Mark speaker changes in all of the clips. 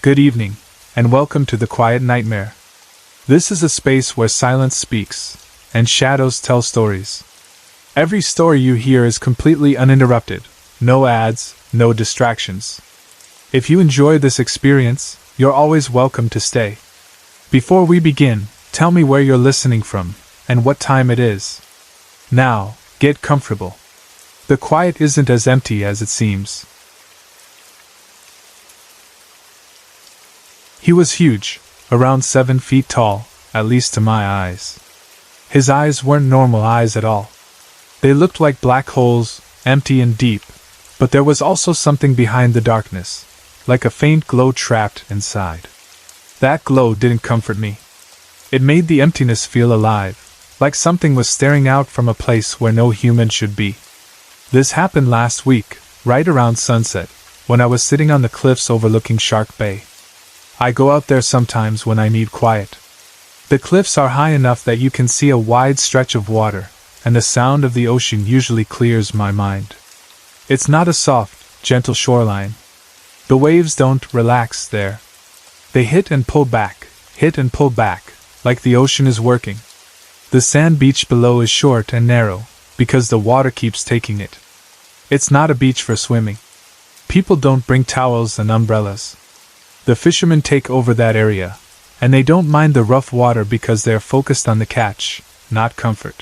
Speaker 1: Good evening, and welcome to the Quiet Nightmare. This is a space where silence speaks, and shadows tell stories. Every story you hear is completely uninterrupted, no ads, no distractions. If you enjoy this experience, you're always welcome to stay. Before we begin, tell me where you're listening from, and what time it is. Now, get comfortable. The quiet isn't as empty as it seems. He was huge, around 7 feet tall, at least to my eyes. His eyes weren't normal eyes at all. They looked like black holes, empty and deep, but there was also something behind the darkness, like a faint glow trapped inside. That glow didn't comfort me. It made the emptiness feel alive, like something was staring out from a place where no human should be. This happened last week, right around sunset, when I was sitting on the cliffs overlooking Shark Bay. I go out there sometimes when I need quiet. The cliffs are high enough that you can see a wide stretch of water, and the sound of the ocean usually clears my mind. It's not a soft, gentle shoreline. The waves don't relax there. They hit and pull back, like the ocean is working. The sand beach below is short and narrow, because the water keeps taking it. It's not a beach for swimming. People don't bring towels and umbrellas. The fishermen take over that area, and they don't mind the rough water because they're focused on the catch, not comfort.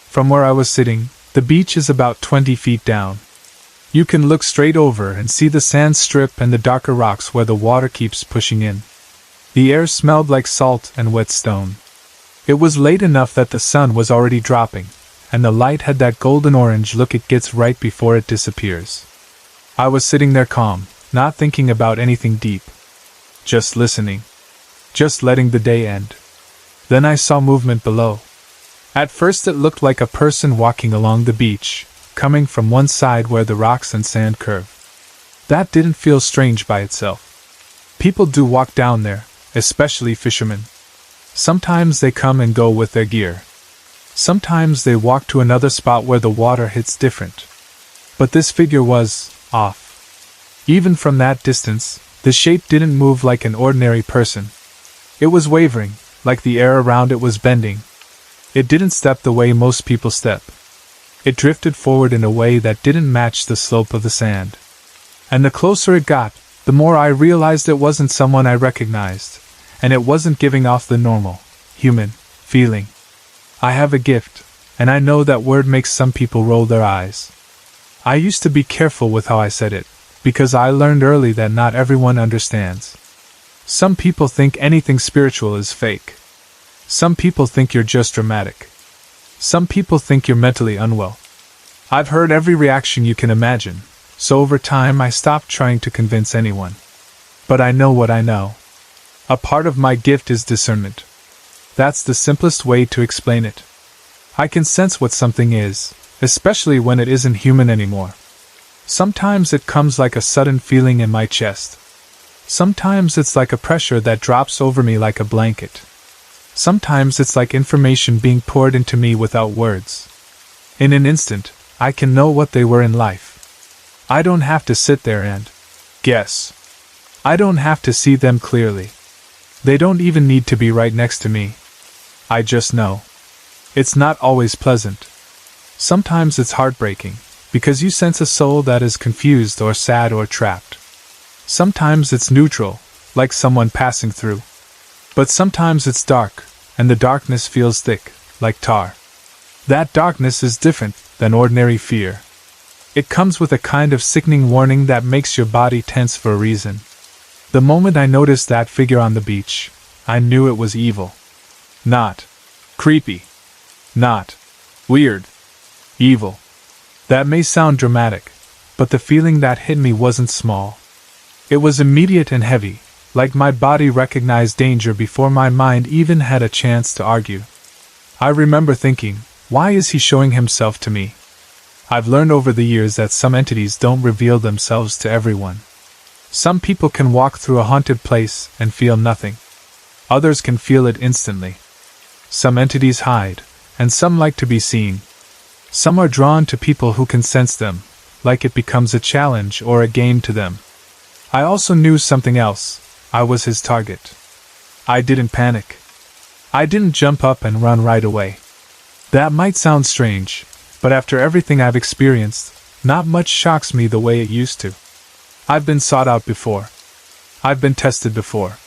Speaker 1: From where I was sitting, the beach is about 20 feet down. You can look straight over and see the sand strip and the darker rocks where the water keeps pushing in. The air smelled like salt and wet stone. It was late enough that the sun was already dropping, and the light had that golden-orange look it gets right before it disappears. I was sitting there calm, not thinking about anything deep. Just listening. Just letting the day end. Then I saw movement below. At first it looked like a person walking along the beach, coming from one side where the rocks and sand curve. That didn't feel strange by itself. People do walk down there, especially fishermen. Sometimes they come and go with their gear. Sometimes they walk to another spot where the water hits different. But this figure was off. Even from that distance, the shape didn't move like an ordinary person. It was wavering, like the air around it was bending. It didn't step the way most people step. It drifted forward in a way that didn't match the slope of the sand. And the closer it got, the more I realized it wasn't someone I recognized, and it wasn't giving off the normal, human, feeling. I have a gift, and I know that word makes some people roll their eyes. I used to be careful with how I said it, because I learned early that not everyone understands. Some people think anything spiritual is fake. Some people think you're just dramatic. Some people think you're mentally unwell. I've heard every reaction you can imagine, so over time I stopped trying to convince anyone. But I know what I know. A part of my gift is discernment. That's the simplest way to explain it. I can sense what something is, especially when it isn't human anymore. Sometimes it comes like a sudden feeling in my chest. Sometimes it's like a pressure that drops over me like a blanket. Sometimes it's like information being poured into me without words. In an instant, I can know what they were in life. I don't have to sit there and guess. I don't have to see them clearly. They don't even need to be right next to me. I just know. It's not always pleasant. Sometimes it's heartbreaking, because you sense a soul that is confused or sad or trapped. Sometimes it's neutral, like someone passing through. But sometimes it's dark, and the darkness feels thick, like tar. That darkness is different than ordinary fear. It comes with a kind of sickening warning that makes your body tense for a reason. The moment I noticed that figure on the beach, I knew it was evil. Not creepy. Not weird. Evil. That may sound dramatic, but the feeling that hit me wasn't small. It was immediate and heavy, like my body recognized danger before my mind even had a chance to argue. I remember thinking, why is he showing himself to me? I've learned over the years that some entities don't reveal themselves to everyone. Some people can walk through a haunted place and feel nothing. Others can feel it instantly. Some entities hide, and some like to be seen. Some are drawn to people who can sense them, like it becomes a challenge or a game to them. I also knew something else. I was his target. I didn't panic. I didn't jump up and run right away. That might sound strange, but after everything I've experienced, not much shocks me the way it used to. I've been sought out before. I've been tested before.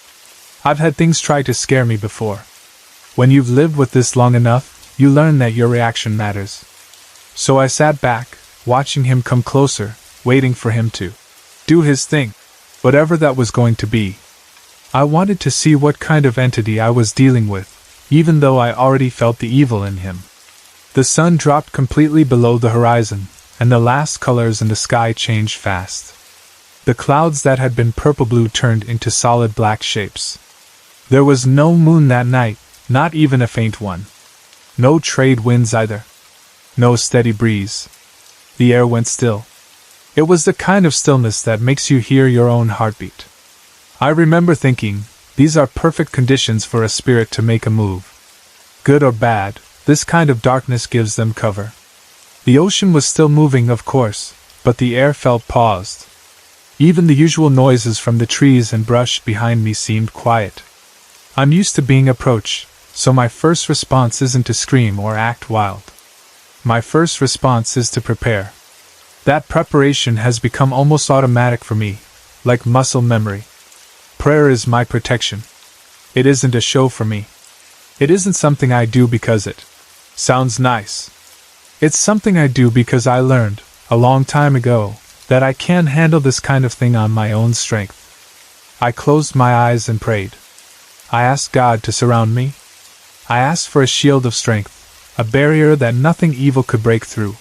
Speaker 1: I've had things try to scare me before. When you've lived with this long enough, you learn that your reaction matters. So I sat back, watching him come closer, waiting for him to do his thing, whatever that was going to be. I wanted to see what kind of entity I was dealing with, even though I already felt the evil in him. The sun dropped completely below the horizon, and the last colors in the sky changed fast. The clouds that had been purple-blue turned into solid black shapes. There was no moon that night, not even a faint one. No trade winds either. No steady breeze. The air went still. It was the kind of stillness that makes you hear your own heartbeat. I remember thinking, these are perfect conditions for a spirit to make a move. Good or bad, this kind of darkness gives them cover. The ocean was still moving, of course, but the air felt paused. Even the usual noises from the trees and brush behind me seemed quiet. I'm used to being approached, so my first response isn't to scream or act wild. My first response is to prepare. That preparation has become almost automatic for me, like muscle memory. Prayer is my protection. It isn't a show for me. It isn't something I do because it sounds nice. It's something I do because I learned, a long time ago, that I can't handle this kind of thing on my own strength. I closed my eyes and prayed. I asked God to surround me. I asked for a shield of strength, a barrier that nothing evil could break through.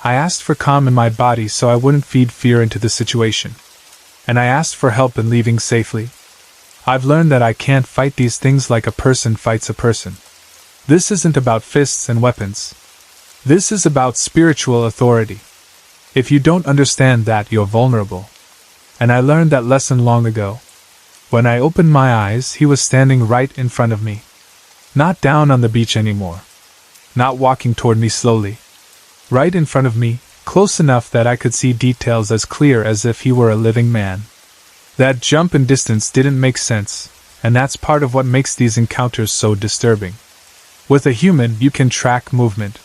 Speaker 1: I asked for calm in my body so I wouldn't feed fear into the situation. And I asked for help in leaving safely. I've learned that I can't fight these things like a person fights a person. This isn't about fists and weapons. This is about spiritual authority. If you don't understand that, you're vulnerable. And I learned that lesson long ago. When I opened my eyes, he was standing right in front of me. Not down on the beach anymore. Not walking toward me slowly. Right in front of me, close enough that I could see details as clear as if he were a living man. That jump in distance didn't make sense, and that's part of what makes these encounters so disturbing. With a human, you can track movement.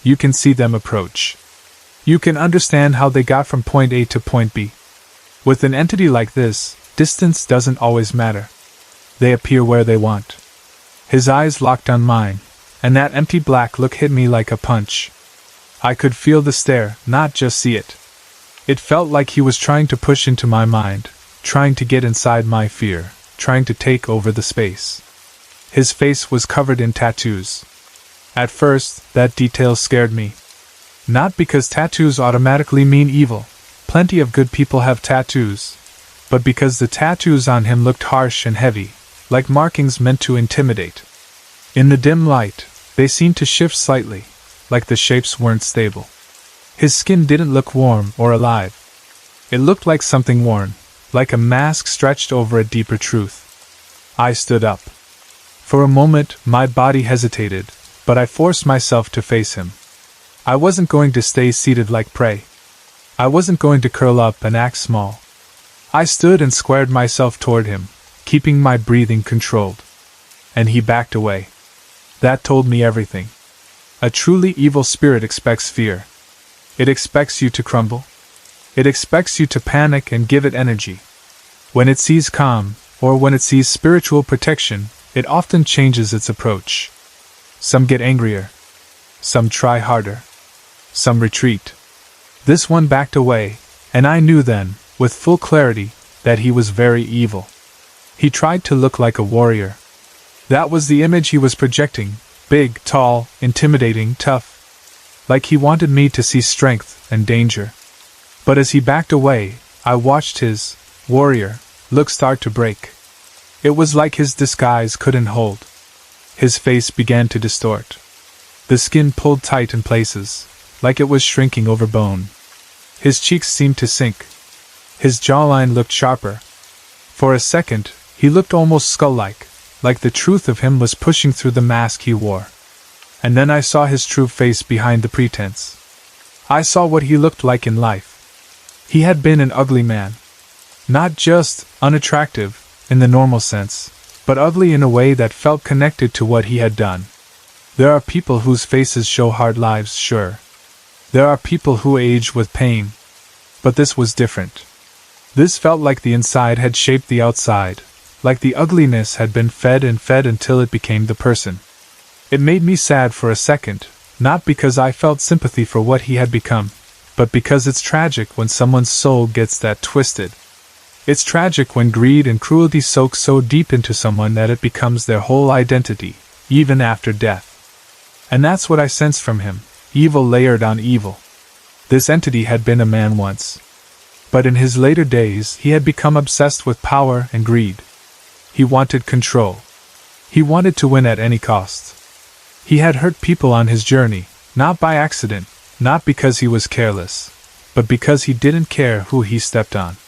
Speaker 1: You can see them approach. You can understand how they got from point A to point B. With an entity like this, distance doesn't always matter. They appear where they want. His eyes locked on mine, and that empty black look hit me like a punch. I could feel the stare, not just see it. It felt like he was trying to push into my mind, trying to get inside my fear, trying to take over the space. His face was covered in tattoos. At first, that detail scared me. Not because tattoos automatically mean evil, plenty of good people have tattoos, but because the tattoos on him looked harsh and heavy, like markings meant to intimidate. In the dim light, they seemed to shift slightly, like the shapes weren't stable. His skin didn't look warm or alive. It looked like something worn, like a mask stretched over a deeper truth. I stood up. For a moment, my body hesitated, but I forced myself to face him. I wasn't going to stay seated like prey. I wasn't going to curl up and act small. I stood and squared myself toward him, keeping my breathing controlled. And he backed away. That told me everything. A truly evil spirit expects fear. It expects you to crumble. It expects you to panic and give it energy. When it sees calm, or when it sees spiritual protection, it often changes its approach. Some get angrier. Some try harder. Some retreat. This one backed away, and I knew then, with full clarity, that he was very evil. He tried to look like a warrior. That was the image he was projecting. Big, tall, intimidating, tough. Like he wanted me to see strength and danger. But as he backed away, I watched his warrior look start to break. It was like his disguise couldn't hold. His face began to distort. The skin pulled tight in places, like it was shrinking over bone. His cheeks seemed to sink. His jawline looked sharper. For a second, he looked almost skull-like, like the truth of him was pushing through the mask he wore. And then I saw his true face behind the pretense. I saw what he looked like in life. He had been an ugly man. Not just unattractive, in the normal sense, but ugly in a way that felt connected to what he had done. There are people whose faces show hard lives, sure. There are people who age with pain. But this was different. This felt like the inside had shaped the outside, like the ugliness had been fed and fed until it became the person. It made me sad for a second, not because I felt sympathy for what he had become, but because it's tragic when someone's soul gets that twisted. It's tragic when greed and cruelty soak so deep into someone that it becomes their whole identity, even after death. And that's what I sensed from him, evil layered on evil. This entity had been a man once. But in his later days he had become obsessed with power and greed. He wanted control. He wanted to win at any cost. He had hurt people on his journey, not by accident, not because he was careless, but because he didn't care who he stepped on.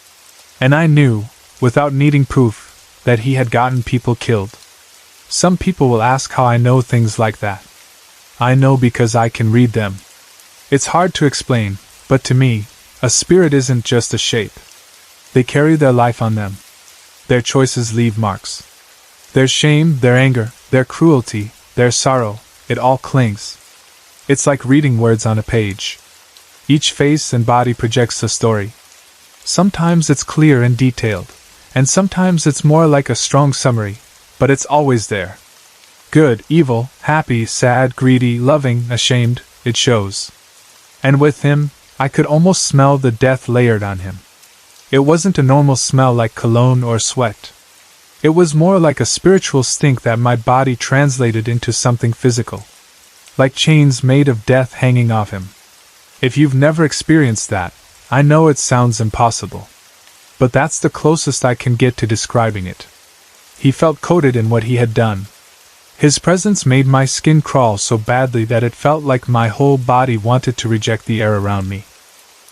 Speaker 1: And I knew, without needing proof, that he had gotten people killed. Some people will ask how I know things like that. I know because I can read them. It's hard to explain, but to me, a spirit isn't just a shape. They carry their life on them. Their choices leave marks. Their shame, their anger, their cruelty, their sorrow, it all clings. It's like reading words on a page. Each face and body projects a story. Sometimes it's clear and detailed, and sometimes it's more like a strong summary, but it's always there. Good, evil, happy, sad, greedy, loving, ashamed, it shows. And with him, I could almost smell the death layered on him. It wasn't a normal smell like cologne or sweat. It was more like a spiritual stink that my body translated into something physical. Like chains made of death hanging off him. If you've never experienced that, I know it sounds impossible. But that's the closest I can get to describing it. He felt coated in what he had done. His presence made my skin crawl so badly that it felt like my whole body wanted to reject the air around me.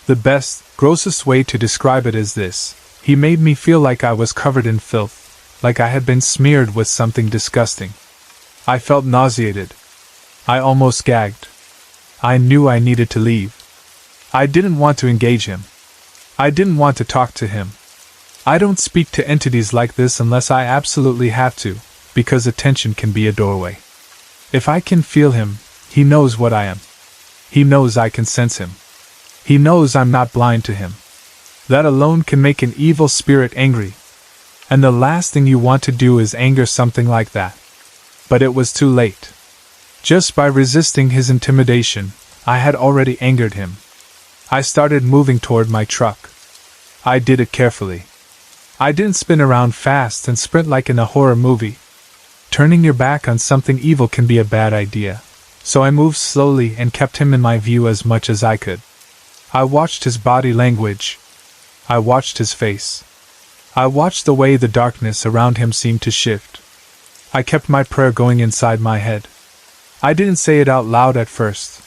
Speaker 1: The best, grossest way to describe it is this: he made me feel like I was covered in filth, like I had been smeared with something disgusting. I felt nauseated. I almost gagged. I knew I needed to leave. I didn't want to engage him. I didn't want to talk to him. I don't speak to entities like this unless I absolutely have to, because attention can be a doorway. If I can feel him, he knows what I am. He knows I can sense him. He knows I'm not blind to him. That alone can make an evil spirit angry. And the last thing you want to do is anger something like that. But it was too late. Just by resisting his intimidation, I had already angered him. I started moving toward my truck. I did it carefully. I didn't spin around fast and sprint like in a horror movie. Turning your back on something evil can be a bad idea, so I moved slowly and kept him in my view as much as I could. I watched his body language. I watched his face. I watched the way the darkness around him seemed to shift. I kept my prayer going inside my head. I didn't say it out loud at first.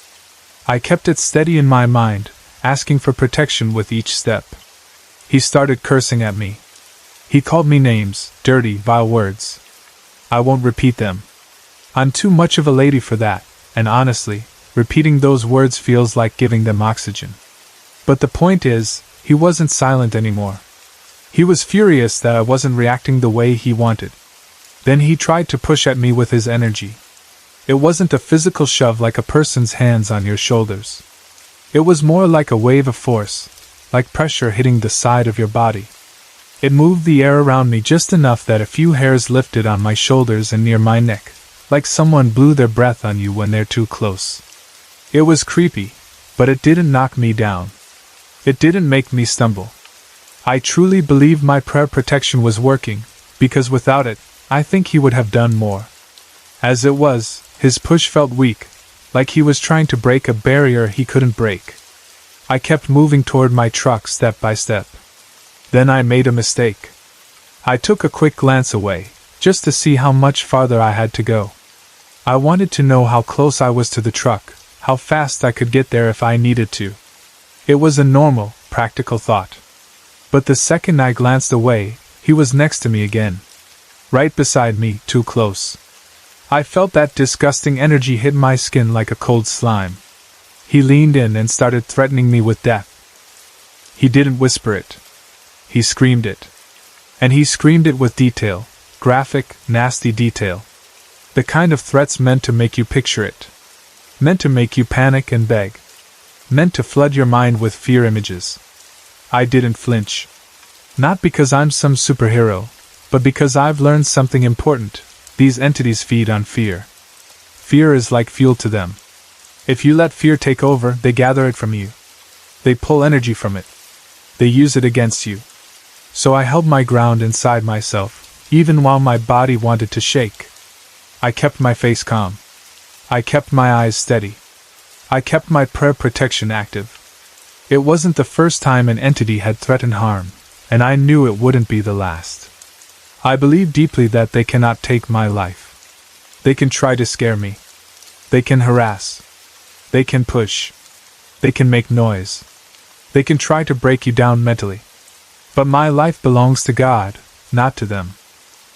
Speaker 1: I kept it steady in my mind, asking for protection with each step. He started cursing at me. He called me names, dirty, vile words. I won't repeat them. I'm too much of a lady for that, and honestly, repeating those words feels like giving them oxygen. But the point is, he wasn't silent anymore. He was furious that I wasn't reacting the way he wanted. Then he tried to push at me with his energy. It wasn't a physical shove like a person's hands on your shoulders. It was more like a wave of force, like pressure hitting the side of your body. It moved the air around me just enough that a few hairs lifted on my shoulders and near my neck, like someone blew their breath on you when they're too close. It was creepy, but it didn't knock me down. It didn't make me stumble. I truly believed my prayer protection was working, because without it, I think he would have done more. As it was, his push felt weak, like he was trying to break a barrier he couldn't break. I kept moving toward my truck step by step. Then I made a mistake. I took a quick glance away, just to see how much farther I had to go. I wanted to know how close I was to the truck, how fast I could get there if I needed to. It was a normal, practical thought. But the second I glanced away, he was next to me again. Right beside me, too close. I felt that disgusting energy hit my skin like a cold slime. He leaned in and started threatening me with death. He didn't whisper it. He screamed it. And he screamed it with detail, graphic, nasty detail. The kind of threats meant to make you picture it. Meant to make you panic and beg. Meant to flood your mind with fear images. I didn't flinch. Not because I'm some superhero, but because I've learned something important. These entities feed on fear. Fear is like fuel to them. If you let fear take over, they gather it from you. They pull energy from it. They use it against you. So I held my ground inside myself, even while my body wanted to shake. I kept my face calm. I kept my eyes steady. I kept my prayer protection active. It wasn't the first time an entity had threatened harm, and I knew it wouldn't be the last. I believe deeply that they cannot take my life. They can try to scare me. They can harass. They can push. They can make noise. They can try to break you down mentally. But my life belongs to God, not to them.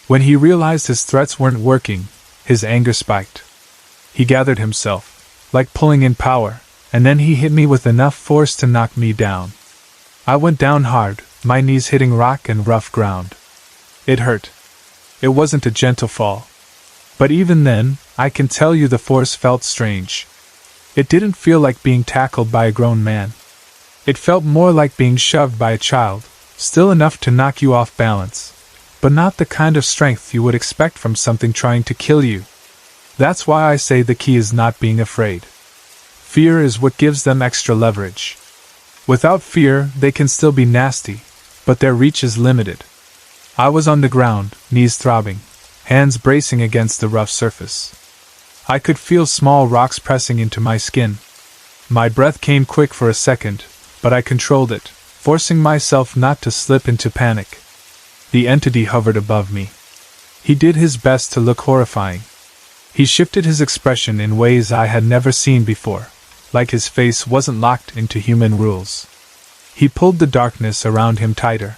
Speaker 1: When he realized his threats weren't working, his anger spiked. He gathered himself, like pulling in power, and then he hit me with enough force to knock me down. I went down hard, my knees hitting rock and rough ground. It hurt. It wasn't a gentle fall. But even then, I can tell you the force felt strange. It didn't feel like being tackled by a grown man. It felt more like being shoved by a child, still enough to knock you off balance, but not the kind of strength you would expect from something trying to kill you. That's why I say the key is not being afraid. Fear is what gives them extra leverage. Without fear, they can still be nasty, but their reach is limited. I was on the ground, knees throbbing, hands bracing against the rough surface. I could feel small rocks pressing into my skin. My breath came quick for a second, but I controlled it, forcing myself not to slip into panic. The entity hovered above me. He did his best to look horrifying. He shifted his expression in ways I had never seen before, like his face wasn't locked into human rules. He pulled the darkness around him tighter.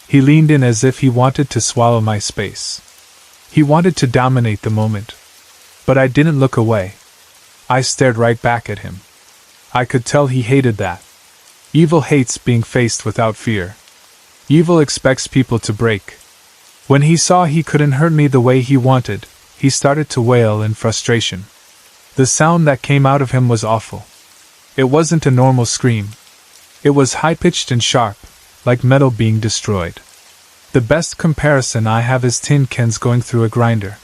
Speaker 1: He leaned in as if he wanted to swallow my space. He wanted to dominate the moment. But I didn't look away. I stared right back at him. I could tell he hated that. Evil hates being faced without fear. Evil expects people to break. When he saw he couldn't hurt me the way he wanted, he started to wail in frustration. The sound that came out of him was awful. It wasn't a normal scream. It was high-pitched and sharp, like metal being destroyed. The best comparison I have is tin cans going through a grinder.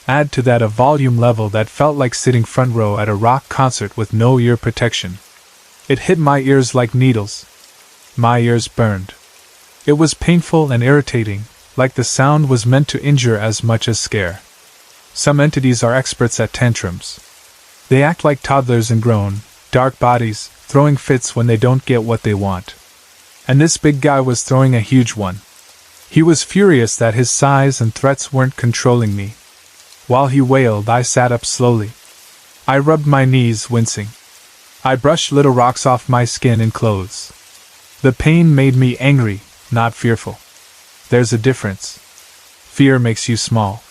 Speaker 1: Add to that a volume level that felt like sitting front row at a rock concert with no ear protection. It hit my ears like needles. My ears burned. It was painful and irritating, like the sound was meant to injure as much as scare. Some entities are experts at tantrums. They act like toddlers and groan, dark bodies, throwing fits when they don't get what they want. And this big guy was throwing a huge one. He was furious that his size and threats weren't controlling me. While he wailed, I sat up slowly. I rubbed my knees, wincing. I brushed little rocks off my skin and clothes. The pain made me angry, not fearful. There's a difference. Fear makes you small.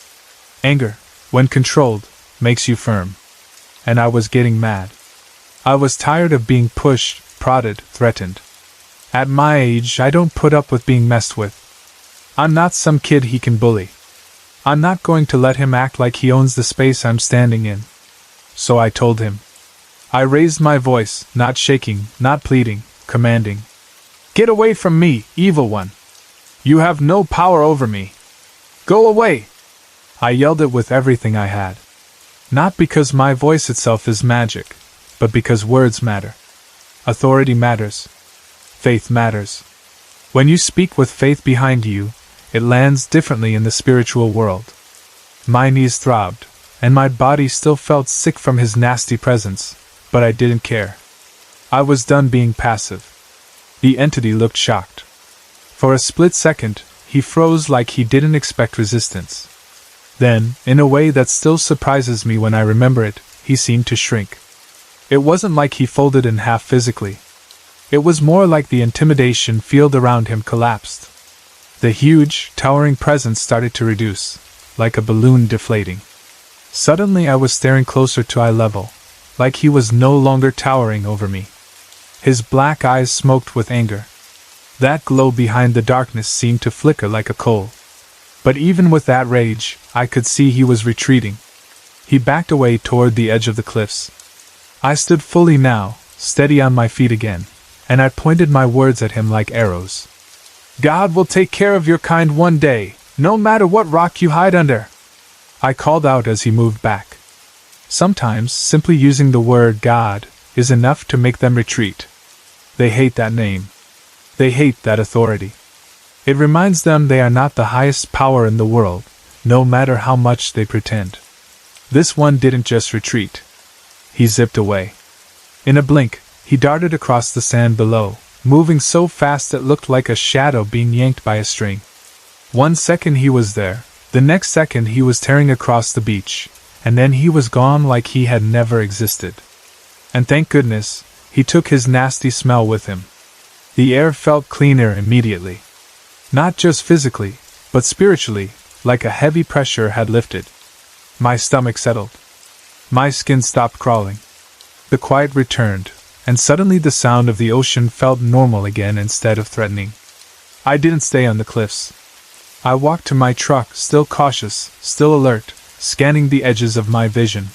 Speaker 1: Anger, when controlled, makes you firm. And I was getting mad. I was tired of being pushed, prodded, threatened. At my age, I don't put up with being messed with. I'm not some kid he can bully. I'm not going to let him act like he owns the space I'm standing in. So I told him. I raised my voice, not shaking, not pleading, commanding. Get away from me, evil one! You have no power over me! Go away! I yelled it with everything I had. Not because my voice itself is magic, but because words matter. Authority matters. Faith matters. When you speak with faith behind you, it lands differently in the spiritual world. My knees throbbed, and my body still felt sick from his nasty presence, but I didn't care. I was done being passive. The entity looked shocked. For a split second, he froze like he didn't expect resistance. Then, in a way that still surprises me when I remember it, he seemed to shrink. It wasn't like he folded in half physically. It was more like the intimidation field around him collapsed. The huge, towering presence started to reduce, like a balloon deflating. Suddenly I was staring closer to eye level, like he was no longer towering over me. His black eyes smoked with anger. That glow behind the darkness seemed to flicker like a coal. But even with that rage, I could see he was retreating. He backed away toward the edge of the cliffs. I stood fully now, steady on my feet again, and I pointed my words at him like arrows. God will take care of your kind one day, no matter what rock you hide under, I called out as he moved back. Sometimes, simply using the word God is enough to make them retreat. They hate that name. They hate that authority. It reminds them they are not the highest power in the world, no matter how much they pretend. This one didn't just retreat. He zipped away. In a blink, he darted across the sand below, moving so fast it looked like a shadow being yanked by a string. 1 second he was there, the next second he was tearing across the beach, and then he was gone like he had never existed. And thank goodness, he took his nasty smell with him. The air felt cleaner immediately. Not just physically, but spiritually, like a heavy pressure had lifted. My stomach settled. My skin stopped crawling. The quiet returned, and suddenly the sound of the ocean felt normal again instead of threatening. I didn't stay on the cliffs. I walked to my truck, still cautious, still alert, scanning the edges of my vision.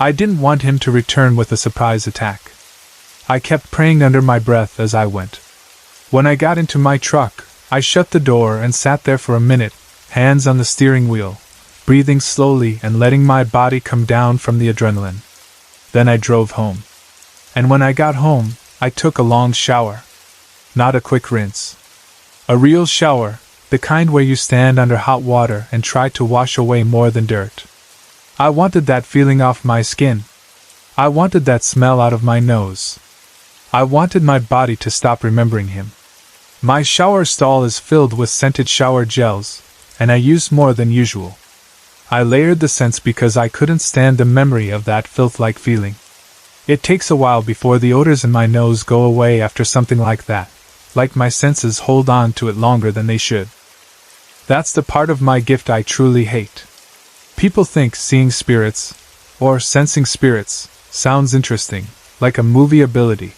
Speaker 1: I didn't want him to return with a surprise attack. I kept praying under my breath as I went. When I got into my truck, I shut the door and sat there for a minute, hands on the steering wheel, breathing slowly and letting my body come down from the adrenaline. Then I drove home. And when I got home, I took a long shower. Not a quick rinse. A real shower, the kind where you stand under hot water and try to wash away more than dirt. I wanted that feeling off my skin. I wanted that smell out of my nose. I wanted my body to stop remembering him. My shower stall is filled with scented shower gels, and I used more than usual. I layered the scents because I couldn't stand the memory of that filth-like feeling. It takes a while before the odors in my nose go away after something like that, like my senses hold on to it longer than they should. That's the part of my gift I truly hate. People think seeing spirits, or sensing spirits, sounds interesting, like a movie ability.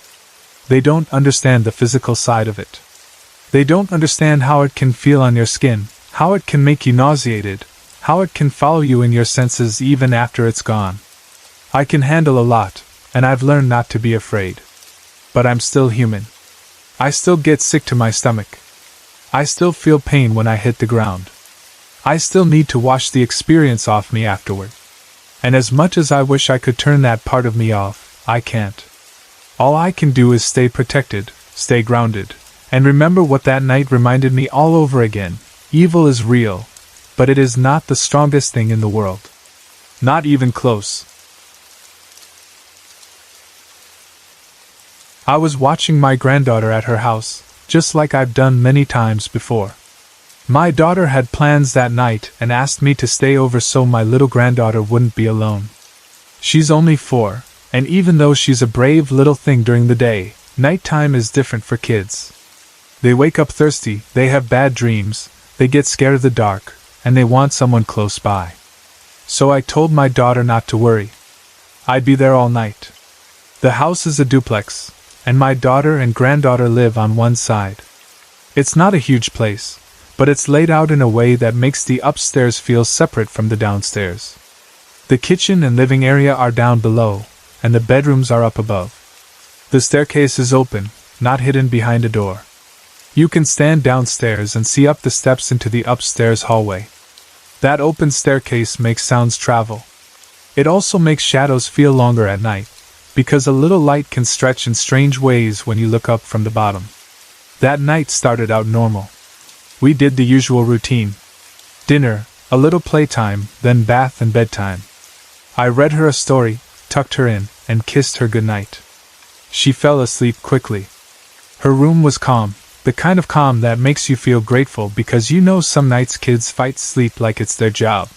Speaker 1: They don't understand the physical side of it. They don't understand how it can feel on your skin, how it can make you nauseated, how it can follow you in your senses even after it's gone. I can handle a lot, and I've learned not to be afraid. But I'm still human. I still get sick to my stomach. I still feel pain when I hit the ground. I still need to wash the experience off me afterward. And as much as I wish I could turn that part of me off, I can't. All I can do is stay protected, stay grounded, and remember what that night reminded me all over again. Evil is real, but it is not the strongest thing in the world. Not even close. I was watching my granddaughter at her house, just like I've done many times before. My daughter had plans that night and asked me to stay over so my little granddaughter wouldn't be alone. She's only 4, and even though she's a brave little thing during the day, nighttime is different for kids. They wake up thirsty, they have bad dreams, they get scared of the dark, and they want someone close by. So I told my daughter not to worry. I'd be there all night. The house is a duplex, and my daughter and granddaughter live on one side. It's not a huge place, but it's laid out in a way that makes the upstairs feel separate from the downstairs. The kitchen and living area are down below, and the bedrooms are up above. The staircase is open, not hidden behind a door. You can stand downstairs and see up the steps into the upstairs hallway. That open staircase makes sounds travel. It also makes shadows feel longer at night, because a little light can stretch in strange ways when you look up from the bottom. That night started out normal. We did the usual routine. Dinner, a little playtime, then bath and bedtime. I read her a story, tucked her in, and kissed her goodnight. She fell asleep quickly. Her room was calm, the kind of calm that makes you feel grateful because you know some nights kids fight sleep like it's their job.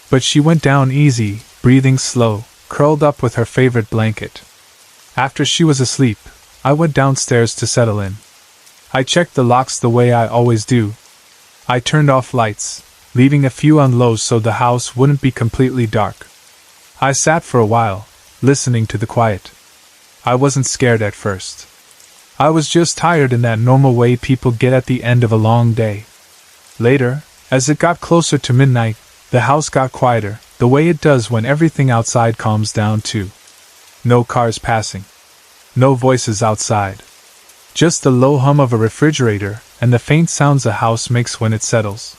Speaker 1: But she went down easy, breathing slow, curled up with her favorite blanket. After she was asleep, I went downstairs to settle in. I checked the locks the way I always do. I turned off lights, leaving a few on low so the house wouldn't be completely dark. I sat for a while, listening to the quiet. I wasn't scared at first. I was just tired in that normal way people get at the end of a long day. Later, as it got closer to midnight, the house got quieter, the way it does when everything outside calms down too. No cars passing. No voices outside. Just the low hum of a refrigerator and the faint sounds a house makes when it settles.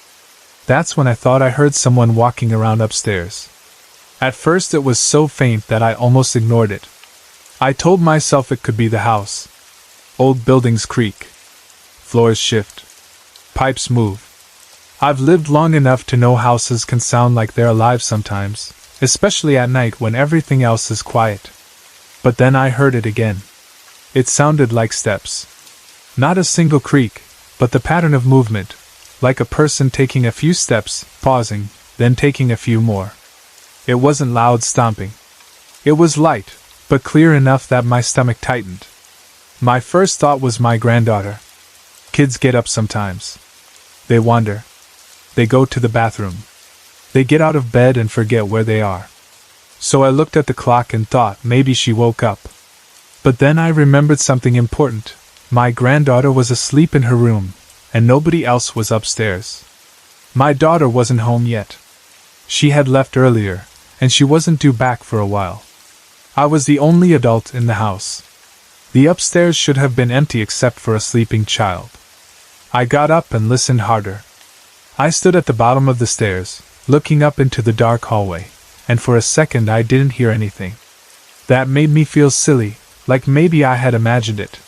Speaker 1: That's when I thought I heard someone walking around upstairs. At first it was so faint that I almost ignored it. I told myself it could be the house. Old buildings creak. Floors shift. Pipes move. I've lived long enough to know houses can sound like they're alive sometimes, especially at night when everything else is quiet. But then I heard it again. It sounded like steps. Not a single creak, but the pattern of movement, like a person taking a few steps, pausing, then taking a few more. It wasn't loud stomping. It was light, but clear enough that my stomach tightened. My first thought was my granddaughter. Kids get up sometimes. They wander. They go to the bathroom. They get out of bed and forget where they are. So I looked at the clock and thought maybe she woke up. But then I remembered something important. My granddaughter was asleep in her room, and nobody else was upstairs. My daughter wasn't home yet. She had left earlier, and she wasn't due back for a while. I was the only adult in the house. The upstairs should have been empty except for a sleeping child. I got up and listened harder. I stood at the bottom of the stairs, looking up into the dark hallway, and for a second I didn't hear anything. That made me feel silly, like maybe I had imagined it.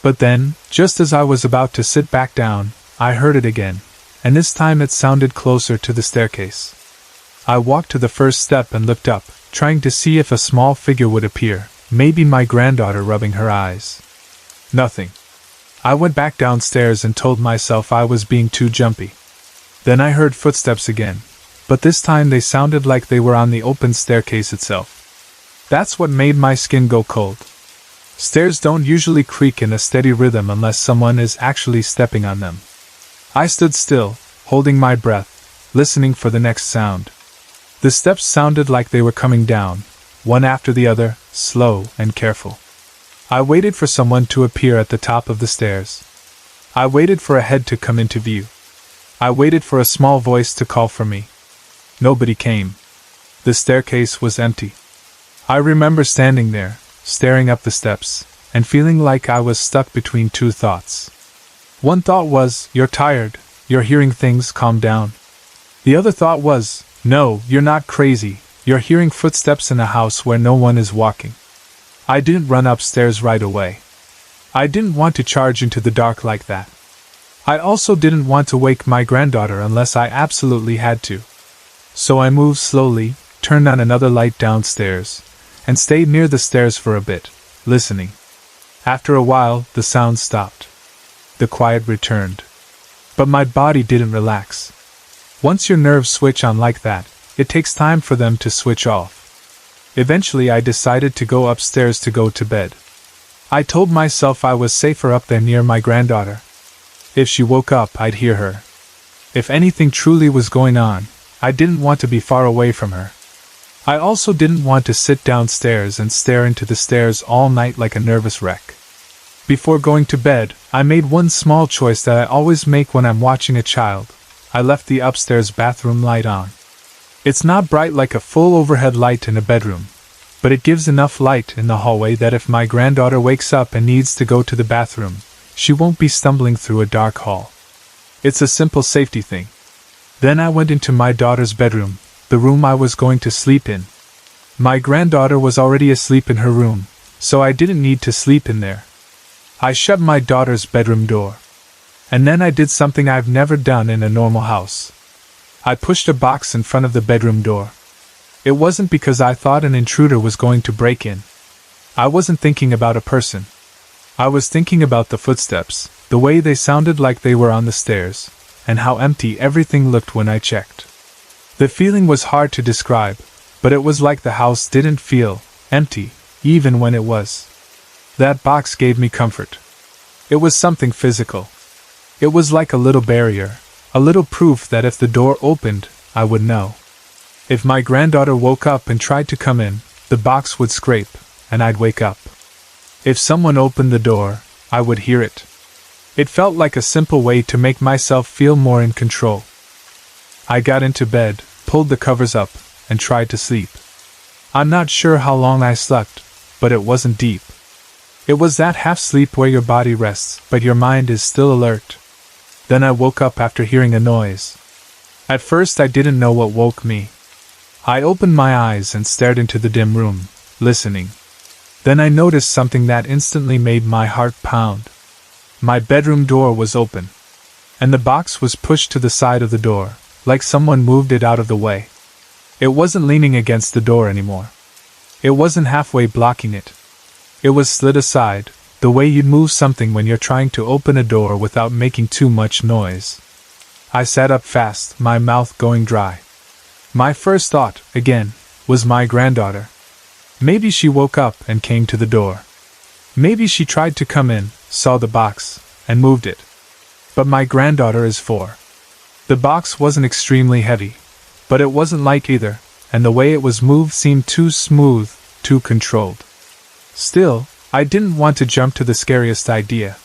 Speaker 1: But then, just as I was about to sit back down, I heard it again, and this time it sounded closer to the staircase. I walked to the first step and looked up, trying to see if a small figure would appear, maybe my granddaughter rubbing her eyes. Nothing. I went back downstairs and told myself I was being too jumpy. Then I heard footsteps again, but this time they sounded like they were on the open staircase itself. That's what made my skin go cold. Stairs don't usually creak in a steady rhythm unless someone is actually stepping on them. I stood still, holding my breath, listening for the next sound. The steps sounded like they were coming down, one after the other, slow and careful. I waited for someone to appear at the top of the stairs. I waited for a head to come into view. I waited for a small voice to call for me. Nobody came. The staircase was empty. I remember standing there, staring up the steps, and feeling like I was stuck between two thoughts. One thought was, you're tired, you're hearing things, calm down. The other thought was, no, you're not crazy, you're hearing footsteps in a house where no one is walking. I didn't run upstairs right away. I didn't want to charge into the dark like that. I also didn't want to wake my granddaughter unless I absolutely had to. So I moved slowly, turned on another light downstairs, and stayed near the stairs for a bit, listening. After a while, the sound stopped. The quiet returned. But my body didn't relax. Once your nerves switch on like that, it takes time for them to switch off. Eventually I decided to go upstairs to go to bed. I told myself I was safer up there near my granddaughter. If she woke up, I'd hear her. If anything truly was going on, I didn't want to be far away from her. I also didn't want to sit downstairs and stare into the stairs all night like a nervous wreck. Before going to bed, I made one small choice that I always make when I'm watching a child. I left the upstairs bathroom light on. It's not bright like a full overhead light in a bedroom, but it gives enough light in the hallway that if my granddaughter wakes up and needs to go to the bathroom, she won't be stumbling through a dark hall. It's a simple safety thing. Then I went into my daughter's bedroom, the room I was going to sleep in. My granddaughter was already asleep in her room, so I didn't need to sleep in there. I shut my daughter's bedroom door. And then I did something I've never done in a normal house. I pushed a box in front of the bedroom door. It wasn't because I thought an intruder was going to break in. I wasn't thinking about a person. I was thinking about the footsteps, the way they sounded like they were on the stairs, and how empty everything looked when I checked. The feeling was hard to describe, but it was like the house didn't feel empty, even when it was. That box gave me comfort. It was something physical. It was like a little barrier, a little proof that if the door opened, I would know. If my granddaughter woke up and tried to come in, the box would scrape, and I'd wake up. If someone opened the door, I would hear it. It felt like a simple way to make myself feel more in control. I got into bed, pulled the covers up, and tried to sleep. I'm not sure how long I slept, but it wasn't deep. It was that half-sleep where your body rests, but your mind is still alert. Then I woke up after hearing a noise. At first I didn't know what woke me. I opened my eyes and stared into the dim room, listening. Then I noticed something that instantly made my heart pound. My bedroom door was open, and the box was pushed to the side of the door, like someone moved it out of the way. It wasn't leaning against the door anymore. It wasn't halfway blocking it. It was slid aside, the way you'd move something when you're trying to open a door without making too much noise. I sat up fast, my mouth going dry. My first thought, again, was my granddaughter. Maybe she woke up and came to the door. Maybe she tried to come in, saw the box, and moved it. But my granddaughter is 4. The box wasn't extremely heavy, but it wasn't light either, and the way it was moved seemed too smooth, too controlled. Still, I didn't want to jump to the scariest idea.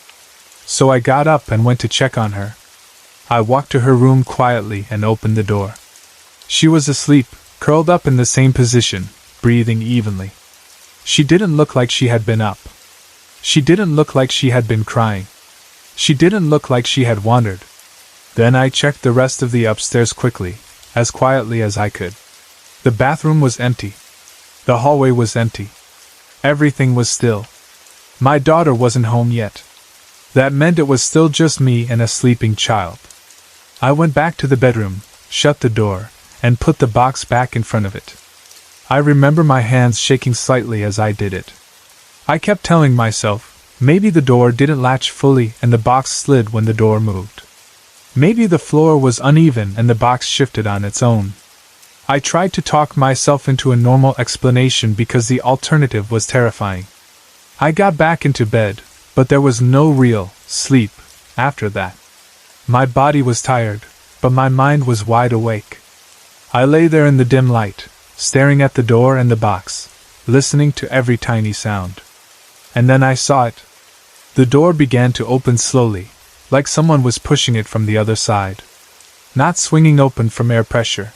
Speaker 1: So I got up and went to check on her. I walked to her room quietly and opened the door. She was asleep, curled up in the same position, breathing evenly. She didn't look like she had been up. She didn't look like she had been crying. She didn't look like she had wandered. Then I checked the rest of the upstairs quickly, as quietly as I could. The bathroom was empty. The hallway was empty. Everything was still. My daughter wasn't home yet. That meant it was still just me and a sleeping child. I went back to the bedroom, shut the door, and put the box back in front of it. I remember my hands shaking slightly as I did it. I kept telling myself, maybe the door didn't latch fully and the box slid when the door moved. Maybe the floor was uneven and the box shifted on its own. I tried to talk myself into a normal explanation because the alternative was terrifying. I got back into bed, but there was no real sleep after that. My body was tired, but my mind was wide awake. I lay there in the dim light, staring at the door and the box, listening to every tiny sound. And then I saw it. The door began to open slowly, like someone was pushing it from the other side. Not swinging open from air pressure.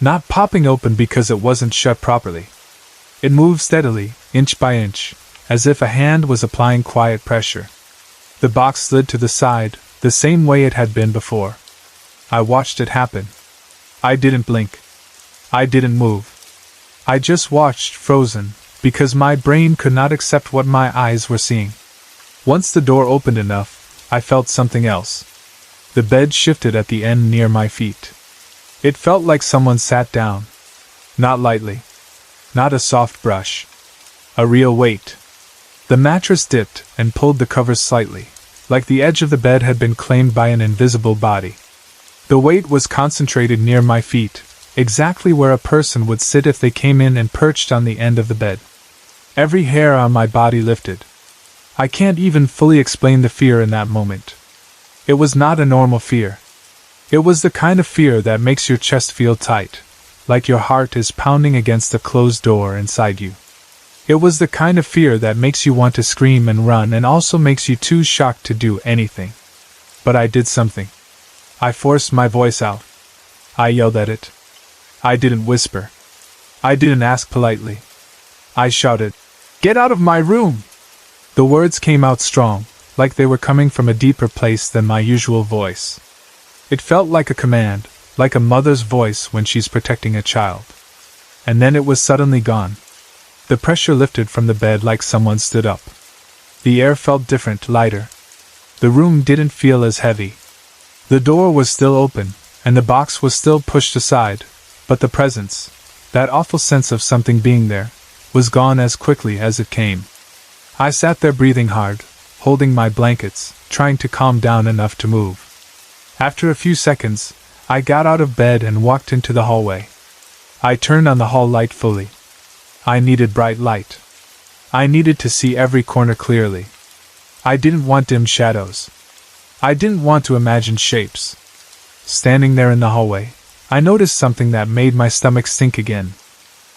Speaker 1: Not popping open because it wasn't shut properly. It moved steadily, inch by inch, as if a hand was applying quiet pressure. The box slid to the side, the same way it had been before. I watched it happen. I didn't blink. I didn't move. I just watched, frozen, because my brain could not accept what my eyes were seeing. Once the door opened enough, I felt something else. The bed shifted at the end near my feet. It felt like someone sat down. Not lightly. Not a soft brush. A real weight. The mattress dipped and pulled the covers slightly, like the edge of the bed had been claimed by an invisible body. The weight was concentrated near my feet, exactly where a person would sit if they came in and perched on the end of the bed. Every hair on my body lifted. I can't even fully explain the fear in that moment. It was not a normal fear. It was the kind of fear that makes your chest feel tight, like your heart is pounding against a closed door inside you. It was the kind of fear that makes you want to scream and run and also makes you too shocked to do anything. But I did something. I forced my voice out. I yelled at it. I didn't whisper. I didn't ask politely. I shouted, "Get out of my room!" The words came out strong, like they were coming from a deeper place than my usual voice. It felt like a command, like a mother's voice when she's protecting a child. And then it was suddenly gone. The pressure lifted from the bed like someone stood up. The air felt different, lighter. The room didn't feel as heavy. The door was still open, and the box was still pushed aside, but the presence, that awful sense of something being there, was gone as quickly as it came. I sat there breathing hard, holding my blankets, trying to calm down enough to move. After a few seconds, I got out of bed and walked into the hallway. I turned on the hall light fully. I needed bright light. I needed to see every corner clearly. I didn't want dim shadows. I didn't want to imagine shapes. Standing there in the hallway, I noticed something that made my stomach sink again.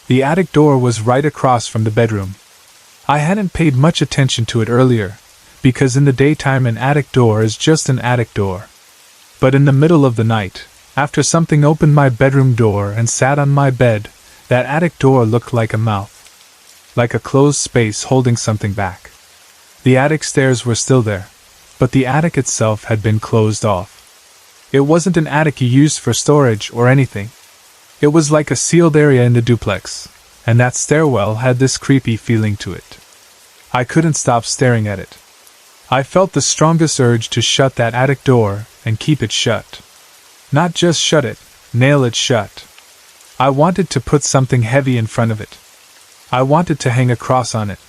Speaker 1: The attic door was right across from the bedroom. I hadn't paid much attention to it earlier, because in the daytime an attic door is just an attic door. But in the middle of the night, after something opened my bedroom door and sat on my bed, that attic door looked like a mouth. Like a closed space holding something back. The attic stairs were still there, but the attic itself had been closed off. It wasn't an attic you used for storage or anything. It was like a sealed area in the duplex, and that stairwell had this creepy feeling to it. I couldn't stop staring at it. I felt the strongest urge to shut that attic door and keep it shut. Not just shut it, nail it shut. I wanted to put something heavy in front of it. I wanted to hang a cross on it.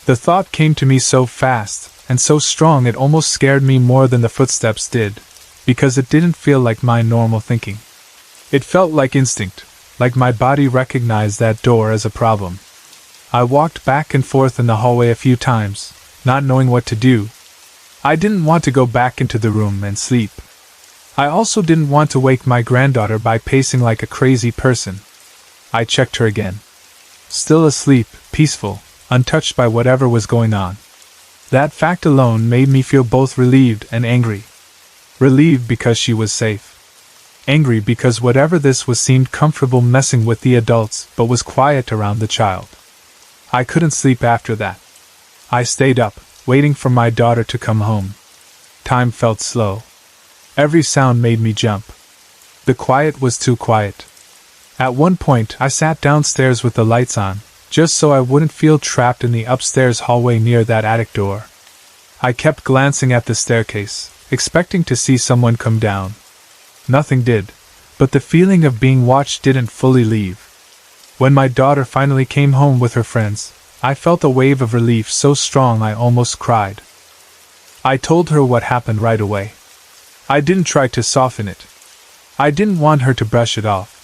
Speaker 1: The thought came to me so fast and so strong it almost scared me more than the footsteps did, because it didn't feel like my normal thinking. It felt like instinct, like my body recognized that door as a problem. I walked back and forth in the hallway a few times, not knowing what to do. I didn't want to go back into the room and sleep. I also didn't want to wake my granddaughter by pacing like a crazy person. I checked her again. Still asleep, peaceful, untouched by whatever was going on. That fact alone made me feel both relieved and angry. Relieved because she was safe. Angry because whatever this was seemed comfortable messing with the adults but was quiet around the child. I couldn't sleep after that. I stayed up, waiting for my daughter to come home. Time felt slow. Every sound made me jump. The quiet was too quiet. At one point I sat downstairs with the lights on, just so I wouldn't feel trapped in the upstairs hallway near that attic door. I kept glancing at the staircase, expecting to see someone come down. Nothing did, but the feeling of being watched didn't fully leave. When my daughter finally came home with her friends, I felt a wave of relief so strong I almost cried. I told her what happened right away. I didn't try to soften it. I didn't want her to brush it off.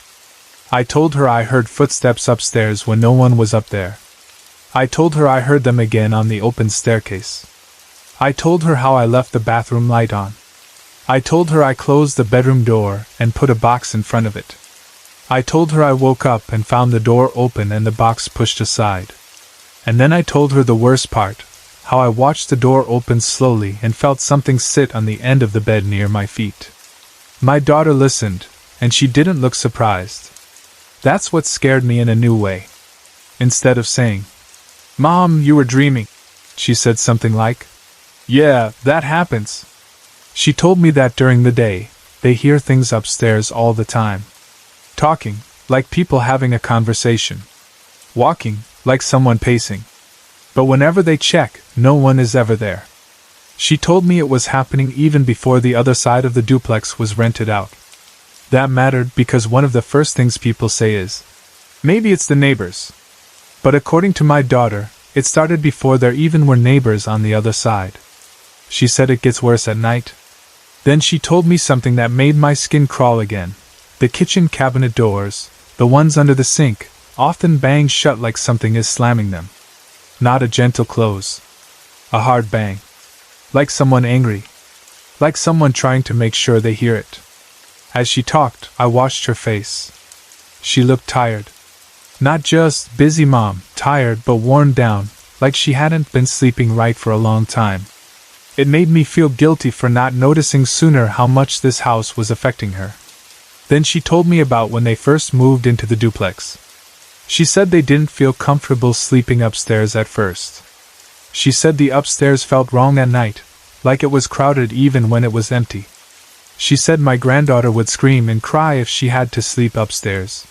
Speaker 1: I told her I heard footsteps upstairs when no one was up there. I told her I heard them again on the open staircase. I told her how I left the bathroom light on. I told her I closed the bedroom door and put a box in front of it. I told her I woke up and found the door open and the box pushed aside. And then I told her the worst part, how I watched the door open slowly and felt something sit on the end of the bed near my feet. My daughter listened, and she didn't look surprised. That's what scared me in a new way. Instead of saying, "Mom, you were dreaming," she said something like, "Yeah, that happens." She told me that during the day, they hear things upstairs all the time. Talking, like people having a conversation. Walking, like someone pacing. But whenever they check, no one is ever there. She told me it was happening even before the other side of the duplex was rented out. That mattered because one of the first things people say is, "Maybe it's the neighbors." But according to my daughter, it started before there even were neighbors on the other side. She said it gets worse at night. Then she told me something that made my skin crawl again. The kitchen cabinet doors, the ones under the sink, often bang shut like something is slamming them. Not a gentle close. A hard bang. Like someone angry. Like someone trying to make sure they hear it. As she talked, I watched her face. She looked tired. Not just busy mom, tired but worn down, like she hadn't been sleeping right for a long time. It made me feel guilty for not noticing sooner how much this house was affecting her. Then she told me about when they first moved into the duplex. She said they didn't feel comfortable sleeping upstairs at first. She said the upstairs felt wrong at night, like it was crowded even when it was empty. She said my granddaughter would scream and cry if she had to sleep upstairs.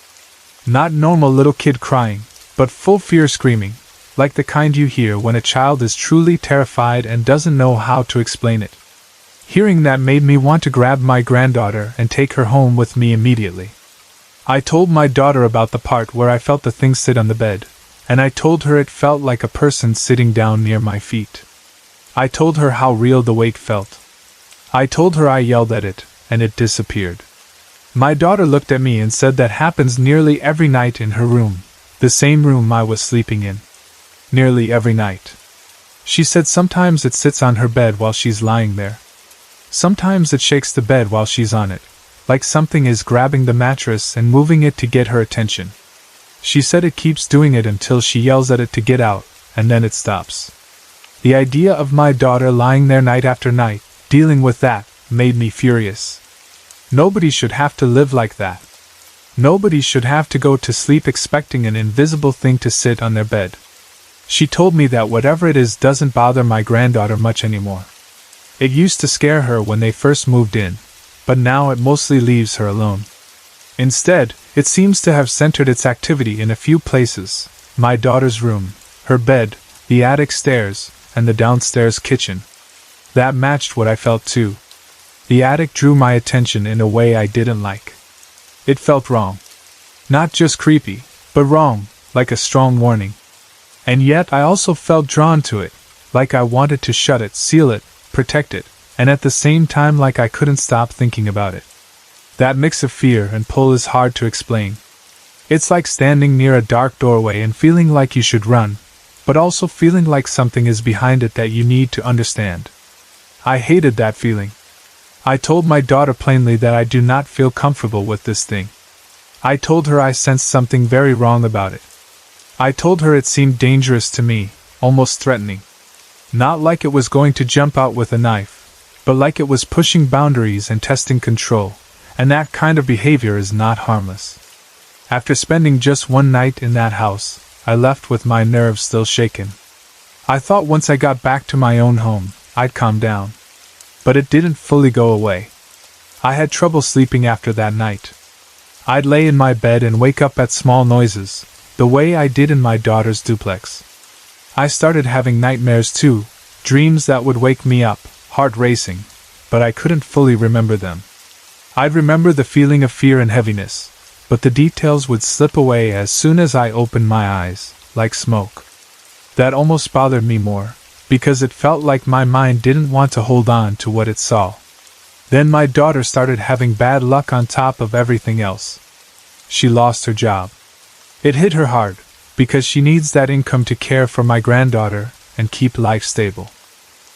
Speaker 1: Not normal little kid crying, but full fear screaming, like the kind you hear when a child is truly terrified and doesn't know how to explain it. Hearing that made me want to grab my granddaughter and take her home with me immediately. I told my daughter about the part where I felt the thing sit on the bed, and I told her it felt like a person sitting down near my feet. I told her how real the weight felt. I told her I yelled at it, and it disappeared. My daughter looked at me and said that happens nearly every night in her room, the same room I was sleeping in. Nearly every night. She said sometimes it sits on her bed while she's lying there. Sometimes it shakes the bed while she's on it, like something is grabbing the mattress and moving it to get her attention. She said it keeps doing it until she yells at it to get out, and then it stops. The idea of my daughter lying there night after night, dealing with that, made me furious. Nobody should have to live like that. Nobody should have to go to sleep expecting an invisible thing to sit on their bed. She told me that whatever it is doesn't bother my granddaughter much anymore. It used to scare her when they first moved in, but now it mostly leaves her alone. Instead, it seems to have centered its activity in a few places: my daughter's room, her bed, the attic stairs, and the downstairs kitchen. That matched what I felt too. The attic drew my attention in a way I didn't like. It felt wrong. Not just creepy, but wrong, like a strong warning. And yet I also felt drawn to it, like I wanted to shut it, seal it, protect it, and at the same time like I couldn't stop thinking about it. That mix of fear and pull is hard to explain. It's like standing near a dark doorway and feeling like you should run, but also feeling like something is behind it that you need to understand. I hated that feeling. I told my daughter plainly that I do not feel comfortable with this thing. I told her I sensed something very wrong about it. I told her it seemed dangerous to me, almost threatening. Not like it was going to jump out with a knife, but like it was pushing boundaries and testing control, and that kind of behavior is not harmless. After spending just one night in that house, I left with my nerves still shaken. I thought once I got back to my own home, I'd calm down. But it didn't fully go away. I had trouble sleeping after that night. I'd lay in my bed and wake up at small noises, the way I did in my daughter's duplex. I started having nightmares too, dreams that would wake me up, heart racing, but I couldn't fully remember them. I'd remember the feeling of fear and heaviness, but the details would slip away as soon as I opened my eyes, like smoke. That almost bothered me more, because it felt like my mind didn't want to hold on to what it saw. Then my daughter started having bad luck on top of everything else. She lost her job. It hit her hard, because she needs that income to care for my granddaughter and keep life stable.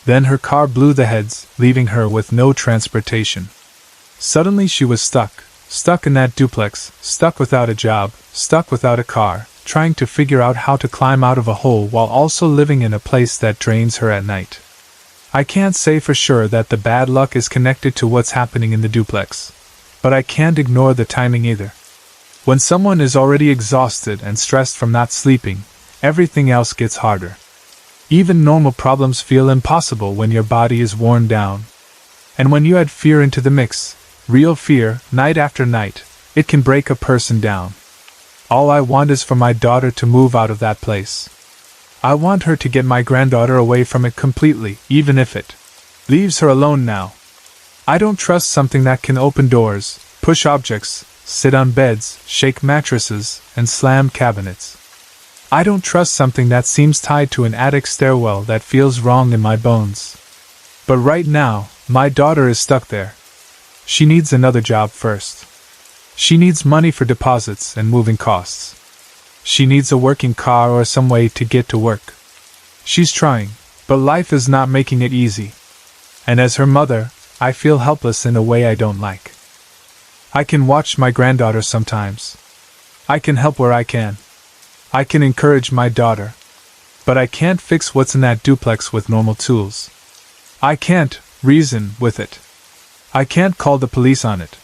Speaker 1: Then her car blew the heads, leaving her with no transportation. Suddenly she was stuck in that duplex, stuck without a job, stuck without a car, trying to figure out how to climb out of a hole while also living in a place that drains her at night. I can't say for sure that the bad luck is connected to what's happening in the duplex, but I can't ignore the timing either. When someone is already exhausted and stressed from not sleeping, everything else gets harder. Even normal problems feel impossible when your body is worn down. And when you add fear into the mix, real fear, night after night, it can break a person down. All I want is for my daughter to move out of that place. I want her to get my granddaughter away from it completely, even if it leaves her alone now. I don't trust something that can open doors, push objects, sit on beds, shake mattresses, and slam cabinets. I don't trust something that seems tied to an attic stairwell that feels wrong in my bones. But right now, my daughter is stuck there. She needs another job first. She needs money for deposits and moving costs. She needs a working car or some way to get to work. She's trying, but life is not making it easy. And as her mother, I feel helpless in a way I don't like. I can watch my granddaughter sometimes. I can help where I can. I can encourage my daughter. But I can't fix what's in that duplex with normal tools. I can't reason with it. I can't call the police on it.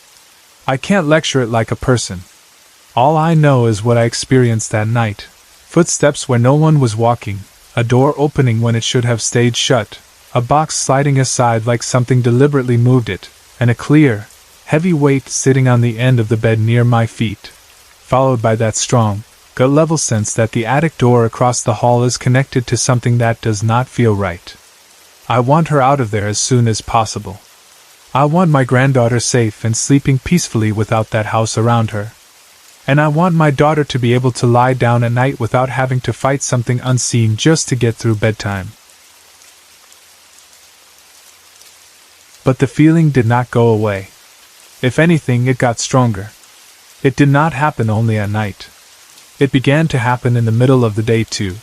Speaker 1: I can't lecture it like a person. All I know is what I experienced that night. Footsteps where no one was walking, a door opening when it should have stayed shut, a box sliding aside like something deliberately moved it, and a clear, heavy weight sitting on the end of the bed near my feet, followed by that strong, gut-level sense that the attic door across the hall is connected to something that does not feel right. I want her out of there as soon as possible. I want my granddaughter safe and sleeping peacefully without that house around her. And I want my daughter to be able to lie down at night without having to fight something unseen just to get through bedtime. But the feeling did not go away. If anything, it got stronger. It did not happen only at night. It began to happen in the middle of the day too.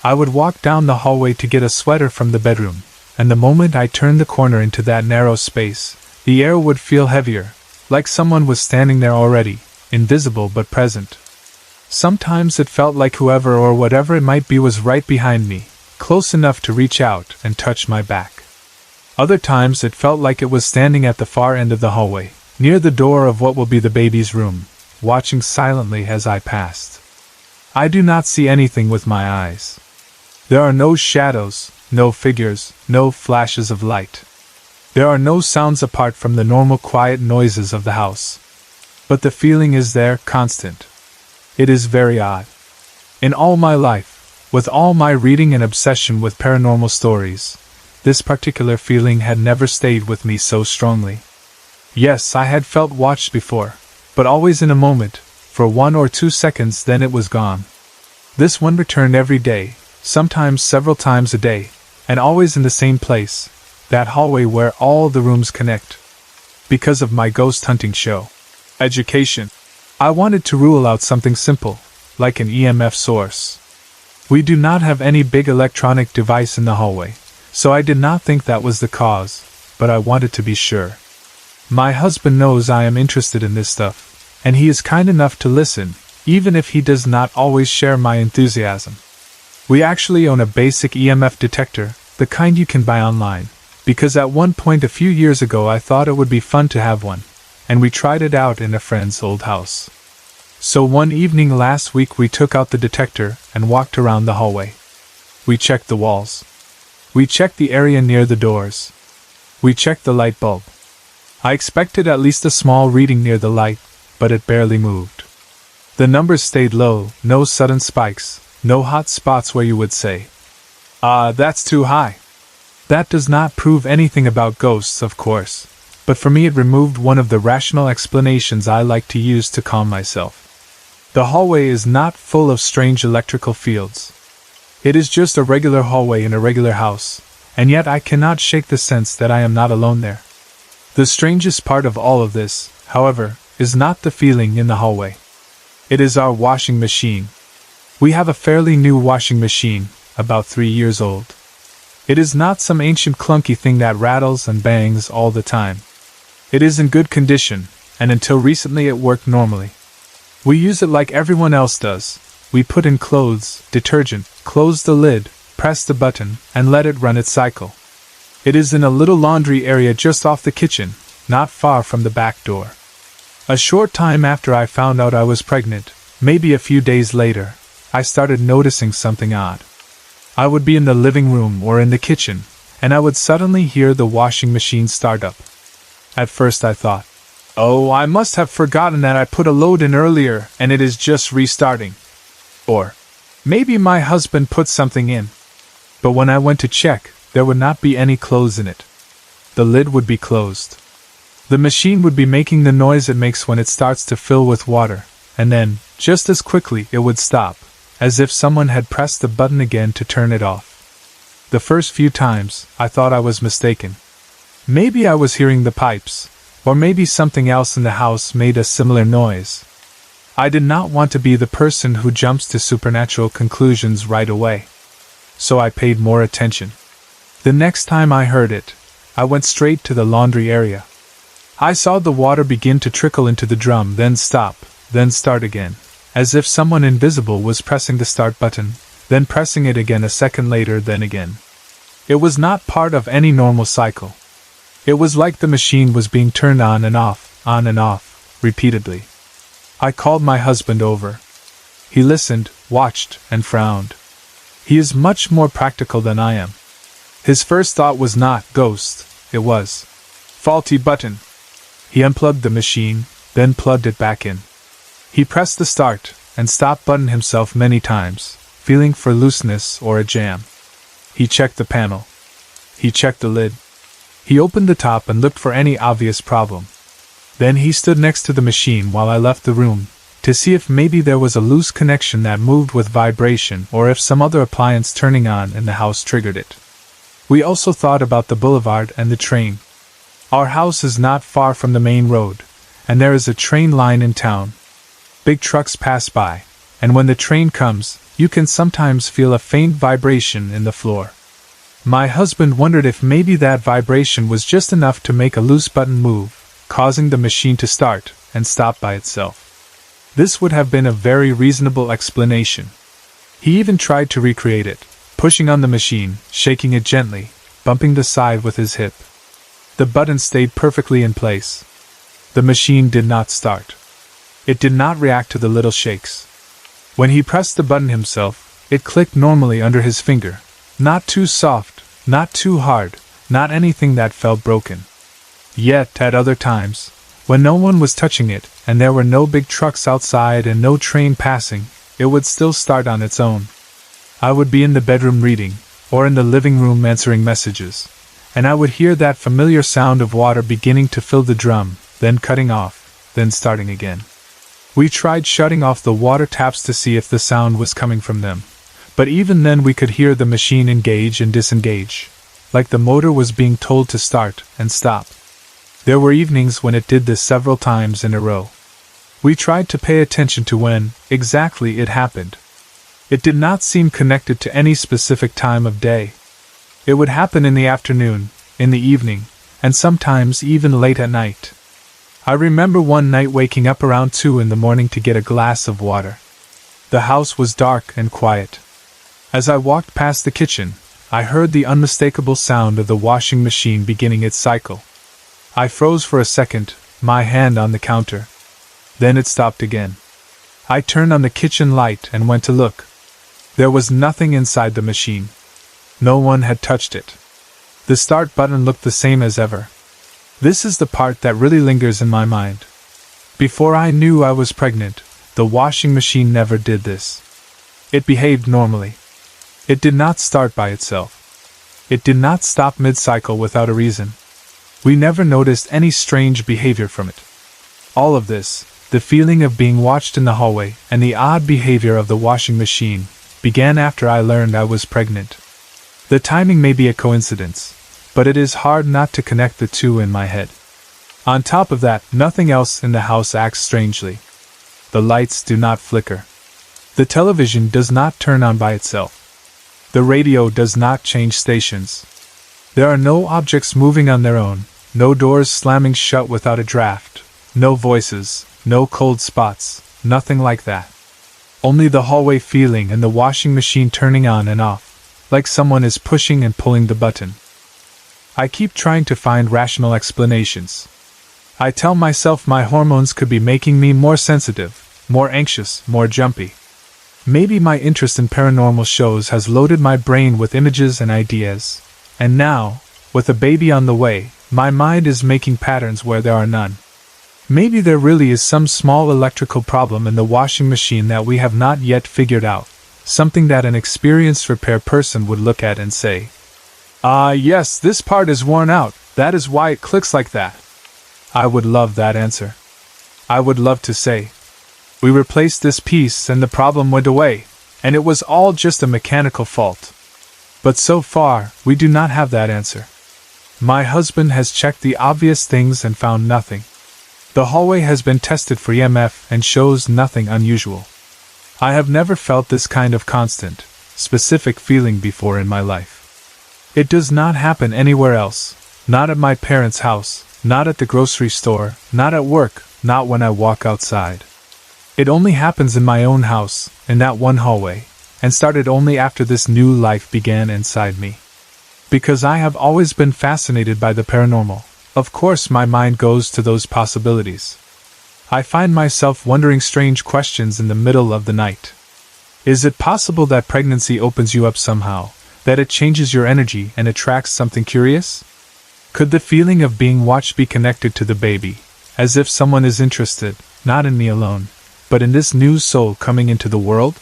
Speaker 1: I would walk down the hallway to get a sweater from the bedroom, and the moment I turned the corner into that narrow space, the air would feel heavier, like someone was standing there already, invisible but present. Sometimes it felt like whoever or whatever it might be was right behind me, close enough to reach out and touch my back. Other times it felt like it was standing at the far end of the hallway, near the door of what will be the baby's room, watching silently as I passed. I do not see anything with my eyes. There are no shadows, no figures, no flashes of light. There are no sounds apart from the normal quiet noises of the house. But the feeling is there, constant. It is very odd. In all my life, with all my reading and obsession with paranormal stories, this particular feeling had never stayed with me so strongly. Yes, I had felt watched before, but always in a moment, for 1 or 2 seconds, then it was gone. This one returned every day, sometimes several times a day, and always in the same place, that hallway where all the rooms connect. Because of my ghost hunting show. Education. I wanted to rule out something simple, like an EMF source. We do not have any big electronic device in the hallway, so I did not think that was the cause, but I wanted to be sure. My husband knows I am interested in this stuff, and he is kind enough to listen, even if he does not always share my enthusiasm. We actually own a basic EMF detector, the kind you can buy online, because at one point a few years ago I thought it would be fun to have one, and we tried it out in a friend's old house. So one evening last week we took out the detector and walked around the hallway. We checked the walls. We checked the area near the doors. We checked the light bulb. I expected at least a small reading near the light, but it barely moved. The numbers stayed low, no sudden spikes, no hot spots where you would say, that's too high. That does not prove anything about ghosts, of course, but for me it removed one of the rational explanations I like to use to calm myself. The hallway is not full of strange electrical fields. It is just a regular hallway in a regular house, and yet I cannot shake the sense that I am not alone there. The strangest part of all of this, however, is not the feeling in the hallway. It is our washing machine. We have a fairly new washing machine, about 3 years old. It is not some ancient clunky thing that rattles and bangs all the time. It is in good condition, and until recently it worked normally. We use it like everyone else does. We put in clothes, detergent, close the lid, press the button, and let it run its cycle. It is in a little laundry area just off the kitchen, not far from the back door. A short time after I found out I was pregnant, maybe a few days later, I started noticing something odd. I would be in the living room or in the kitchen, and I would suddenly hear the washing machine start up. At first I thought, oh, I must have forgotten that I put a load in earlier and it is just restarting. Or, maybe my husband put something in. But when I went to check, there would not be any clothes in it. The lid would be closed. The machine would be making the noise it makes when it starts to fill with water, and then, just as quickly, it would stop, as if someone had pressed the button again to turn it off. The first few times, I thought I was mistaken. Maybe I was hearing the pipes, or maybe something else in the house made a similar noise. I did not want to be the person who jumps to supernatural conclusions right away. So I paid more attention. The next time I heard it, I went straight to the laundry area. I saw the water begin to trickle into the drum, then stop, then start again, as if someone invisible was pressing the start button, then pressing it again a second later, then again. It was not part of any normal cycle. It was like the machine was being turned on and off, repeatedly. I called my husband over. He listened, watched, and frowned. He is much more practical than I am. His first thought was not ghost, it was faulty button. He unplugged the machine, then plugged it back in. He pressed the start and stop button himself many times, feeling for looseness or a jam. He checked the panel. He checked the lid. He opened the top and looked for any obvious problem. Then he stood next to the machine while I left the room, to see if maybe there was a loose connection that moved with vibration or if some other appliance turning on in the house triggered it. We also thought about the boulevard and the train. Our house is not far from the main road, and there is a train line in town. Big trucks pass by, and when the train comes, you can sometimes feel a faint vibration in the floor. My husband wondered if maybe that vibration was just enough to make a loose button move, causing the machine to start and stop by itself. This would have been a very reasonable explanation. He even tried to recreate it, pushing on the machine, shaking it gently, bumping the side with his hip. The button stayed perfectly in place. The machine did not start. It did not react to the little shakes. When he pressed the button himself, it clicked normally under his finger. Not too soft, not too hard, not anything that felt broken. Yet, at other times, when no one was touching it, and there were no big trucks outside and no train passing, it would still start on its own. I would be in the bedroom reading, or in the living room answering messages, and I would hear that familiar sound of water beginning to fill the drum, then cutting off, then starting again. We tried shutting off the water taps to see if the sound was coming from them, but even then we could hear the machine engage and disengage, like the motor was being told to start and stop. There were evenings when it did this several times in a row. We tried to pay attention to when, exactly, it happened. It did not seem connected to any specific time of day. It would happen in the afternoon, in the evening, and sometimes even late at night. I remember one night waking up around 2 in the morning to get a glass of water. The house was dark and quiet. As I walked past the kitchen, I heard the unmistakable sound of the washing machine beginning its cycle. I froze for a second, my hand on the counter. Then it stopped again. I turned on the kitchen light and went to look. There was nothing inside the machine. No one had touched it. The start button looked the same as ever. This is the part that really lingers in my mind. Before I knew I was pregnant, the washing machine never did this. It behaved normally. It did not start by itself. It did not stop mid-cycle without a reason. We never noticed any strange behavior from it. All of this, the feeling of being watched in the hallway and the odd behavior of the washing machine, began after I learned I was pregnant. The timing may be a coincidence, but it is hard not to connect the two in my head. On top of that, nothing else in the house acts strangely. The lights do not flicker. The television does not turn on by itself. The radio does not change stations. There are no objects moving on their own, no doors slamming shut without a draft, no voices, no cold spots, nothing like that. Only the hallway feeling and the washing machine turning on and off, like someone is pushing and pulling the button. I keep trying to find rational explanations. I tell myself my hormones could be making me more sensitive, more anxious, more jumpy. Maybe my interest in paranormal shows has loaded my brain with images and ideas, and now, with a baby on the way, my mind is making patterns where there are none. Maybe there really is some small electrical problem in the washing machine that we have not yet figured out, something that an experienced repair person would look at and say, yes, this part is worn out, that is why it clicks like that. I would love that answer. I would love to say, we replaced this piece and the problem went away, and it was all just a mechanical fault. But so far, we do not have that answer. My husband has checked the obvious things and found nothing. The hallway has been tested for EMF and shows nothing unusual. I have never felt this kind of constant, specific feeling before in my life. It does not happen anywhere else, not at my parents' house, not at the grocery store, not at work, not when I walk outside. It only happens in my own house, in that one hallway, and started only after this new life began inside me. Because I have always been fascinated by the paranormal, of course my mind goes to those possibilities. I find myself wondering strange questions in the middle of the night. Is it possible that pregnancy opens you up somehow, that it changes your energy and attracts something curious? Could the feeling of being watched be connected to the baby, as if someone is interested, not in me alone, but in this new soul coming into the world?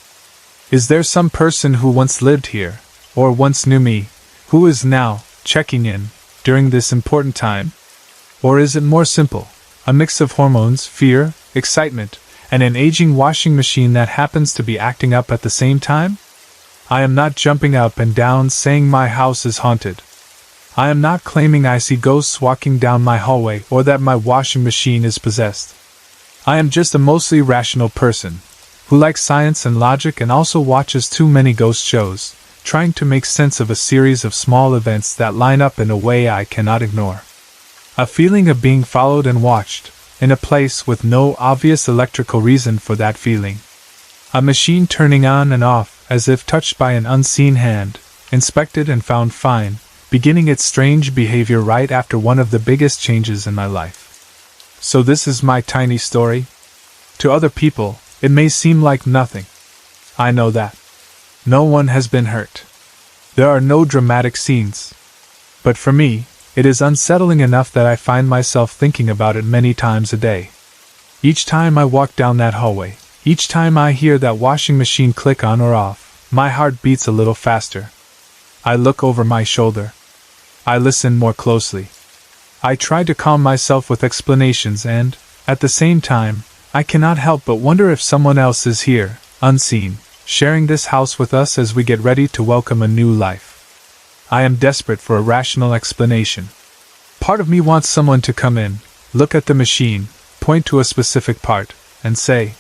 Speaker 1: Is there some person who once lived here, or once knew me, who is now checking in during this important time? Or is it more simple, a mix of hormones, fear, excitement, and an aging washing machine that happens to be acting up at the same time? I am not jumping up and down saying my house is haunted. I am not claiming I see ghosts walking down my hallway or that my washing machine is possessed. I am just a mostly rational person, who likes science and logic and also watches too many ghost shows, trying to make sense of a series of small events that line up in a way I cannot ignore. A feeling of being followed and watched, in a place with no obvious electrical reason for that feeling. A machine turning on and off as if touched by an unseen hand, inspected and found fine, beginning its strange behavior right after one of the biggest changes in my life. So this is my tiny story? To other people, it may seem like nothing. I know that. No one has been hurt. There are no dramatic scenes. But for me, it is unsettling enough that I find myself thinking about it many times a day. Each time I walk down that hallway, each time I hear that washing machine click on or off, my heart beats a little faster. I look over my shoulder. I listen more closely. I try to calm myself with explanations and, at the same time, I cannot help but wonder if someone else is here, unseen, sharing this house with us as we get ready to welcome a new life. I am desperate for a rational explanation. Part of me wants someone to come in, look at the machine, point to a specific part, and say,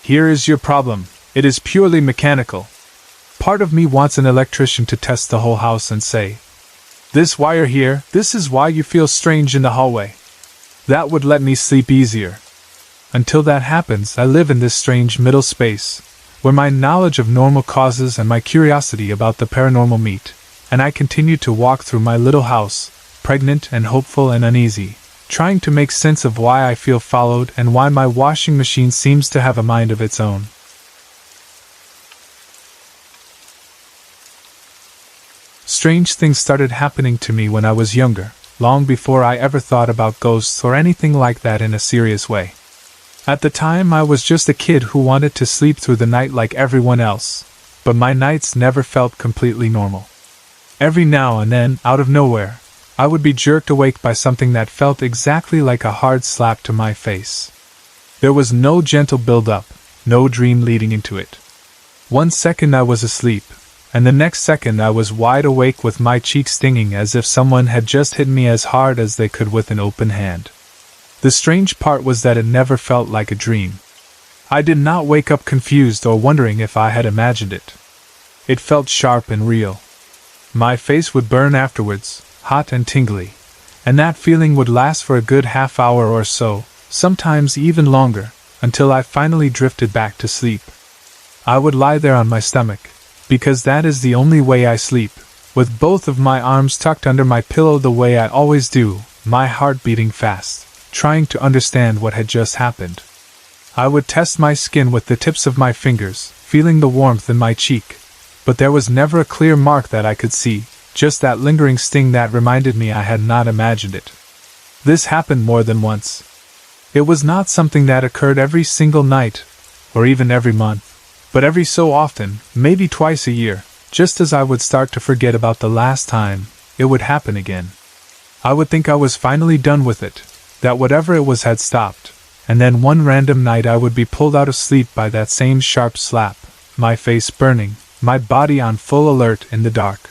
Speaker 1: "Here is your problem, it is purely mechanical." Part of me wants an electrician to test the whole house and say, "This wire here, this is why you feel strange in the hallway." That would let me sleep easier. Until that happens, I live in this strange middle space, where my knowledge of normal causes and my curiosity about the paranormal meet, and I continue to walk through my little house, pregnant and hopeful and uneasy, trying to make sense of why I feel followed and why my washing machine seems to have a mind of its own. Strange things started happening to me when I was younger, long before I ever thought about ghosts or anything like that in a serious way. At the time, I was just a kid who wanted to sleep through the night like everyone else, but my nights never felt completely normal. Every now and then, out of nowhere, I would be jerked awake by something that felt exactly like a hard slap to my face. There was no gentle build-up, no dream leading into it. One second I was asleep, and the next second I was wide awake with my cheek stinging as if someone had just hit me as hard as they could with an open hand. The strange part was that it never felt like a dream. I did not wake up confused or wondering if I had imagined it. It felt sharp and real. My face would burn afterwards, hot and tingly, and that feeling would last for a good half hour or so, sometimes even longer, until I finally drifted back to sleep. I would lie there on my stomach, because that is the only way I sleep, with both of my arms tucked under my pillow the way I always do, my heart beating fast, trying to understand what had just happened. I would test my skin with the tips of my fingers, feeling the warmth in my cheek, but there was never a clear mark that I could see, just that lingering sting that reminded me I had not imagined it. This happened more than once. It was not something that occurred every single night, or even every month, but every so often, maybe twice a year, just as I would start to forget about the last time, it would happen again. I would think I was finally done with it, that whatever it was had stopped, and then one random night I would be pulled out of sleep by that same sharp slap, my face burning, my body on full alert in the dark.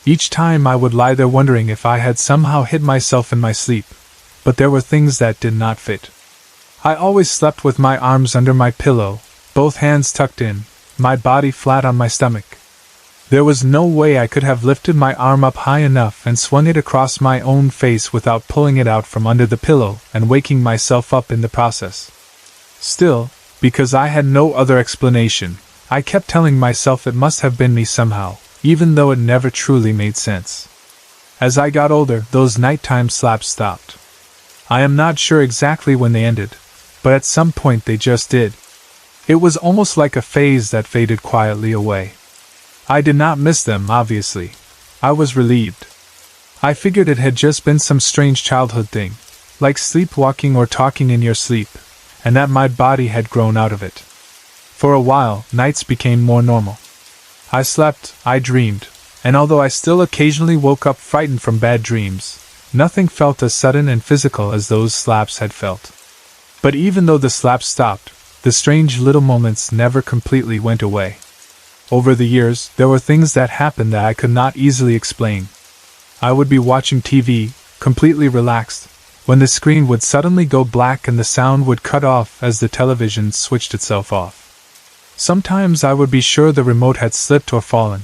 Speaker 1: Each time I would lie there wondering if I had somehow hit myself in my sleep, but there were things that did not fit. I always slept with my arms under my pillow, both hands tucked in, my body flat on my stomach. There was no way I could have lifted my arm up high enough and swung it across my own face without pulling it out from under the pillow and waking myself up in the process. Still, because I had no other explanation, I kept telling myself it must have been me somehow, even though it never truly made sense. As I got older, those nighttime slaps stopped. I am not sure exactly when they ended, but at some point they just did. It was almost like a phase that faded quietly away. I did not miss them, obviously. I was relieved. I figured it had just been some strange childhood thing, like sleepwalking or talking in your sleep, and that my body had grown out of it. For a while, nights became more normal. I slept, I dreamed, and although I still occasionally woke up frightened from bad dreams, nothing felt as sudden and physical as those slaps had felt. But even though the slaps stopped, the strange little moments never completely went away. Over the years, there were things that happened that I could not easily explain. I would be watching TV, completely relaxed, when the screen would suddenly go black and the sound would cut off as the television switched itself off. Sometimes I would be sure the remote had slipped or fallen,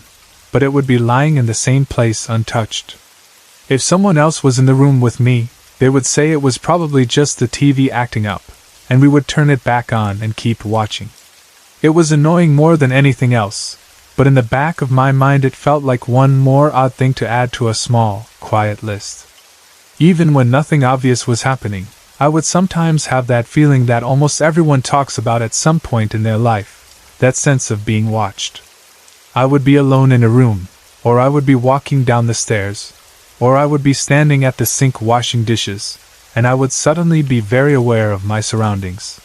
Speaker 1: but it would be lying in the same place untouched. If someone else was in the room with me, they would say it was probably just the TV acting up, and we would turn it back on and keep watching. It was annoying more than anything else, but in the back of my mind it felt like one more odd thing to add to a small, quiet list. Even when nothing obvious was happening, I would sometimes have that feeling that almost everyone talks about at some point in their life, that sense of being watched. I would be alone in a room, or I would be walking down the stairs, or I would be standing at the sink washing dishes, and I would suddenly be very aware of my surroundings.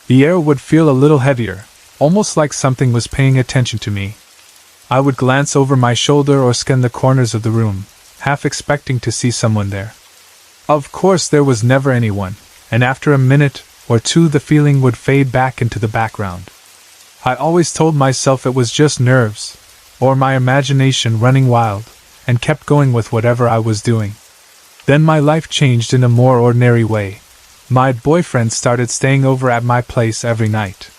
Speaker 1: The air would feel a little heavier, almost like something was paying attention to me. I would glance over my shoulder or scan the corners of the room, half expecting to see someone there. Of course there was never anyone, and after a minute or two the feeling would fade back into the background. I always told myself it was just nerves, or my imagination running wild, and kept going with whatever I was doing. Then my life changed in a more ordinary way. My boyfriend started staying over at my place every night.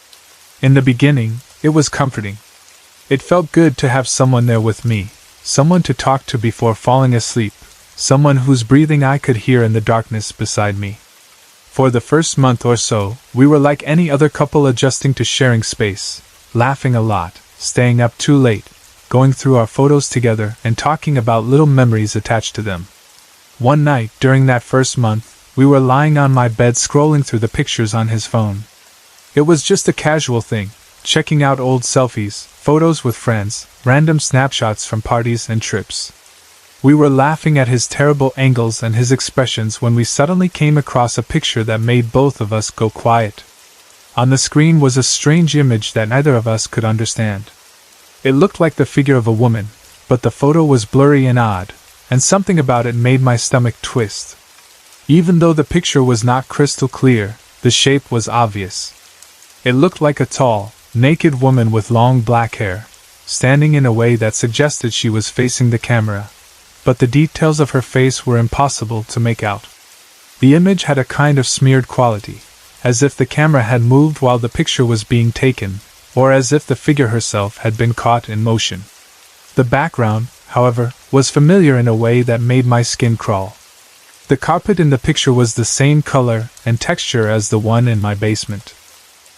Speaker 1: In the beginning, it was comforting. It felt good to have someone there with me, someone to talk to before falling asleep, someone whose breathing I could hear in the darkness beside me. For the first month or so, we were like any other couple, adjusting to sharing space, laughing a lot, staying up too late, going through our photos together and talking about little memories attached to them. One night during that first month, we were lying on my bed scrolling through the pictures on his phone. It was just a casual thing, checking out old selfies, photos with friends, random snapshots from parties and trips. We were laughing at his terrible angles and his expressions when we suddenly came across a picture that made both of us go quiet. On the screen was a strange image that neither of us could understand. It looked like the figure of a woman, but the photo was blurry and odd, and something about it made my stomach twist. Even though the picture was not crystal clear, the shape was obvious. It looked like a tall, naked woman with long black hair, standing in a way that suggested she was facing the camera, but the details of her face were impossible to make out. The image had a kind of smeared quality, as if the camera had moved while the picture was being taken, or as if the figure herself had been caught in motion. The background, however, was familiar in a way that made my skin crawl. The carpet in the picture was the same color and texture as the one in my basement.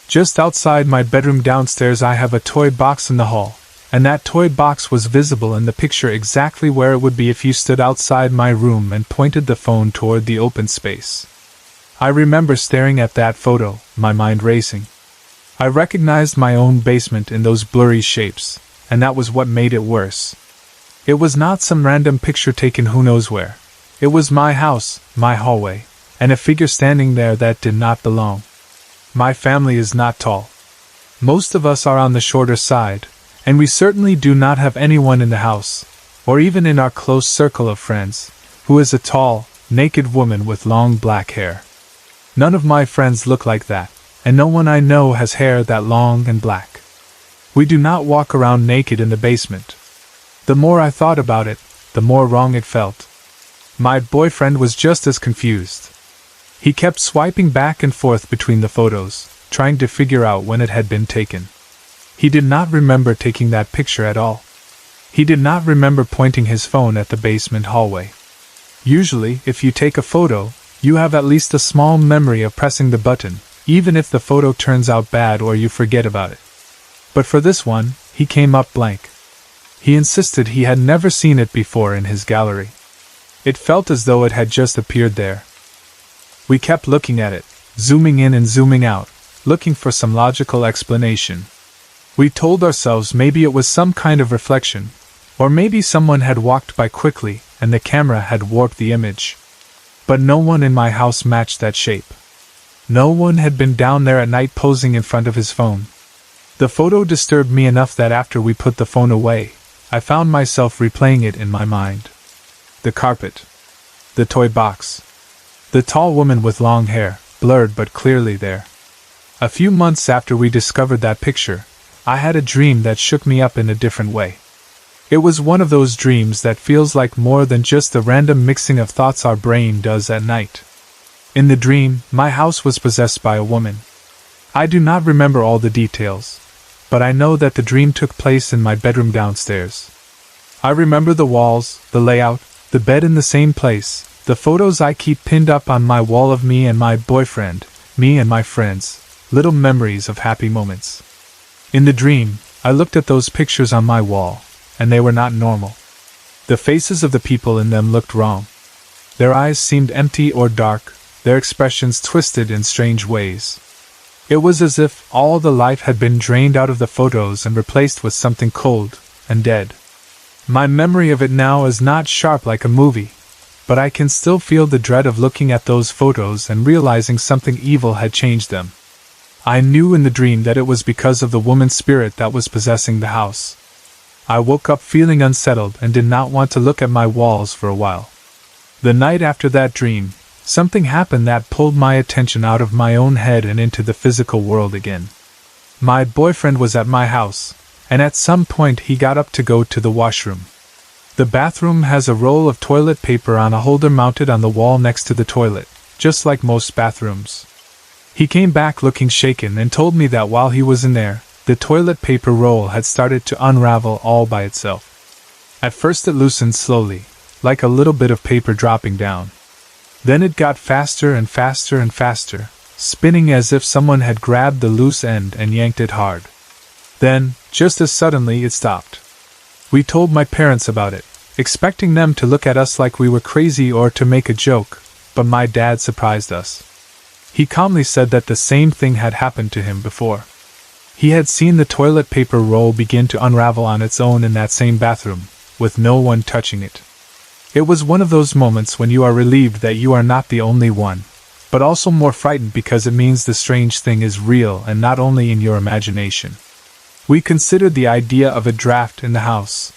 Speaker 1: Just outside my bedroom downstairs I have a toy box in the hall, and that toy box was visible in the picture exactly where it would be if you stood outside my room and pointed the phone toward the open space. I remember staring at that photo, my mind racing. I recognized my own basement in those blurry shapes, and that was what made it worse. It was not some random picture taken who knows where. It was my house, my hallway, and a figure standing there that did not belong. My family is not tall. Most of us are on the shorter side, and we certainly do not have anyone in the house, or even in our close circle of friends, who is a tall, naked woman with long black hair. None of my friends look like that, and no one I know has hair that long and black. We do not walk around naked in the basement. The more I thought about it, the more wrong it felt. My boyfriend was just as confused. He kept swiping back and forth between the photos, trying to figure out when it had been taken. He did not remember taking that picture at all. He did not remember pointing his phone at the basement hallway. Usually, if you take a photo, you have at least a small memory of pressing the button, even if the photo turns out bad or you forget about it. But for this one, he came up blank. He insisted he had never seen it before in his gallery. It felt as though it had just appeared there. We kept looking at it, zooming in and zooming out, looking for some logical explanation. We told ourselves maybe it was some kind of reflection, or maybe someone had walked by quickly and the camera had warped the image. But no one in my house matched that shape. No one had been down there at night posing in front of his phone. The photo disturbed me enough that after we put the phone away, I found myself replaying it in my mind. The carpet. The toy box. The tall woman with long hair, blurred but clearly there. A few months after we discovered that picture, I had a dream that shook me up in a different way. It was one of those dreams that feels like more than just the random mixing of thoughts our brain does at night. In the dream, my house was possessed by a woman. I do not remember all the details, but I know that the dream took place in my bedroom downstairs. I remember the walls, the layout, the bed in the same place, the photos I keep pinned up on my wall of me and my boyfriend, me and my friends, little memories of happy moments. In the dream, I looked at those pictures on my wall, and they were not normal. The faces of the people in them looked wrong. Their eyes seemed empty or dark, their expressions twisted in strange ways. It was as if all the life had been drained out of the photos and replaced with something cold and dead. My memory of it now is not sharp like a movie, but I can still feel the dread of looking at those photos and realizing something evil had changed them. I knew in the dream that it was because of the woman's spirit that was possessing the house. I woke up feeling unsettled and did not want to look at my walls for a while. The night after that dream, something happened that pulled my attention out of my own head and into the physical world again. My boyfriend was at my house, and at some point he got up to go to the washroom. The bathroom has a roll of toilet paper on a holder mounted on the wall next to the toilet, just like most bathrooms. He came back looking shaken and told me that while he was in there, the toilet paper roll had started to unravel all by itself. At first it loosened slowly, like a little bit of paper dropping down. Then it got faster and faster and faster, spinning as if someone had grabbed the loose end and yanked it hard. Then, just as suddenly, it stopped. We told my parents about it, expecting them to look at us like we were crazy or to make a joke, but my dad surprised us. He calmly said that the same thing had happened to him before. He had seen the toilet paper roll begin to unravel on its own in that same bathroom, with no one touching it. It was one of those moments when you are relieved that you are not the only one, but also more frightened because it means the strange thing is real and not only in your imagination. We considered the idea of a draft in the house.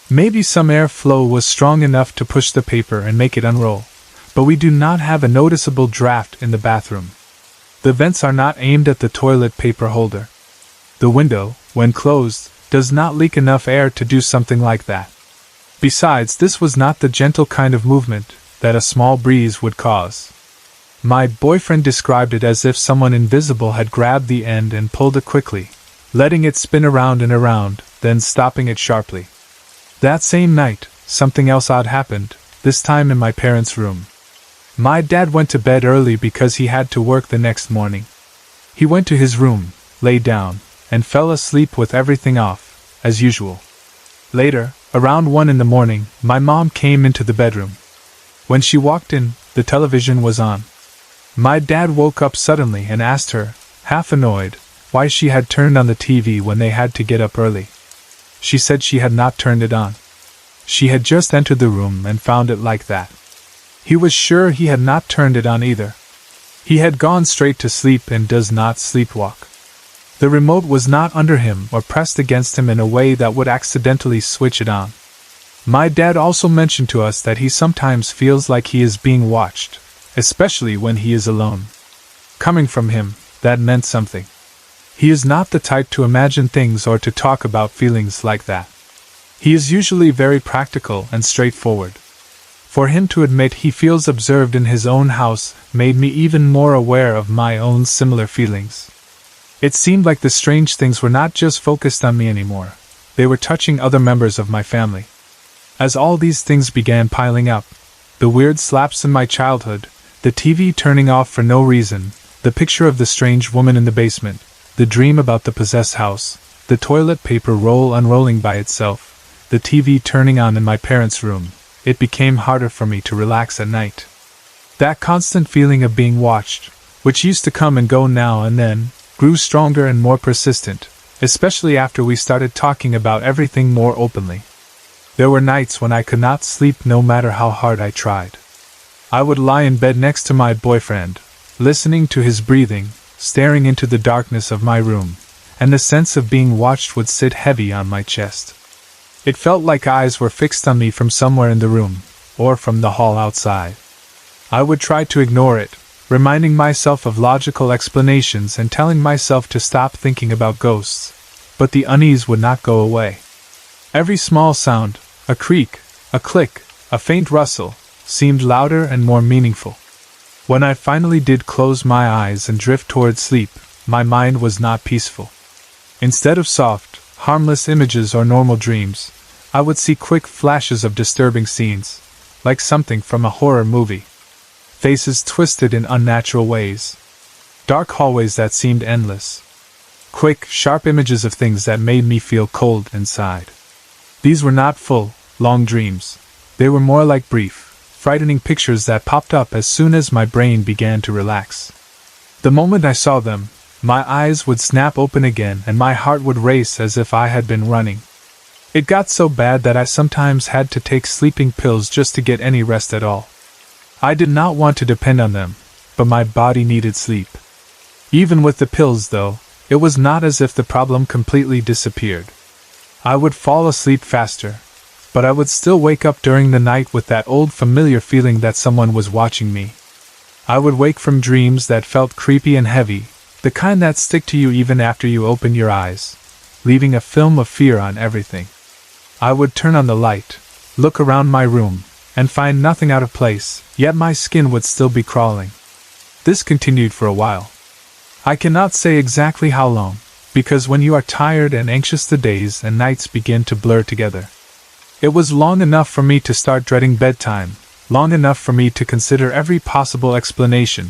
Speaker 1: Maybe some air flow was strong enough to push the paper and make it unroll, but we do not have a noticeable draft in the bathroom. The vents are not aimed at the toilet paper holder. The window, when closed, does not leak enough air to do something like that. Besides, this was not the gentle kind of movement that a small breeze would cause. My boyfriend described it as if someone invisible had grabbed the end and pulled it quickly, letting it spin around and around, then stopping it sharply. That same night, something else odd happened, this time in my parents' room. My dad went to bed early because he had to work the next morning. He went to his room, lay down, and fell asleep with everything off, as usual. Later, around 1 in the morning, my mom came into the bedroom. When she walked in, the television was on. My dad woke up suddenly and asked her, half annoyed, why she had turned on the TV when they had to get up early. She said she had not turned it on. She had just entered the room and found it like that. He was sure he had not turned it on either. He had gone straight to sleep and does not sleepwalk. The remote was not under him or pressed against him in a way that would accidentally switch it on. My dad also mentioned to us that he sometimes feels like he is being watched, especially when he is alone. Coming from him, that meant something. He is not the type to imagine things or to talk about feelings like that. He is usually very practical and straightforward. For him to admit he feels observed in his own house made me even more aware of my own similar feelings. It seemed like the strange things were not just focused on me anymore, they were touching other members of my family. As all these things began piling up, the weird slaps in my childhood, the TV turning off for no reason, the picture of the strange woman in the basement, the dream about the possessed house, the toilet paper roll unrolling by itself, the TV turning on in my parents' room, it became harder for me to relax at night. That constant feeling of being watched, which used to come and go now and then, grew stronger and more persistent, especially after we started talking about everything more openly. There were nights when I could not sleep no matter how hard I tried. I would lie in bed next to my boyfriend, listening to his breathing, staring into the darkness of my room, and the sense of being watched would sit heavy on my chest. It felt like eyes were fixed on me from somewhere in the room, or from the hall outside. I would try to ignore it, reminding myself of logical explanations and telling myself to stop thinking about ghosts, but the unease would not go away. Every small sound, a creak, a click, a faint rustle, seemed louder and more meaningful. When I finally did close my eyes and drift toward sleep, my mind was not peaceful. Instead of soft, harmless images or normal dreams, I would see quick flashes of disturbing scenes, like something from a horror movie. Faces twisted in unnatural ways. Dark hallways that seemed endless. quick, sharp images of things that made me feel cold inside. These were not full, long dreams. They were more like brief, frightening pictures that popped up as soon as my brain began to relax. The moment I saw them, my eyes would snap open again and my heart would race as if I had been running. It got so bad that I sometimes had to take sleeping pills just to get any rest at all. I did not want to depend on them, but my body needed sleep. Even with the pills, though, it was not as if the problem completely disappeared. I would fall asleep faster, but I would still wake up during the night with that old familiar feeling that someone was watching me. I would wake from dreams that felt creepy and heavy, the kind that stick to you even after you open your eyes, leaving a film of fear on everything. I would turn on the light, look around my room, and find nothing out of place, yet my skin would still be crawling. This continued for a while. I cannot say exactly how long, because when you are tired and anxious the days and nights begin to blur together. It was long enough for me to start dreading bedtime, long enough for me to consider every possible explanation,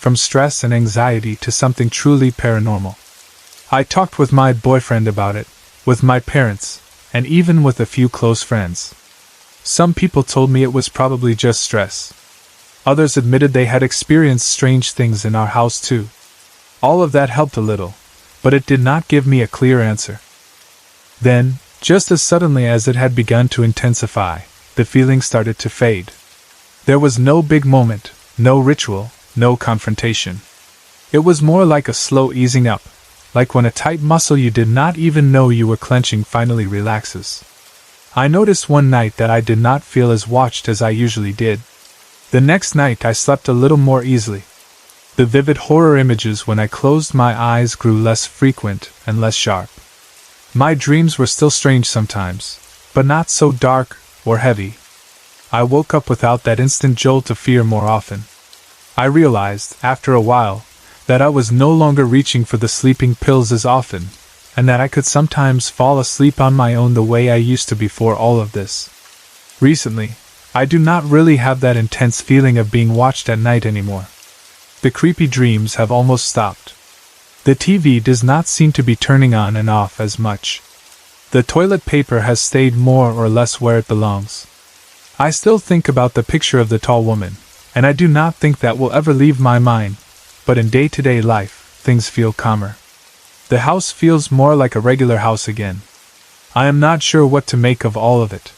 Speaker 1: from stress and anxiety to something truly paranormal. I talked with my boyfriend about it, with my parents, and even with a few close friends. Some people told me it was probably just stress. Others admitted they had experienced strange things in our house too. All of that helped a little, but it did not give me a clear answer. Then, just as suddenly as it had begun to intensify, the feeling started to fade. There was no big moment, no ritual, no confrontation. It was more like a slow easing up, like when a tight muscle you did not even know you were clenching finally relaxes. I noticed one night that I did not feel as watched as I usually did. The next night I slept a little more easily. The vivid horror images when I closed my eyes grew less frequent and less sharp. My dreams were still strange sometimes, but not so dark or heavy. I woke up without that instant jolt of fear more often. I realized, after a while, that I was no longer reaching for the sleeping pills as often, and that I could sometimes fall asleep on my own the way I used to before all of this. Recently, I do not really have that intense feeling of being watched at night anymore. The creepy dreams have almost stopped. The TV does not seem to be turning on and off as much. The toilet paper has stayed more or less where it belongs. I still think about the picture of the tall woman, and I do not think that will ever leave my mind, but in day-to-day life, things feel calmer. The house feels more like a regular house again. I am not sure what to make of all of it.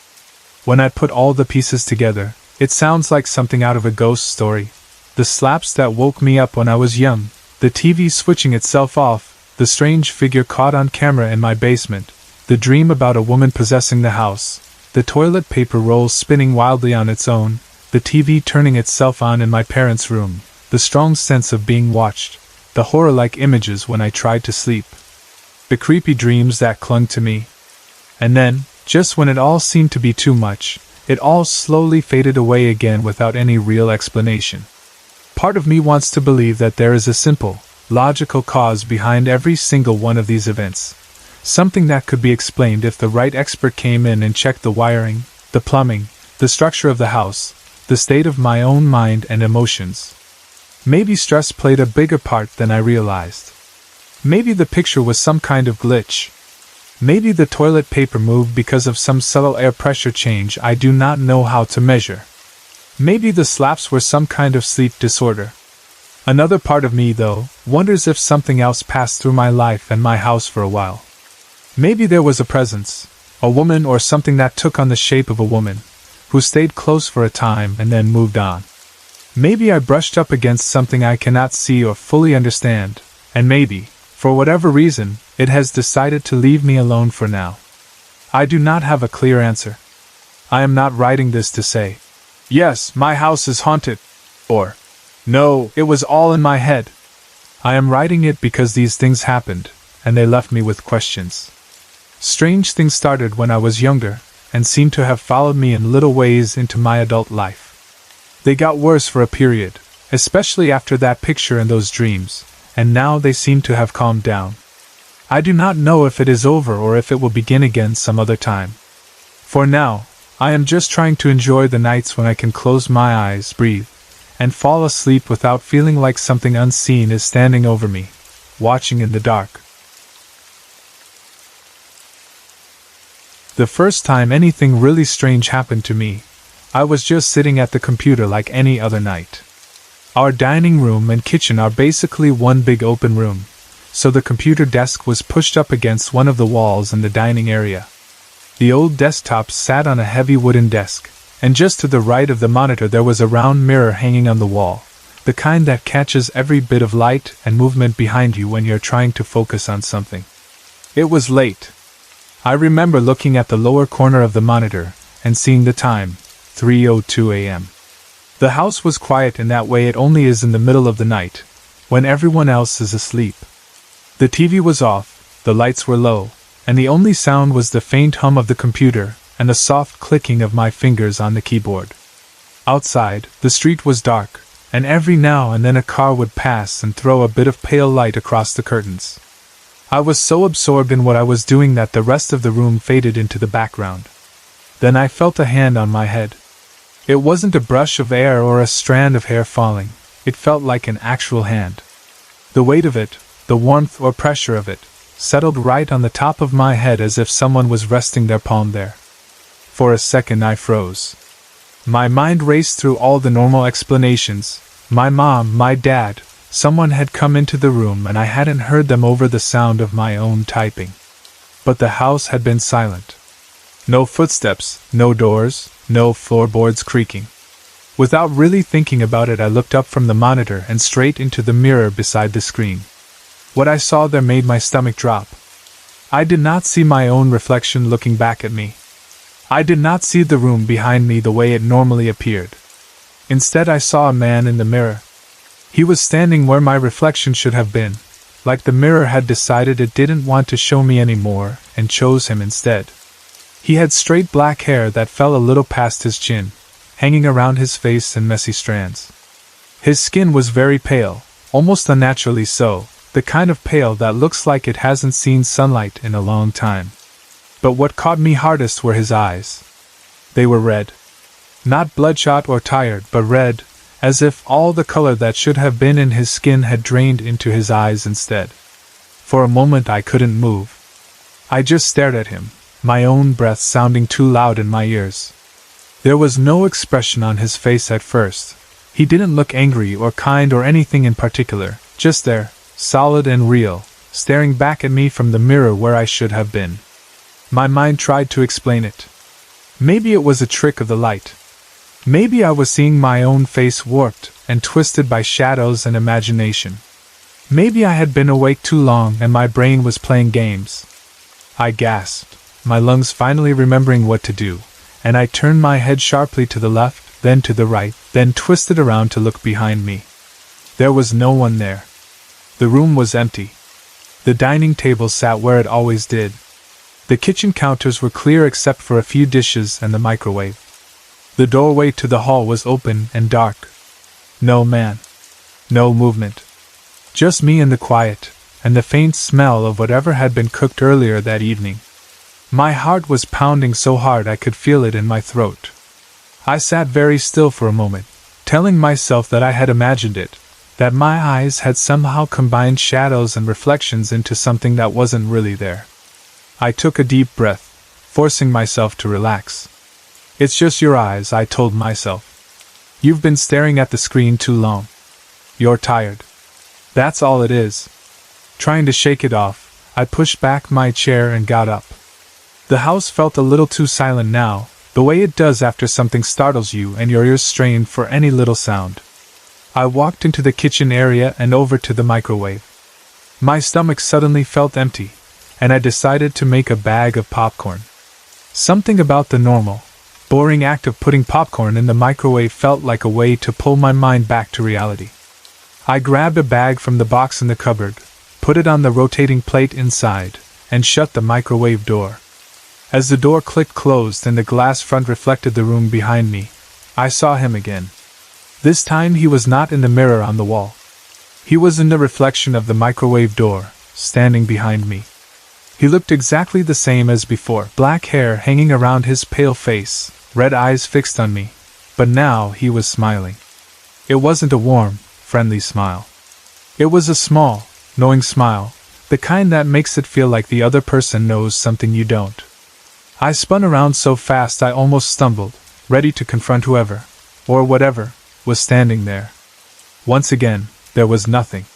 Speaker 1: When I put all the pieces together, it sounds like something out of a ghost story. The slaps that woke me up when I was young, the TV switching itself off, the strange figure caught on camera in my basement, the dream about a woman possessing the house, the toilet paper roll spinning wildly on its own, the TV turning itself on in my parents' room, the strong sense of being watched, the horror-like images when I tried to sleep, the creepy dreams that clung to me. And then, just when it all seemed to be too much, it all slowly faded away again without any real explanation. Part of me wants to believe that there is a simple, logical cause behind every single one of these events. Something that could be explained if the right expert came in and checked the wiring, the plumbing, the structure of the house, the state of my own mind and emotions. Maybe stress played a bigger part than I realized. Maybe the picture was some kind of glitch. Maybe the toilet paper moved because of some subtle air pressure change I do not know how to measure. Maybe the slaps were some kind of sleep disorder. Another part of me, though, wonders if something else passed through my life and my house for a while. Maybe there was a presence, a woman or something that took on the shape of a woman, who stayed close for a time and then moved on. Maybe I brushed up against something I cannot see or fully understand, and maybe, for whatever reason, it has decided to leave me alone for now. I do not have a clear answer. I am not writing this to say, "Yes, my house is haunted," or, "No, it was all in my head." I am writing it because these things happened, and they left me with questions. Strange things started when I was younger, and seem to have followed me in little ways into my adult life. They got worse for a period, especially after that picture and those dreams, and now they seem to have calmed down. I do not know if it is over or if it will begin again some other time. For now, I am just trying to enjoy the nights when I can close my eyes, breathe, and fall asleep without feeling like something unseen is standing over me, watching in the dark. The first time anything really strange happened to me, I was just sitting at the computer like any other night. Our dining room and kitchen are basically one big open room, so the computer desk was pushed up against one of the walls in the dining area. The old desktop sat on a heavy wooden desk, and just to the right of the monitor there was a round mirror hanging on the wall, the kind that catches every bit of light and movement behind you when you're trying to focus on something. It was late. I remember looking at the lower corner of the monitor and seeing the time, 3:02 a.m. The house was quiet in that way it only is in the middle of the night, when everyone else is asleep. The TV was off, the lights were low, and the only sound was the faint hum of the computer and the soft clicking of my fingers on the keyboard. Outside, the street was dark, and every now and then a car would pass and throw a bit of pale light across the curtains. I was so absorbed in what I was doing that the rest of the room faded into the background. Then I felt a hand on my head. It wasn't a brush of air or a strand of hair falling, it felt like an actual hand. The weight of it, the warmth or pressure of it, settled right on the top of my head as if someone was resting their palm there. For a second I froze. My mind raced through all the normal explanations. My mom, my dad, someone had come into the room and I hadn't heard them over the sound of my own typing. But the house had been silent. No footsteps, no doors, no floorboards creaking. Without really thinking about it, I looked up from the monitor and straight into the mirror beside the screen. What I saw there made my stomach drop. I did not see my own reflection looking back at me. I did not see the room behind me the way it normally appeared. Instead, I saw a man in the mirror. He was standing where my reflection should have been, like the mirror had decided it didn't want to show me anymore and chose him instead. He had straight black hair that fell a little past his chin, hanging around his face in messy strands. His skin was very pale, almost unnaturally so, the kind of pale that looks like it hasn't seen sunlight in a long time. But what caught me hardest were his eyes. They were red. Not bloodshot or tired, but red, as if all the color that should have been in his skin had drained into his eyes instead. For a moment I couldn't move. I just stared at him, my own breath sounding too loud in my ears. There was no expression on his face at first. He didn't look angry or kind or anything in particular, just there, solid and real, staring back at me from the mirror where I should have been. My mind tried to explain it. Maybe it was a trick of the light. Maybe I was seeing my own face warped and twisted by shadows and imagination. Maybe I had been awake too long and my brain was playing games. I gasped, my lungs finally remembering what to do, and I turned my head sharply to the left, then to the right, then twisted around to look behind me. There was no one there. The room was empty. The dining table sat where it always did. The kitchen counters were clear except for a few dishes and the microwave. The doorway to the hall was open and dark. No man. No movement. Just me in the quiet, and the faint smell of whatever had been cooked earlier that evening. My heart was pounding so hard I could feel it in my throat. I sat very still for a moment, telling myself that I had imagined it, that my eyes had somehow combined shadows and reflections into something that wasn't really there. I took a deep breath, forcing myself to relax. It's just your eyes, I told myself. You've been staring at the screen too long. You're tired. That's all it is. Trying to shake it off, I pushed back my chair and got up. The house felt a little too silent now, the way it does after something startles you and your ears strain for any little sound. I walked into the kitchen area and over to the microwave. My stomach suddenly felt empty, and I decided to make a bag of popcorn. Something about the normal, boring act of putting popcorn in the microwave felt like a way to pull my mind back to reality. I grabbed a bag from the box in the cupboard, put it on the rotating plate inside, and shut the microwave door. As the door clicked closed and the glass front reflected the room behind me, I saw him again. This time he was not in the mirror on the wall. He was in the reflection of the microwave door, standing behind me. He looked exactly the same as before, black hair hanging around his pale face, red eyes fixed on me, but now he was smiling. It wasn't a warm, friendly smile. It was a small, knowing smile, the kind that makes it feel like the other person knows something you don't. I spun around so fast I almost stumbled, ready to confront whoever, or whatever, was standing there. Once again, there was nothing.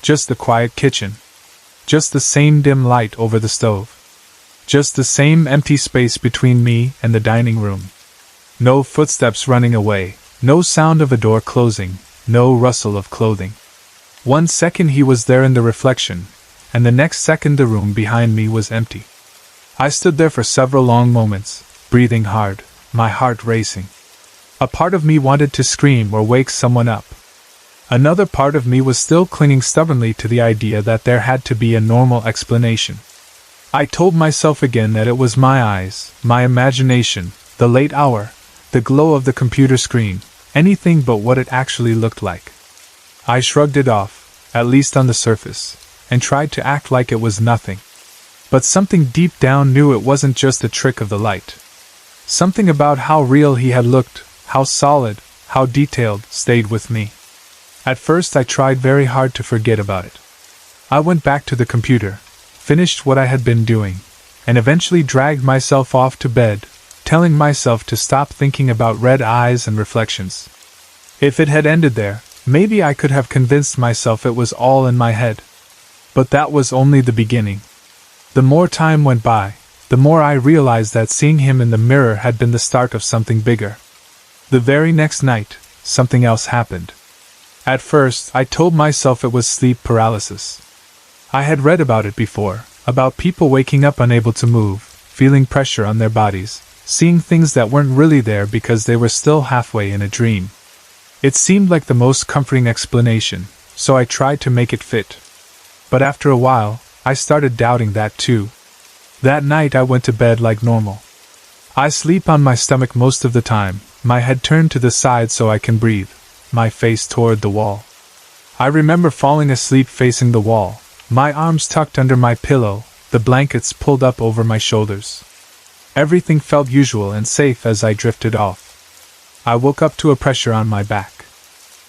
Speaker 1: Just the quiet kitchen. Just the same dim light over the stove. Just the same empty space between me and the dining room. No footsteps running away, no sound of a door closing, no rustle of clothing. 1 second he was there in the reflection, and the next second the room behind me was empty. I stood there for several long moments, breathing hard, my heart racing. A part of me wanted to scream or wake someone up. Another part of me was still clinging stubbornly to the idea that there had to be a normal explanation. I told myself again that it was my eyes, my imagination, the late hour, the glow of the computer screen, anything but what it actually looked like. I shrugged it off, at least on the surface, and tried to act like it was nothing. But something deep down knew it wasn't just a trick of the light. Something about how real he had looked, how solid, how detailed, stayed with me. At first I tried very hard to forget about it. I went back to the computer, finished what I had been doing, and eventually dragged myself off to bed, telling myself to stop thinking about red eyes and reflections. If it had ended there, maybe I could have convinced myself it was all in my head. But that was only the beginning. The more time went by, the more I realized that seeing him in the mirror had been the start of something bigger. The very next night, something else happened. At first, I told myself it was sleep paralysis. I had read about it before, about people waking up unable to move, feeling pressure on their bodies, seeing things that weren't really there because they were still halfway in a dream. It seemed like the most comforting explanation, so I tried to make it fit. But after a while, I started doubting that too. That night I went to bed like normal. I sleep on my stomach most of the time, my head turned to the side so I can breathe, my face toward the wall. I remember falling asleep facing the wall, my arms tucked under my pillow, the blankets pulled up over my shoulders. Everything felt usual and safe as I drifted off. I woke up to a pressure on my back.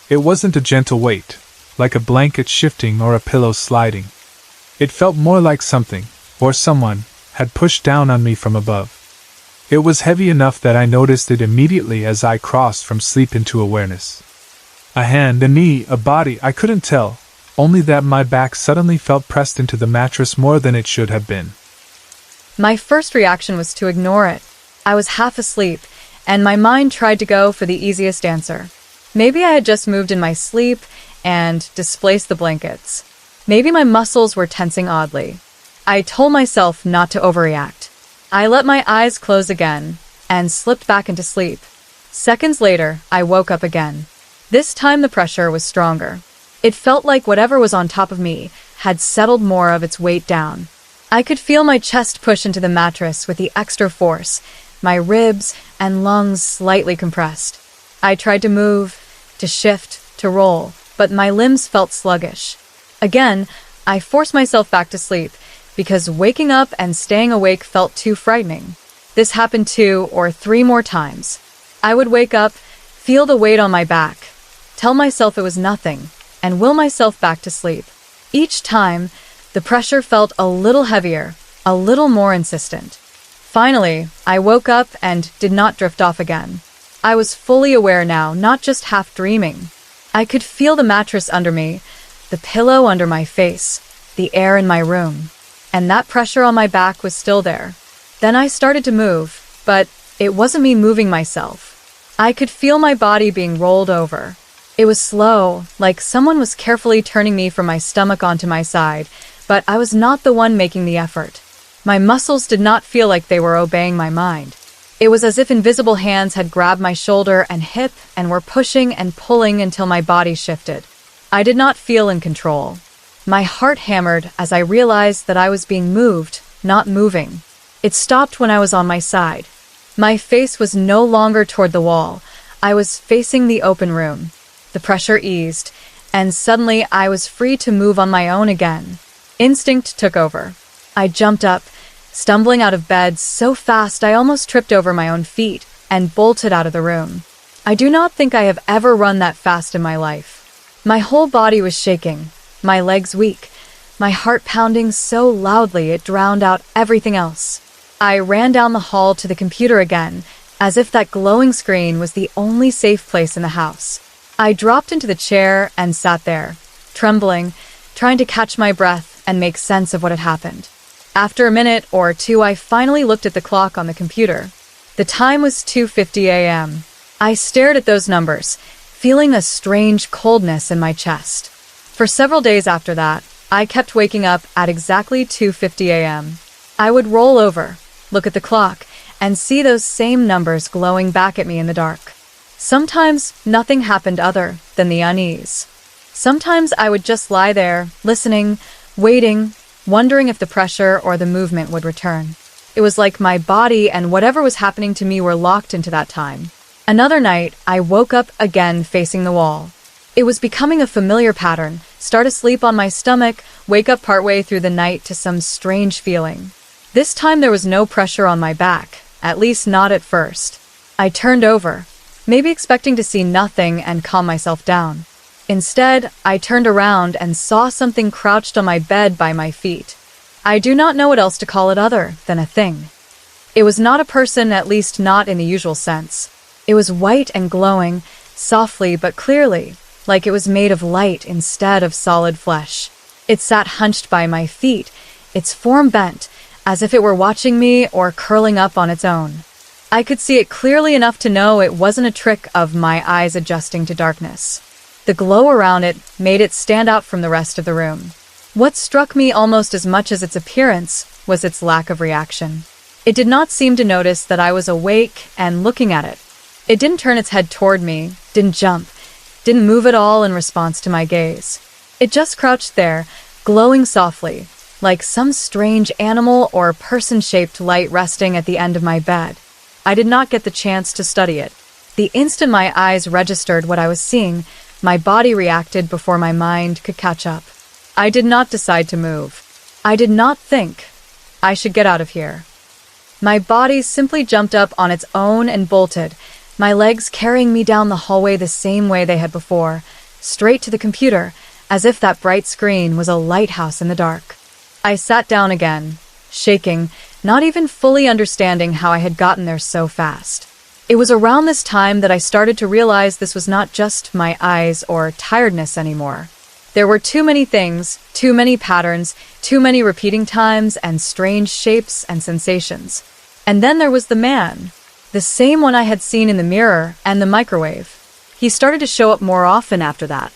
Speaker 1: It wasn't a gentle weight, like a blanket shifting or a pillow sliding. It felt more like something, or someone, had pushed down on me from above. It was heavy enough that I noticed it immediately as I crossed from sleep into awareness. A hand, a knee, a body, I couldn't tell, only that my back suddenly felt pressed into the mattress more than it should have been.
Speaker 2: My first reaction was to ignore it. I was half asleep, and my mind tried to go for the easiest answer. Maybe I had just moved in my sleep and displaced the blankets. Maybe my muscles were tensing oddly. I told myself not to overreact. I let my eyes close again and slipped back into sleep. Seconds later, I woke up again. This time the pressure was stronger. It felt like whatever was on top of me had settled more of its weight down. I could feel my chest push into the mattress with the extra force, my ribs and lungs slightly compressed. I tried to move, to shift, to roll, but my limbs felt sluggish. Again, I forced myself back to sleep, because waking up and staying awake felt too frightening. This happened 2 or 3 more times. I would wake up, feel the weight on my back, tell myself it was nothing, and will myself back to sleep. Each time, the pressure felt a little heavier, a little more insistent. Finally, I woke up and did not drift off again. I was fully aware now, not just half dreaming. I could feel the mattress under me, the pillow under my face, the air in my room. And that pressure on my back was still there. Then I started to move, but it wasn't me moving myself. I could feel my body being rolled over. It was slow, like someone was carefully turning me from my stomach onto my side, but I was not the one making the effort. My muscles did not feel like they were obeying my mind. It was as if invisible hands had grabbed my shoulder and hip and were pushing and pulling until my body shifted. I did not feel in control. My heart hammered as I realized that I was being moved, not moving. It stopped when I was on my side. My face was no longer toward the wall. I was facing the open room. The pressure eased, and suddenly I was free to move on my own again. Instinct took over. I jumped up, stumbling out of bed so fast I almost tripped over my own feet and bolted out of the room. I do not think I have ever run that fast in my life. My whole body was shaking, my legs weak, my heart pounding so loudly it drowned out everything else. I ran down the hall to the computer again, as if that glowing screen was the only safe place in the house. I dropped into the chair and sat there, trembling, trying to catch my breath and make sense of what had happened. After a minute or two, I finally looked at the clock on the computer. The time was 2:50 a.m. I stared at those numbers, feeling a strange coldness in my chest. For several days after that, I kept waking up at exactly 2:50 a.m. I would roll over, look at the clock, and see those same numbers glowing back at me in the dark. Sometimes nothing happened other than the unease. Sometimes I would just lie there, listening, waiting, wondering if the pressure or the movement would return. It was like my body and whatever was happening to me were locked into that time. Another night, I woke up again facing the wall. It was becoming a familiar pattern: start asleep on my stomach, wake up partway through the night to some strange feeling. This time there was no pressure on my back, at least not at first. I turned over, maybe expecting to see nothing and calm myself down. Instead, I turned around and saw something crouched on my bed by my feet. I do not know what else to call it other than a thing. It was not a person, at least not in the usual sense. It was white and glowing, softly but clearly, like it was made of light instead of solid flesh. It sat hunched by my feet, its form bent, as if it were watching me or curling up on its own. I could see it clearly enough to know it wasn't a trick of my eyes adjusting to darkness. The glow around it made it stand out from the rest of the room. What struck me almost as much as its appearance was its lack of reaction. It did not seem to notice that I was awake and looking at it. It didn't turn its head toward me, didn't jump, didn't move at all in response to my gaze. It just crouched there, glowing softly, like some strange animal or person-shaped light resting at the end of my bed. I did not get the chance to study it. The instant my eyes registered what I was seeing, my body reacted before my mind could catch up. I did not decide to move. I did not think I should get out of here. My body simply jumped up on its own and bolted, my legs carrying me down the hallway the same way they had before, straight to the computer, as if that bright screen was a lighthouse in the dark. I sat down again, shaking, not even fully understanding how I had gotten there so fast. It was around this time that I started to realize this was not just my eyes or tiredness anymore. There were too many things, too many patterns, too many repeating times, and strange shapes and sensations. And then there was the man, the same one I had seen in the mirror and the microwave. He started to show up more often after that.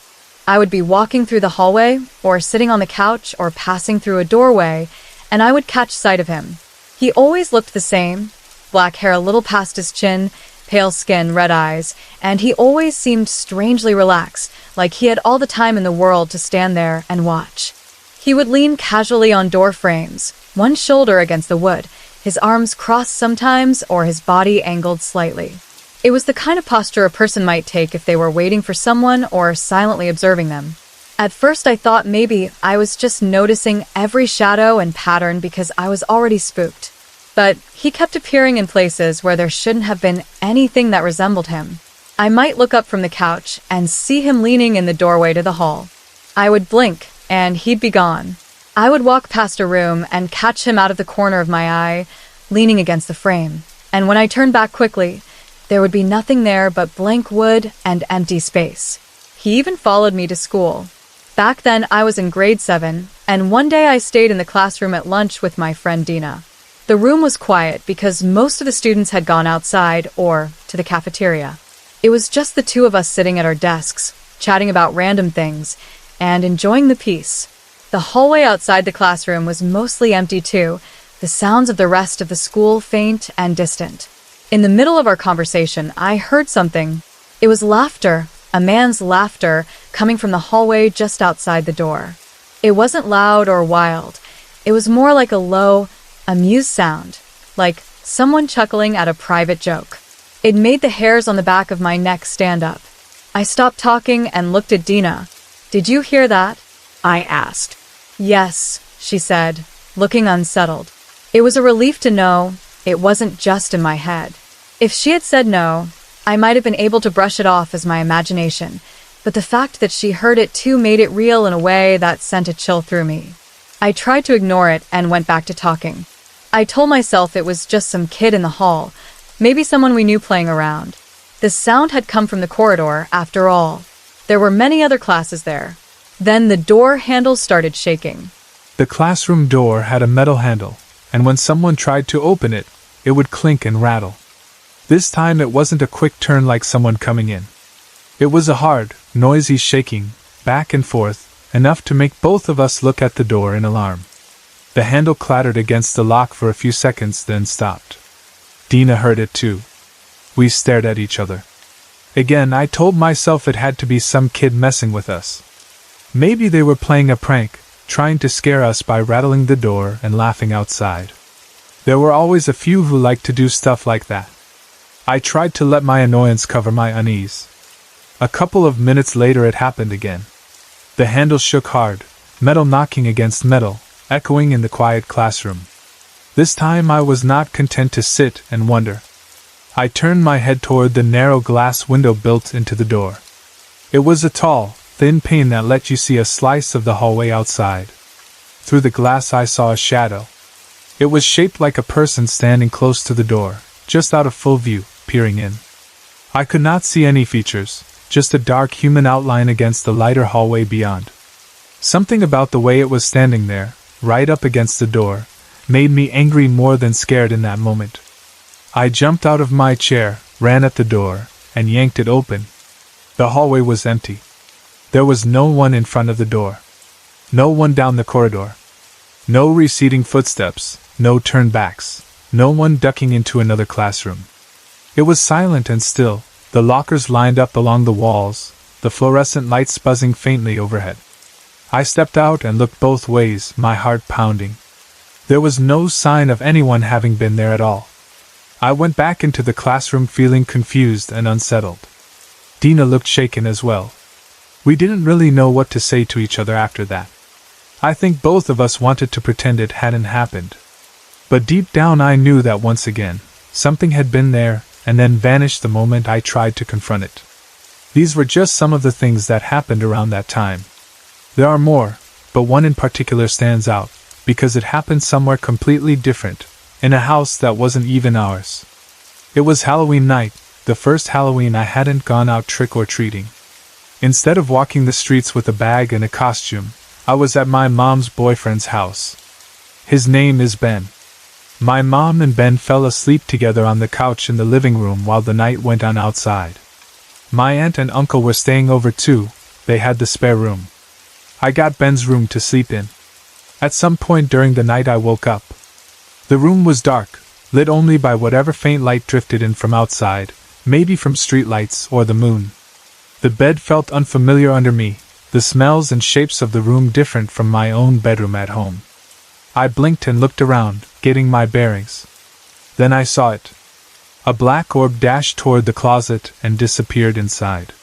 Speaker 2: I would be walking through the hallway, or sitting on the couch, or passing through a doorway, and I would catch sight of him. He always looked the same, black hair a little past his chin, pale skin, red eyes, and he always seemed strangely relaxed, like he had all the time in the world to stand there and watch. He would lean casually on door frames, one shoulder against the wood, his arms crossed sometimes or his body angled slightly. It was the kind of posture a person might take if they were waiting for someone or silently observing them. At first I thought maybe I was just noticing every shadow and pattern because I was already spooked. But he kept appearing in places where there shouldn't have been anything that resembled him. I might look up from the couch and see him leaning in the doorway to the hall. I would blink, and he'd be gone. I would walk past a room and catch him out of the corner of my eye, leaning against the frame. And when I turned back quickly, there would be nothing there but blank wood and empty space. He even followed me to school. Back then, I was in grade 7, and one day I stayed in the classroom at lunch with my friend Dina. The room was quiet because most of the students had gone outside or to the cafeteria. It was just the two of us sitting at our desks, chatting about random things, and enjoying the peace. The hallway outside the classroom was mostly empty too, the sounds of the rest of the school faint and distant. In the middle of our conversation, I heard something. It was laughter, a man's laughter, coming from the hallway just outside the door. It wasn't loud or wild. It was more like a low, amused sound, like someone chuckling at a private joke. It made the hairs on the back of my neck stand up. I stopped talking and looked at Dina. "Did you hear that?" I asked. "Yes," she said, looking unsettled. It was a relief to know it wasn't just in my head. If she had said no, I might have been able to brush it off as my imagination, but the fact that she heard it too made it real in a way that sent a chill through me. I tried to ignore it and went back to talking. I told myself it was just some kid in the hall, maybe someone we knew playing around. The sound had come from the corridor, after all. There were many other classes there. Then the door handle started shaking.
Speaker 1: The classroom door had a metal handle, and when someone tried to open it, it would clink and rattle. This time it wasn't a quick turn like someone coming in. It was a hard, noisy shaking, back and forth, enough to make both of us look at the door in alarm. The handle clattered against the lock for a few seconds, then stopped. Dina heard it too. We stared at each other. Again, I told myself it had to be some kid messing with us. Maybe they were playing a prank, trying to scare us by rattling the door and laughing outside. There were always a few who liked to do stuff like that. I tried to let my annoyance cover my unease. A couple of minutes later it happened again. The handle shook hard, metal knocking against metal, echoing in the quiet classroom. This time I was not content to sit and wonder. I turned my head toward the narrow glass window built into the door. It was a tall, thin pane that let you see a slice of the hallway outside. Through the glass I saw a shadow. It was shaped like a person standing close to the door, just out of full view, peering in. I could not see any features, just a dark human outline against the lighter hallway beyond. Something about the way it was standing there, right up against the door, made me angry more than scared in that moment. I jumped out of my chair, ran at the door, and yanked it open. The hallway was empty. There was no one in front of the door. No one down the corridor. No receding footsteps, no turnbacks, no one ducking into another classroom. It was silent and still, the lockers lined up along the walls, the fluorescent lights buzzing faintly overhead. I stepped out and looked both ways, my heart pounding. There was no sign of anyone having been there at all. I went back into the classroom feeling confused and unsettled. Dina looked shaken as well. We didn't really know what to say to each other after that. I think both of us wanted to pretend it hadn't happened. But deep down I knew that once again, something had been there, and then vanished the moment I tried to confront it. These were just some of the things that happened around that time. There are more, but one in particular stands out, because it happened somewhere completely different, in a house that wasn't even ours. It was Halloween night, the first Halloween I hadn't gone out trick-or-treating. Instead of walking the streets with a bag and a costume, I was at my mom's boyfriend's house. His name is Ben. My mom and Ben fell asleep together on the couch in the living room while the night went on outside. My aunt and uncle were staying over too, they had the spare room. I got Ben's room to sleep in. At some point during the night I woke up. The room was dark, lit only by whatever faint light drifted in from outside, maybe from streetlights or the moon. The bed felt unfamiliar under me, the smells and shapes of the room different from my own bedroom at home. I blinked and looked around, getting my bearings. Then I saw it. A black orb dashed toward the closet and disappeared inside.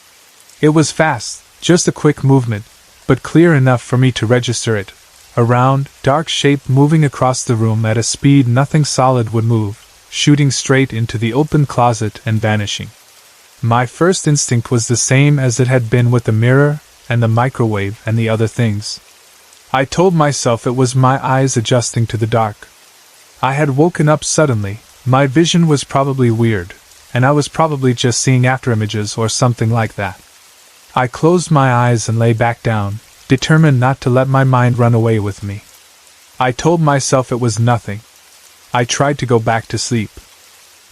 Speaker 1: It was fast, just a quick movement, but clear enough for me to register it. A round, dark shape moving across the room at a speed nothing solid would move, shooting straight into the open closet and vanishing. My first instinct was the same as it had been with the mirror and the microwave and the other things. I told myself it was my eyes adjusting to the dark. I had woken up suddenly, my vision was probably weird, and I was probably just seeing afterimages or something like that. I closed my eyes and lay back down, determined not to let my mind run away with me. I told myself it was nothing. I tried to go back to sleep.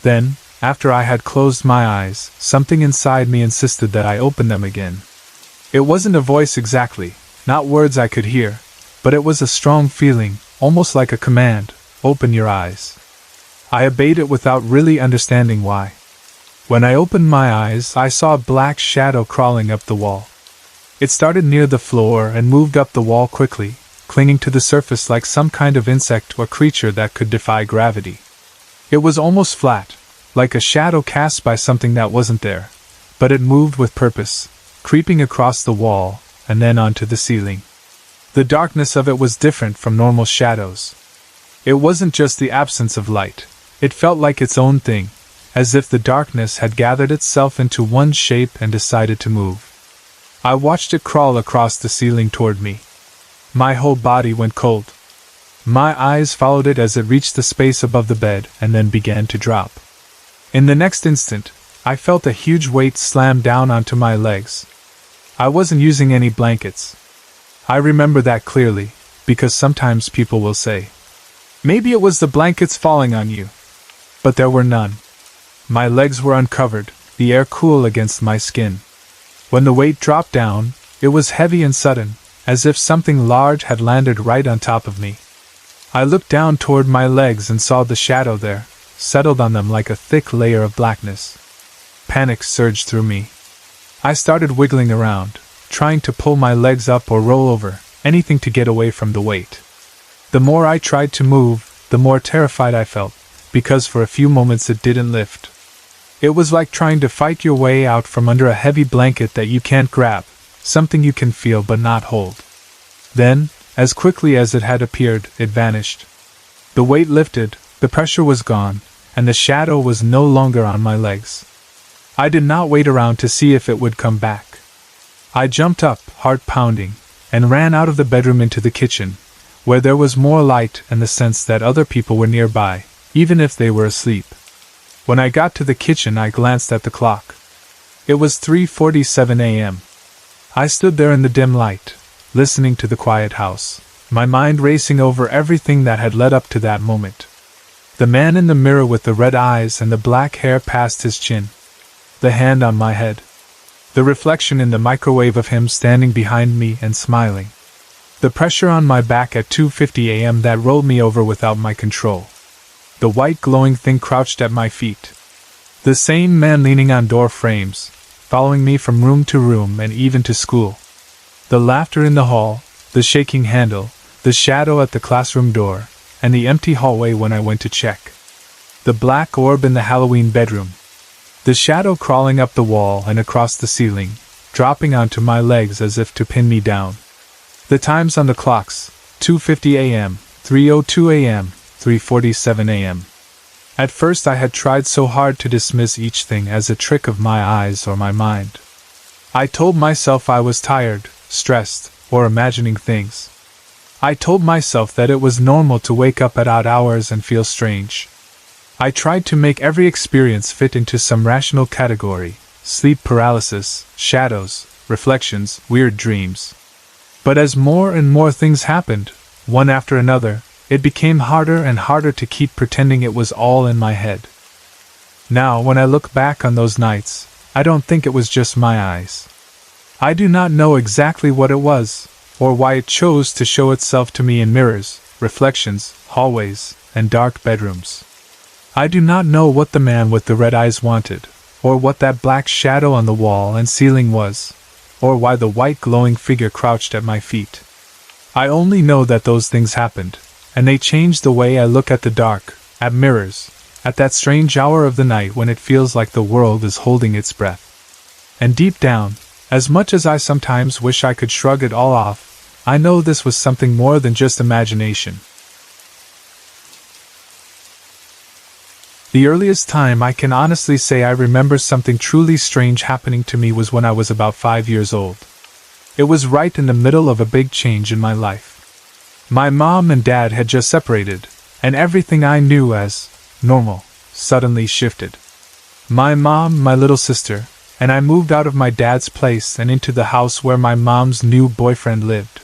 Speaker 1: Then, after I had closed my eyes, something inside me insisted that I open them again. It wasn't a voice exactly, not words I could hear, but it was a strong feeling, almost like a command, open your eyes. I obeyed it without really understanding why. When I opened my eyes, I saw a black shadow crawling up the wall. It started near the floor and moved up the wall quickly, clinging to the surface like some kind of insect or creature that could defy gravity. It was almost flat, like a shadow cast by something that wasn't there, but it moved with purpose, creeping across the wall and then onto the ceiling. The darkness of it was different from normal shadows. It wasn't just the absence of light, it felt like its own thing, as if the darkness had gathered itself into one shape and decided to move. I watched it crawl across the ceiling toward me. My whole body went cold. My eyes followed it as it reached the space above the bed and then began to drop. In the next instant, I felt a huge weight slam down onto my legs. I wasn't using any blankets. I remember that clearly, because sometimes people will say, "Maybe it was the blankets falling on you." But there were none. My legs were uncovered, the air cool against my skin. When the weight dropped down, it was heavy and sudden, as if something large had landed right on top of me. I looked down toward my legs and saw the shadow there, settled on them like a thick layer of blackness. Panic surged through me. I started wiggling around, trying to pull my legs up or roll over, anything to get away from the weight. The more I tried to move, the more terrified I felt, because for a few moments it didn't lift. It was like trying to fight your way out from under a heavy blanket that you can't grab, something you can feel but not hold. Then, as quickly as it had appeared, it vanished. The weight lifted, the pressure was gone, and the shadow was no longer on my legs. I did not wait around to see if it would come back. I jumped up, heart pounding, and ran out of the bedroom into the kitchen, where there was more light and the sense that other people were nearby, even if they were asleep. When I got to the kitchen, I glanced at the clock. It was 3:47 a.m. I stood there in the dim light, listening to the quiet house, my mind racing over everything that had led up to that moment. The man in the mirror with the red eyes and the black hair past his chin. The hand on my head. The reflection in the microwave of him standing behind me and smiling. The pressure on my back at 2:50 a.m. that rolled me over without my control. The white glowing thing crouched at my feet. The same man leaning on door frames, following me from room to room and even to school. The laughter in the hall, the shaking handle, the shadow at the classroom door, and the empty hallway when I went to check. The black orb in the Halloween bedroom. The shadow crawling up the wall and across the ceiling, dropping onto my legs as if to pin me down. The times on the clocks, 2:50 a.m., 3:02 a.m., 3:47 a.m. At first I had tried so hard to dismiss each thing as a trick of my eyes or my mind. I told myself I was tired, stressed, or imagining things. I told myself that it was normal to wake up at odd hours and feel strange. I tried to make every experience fit into some rational category: sleep paralysis, shadows, reflections, weird dreams. But as more and more things happened, one after another, it became harder and harder to keep pretending it was all in my head. Now, when I look back on those nights, I don't think it was just my eyes. I do not know exactly what it was, or why it chose to show itself to me in mirrors, reflections, hallways, and dark bedrooms. I do not know what the man with the red eyes wanted, or what that black shadow on the wall and ceiling was, or why the white glowing figure crouched at my feet. I only know that those things happened, and they changed the way I look at the dark, at mirrors, at that strange hour of the night when it feels like the world is holding its breath. And deep down, as much as I sometimes wish I could shrug it all off, I know this was something more than just imagination. The earliest time I can honestly say I remember something truly strange happening to me was when I was about 5 years old. It was right in the middle of a big change in my life. My mom and dad had just separated, and everything I knew as normal suddenly shifted. My mom, my little sister, and I moved out of my dad's place and into the house where my mom's new boyfriend lived.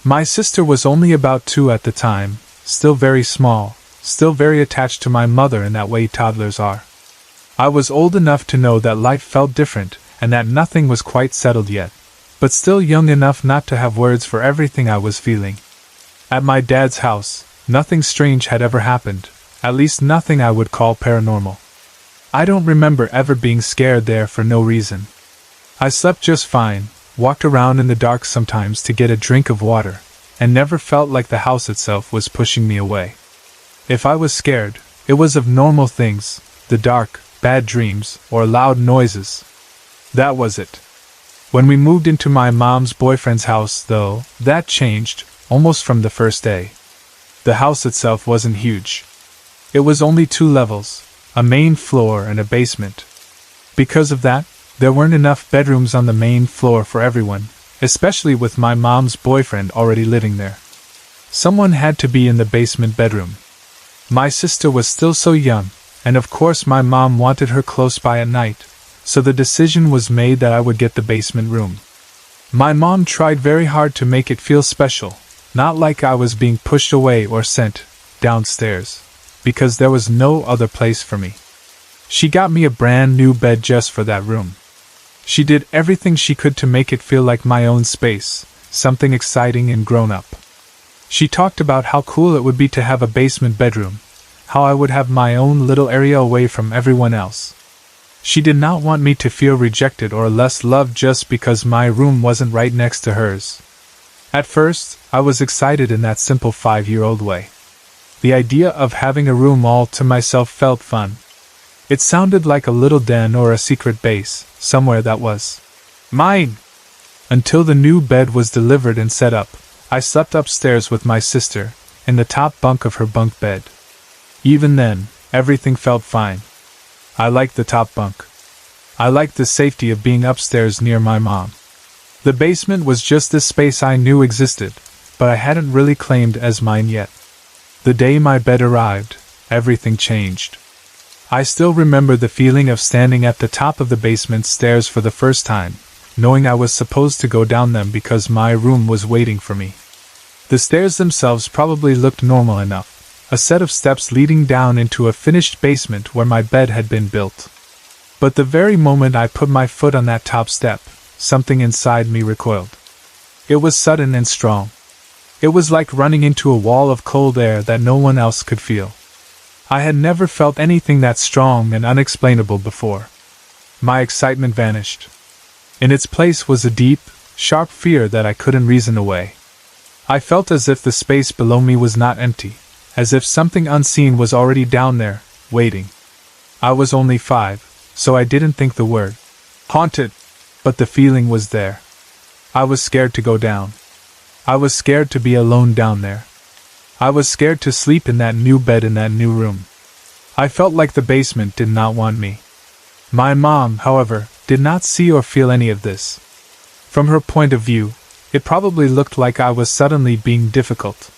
Speaker 1: My sister was only about 2 at the time, still very small, still very attached to my mother in that way toddlers are. I was old enough to know that life felt different and that nothing was quite settled yet, but still young enough not to have words for everything I was feeling. At my dad's house, nothing strange had ever happened, at least nothing I would call paranormal. I don't remember ever being scared there for no reason. I slept just fine, walked around in the dark sometimes to get a drink of water, and never felt like the house itself was pushing me away. If I was scared, it was of normal things, the dark, bad dreams, or loud noises. That was it. When we moved into my mom's boyfriend's house, though, that changed, almost from the first day. The house itself wasn't huge. It was only 2 levels, a main floor and a basement. Because of that, there weren't enough bedrooms on the main floor for everyone, especially with my mom's boyfriend already living there. Someone had to be in the basement bedroom. My sister was still so young, and of course my mom wanted her close by at night, so the decision was made that I would get the basement room. My mom tried very hard to make it feel special, not like I was being pushed away or sent downstairs, because there was no other place for me. She got me a brand new bed just for that room. She did everything she could to make it feel like my own space, something exciting and grown up. She talked about how cool it would be to have a basement bedroom, how I would have my own little area away from everyone else. She did not want me to feel rejected or less loved just because my room wasn't right next to hers. At first, I was excited in that simple 5-year-old way. The idea of having a room all to myself felt fun. It sounded like a little den or a secret base, somewhere that was mine. Until the new bed was delivered and set up, I slept upstairs with my sister, in the top bunk of her bunk bed. Even then, everything felt fine. I liked the top bunk. I liked the safety of being upstairs near my mom. The basement was just this space I knew existed, but I hadn't really claimed as mine yet. The day my bed arrived, everything changed. I still remember the feeling of standing at the top of the basement stairs for the first time, knowing I was supposed to go down them because my room was waiting for me. The stairs themselves probably looked normal enough. A set of steps leading down into a finished basement where my bed had been built. But the very moment I put my foot on that top step, something inside me recoiled. It was sudden and strong. It was like running into a wall of cold air that no one else could feel. I had never felt anything that strong and unexplainable before. My excitement vanished. In its place was a deep, sharp fear that I couldn't reason away. I felt as if the space below me was not empty, as if something unseen was already down there, waiting. I was only 5, so I didn't think the word haunted, but the feeling was there. I was scared to go down. I was scared to be alone down there. I was scared to sleep in that new bed in that new room. I felt like the basement did not want me. My mom, however, did not see or feel any of this. From her point of view, it probably looked like I was suddenly being difficult.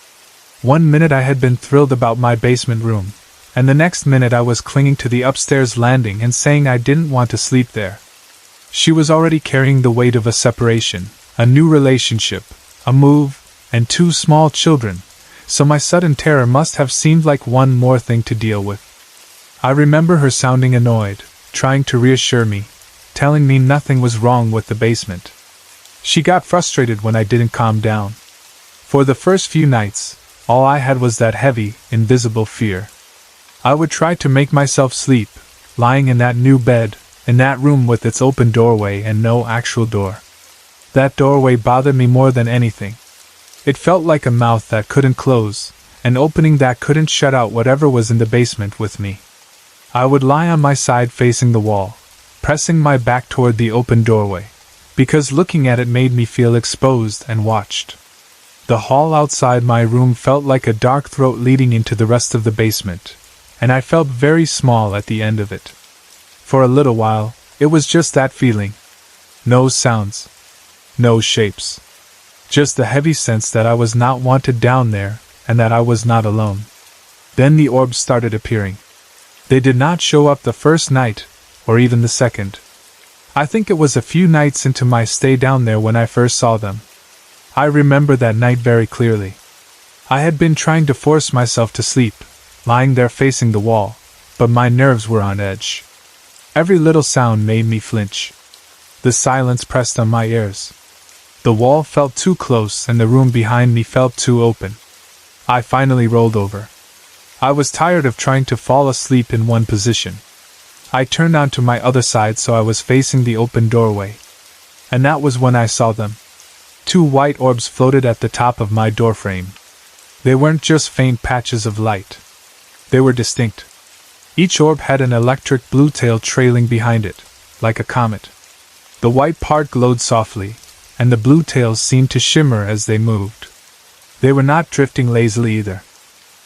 Speaker 1: One minute I had been thrilled about my basement room, and the next minute I was clinging to the upstairs landing and saying I didn't want to sleep there. She was already carrying the weight of a separation, a new relationship, a move, and 2 small children, so my sudden terror must have seemed like one more thing to deal with. I remember her sounding annoyed, trying to reassure me, telling me nothing was wrong with the basement. She got frustrated when I didn't calm down. For the first few nights, all I had was that heavy, invisible fear. I would try to make myself sleep, lying in that new bed, in that room with its open doorway and no actual door. That doorway bothered me more than anything. It felt like a mouth that couldn't close, an opening that couldn't shut out whatever was in the basement with me. I would lie on my side facing the wall, pressing my back toward the open doorway, because looking at it made me feel exposed and watched. The hall outside my room felt like a dark throat leading into the rest of the basement, and I felt very small at the end of it. For a little while, it was just that feeling. No sounds. No shapes. Just the heavy sense that I was not wanted down there, and that I was not alone. Then the orbs started appearing. They did not show up the first night, or even the second. I think it was a few nights into my stay down there when I first saw them. I remember that night very clearly. I had been trying to force myself to sleep, lying there facing the wall, but my nerves were on edge. Every little sound made me flinch. The silence pressed on my ears. The wall felt too close and the room behind me felt too open. I finally rolled over. I was tired of trying to fall asleep in one position. I turned onto my other side so I was facing the open doorway. And that was when I saw them. 2 white orbs floated at the top of my doorframe. They weren't just faint patches of light. They were distinct. Each orb had an electric blue tail trailing behind it, like a comet. The white part glowed softly, and the blue tails seemed to shimmer as they moved. They were not drifting lazily either.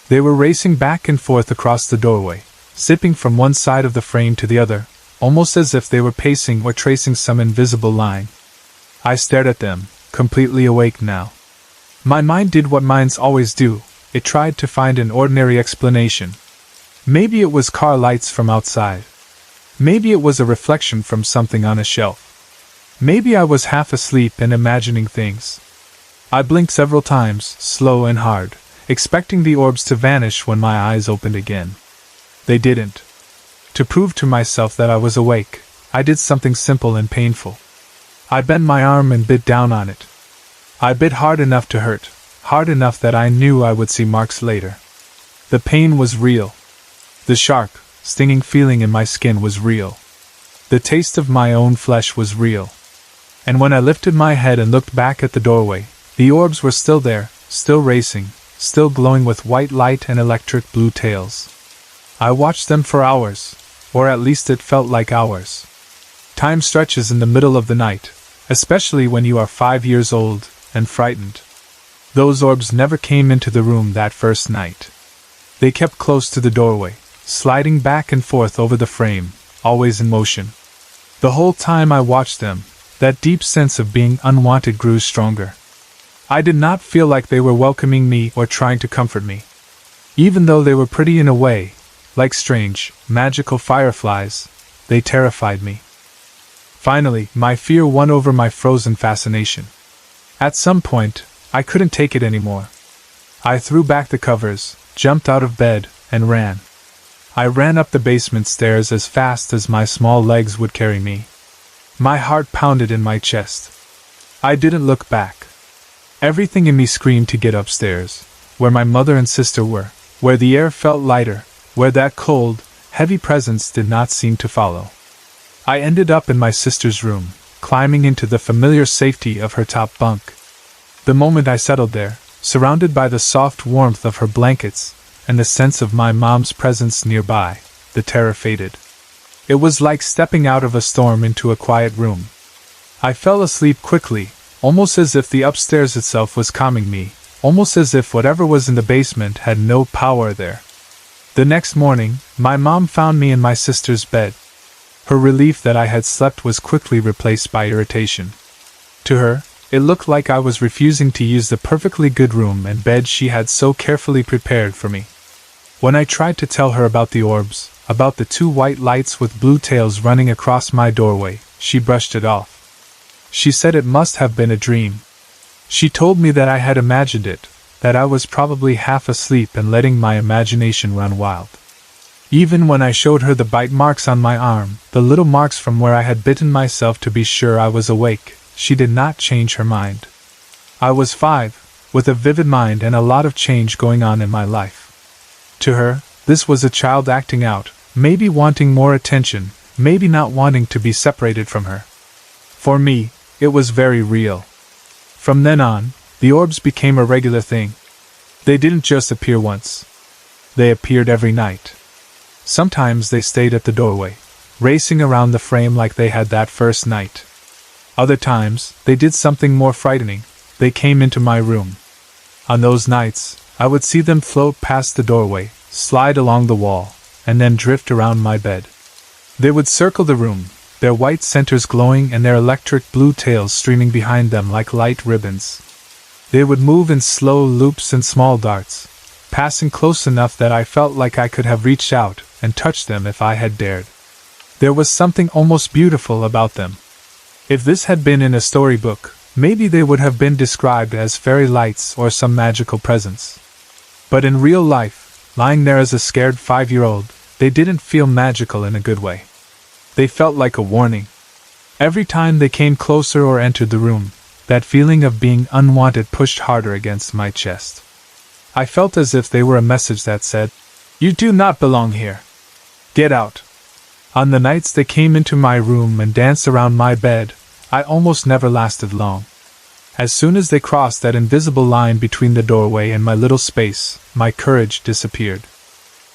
Speaker 1: They were racing back and forth across the doorway, zipping from one side of the frame to the other, almost as if they were pacing or tracing some invisible line. I stared at them, completely awake now. My mind did what minds always do. It tried to find an ordinary explanation. Maybe it was car lights from outside. Maybe it was a reflection from something on a shelf. Maybe I was half asleep and imagining things. I blinked several times, slow and hard, expecting the orbs to vanish when my eyes opened again. They didn't. To prove to myself that I was awake, I did something simple and painful. I bent my arm and bit down on it. I bit hard enough to hurt, hard enough that I knew I would see marks later. The pain was real. The sharp, stinging feeling in my skin was real. The taste of my own flesh was real. And when I lifted my head and looked back at the doorway, the orbs were still there, still racing, still glowing with white light and electric blue tails. I watched them for hours, or at least it felt like hours. Time stretches in the middle of the night, especially when you are 5 years old and frightened. Those orbs never came into the room that first night. They kept close to the doorway, sliding back and forth over the frame, always in motion. The whole time I watched them, that deep sense of being unwanted grew stronger. I did not feel like they were welcoming me or trying to comfort me. Even though they were pretty in a way, like strange, magical fireflies, they terrified me. Finally, my fear won over my frozen fascination. At some point, I couldn't take it anymore. I threw back the covers, jumped out of bed, and ran. I ran up the basement stairs as fast as my small legs would carry me. My heart pounded in my chest. I didn't look back. Everything in me screamed to get upstairs, where my mother and sister were, where the air felt lighter, where that cold, heavy presence did not seem to follow. I ended up in my sister's room, climbing into the familiar safety of her top bunk. The moment I settled there, surrounded by the soft warmth of her blankets and the sense of my mom's presence nearby, the terror faded. It was like stepping out of a storm into a quiet room. I fell asleep quickly, almost as if the upstairs itself was calming me, almost as if whatever was in the basement had no power there. The next morning, my mom found me in my sister's bed. Her relief that I had slept was quickly replaced by irritation. To her, it looked like I was refusing to use the perfectly good room and bed she had so carefully prepared for me. When I tried to tell her about the orbs, about the 2 white lights with blue tails running across my doorway, she brushed it off. She said it must have been a dream. She told me that I had imagined it, that I was probably half asleep and letting my imagination run wild. Even when I showed her the bite marks on my arm, the little marks from where I had bitten myself to be sure I was awake, she did not change her mind. I was 5, with a vivid mind and a lot of change going on in my life. To her, this was a child acting out, maybe wanting more attention, maybe not wanting to be separated from her. For me, it was very real. From then on, the orbs became a regular thing. They didn't just appear once. They appeared every night. Sometimes they stayed at the doorway, racing around the frame like they had that first night. Other times, they did something more frightening. They came into my room. On those nights, I would see them float past the doorway, slide along the wall, and then drift around my bed. They would circle the room, their white centers glowing and their electric blue tails streaming behind them like light ribbons. They would move in slow loops and small darts, passing close enough that I felt like I could have reached out and touched them if I had dared. There was something almost beautiful about them. If this had been in a storybook, maybe they would have been described as fairy lights or some magical presence. But in real life, lying there as a scared 5-year-old, they didn't feel magical in a good way. They felt like a warning. Every time they came closer or entered the room, that feeling of being unwanted pushed harder against my chest. I felt as if they were a message that said, "You do not belong here. Get out." On the nights they came into my room and danced around my bed, I almost never lasted long. As soon as they crossed that invisible line between the doorway and my little space, my courage disappeared.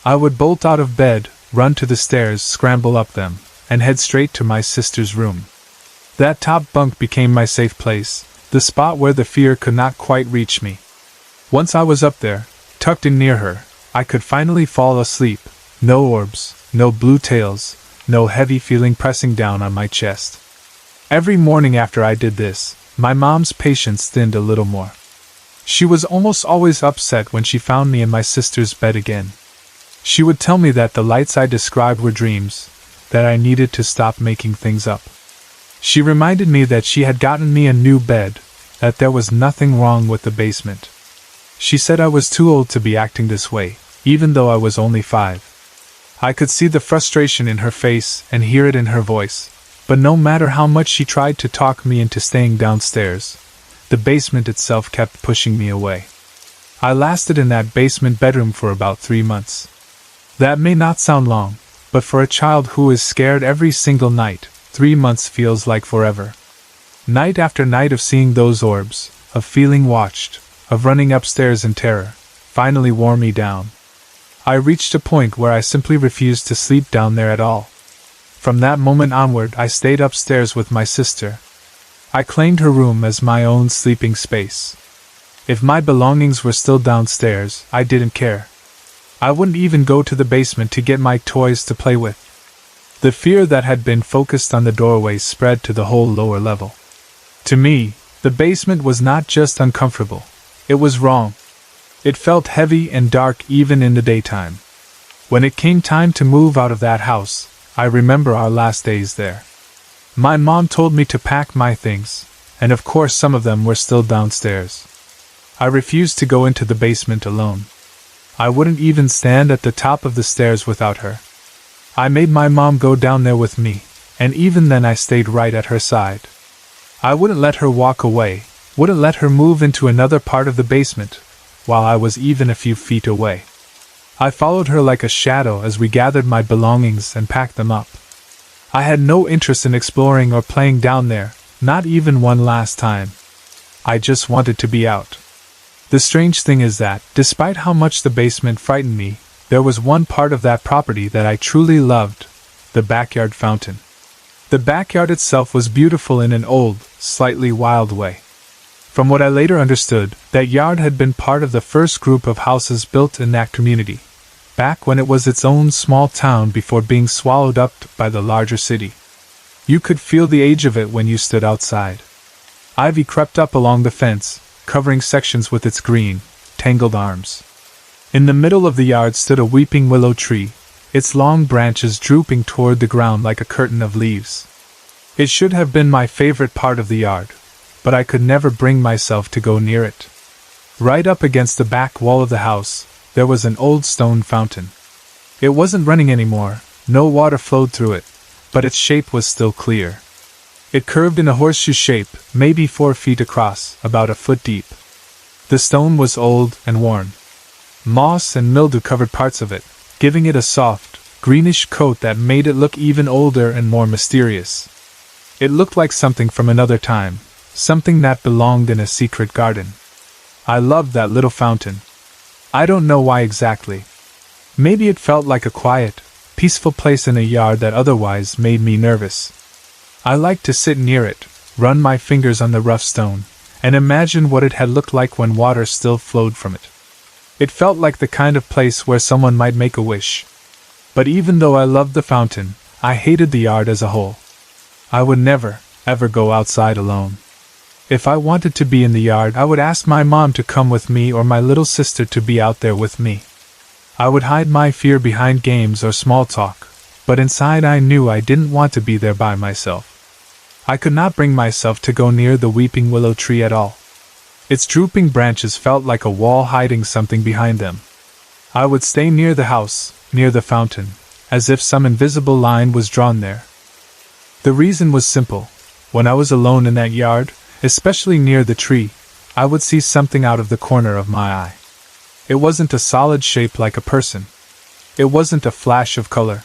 Speaker 1: I would bolt out of bed, run to the stairs, scramble up them, and head straight to my sister's room. That top bunk became my safe place, the spot where the fear could not quite reach me. Once I was up there, tucked in near her, I could finally fall asleep. No orbs, no blue tails, no heavy feeling pressing down on my chest. Every morning after I did this, my mom's patience thinned a little more. She was almost always upset when she found me in my sister's bed again. She would tell me that the lights I described were dreams, that I needed to stop making things up. She reminded me that she had gotten me a new bed, that there was nothing wrong with the basement. She said I was too old to be acting this way, even though I was only 5. I could see the frustration in her face and hear it in her voice, but no matter how much she tried to talk me into staying downstairs, the basement itself kept pushing me away. I lasted in that basement bedroom for about 3 months. That may not sound long, but for a child who is scared every single night, 3 months feels like forever. Night after night of seeing those orbs, of feeling watched, of running upstairs in terror, finally wore me down. I reached a point where I simply refused to sleep down there at all. From that moment onward, I stayed upstairs with my sister. I claimed her room as my own sleeping space. If my belongings were still downstairs, I didn't care. I wouldn't even go to the basement to get my toys to play with. The fear that had been focused on the doorway spread to the whole lower level. To me, the basement was not just uncomfortable, it was wrong. It felt heavy and dark even in the daytime. When it came time to move out of that house, I remember our last days there. My mom told me to pack my things, and of course some of them were still downstairs. I refused to go into the basement alone. I wouldn't even stand at the top of the stairs without her. I made my mom go down there with me, and even then I stayed right at her side. I wouldn't let her walk away, wouldn't let her move into another part of the basement, while I was even a few feet away. I followed her like a shadow as we gathered my belongings and packed them up. I had no interest in exploring or playing down there, not even one last time. I just wanted to be out. The strange thing is that, despite how much the basement frightened me, there was one part of that property that I truly loved: the backyard fountain. The backyard itself was beautiful in an old, slightly wild way. From what I later understood, that yard had been part of the first group of houses built in that community, back when it was its own small town before being swallowed up by the larger city. You could feel the age of it when you stood outside. Ivy crept up along the fence, covering sections with its green, tangled arms. In the middle of the yard stood a weeping willow tree, its long branches drooping toward the ground like a curtain of leaves. It should have been my favorite part of the yard, but I could never bring myself to go near it. Right up against the back wall of the house, there was an old stone fountain. It wasn't running anymore, no water flowed through it, but its shape was still clear. It curved in a horseshoe shape, maybe 4 feet across, about a foot deep. The stone was old and worn. Moss and mildew covered parts of it, giving it a soft, greenish coat that made it look even older and more mysterious. It looked like something from another time, something that belonged in a secret garden. I loved that little fountain. I don't know why exactly. Maybe it felt like a quiet, peaceful place in a yard that otherwise made me nervous. I liked to sit near it, run my fingers on the rough stone, and imagine what it had looked like when water still flowed from it. It felt like the kind of place where someone might make a wish. But even though I loved the fountain, I hated the yard as a whole. I would never, ever go outside alone. If I wanted to be in the yard, I would ask my mom to come with me or my little sister to be out there with me. I would hide my fear behind games or small talk, but inside I knew I didn't want to be there by myself. I could not bring myself to go near the weeping willow tree at all. Its drooping branches felt like a wall hiding something behind them. I would stay near the house, near the fountain, as if some invisible line was drawn there. The reason was simple. When I was alone in that yard, especially near the tree, I would see something out of the corner of my eye. It wasn't a solid shape like a person. It wasn't a flash of color.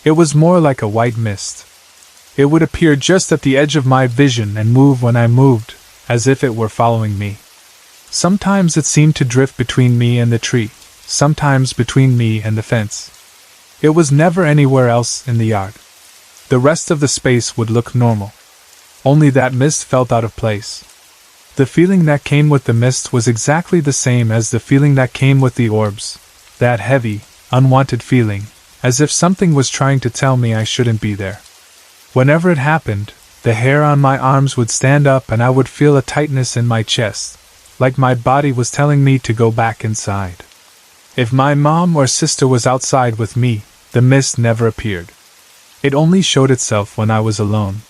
Speaker 1: It was more like a white mist. It would appear just at the edge of my vision and move when I moved, as if it were following me. Sometimes it seemed to drift between me and the tree, sometimes between me and the fence. It was never anywhere else in the yard. The rest of the space would look normal. Only that mist felt out of place. The feeling that came with the mist was exactly the same as the feeling that came with the orbs, that heavy, unwanted feeling, as if something was trying to tell me I shouldn't be there. Whenever it happened, the hair on my arms would stand up and I would feel a tightness in my chest, like my body was telling me to go back inside. If my mom or sister was outside with me, the mist never appeared. It only showed itself when I was alone.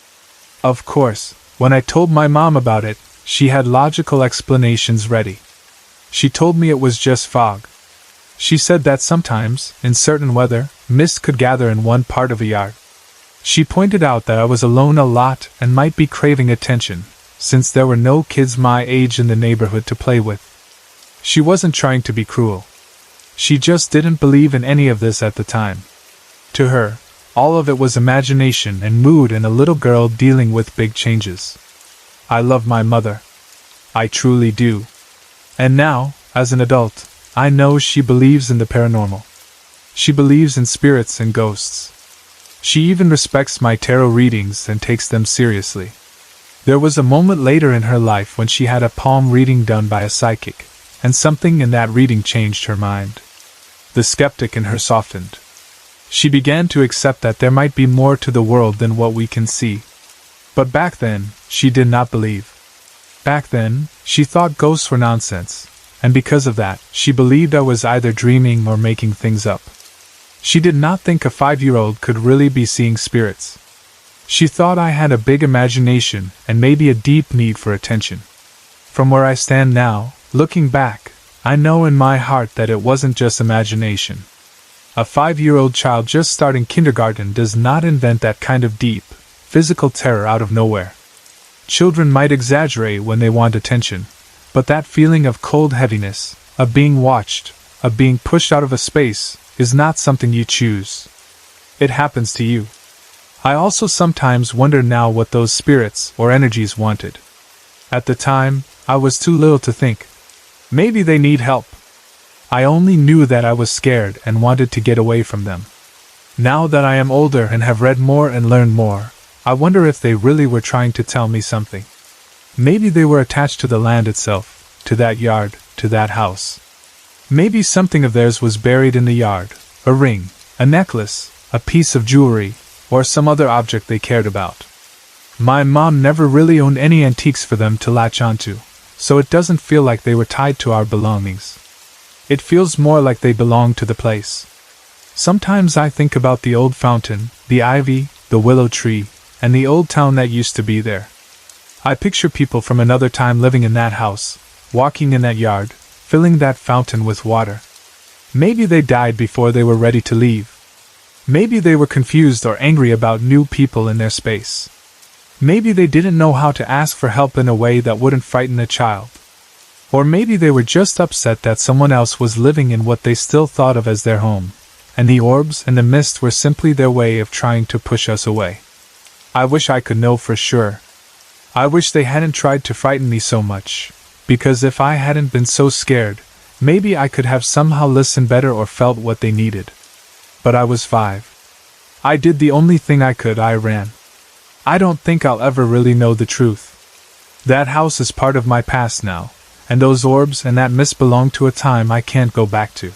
Speaker 1: Of course, when I told my mom about it, she had logical explanations ready. She told me it was just fog. She said that sometimes, in certain weather, mist could gather in one part of a yard. She pointed out that I was alone a lot and might be craving attention, since there were no kids my age in the neighborhood to play with. She wasn't trying to be cruel. She just didn't believe in any of this at the time. To her, all of it was imagination and mood and a little girl dealing with big changes. I love my mother. I truly do. And now, as an adult, I know she believes in the paranormal. She believes in spirits and ghosts. She even respects my tarot readings and takes them seriously. There was a moment later in her life when she had a palm reading done by a psychic, and something in that reading changed her mind. The skeptic in her softened. She began to accept that there might be more to the world than what we can see. But back then, she did not believe. Back then, she thought ghosts were nonsense, and because of that, she believed I was either dreaming or making things up. She did not think a 5-year-old could really be seeing spirits. She thought I had a big imagination and maybe a deep need for attention. From where I stand now, looking back, I know in my heart that it wasn't just imagination. A 5-year-old child just starting kindergarten does not invent that kind of deep, physical terror out of nowhere. Children might exaggerate when they want attention, but that feeling of cold heaviness, of being watched, of being pushed out of a space, is not something you choose. It happens to you. I also sometimes wonder now what those spirits or energies wanted. At the time, I was too little to think. Maybe they need help. I only knew that I was scared and wanted to get away from them. Now that I am older and have read more and learned more, I wonder if they really were trying to tell me something. Maybe they were attached to the land itself, to that yard, to that house. Maybe something of theirs was buried in the yard, a ring, a necklace, a piece of jewelry, or some other object they cared about. My mom never really owned any antiques for them to latch onto, so it doesn't feel like they were tied to our belongings. It feels more like they belong to the place. Sometimes I think about the old fountain, the ivy, the willow tree, and the old town that used to be there. I picture people from another time living in that house, walking in that yard, filling that fountain with water. Maybe they died before they were ready to leave. Maybe they were confused or angry about new people in their space. Maybe they didn't know how to ask for help in a way that wouldn't frighten a child. Or maybe they were just upset that someone else was living in what they still thought of as their home, and the orbs and the mist were simply their way of trying to push us away. I wish I could know for sure. I wish they hadn't tried to frighten me so much, because if I hadn't been so scared, maybe I could have somehow listened better or felt what they needed. But I was 5. I did the only thing I could. I ran. I don't think I'll ever really know the truth. That house is part of my past now, and those orbs and that mist belong to a time I can't go back to.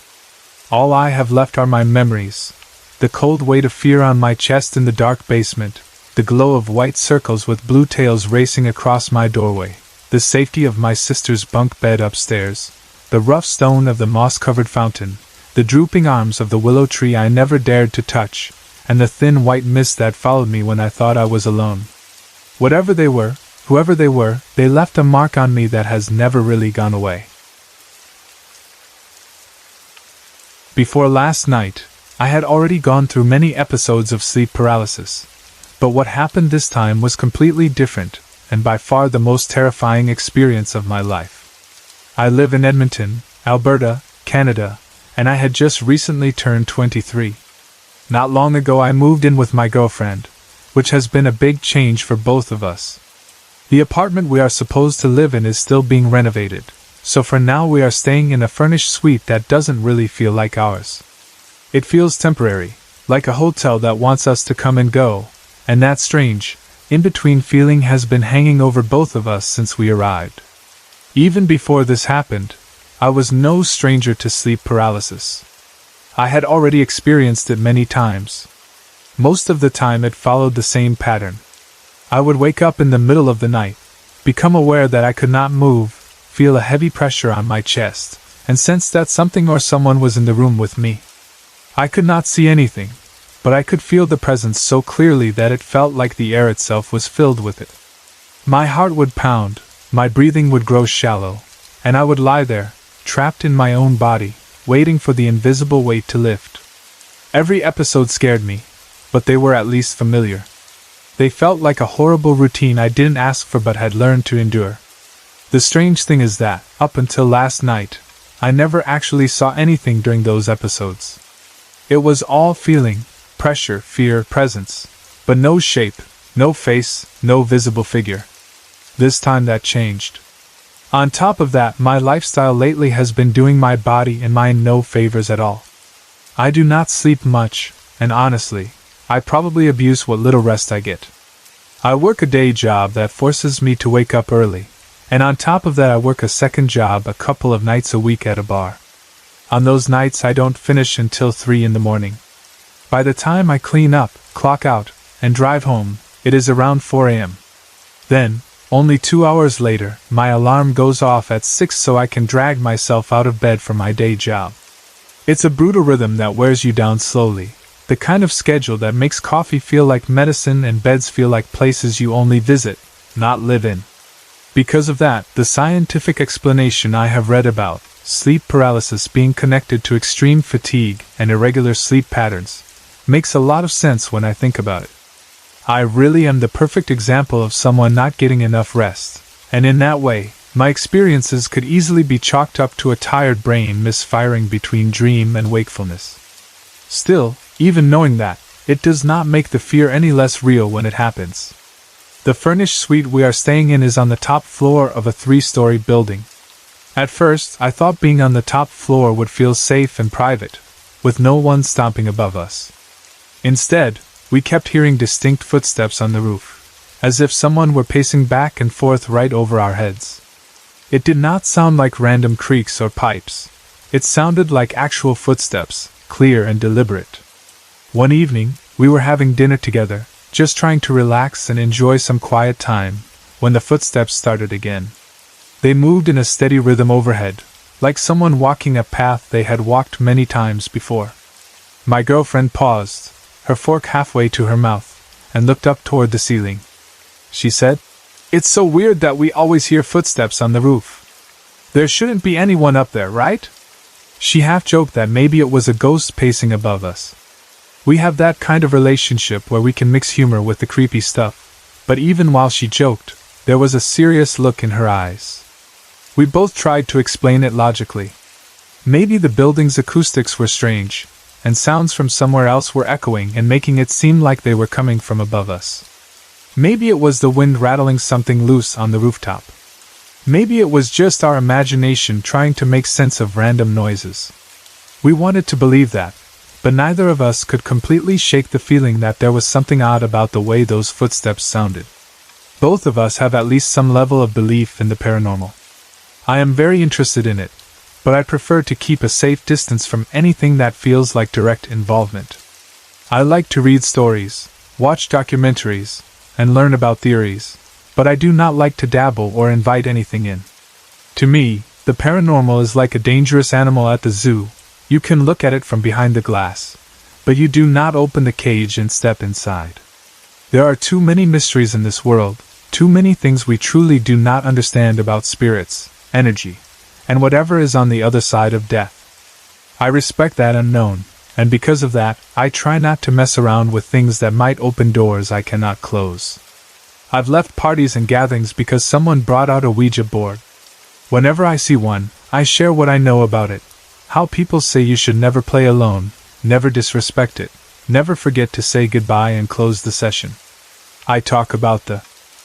Speaker 1: All I have left are my memories, the cold weight of fear on my chest in the dark basement, the glow of white circles with blue tails racing across my doorway, the safety of my sister's bunk bed upstairs, the rough stone of the moss-covered fountain, the drooping arms of the willow tree I never dared to touch, and the thin white mist that followed me when I thought I was alone. Whatever they were, whoever they were, they left a mark on me that has never really gone away. Before last night, I had already gone through many episodes of sleep paralysis, but what happened this time was completely different, and by far the most terrifying experience of my life. I live in Edmonton, Alberta, Canada, and I had just recently turned 23. Not long ago I moved in with my girlfriend, which has been a big change for both of us. The apartment we are supposed to live in is still being renovated, so for now we are staying in a furnished suite that doesn't really feel like ours. It feels temporary, like a hotel that wants us to come and go, and that strange, in-between feeling has been hanging over both of us since we arrived. Even before this happened, I was no stranger to sleep paralysis. I had already experienced it many times. Most of the time it followed the same pattern. I would wake up in the middle of the night, become aware that I could not move, feel a heavy pressure on my chest, and sensed that something or someone was in the room with me. I could not see anything, but I could feel the presence so clearly that it felt like the air itself was filled with it. My heart would pound, my breathing would grow shallow, and I would lie there, trapped in my own body, waiting for the invisible weight to lift. Every episode scared me, but they were at least familiar. They felt like a horrible routine I didn't ask for but had learned to endure. The strange thing is that, up until last night, I never actually saw anything during those episodes. It was all feeling, pressure, fear, presence, but no shape, no face, no visible figure. This time that changed. On top of that, my lifestyle lately has been doing my body and mind no favors at all. I do not sleep much, and honestly, I probably abuse what little rest I get. I work a day job that forces me to wake up early, and on top of that I work a second job a couple of nights a week at a bar. On those nights I don't finish until 3 in the morning. By the time I clean up, clock out, and drive home, it is around 4 a.m. Then, only 2 hours later, my alarm goes off at 6 so I can drag myself out of bed for my day job. It's a brutal rhythm that wears you down slowly, the kind of schedule that makes coffee feel like medicine and beds feel like places you only visit, not live in. Because of that, the scientific explanation I have read about sleep paralysis being connected to extreme fatigue and irregular sleep patterns makes a lot of sense when I think about it. I really am the perfect example of someone not getting enough rest, and in that way, my experiences could easily be chalked up to a tired brain misfiring between dream and wakefulness. Still, even knowing that, it does not make the fear any less real when it happens. The furnished suite we are staying in is on the top floor of a 3-story building. At first, I thought being on the top floor would feel safe and private, with no one stomping above us. Instead, we kept hearing distinct footsteps on the roof, as if someone were pacing back and forth right over our heads. It did not sound like random creaks or pipes. It sounded like actual footsteps, clear and deliberate. One evening, we were having dinner together, just trying to relax and enjoy some quiet time, when the footsteps started again. They moved in a steady rhythm overhead, like someone walking a path they had walked many times before. My girlfriend paused, her fork halfway to her mouth, and looked up toward the ceiling. She said, "It's so weird that we always hear footsteps on the roof. There shouldn't be anyone up there, right?" She half joked that maybe it was a ghost pacing above us. We have that kind of relationship where we can mix humor with the creepy stuff, but even while she joked, there was a serious look in her eyes. We both tried to explain it logically. Maybe the building's acoustics were strange, and sounds from somewhere else were echoing and making it seem like they were coming from above us. Maybe it was the wind rattling something loose on the rooftop. Maybe it was just our imagination trying to make sense of random noises. We wanted to believe that, but neither of us could completely shake the feeling that there was something odd about the way those footsteps sounded. Both of us have at least some level of belief in the paranormal. I am very interested in it, but I prefer to keep a safe distance from anything that feels like direct involvement. I like to read stories, watch documentaries, and learn about theories, but I do not like to dabble or invite anything in. To me, the paranormal is like a dangerous animal at the zoo. You can look at it from behind the glass, but you do not open the cage and step inside. There are too many mysteries in this world, too many things we truly do not understand about spirits, energy, and whatever is on the other side of death. I respect that unknown, and because of that, I try not to mess around with things that might open doors I cannot close. I've left parties and gatherings because someone brought out a Ouija board. Whenever I see one, I share what I know about it. How people say you should never play alone, never disrespect it, never forget to say goodbye and close the session. I talk about the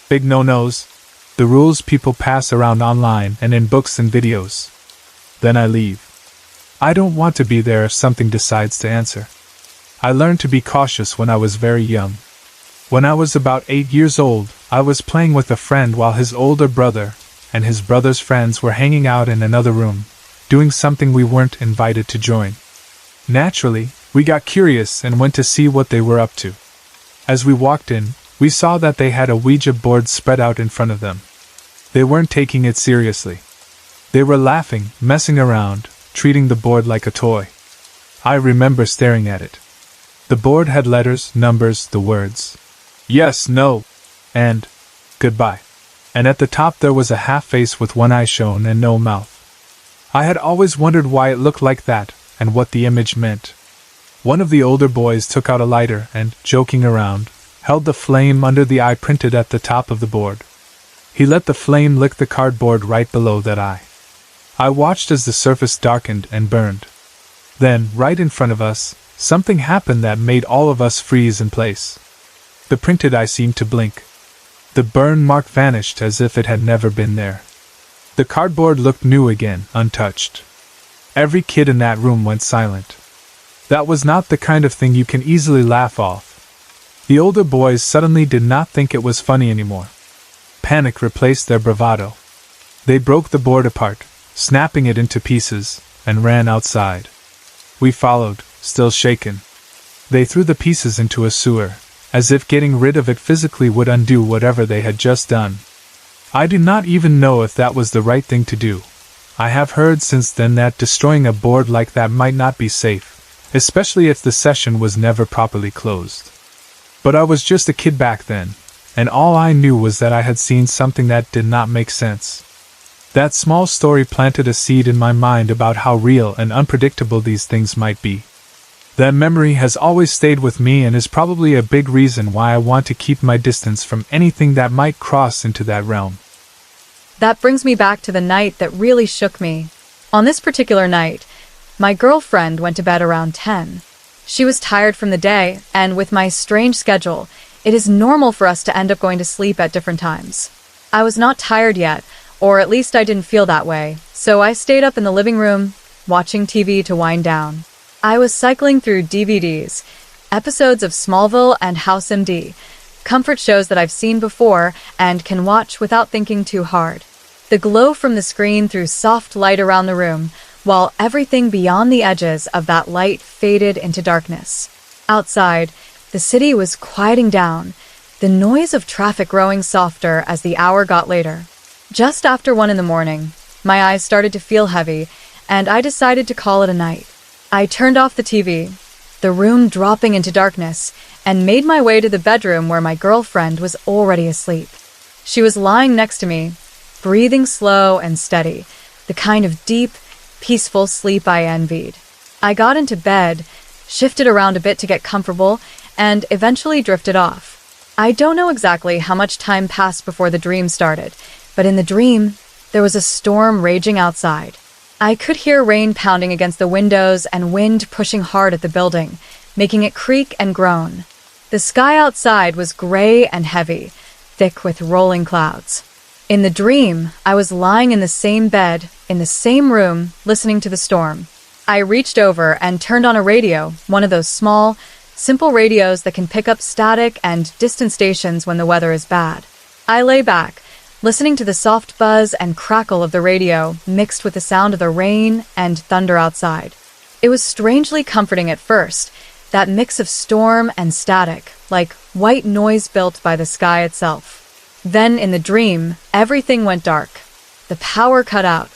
Speaker 1: big no-nos, the rules people pass around online and in books and videos. Then I leave. I don't want to be there if something decides to answer. I learned to be cautious when I was very young. When I was about 8 years old, I was playing with a friend while his older brother and his brother's friends were hanging out in another room, doing something we weren't invited to join. Naturally, we got curious and went to see what they were up to. As we walked in, we saw that they had a Ouija board spread out in front of them. They weren't taking it seriously. They were laughing, messing around, treating the board like a toy. I remember staring at it. The board had letters, numbers, the words yes, no, and goodbye. And at the top there was a half face with one eye shown and no mouth. I had always wondered why it looked like that, and what the image meant. One of the older boys took out a lighter and, joking around, held the flame under the eye printed at the top of the board. He let the flame lick the cardboard right below that eye. I watched as the surface darkened and burned. Then, right in front of us, something happened that made all of us freeze in place. The printed eye seemed to blink. The burn mark vanished as if it had never been there. The cardboard looked new again, untouched. Every kid in that room went silent. That was not the kind of thing you can easily laugh off. The older boys suddenly did not think it was funny anymore. Panic replaced their bravado. They broke the board apart, snapping it into pieces, and ran outside. We followed, still shaken. They threw the pieces into a sewer, as if getting rid of it physically would undo whatever they had just done. I do not even know if that was the right thing to do. I have heard since then that destroying a board like that might not be safe, especially if the session was never properly closed. But I was just a kid back then, and all I knew was that I had seen something that did not make sense. That small story planted a seed in my mind about how real and unpredictable these things might be. That memory has always stayed with me and is probably a big reason why I want to keep my distance from anything that might cross into that realm.
Speaker 2: That brings me back to the night that really shook me. On this particular night, my girlfriend went to bed around 10. She was tired from the day, and with my strange schedule, it is normal for us to end up going to sleep at different times. I was not tired yet, or at least I didn't feel that way, so I stayed up in the living room, watching TV to wind down. I was cycling through DVDs, episodes of Smallville and House MD, comfort shows that I've seen before and can watch without thinking too hard. The glow from the screen threw soft light around the room, while everything beyond the edges of that light faded into darkness. Outside, the city was quieting down, the noise of traffic growing softer as the hour got later. Just after 1 a.m, my eyes started to feel heavy, and I decided to call it a night. I turned off the TV, the room dropping into darkness, and made my way to the bedroom where my girlfriend was already asleep. She was lying next to me, breathing slow and steady, the kind of deep, peaceful sleep I envied. I got into bed, shifted around a bit to get comfortable, and eventually drifted off. I don't know exactly how much time passed before the dream started, but in the dream, there was a storm raging outside. I could hear rain pounding against the windows and wind pushing hard at the building, making it creak and groan. The sky outside was gray and heavy, thick with rolling clouds. In the dream, I was lying in the same bed, in the same room, listening to the storm. I reached over and turned on a radio, one of those small, simple radios that can pick up static and distant stations when the weather is bad. I lay back, listening to the soft buzz and crackle of the radio mixed with the sound of the rain and thunder outside. It was strangely comforting at first, that mix of storm and static, like white noise built by the sky itself. Then in the dream, everything went dark. The power cut out.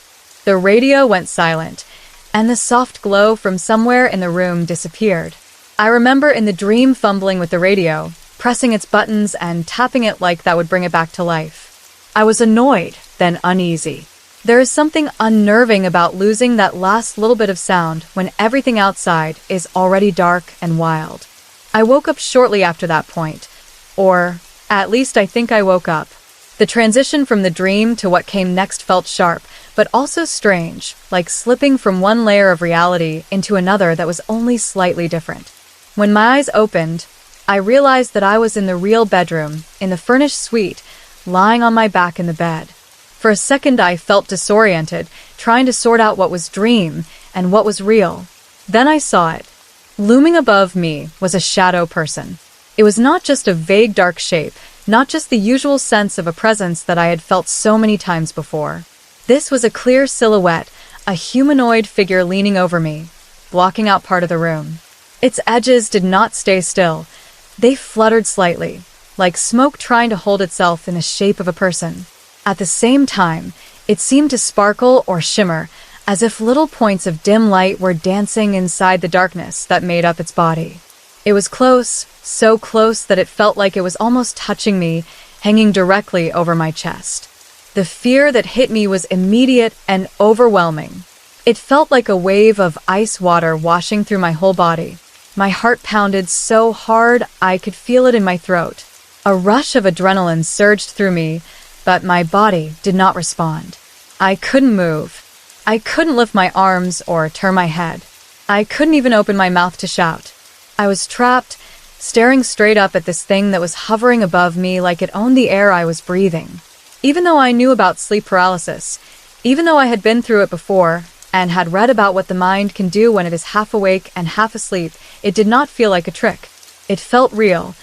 Speaker 2: The radio went silent, and the soft glow from somewhere in the room disappeared. I remember in the dream fumbling with the radio, pressing its buttons and tapping it like that would bring it back to life. I was annoyed, then uneasy. There is something unnerving about losing that last little bit of sound when everything outside is already dark and wild. I woke up shortly after that point, or at least I think I woke up. The transition from the dream to what came next felt sharp, but also strange, like slipping from one layer of reality into another that was only slightly different. When my eyes opened, I realized that I was in the real bedroom, in the furnished suite, lying on my back in the bed. For a second I felt disoriented, trying to sort out what was dream and what was real. Then I saw it. Looming above me was a shadow person. It was not just a vague dark shape, not just the usual sense of a presence that I had felt so many times before. This was a clear silhouette, a humanoid figure leaning over me, blocking out part of the room. Its edges did not stay still. They fluttered slightly, like smoke trying to hold itself in the shape of a person. At the same time, It seemed to sparkle or shimmer, as if little points of dim light were dancing inside the darkness that made up its body. It was close, so close that it felt like it was almost touching me, hanging directly over my chest. The fear that hit me was immediate and overwhelming. It felt like a wave of ice water washing through my whole body. My heart pounded so hard I could feel it in my throat. A rush of adrenaline surged through me, but my body did not respond. I couldn't move. I couldn't lift my arms or turn my head. I couldn't even open my mouth to shout. I was trapped, staring straight up at this thing that was hovering above me like it owned the air I was breathing. Even though I knew about sleep paralysis, even though I had been through it before, and had read about what the mind can do when it is half awake and half asleep, it did not feel like a trick. It felt real,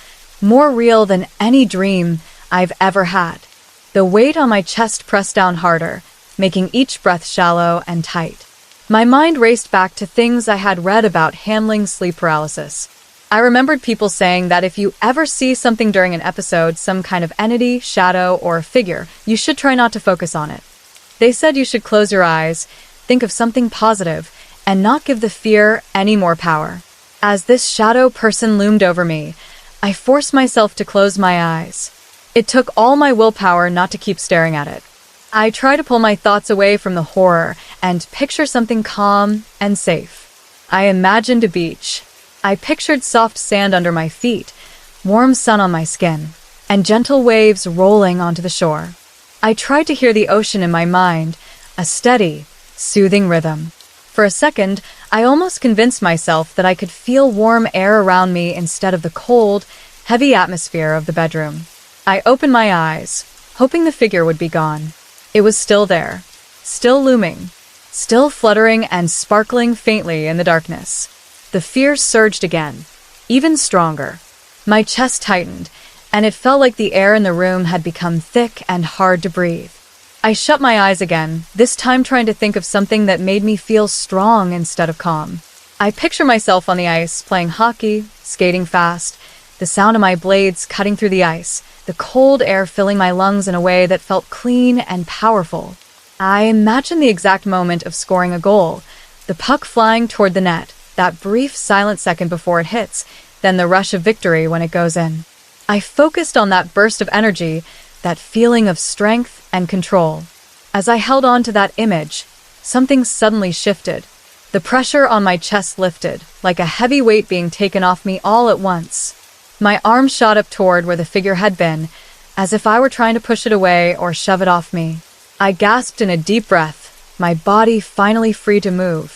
Speaker 2: more real than any dream I've ever had. The weight on my chest pressed down harder, making each breath shallow and tight. My mind raced back to things I had read about handling sleep paralysis. I remembered people saying that if you ever see something during an episode, some kind of entity, shadow, or figure, you should try not to focus on it. They said you should close your eyes, think of something positive, and not give the fear any more power. As this shadow person loomed over me, I forced myself to close my eyes. It took all my willpower not to keep staring at it. I tried to pull my thoughts away from the horror and picture something calm and safe. I imagined a beach. I pictured soft sand under my feet, warm sun on my skin, and gentle waves rolling onto the shore. I tried to hear the ocean in my mind, a steady, soothing rhythm. For a second, I almost convinced myself that I could feel warm air around me instead of the cold, heavy atmosphere of the bedroom. I opened my eyes, hoping the figure would be gone. It was still there, still looming, still fluttering and sparkling faintly in the darkness. The fear surged again, even stronger. My chest tightened, and it felt like the air in the room had become thick and hard to breathe. I shut my eyes again, this time trying to think of something that made me feel strong instead of calm. I picture myself on the ice, playing hockey, skating fast, the sound of my blades cutting through the ice, the cold air filling my lungs in a way that felt clean and powerful. I imagined the exact moment of scoring a goal, the puck flying toward the net, that brief silent second before it hits, then the rush of victory when it goes in. I focused on that burst of energy, that feeling of strength and control. As I held on to that image, something suddenly shifted. The pressure on my chest lifted, like a heavy weight being taken off me all at once. My arm shot up toward where the figure had been, as if I were trying to push it away or shove it off me. I gasped in a deep breath, my body finally free to move.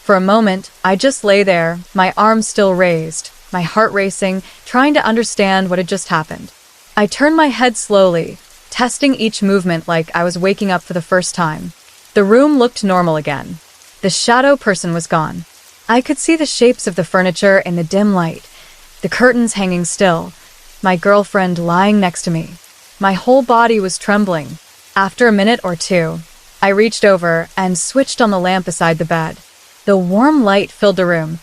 Speaker 2: For a moment, I just lay there, my arms still raised, my heart racing, trying to understand what had just happened. I turned my head slowly, testing each movement like I was waking up for the first time. The room looked normal again. The shadow person was gone. I could see the shapes of the furniture in the dim light, the curtains hanging still, my girlfriend lying next to me. My whole body was trembling. After a minute or two, I reached over and switched on the lamp beside the bed. The warm light filled the room,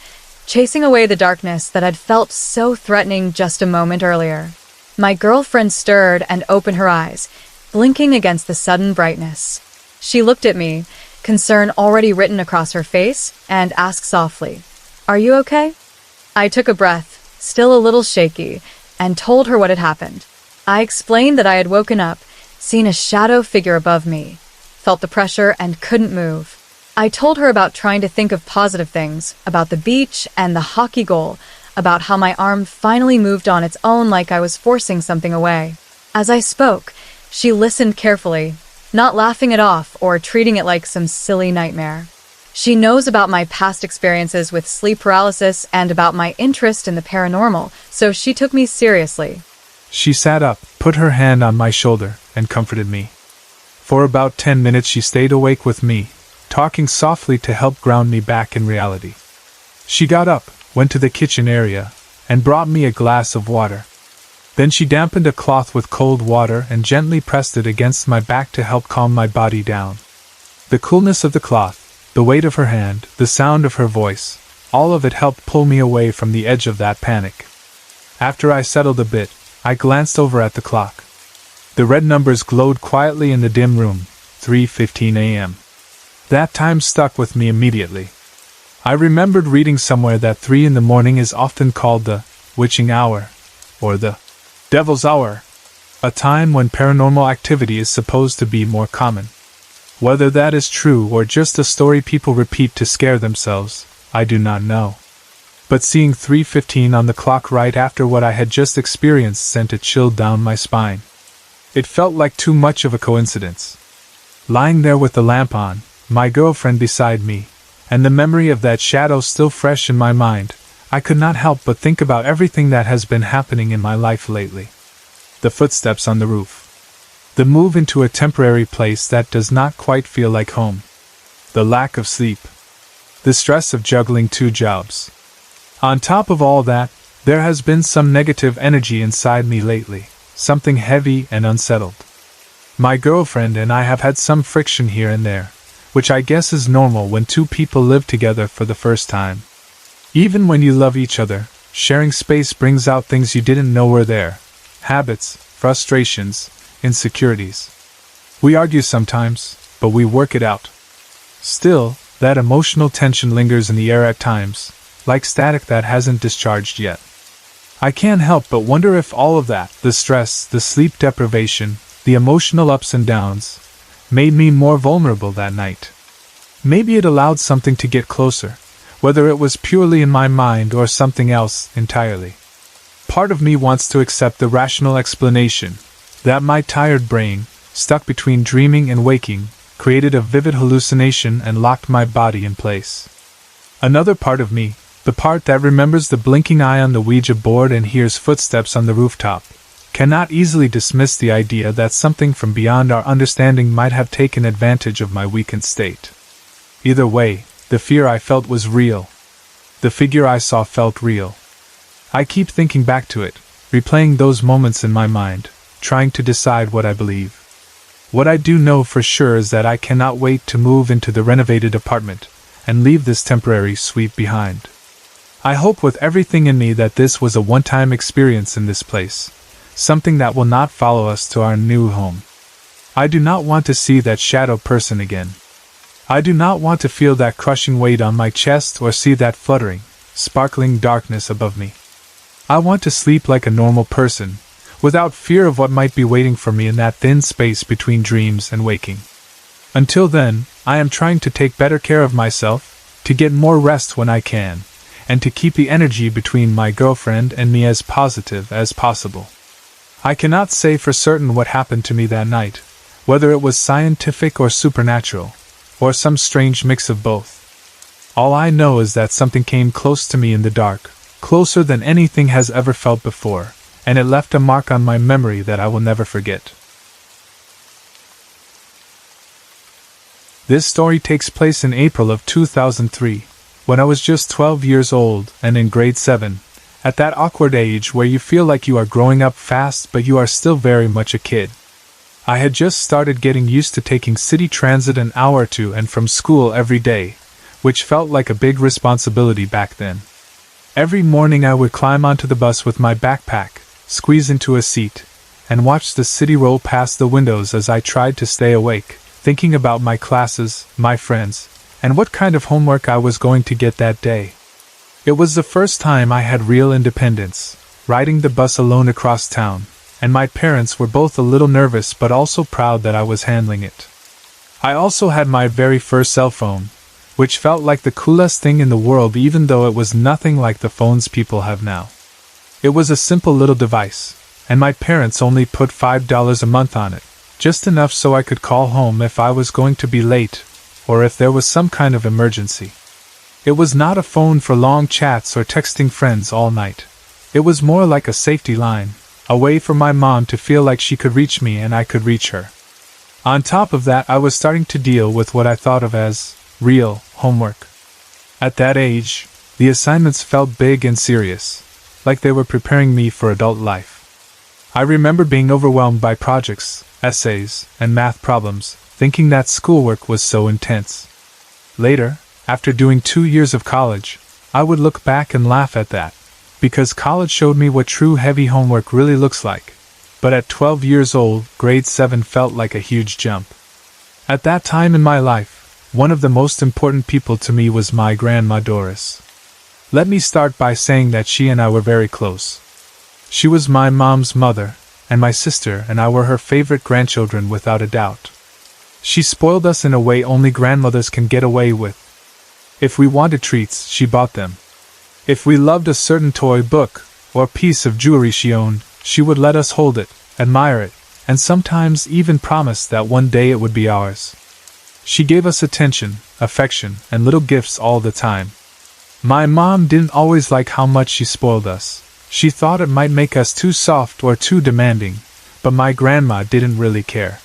Speaker 2: chasing away the darkness that had felt so threatening just a moment earlier. My girlfriend stirred and opened her eyes, blinking against the sudden brightness. She looked at me, concern already written across her face, and asked softly, "Are you okay?" I took a breath, still a little shaky, and told her what had happened. I explained that I had woken up, seen a shadow figure above me, felt the pressure and couldn't move. I told her about trying to think of positive things, about the beach and the hockey goal, about how my arm finally moved on its own like I was forcing something away. As I spoke, she listened carefully, not laughing it off or treating it like some silly nightmare. She knows about my past experiences with sleep paralysis and about my interest in the paranormal, so she took me seriously.
Speaker 1: She sat up, put her hand on my shoulder, and comforted me. For about 10 minutes she stayed awake with me, talking softly to help ground me back in reality. She got up, went to the kitchen area, and brought me a glass of water. Then she dampened a cloth with cold water and gently pressed it against my back to help calm my body down. The coolness of the cloth, the weight of her hand, the sound of her voice, all of it helped pull me away from the edge of that panic. After I settled a bit, I glanced over at the clock. The red numbers glowed quietly in the dim room, 3:15 a.m. That time stuck with me immediately. I remembered reading somewhere that 3 in the morning is often called the witching hour, or the devil's hour, a time when paranormal activity is supposed to be more common. Whether that is true or just a story people repeat to scare themselves, I do not know. But seeing 3:15 on the clock right after what I had just experienced sent a chill down my spine. It felt like too much of a coincidence. Lying there with the lamp on, my girlfriend beside me, and the memory of that shadow still fresh in my mind, I could not help but think about everything that has been happening in my life lately. The footsteps on the roof. The move into a temporary place that does not quite feel like home. The lack of sleep. The stress of juggling 2 jobs. On top of all that, there has been some negative energy inside me lately, something heavy and unsettled. My girlfriend and I have had some friction here and there, which I guess is normal when 2 people live together for the first time. Even when you love each other, sharing space brings out things you didn't know were there. Habits, frustrations, insecurities. We argue sometimes, but we work it out. Still, that emotional tension lingers in the air at times, like static that hasn't discharged yet. I can't help but wonder if all of that, the stress, the sleep deprivation, the emotional ups and downs, made me more vulnerable that night. Maybe it allowed something to get closer, whether it was purely in my mind or something else entirely. Part of me wants to accept the rational explanation that my tired brain, stuck between dreaming and waking, created a vivid hallucination and locked my body in place. Another part of me, the part that remembers the blinking eye on the Ouija board and hears footsteps on the rooftop, cannot easily dismiss the idea that something from beyond our understanding might have taken advantage of my weakened state. Either way, the fear I felt was real. The figure I saw felt real. I keep thinking back to it, replaying those moments in my mind, trying to decide what I believe. What I do know for sure is that I cannot wait to move into the renovated apartment and leave this temporary suite behind. I hope with everything in me that this was a one-time experience in this place, something that will not follow us to our new home. I do not want to see that shadow person again. I do not want to feel that crushing weight on my chest or see that fluttering, sparkling darkness above me. I want to sleep like a normal person, without fear of what might be waiting for me in that thin space between dreams and waking. Until then, I am trying to take better care of myself, to get more rest when I can, and to keep the energy between my girlfriend and me as positive as possible. I cannot say for certain what happened to me that night, whether it was scientific or supernatural, or some strange mix of both. All I know is that something came close to me in the dark, closer than anything has ever felt before, and it left a mark on my memory that I will never forget. This story takes place in April of 2003, when I was just 12 years old and in grade 7, at that awkward age where you feel like you are growing up fast but you are still very much a kid. I had just started getting used to taking city transit an hour to and from school every day, which felt like a big responsibility back then. Every morning I would climb onto the bus with my backpack, squeeze into a seat, and watch the city roll past the windows as I tried to stay awake, thinking about my classes, my friends, and what kind of homework I was going to get that day. It was the first time I had real independence, riding the bus alone across town, and my parents were both a little nervous but also proud that I was handling it. I also had my very first cell phone, which felt like the coolest thing in the world even though it was nothing like the phones people have now. It was a simple little device, and my parents only put $5 a month on it, just enough so I could call home if I was going to be late, or if there was some kind of emergency. It was not a phone for long chats or texting friends all night. It was more like a safety line, a way for my mom to feel like she could reach me and I could reach her. On top of that, I was starting to deal with what I thought of as real homework. At that age, the assignments felt big and serious, like they were preparing me for adult life. I remember being overwhelmed by projects, essays, and math problems, thinking that schoolwork was so intense. Later, after doing 2 years of college, I would look back and laugh at that, because college showed me what true heavy homework really looks like. But at 12 years old, grade 7 felt like a huge jump. At that time in my life, one of the most important people to me was my Grandma Doris. Let me start by saying that she and I were very close. She was my mom's mother, and my sister and I were her favorite grandchildren without a doubt. She spoiled us in a way only grandmothers can get away with. If we wanted treats, she bought them. If we loved a certain toy, book, or piece of jewelry she owned, she would let us hold it, admire it, and sometimes even promise that one day it would be ours. She gave us attention, affection, and little gifts all the time. My mom didn't always like how much she spoiled us. She thought it might make us too soft or too demanding, but my grandma didn't really care.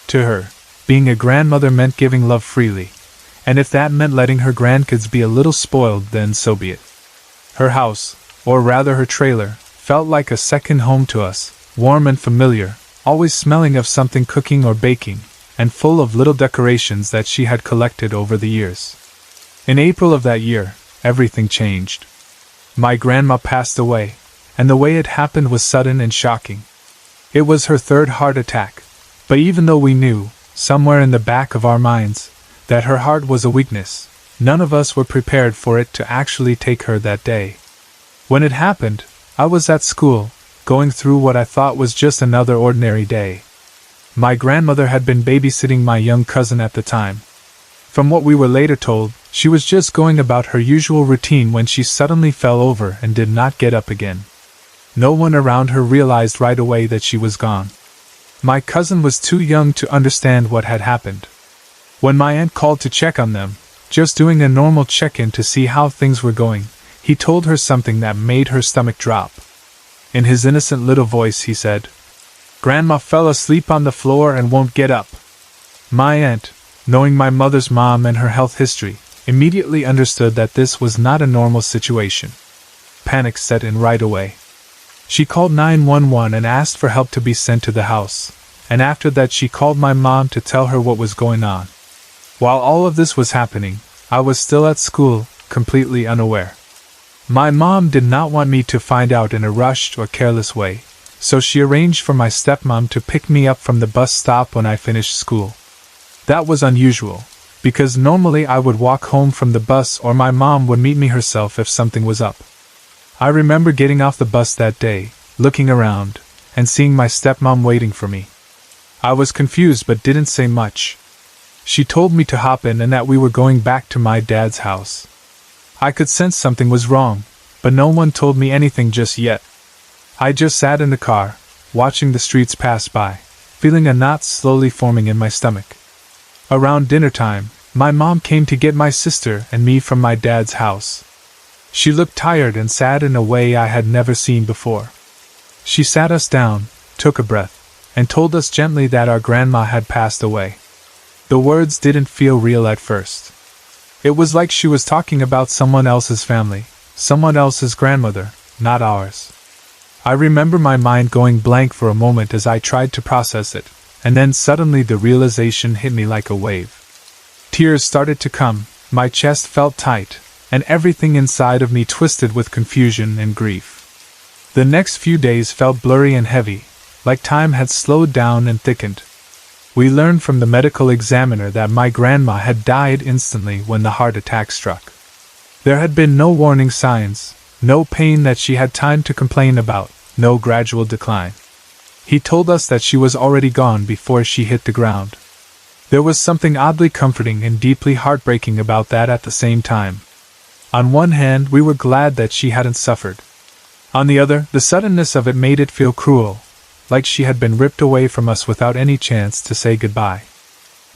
Speaker 1: To her, being a grandmother meant giving love freely, and if that meant letting her grandkids be a little spoiled, then so be it. Her house, or rather her trailer, felt like a second home to us, warm and familiar, always smelling of something cooking or baking, and full of little decorations that she had collected over the years. In April of that year, everything changed. My grandma passed away, and the way it happened was sudden and shocking. It was her third heart attack, but even though we knew, somewhere in the back of our minds, that her heart was a weakness, none of us were prepared for it to actually take her that day. When it happened, I was at school, going through what I thought was just another ordinary day. My grandmother had been babysitting my young cousin at the time. From what we were later told, she was just going about her usual routine when she suddenly fell over and did not get up again. No one around her realized right away that she was gone. My cousin was too young to understand what had happened. When my aunt called to check on them, just doing a normal check-in to see how things were going, he told her something that made her stomach drop. In his innocent little voice he said, "Grandma fell asleep on the floor and won't get up." My aunt, knowing my mother's mom and her health history, immediately understood that this was not a normal situation. Panic set in right away. She called 911 and asked for help to be sent to the house, and after that she called my mom to tell her what was going on. While all of this was happening, I was still at school, completely unaware. My mom did not want me to find out in a rushed or careless way, so she arranged for my stepmom to pick me up from the bus stop when I finished school. That was unusual, because normally I would walk home from the bus or my mom would meet me herself if something was up. I remember getting off the bus that day, looking around, and seeing my stepmom waiting for me. I was confused but didn't say much. She told me to hop in and that we were going back to my dad's house. I could sense something was wrong, but no one told me anything just yet. I just sat in the car, watching the streets pass by, feeling a knot slowly forming in my stomach. Around dinner time, my mom came to get my sister and me from my dad's house. She looked tired and sad in a way I had never seen before. She sat us down, took a breath, and told us gently that our grandma had passed away. The words didn't feel real at first. It was like she was talking about someone else's family, someone else's grandmother, not ours. I remember my mind going blank for a moment as I tried to process it, and then suddenly the realization hit me like a wave. Tears started to come, my chest felt tight, and everything inside of me twisted with confusion and grief. The next few days felt blurry and heavy, like time had slowed down and thickened. We learned from the medical examiner that my grandma had died instantly when the heart attack struck. There had been no warning signs, no pain that she had time to complain about, no gradual decline. He told us that she was already gone before she hit the ground. There was something oddly comforting and deeply heartbreaking about that at the same time. On one hand, we were glad that she hadn't suffered. On the other, the suddenness of it made it feel cruel, like she had been ripped away from us without any chance to say goodbye.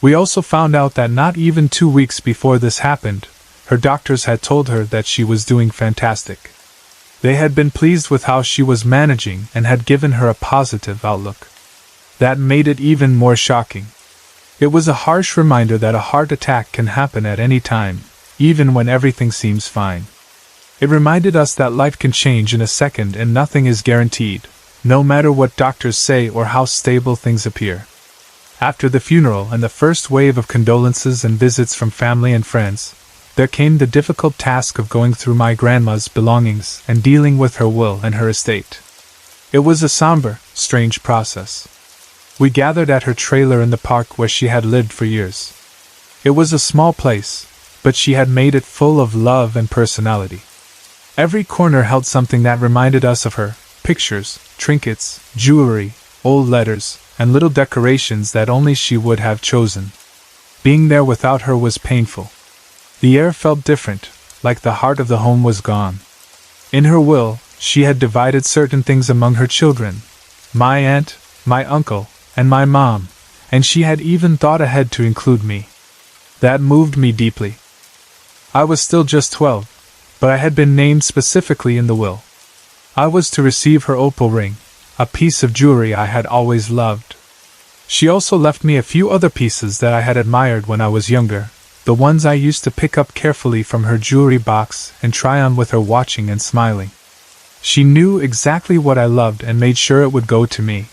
Speaker 1: We also found out that not even 2 weeks before this happened, her doctors had told her that she was doing fantastic. They had been pleased with how she was managing and had given her a positive outlook. That made it even more shocking. It was a harsh reminder that a heart attack can happen at any time, even when everything seems fine. It reminded us that life can change in a second and nothing is guaranteed, no matter what doctors say or how stable things appear. After the funeral and the first wave of condolences and visits from family and friends, there came the difficult task of going through my grandma's belongings and dealing with her will and her estate. It was a somber, strange process. We gathered at her trailer in the park where she had lived for years. It was a small place, but she had made it full of love and personality. Every corner held something that reminded us of her: pictures, trinkets, jewelry, old letters, and little decorations that only she would have chosen. Being there without her was painful. The air felt different, like the heart of the home was gone. In her will, she had divided certain things among her children: my aunt, my uncle, and my mom, and she had even thought ahead to include me. That moved me deeply. I was still just 12, but I had been named specifically in the will. I was to receive her opal ring, a piece of jewelry I had always loved. She also left me a few other pieces that I had admired when I was younger, the ones I used to pick up carefully from her jewelry box and try on with her watching and smiling. She knew exactly what I loved and made sure it would go to me.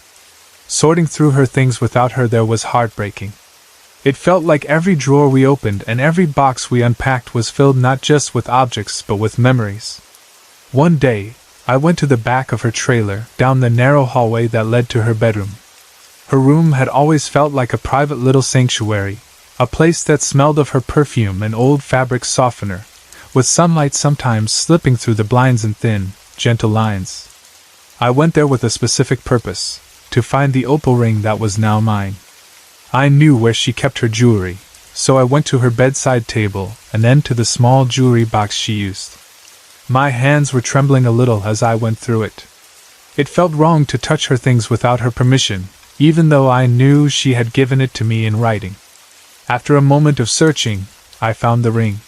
Speaker 1: Sorting through her things without her there was heartbreaking. It felt like every drawer we opened and every box we unpacked was filled not just with objects but with memories. One day, I went to the back of her trailer, down the narrow hallway that led to her bedroom. Her room had always felt like a private little sanctuary, a place that smelled of her perfume and old fabric softener, with sunlight sometimes slipping through the blinds in thin, gentle lines. I went there with a specific purpose: to find the opal ring that was now mine. I knew where she kept her jewelry, so I went to her bedside table and then to the small jewelry box she used. My hands were trembling a little as I went through it. It felt wrong to touch her things without her permission, even though I knew she had given it to me in writing. After a moment of searching, I found the ring.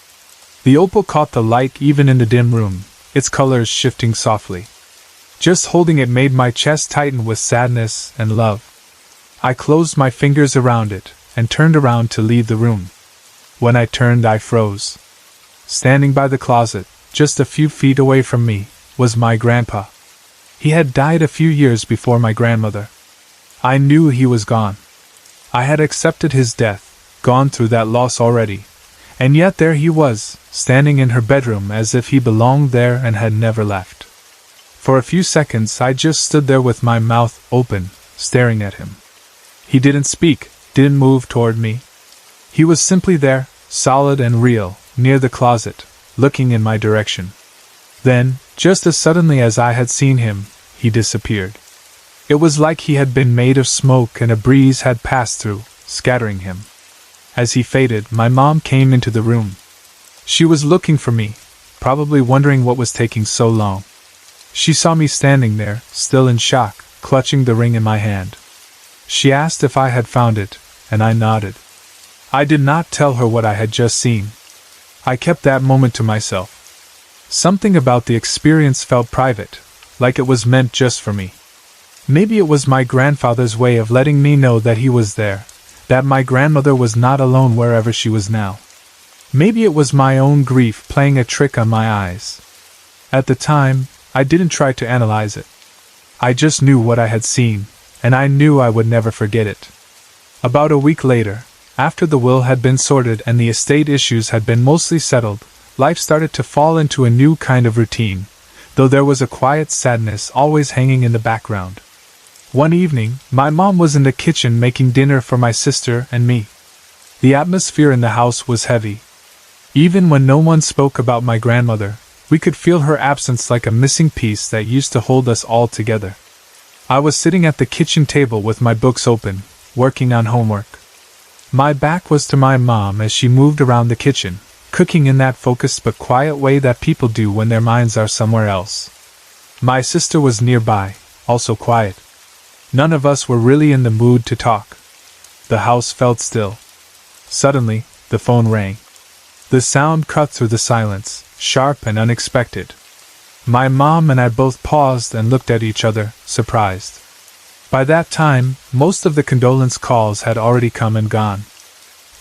Speaker 1: The opal caught the light even in the dim room, its colors shifting softly. Just holding it made my chest tighten with sadness and love. I closed my fingers around it and turned around to leave the room. When I turned, I froze. Standing by the closet, just a few feet away from me, was my grandpa. He had died a few years before my grandmother. I knew he was gone. I had accepted his death, gone through that loss already, and yet there he was, standing in her bedroom as if he belonged there and had never left. For a few seconds I just stood there with my mouth open, staring at him. He didn't speak, didn't move toward me. He was simply there, solid and real, near the closet, looking in my direction. Then, just as suddenly as I had seen him, he disappeared. It was like he had been made of smoke and a breeze had passed through, scattering him. As he faded, my mom came into the room. She was looking for me, probably wondering what was taking so long. She saw me standing there, still in shock, clutching the ring in my hand. She asked if I had found it, and I nodded. I did not tell her what I had just seen. I kept that moment to myself. Something about the experience felt private, like it was meant just for me. Maybe it was my grandfather's way of letting me know that he was there, that my grandmother was not alone wherever she was now. Maybe it was my own grief playing a trick on my eyes. At the time, I didn't try to analyze it. I just knew what I had seen, and I knew I would never forget it. About a week later, after the will had been sorted and the estate issues had been mostly settled, life started to fall into a new kind of routine, though there was a quiet sadness always hanging in the background. One evening, my mom was in the kitchen making dinner for my sister and me. The atmosphere in the house was heavy. Even when no one spoke about my grandmother, we could feel her absence like a missing piece that used to hold us all together. I was sitting at the kitchen table with my books open, working on homework. My back was to my mom as she moved around the kitchen, cooking in that focused but quiet way that people do when their minds are somewhere else. My sister was nearby, also quiet. None of us were really in the mood to talk. The house felt still. Suddenly, the phone rang. The sound cut through the silence, sharp and unexpected. My mom and I both paused and looked at each other, surprised. By that time, most of the condolence calls had already come and gone.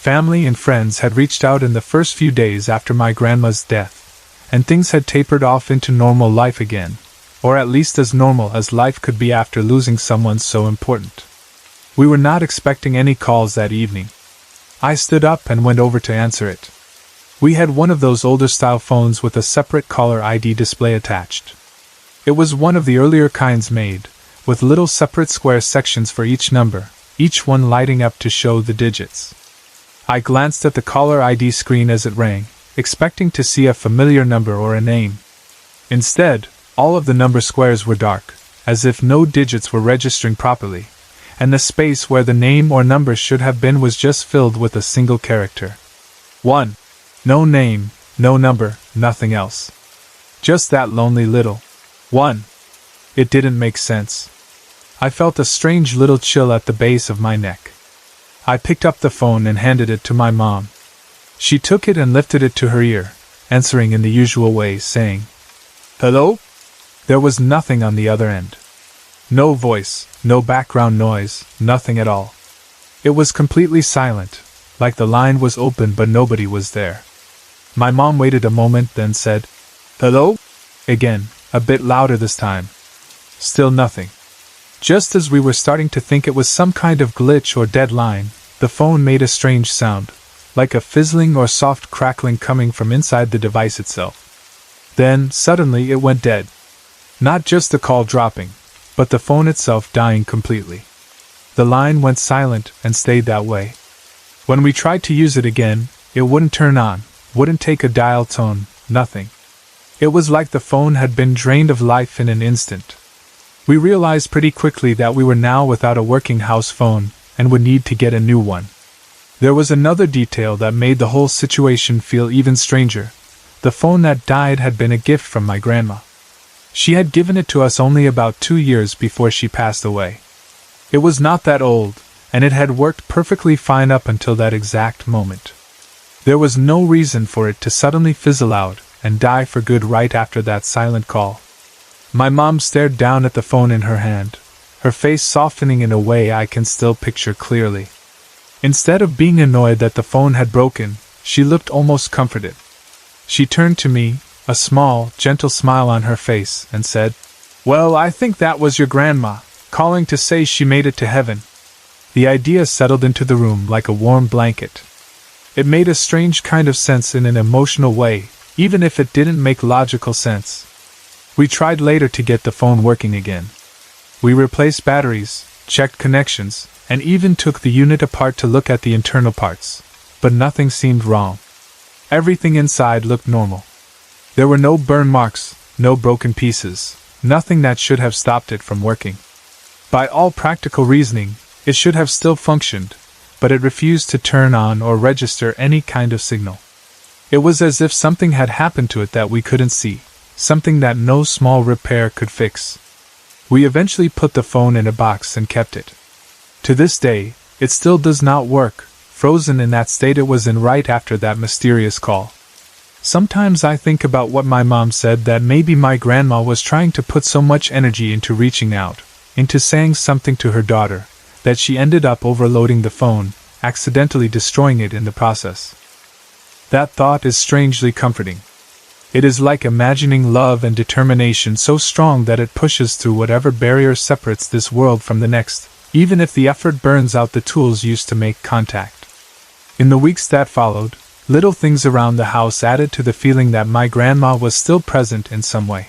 Speaker 1: Family and friends had reached out in the first few days after my grandma's death, and things had tapered off into normal life again, or at least as normal as life could be after losing someone so important. We were not expecting any calls that evening. I stood up and went over to answer it. We had one of those older-style phones with a separate caller ID display attached. It was one of the earlier kinds made, with little separate square sections for each number, each one lighting up to show the digits. I glanced at the caller ID screen as it rang, expecting to see a familiar number or a name. Instead, all of the number squares were dark, as if no digits were registering properly, and the space where the name or number should have been was just filled with a single character. 1. No name, no number, nothing else. Just that lonely little 1. It didn't make sense. I felt a strange little chill at the base of my neck. I picked up the phone and handed it to my mom. She took it and lifted it to her ear, answering in the usual way, saying, "Hello?" There was nothing on the other end. No voice, no background noise, nothing at all. It was completely silent, like the line was open but nobody was there. My mom waited a moment, then said, "Hello?" again, a bit louder this time. Still nothing. Just as we were starting to think it was some kind of glitch or dead line, the phone made a strange sound, like a fizzling or soft crackling coming from inside the device itself. Then, suddenly it went dead. Not just the call dropping, but the phone itself dying completely. The line went silent and stayed that way. When we tried to use it again, it wouldn't turn on, wouldn't take a dial tone, nothing. It was like the phone had been drained of life in an instant. We realized pretty quickly that we were now without a working house phone, and would need to get a new one. There was another detail that made the whole situation feel even stranger. The phone that died had been a gift from my grandma. She had given it to us only about 2 years before she passed away. It was not that old, and it had worked perfectly fine up until that exact moment. There was no reason for it to suddenly fizzle out and die for good right after that silent call. My mom stared down at the phone in her hand, her face softening in a way I can still picture clearly. Instead of being annoyed that the phone had broken, she looked almost comforted. She turned to me, a small, gentle smile on her face, and said, "Well, I think that was your grandma, calling to say she made it to heaven." The idea settled into the room like a warm blanket. It made a strange kind of sense in an emotional way, even if it didn't make logical sense. We tried later to get the phone working again. We replaced batteries, checked connections, and even took the unit apart to look at the internal parts, but nothing seemed wrong. Everything inside looked normal. There were no burn marks, no broken pieces, nothing that should have stopped it from working. By all practical reasoning, it should have still functioned, but it refused to turn on or register any kind of signal. It was as if something had happened to it that we couldn't see, something that no small repair could fix. We eventually put the phone in a box and kept it. To this day, it still does not work, frozen in that state it was in right after that mysterious call. Sometimes I think about what my mom said, that maybe my grandma was trying to put so much energy into reaching out, into saying something to her daughter, that she ended up overloading the phone, accidentally destroying it in the process. That thought is strangely comforting. It is like imagining love and determination so strong that it pushes through whatever barrier separates this world from the next, even if the effort burns out the tools used to make contact. In the weeks that followed, little things around the house added to the feeling that my grandma was still present in some way.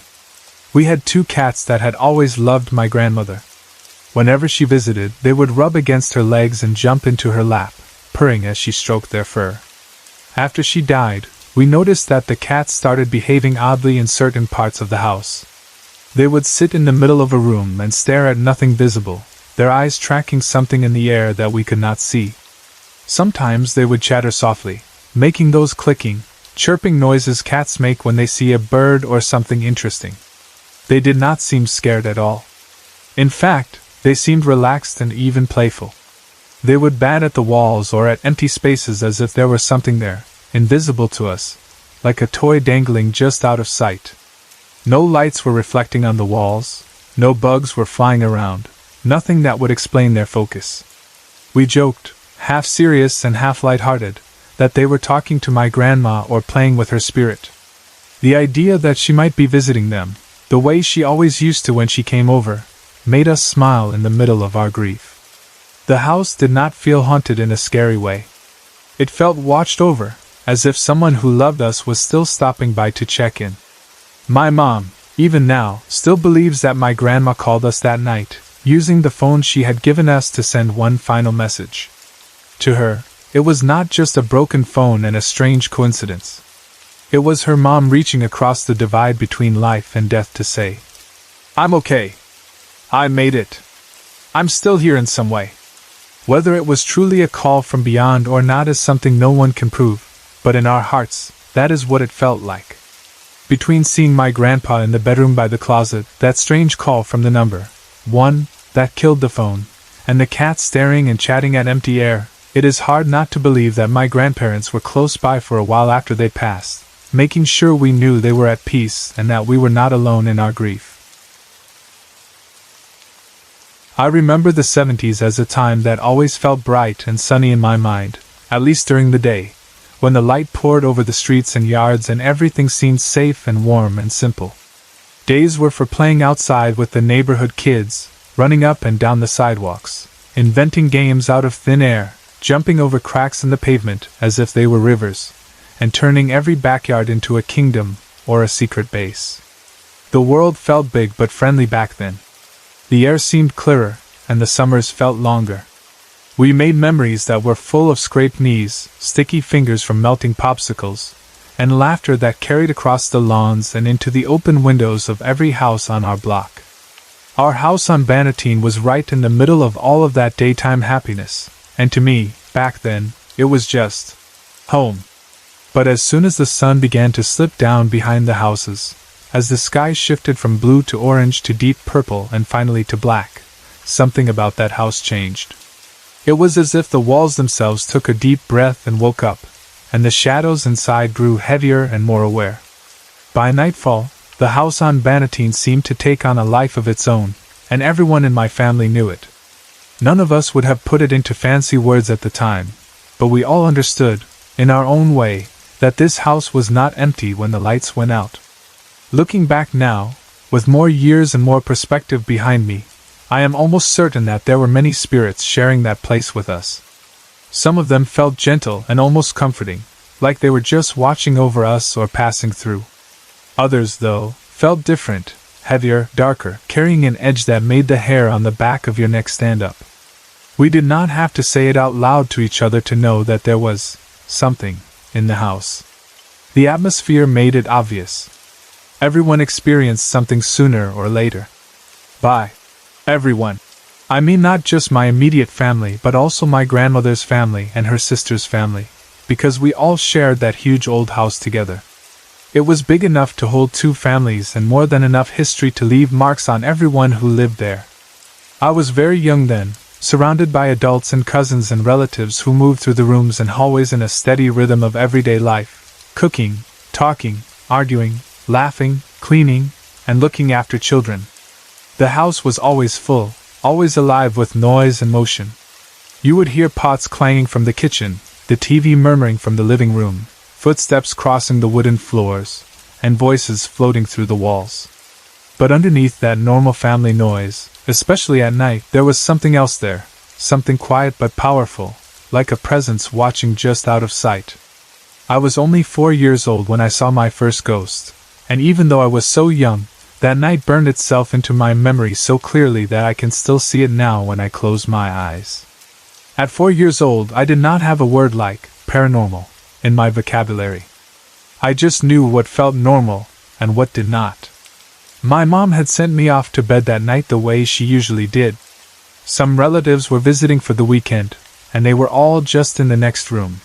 Speaker 1: We had 2 cats that had always loved my grandmother. Whenever she visited, they would rub against her legs and jump into her lap, purring as she stroked their fur. After she died, we noticed that the cats started behaving oddly in certain parts of the house. They would sit in the middle of a room and stare at nothing visible, their eyes tracking something in the air that we could not see. Sometimes they would chatter softly, making those clicking, chirping noises cats make when they see a bird or something interesting. They did not seem scared at all. In fact, they seemed relaxed and even playful. They would bat at the walls or at empty spaces as if there was something there, invisible to us, like a toy dangling just out of sight. No lights were reflecting on the walls, no bugs were flying around, nothing that would explain their focus. We joked, half serious and half light-hearted, that they were talking to my grandma or playing with her spirit. The idea that she might be visiting them, the way she always used to when she came over, made us smile in the middle of our grief. The house did not feel haunted in a scary way. It felt watched over, as if someone who loved us was still stopping by to check in. My mom, even now, still believes that my grandma called us that night, using the phone she had given us to send one final message. To her, it was not just a broken phone and a strange coincidence. It was her mom reaching across the divide between life and death to say, "I'm okay. I made it. I'm still here in some way." Whether it was truly a call from beyond or not is something no one can prove, but in our hearts, that is what it felt like. Between seeing my grandpa in the bedroom by the closet, that strange call from the number 1 that killed the phone, and the cat staring and chatting at empty air, it is hard not to believe that my grandparents were close by for a while after they passed, making sure we knew they were at peace and that we were not alone in our grief. I remember the 70s as a time that always felt bright and sunny in my mind, at least during the day, when the light poured over the streets and yards and everything seemed safe and warm and simple. Days were for playing outside with the neighborhood kids, running up and down the sidewalks, inventing games out of thin air, jumping over cracks in the pavement as if they were rivers, and turning every backyard into a kingdom or a secret base. The world felt big but friendly back then. The air seemed clearer, and the summers felt longer. We made memories that were full of scraped knees, sticky fingers from melting popsicles, and laughter that carried across the lawns and into the open windows of every house on our block. Our house on Bannatyne was right in the middle of all of that daytime happiness, and to me, back then, it was just home. But as soon as the sun began to slip down behind the houses, as the sky shifted from blue to orange to deep purple and finally to black, something about that house changed. It was as if the walls themselves took a deep breath and woke up, and the shadows inside grew heavier and more aware. By nightfall, the house on Bannatyne seemed to take on a life of its own, and everyone in my family knew it. None of us would have put it into fancy words at the time, but we all understood, in our own way, that this house was not empty when the lights went out. Looking back now, with more years and more perspective behind me, I am almost certain that there were many spirits sharing that place with us. Some of them felt gentle and almost comforting, like they were just watching over us or passing through. Others, though, felt different, heavier, darker, carrying an edge that made the hair on the back of your neck stand up. We did not have to say it out loud to each other to know that there was something in the house. The atmosphere made it obvious. Everyone experienced something sooner or later. By everyone, I mean not just my immediate family but also my grandmother's family and her sister's family, because we all shared that huge old house together. It was big enough to hold 2 families and more than enough history to leave marks on everyone who lived there. I was very young then, surrounded by adults and cousins and relatives who moved through the rooms and hallways in a steady rhythm of everyday life, cooking, talking, arguing, laughing, cleaning, and looking after children. The house was always full, always alive with noise and motion. You would hear pots clanging from the kitchen, the TV murmuring from the living room, footsteps crossing the wooden floors, and voices floating through the walls. But underneath that normal family noise, especially at night, there was something else there, something quiet but powerful, like a presence watching just out of sight. I was only 4 years old when I saw my first ghost, and even though I was so young, that night burned itself into my memory so clearly that I can still see it now when I close my eyes. At 4 years old, I did not have a word like paranormal in my vocabulary. I just knew what felt normal and what did not. My mom had sent me off to bed that night the way she usually did. Some relatives were visiting for the weekend, and they were all just in the next room.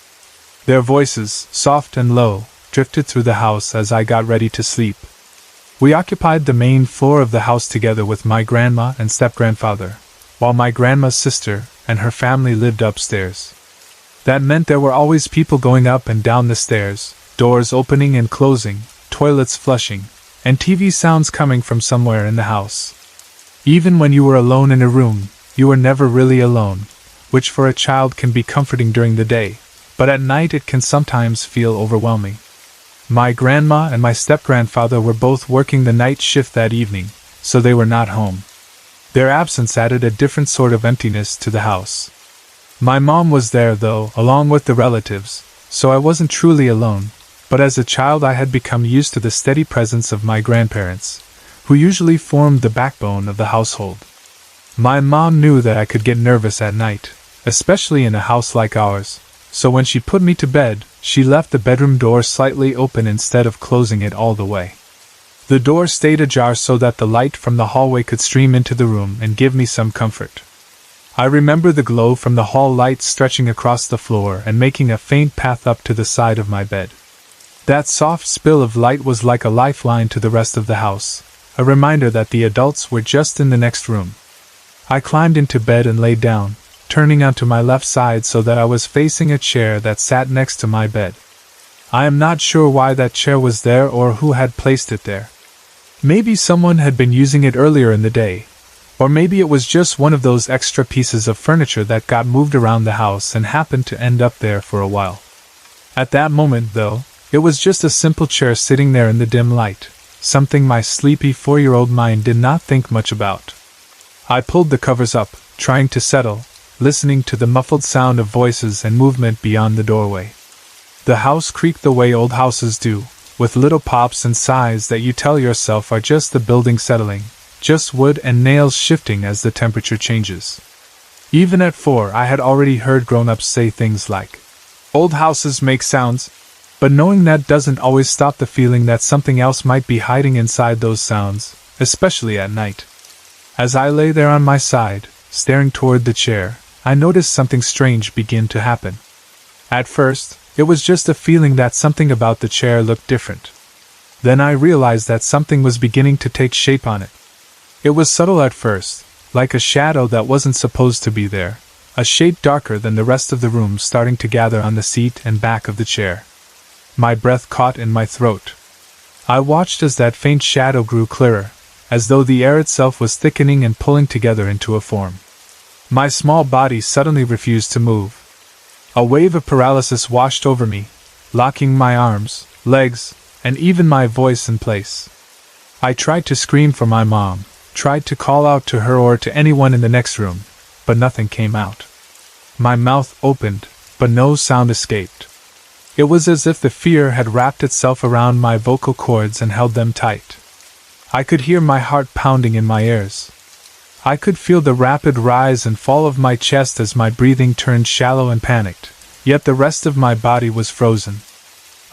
Speaker 1: Their voices, soft and low, drifted through the house as I got ready to sleep. We occupied the main floor of the house together with my grandma and step-grandfather, while my grandma's sister and her family lived upstairs. That meant there were always people going up and down the stairs, doors opening and closing, toilets flushing, and TV sounds coming from somewhere in the house. Even when you were alone in a room, you were never really alone, which for a child can be comforting during the day, but at night it can sometimes feel overwhelming. My grandma and my step-grandfather were both working the night shift that evening, so they were not home. Their absence added a different sort of emptiness to the house. My mom was there, though, along with the relatives, so I wasn't truly alone, but as a child I had become used to the steady presence of my grandparents, who usually formed the backbone of the household. My mom knew that I could get nervous at night, especially in a house like ours, so when she put me to bed, she left the bedroom door slightly open instead of closing it all the way. The door stayed ajar so that the light from the hallway could stream into the room and give me some comfort. I remember the glow from the hall light stretching across the floor and making a faint path up to the side of my bed. That soft spill of light was like a lifeline to the rest of the house, a reminder that the adults were just in the next room. I climbed into bed and lay down, turning onto my left side so that I was facing a chair that sat next to my bed. I am not sure why that chair was there or who had placed it there. Maybe someone had been using it earlier in the day, or maybe it was just one of those extra pieces of furniture that got moved around the house and happened to end up there for a while. At that moment, though, it was just a simple chair sitting there in the dim light, something my sleepy 4-year-old mind did not think much about. I pulled the covers up, trying to settle, listening to the muffled sound of voices and movement beyond the doorway. The house creaked the way old houses do, with little pops and sighs that you tell yourself are just the building settling, just wood and nails shifting as the temperature changes. Even at 4, I had already heard grown-ups say things like, "Old houses make sounds," but knowing that doesn't always stop the feeling that something else might be hiding inside those sounds, especially at night. As I lay there on my side, staring toward the chair, I noticed something strange begin to happen. At first, it was just a feeling that something about the chair looked different. Then I realized that something was beginning to take shape on it. It was subtle at first, like a shadow that wasn't supposed to be there, a shade darker than the rest of the room starting to gather on the seat and back of the chair. My breath caught in my throat. I watched as that faint shadow grew clearer, as though the air itself was thickening and pulling together into a form. My small body suddenly refused to move. A wave of paralysis washed over me, locking my arms, legs, and even my voice in place. I tried to scream for my mom, tried to call out to her or to anyone in the next room, but nothing came out. My mouth opened, but no sound escaped. It was as if the fear had wrapped itself around my vocal cords and held them tight. I could hear my heart pounding in my ears. I could feel the rapid rise and fall of my chest as my breathing turned shallow and panicked, yet the rest of my body was frozen.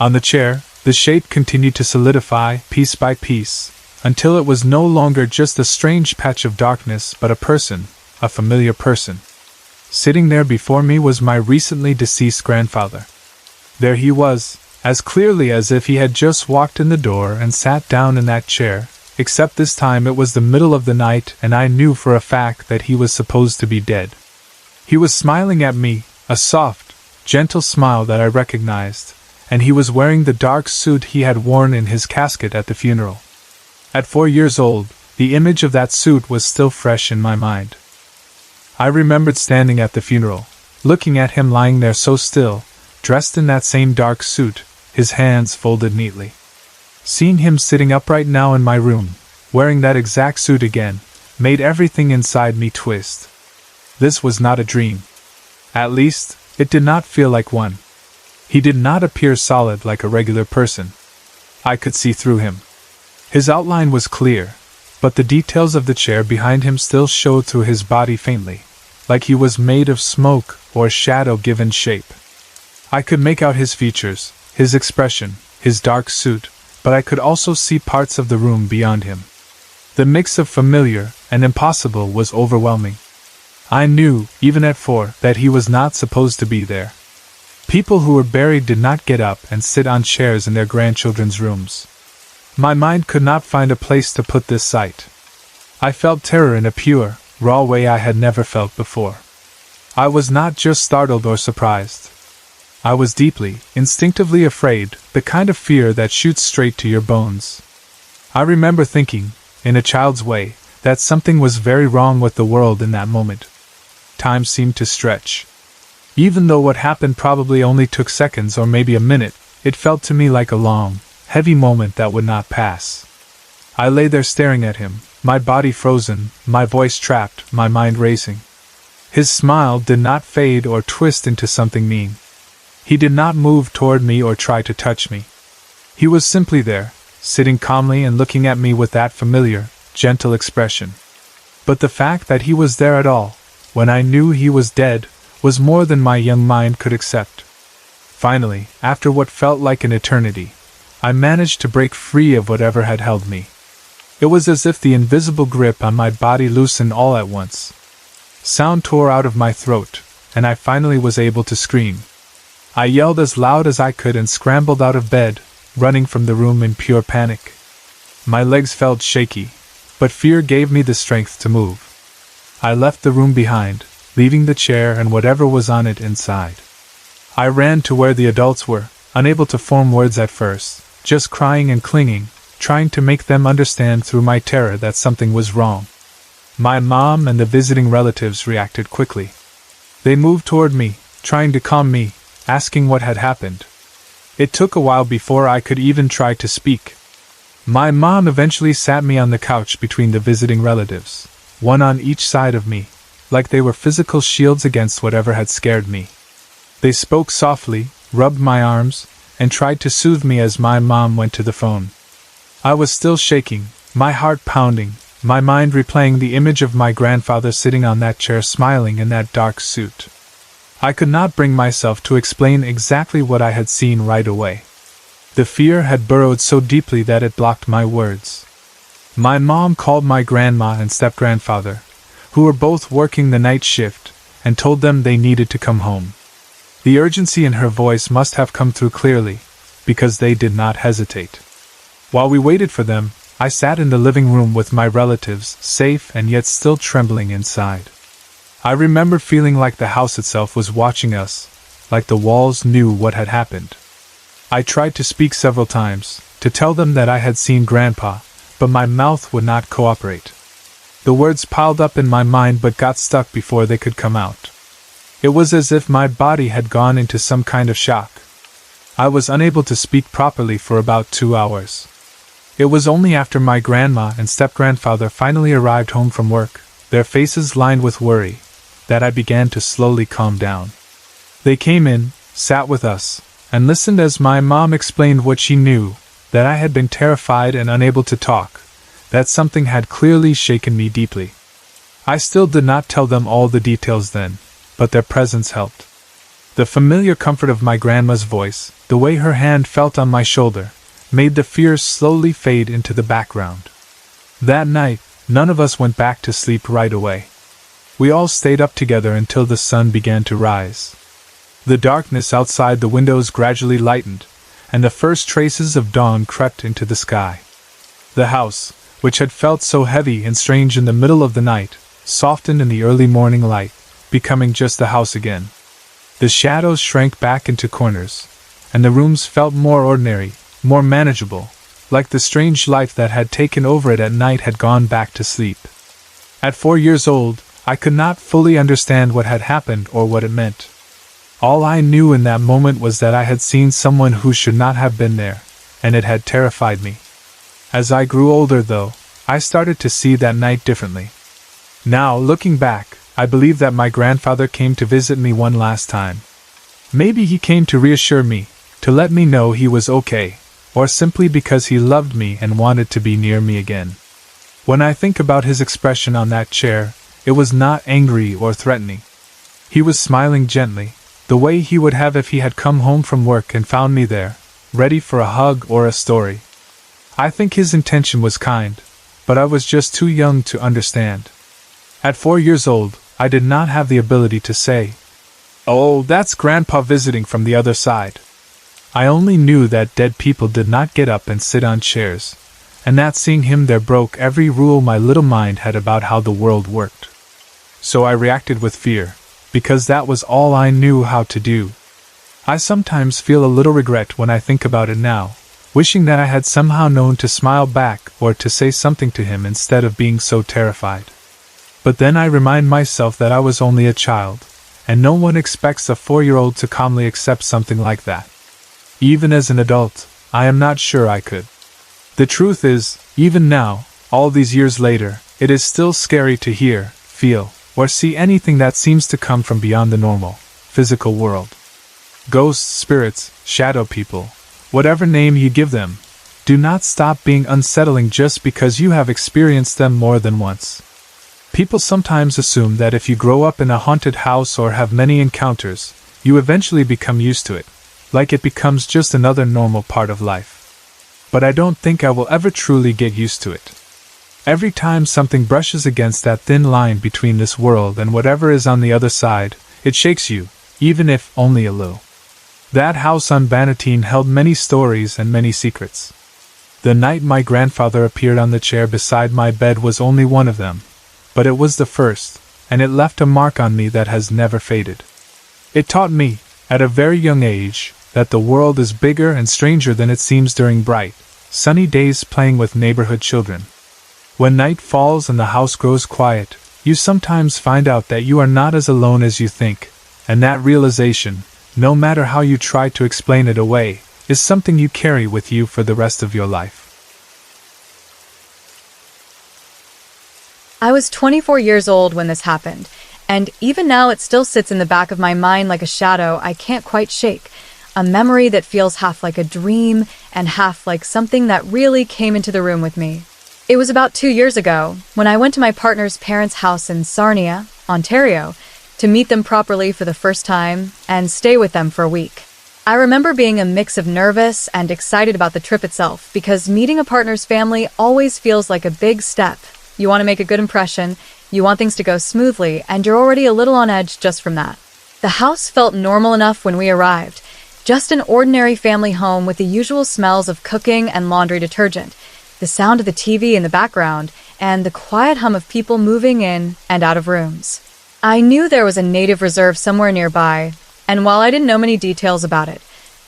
Speaker 1: On the chair, the shape continued to solidify, piece by piece, until it was no longer just a strange patch of darkness but a person, a familiar person. Sitting there before me was my recently deceased grandfather. There he was, as clearly as if he had just walked in the door and sat down in that chair, except this time it was the middle of the night and I knew for a fact that he was supposed to be dead. He was smiling at me, a soft, gentle smile that I recognized, and he was wearing the dark suit he had worn in his casket at the funeral. At 4 years old, the image of that suit was still fresh in my mind. I remembered standing at the funeral, looking at him lying there so still, dressed in that same dark suit, his hands folded neatly. Seeing him sitting upright now in my room, wearing that exact suit again, made everything inside me twist. This was not a dream. At least, it did not feel like one. He did not appear solid like a regular person. I could see through him. His outline was clear, but the details of the chair behind him still showed through his body faintly, like he was made of smoke or shadow given shape. I could make out his features, his expression, his dark suit, but I could also see parts of the room beyond him. The mix of familiar and impossible was overwhelming. I knew, even at 4, that he was not supposed to be there. People who were buried did not get up and sit on chairs in their grandchildren's rooms. My mind could not find a place to put this sight. I felt terror in a pure, raw way I had never felt before. I was not just startled or surprised. I was deeply, instinctively afraid, the kind of fear that shoots straight to your bones. I remember thinking, in a child's way, that something was very wrong with the world in that moment. Time seemed to stretch. Even though what happened probably only took seconds or maybe a minute, it felt to me like a long, heavy moment that would not pass. I lay there staring at him, my body frozen, my voice trapped, my mind racing. His smile did not fade or twist into something mean. He did not move toward me or try to touch me. He was simply there, sitting calmly and looking at me with that familiar, gentle expression. But the fact that he was there at all, when I knew he was dead, was more than my young mind could accept. Finally, after what felt like an eternity, I managed to break free of whatever had held me. It was as if the invisible grip on my body loosened all at once. Sound tore out of my throat, and I finally was able to scream. I yelled as loud as I could and scrambled out of bed, running from the room in pure panic. My legs felt shaky, but fear gave me the strength to move. I left the room behind, leaving the chair and whatever was on it inside. I ran to where the adults were, unable to form words at first, just crying and clinging, trying to make them understand through my terror that something was wrong. My mom and the visiting relatives reacted quickly. They moved toward me, trying to calm me, asking what had happened. It took a while before I could even try to speak. My mom eventually sat me on the couch between the visiting relatives, one on each side of me, like they were physical shields against whatever had scared me. They spoke softly, rubbed my arms, and tried to soothe me as my mom went to the phone. I was still shaking, my heart pounding, my mind replaying the image of my grandfather sitting on that chair smiling in that dark suit. I could not bring myself to explain exactly what I had seen right away. The fear had burrowed so deeply that it blocked my words. My mom called my grandma and step-grandfather, who were both working the night shift, and told them they needed to come home. The urgency in her voice must have come through clearly, because they did not hesitate. While we waited for them, I sat in the living room with my relatives, safe and yet still trembling inside. I remember feeling like the house itself was watching us, like the walls knew what had happened. I tried to speak several times, to tell them that I had seen Grandpa, but my mouth would not cooperate. The words piled up in my mind but got stuck before they could come out. It was as if my body had gone into some kind of shock. I was unable to speak properly for about 2 hours. It was only after my grandma and step-grandfather finally arrived home from work, their faces lined with worry, that I began to slowly calm down. They came in, sat with us, and listened as my mom explained what she knew, that I had been terrified and unable to talk, that something had clearly shaken me deeply. I still did not tell them all the details then, but their presence helped. The familiar comfort of my grandma's voice, the way her hand felt on my shoulder, made the fears slowly fade into the background. That night, none of us went back to sleep right away. We all stayed up together until the sun began to rise. The darkness outside the windows gradually lightened, and the first traces of dawn crept into the sky. The house, which had felt so heavy and strange in the middle of the night, softened in the early morning light, becoming just a house again. The shadows shrank back into corners, and the rooms felt more ordinary, more manageable, like the strange life that had taken over it at night had gone back to sleep. At 4 years old, I could not fully understand what had happened or what it meant. All I knew in that moment was that I had seen someone who should not have been there, and it had terrified me. As I grew older, though, I started to see that night differently. Now, looking back, I believe that my grandfather came to visit me one last time. Maybe he came to reassure me, to let me know he was okay, or simply because he loved me and wanted to be near me again. When I think about his expression on that chair, it was not angry or threatening. He was smiling gently, the way he would have if he had come home from work and found me there, ready for a hug or a story. I think his intention was kind, but I was just too young to understand. At 4 years old, I did not have the ability to say, "Oh, that's Grandpa visiting from the other side." I only knew that dead people did not get up and sit on chairs, and that seeing him there broke every rule my little mind had about how the world worked. So I reacted with fear, because that was all I knew how to do. I sometimes feel a little regret when I think about it now, wishing that I had somehow known to smile back or to say something to him instead of being so terrified. But then I remind myself that I was only a child, and no one expects a 4-year-old to calmly accept something like that. Even as an adult, I am not sure I could. The truth is, even now, all these years later, it is still scary to hear, feel, or see anything that seems to come from beyond the normal, physical world. Ghosts, spirits, shadow people, whatever name you give them, do not stop being unsettling just because you have experienced them more than once. People sometimes assume that if you grow up in a haunted house or have many encounters, you eventually become used to it, like it becomes just another normal part of life. But I don't think I will ever truly get used to it. Every time something brushes against that thin line between this world and whatever is on the other side, it shakes you, even if only a little. That house on Bannatyne held many stories and many secrets. The night my grandfather appeared on the chair beside my bed was only one of them, but it was the first, and it left a mark on me that has never faded. It taught me, at a very young age, that the world is bigger and stranger than it seems during bright, sunny days playing with neighborhood children. When night falls and the house grows quiet, you sometimes find out that you are not as alone as you think, and that realization, no matter how you try to explain it away, is something you carry with you for the rest of your life.
Speaker 2: I was 24 years old when this happened, and even now it still sits in the back of my mind like a shadow I can't quite shake, a memory that feels half like a dream and half like something that really came into the room with me. It was about 2 years ago, when I went to my partner's parents' house in Sarnia, Ontario, to meet them properly for the first time and stay with them for a week. I remember being a mix of nervous and excited about the trip itself, because meeting a partner's family always feels like a big step. You want to make a good impression, you want things to go smoothly, and you're already a little on edge just from that. The house felt normal enough when we arrived, just an ordinary family home with the usual smells of cooking and laundry detergent, the sound of the TV in the background, and the quiet hum of people moving in and out of rooms. I knew there was a native reserve somewhere nearby, and while I didn't know many details about it,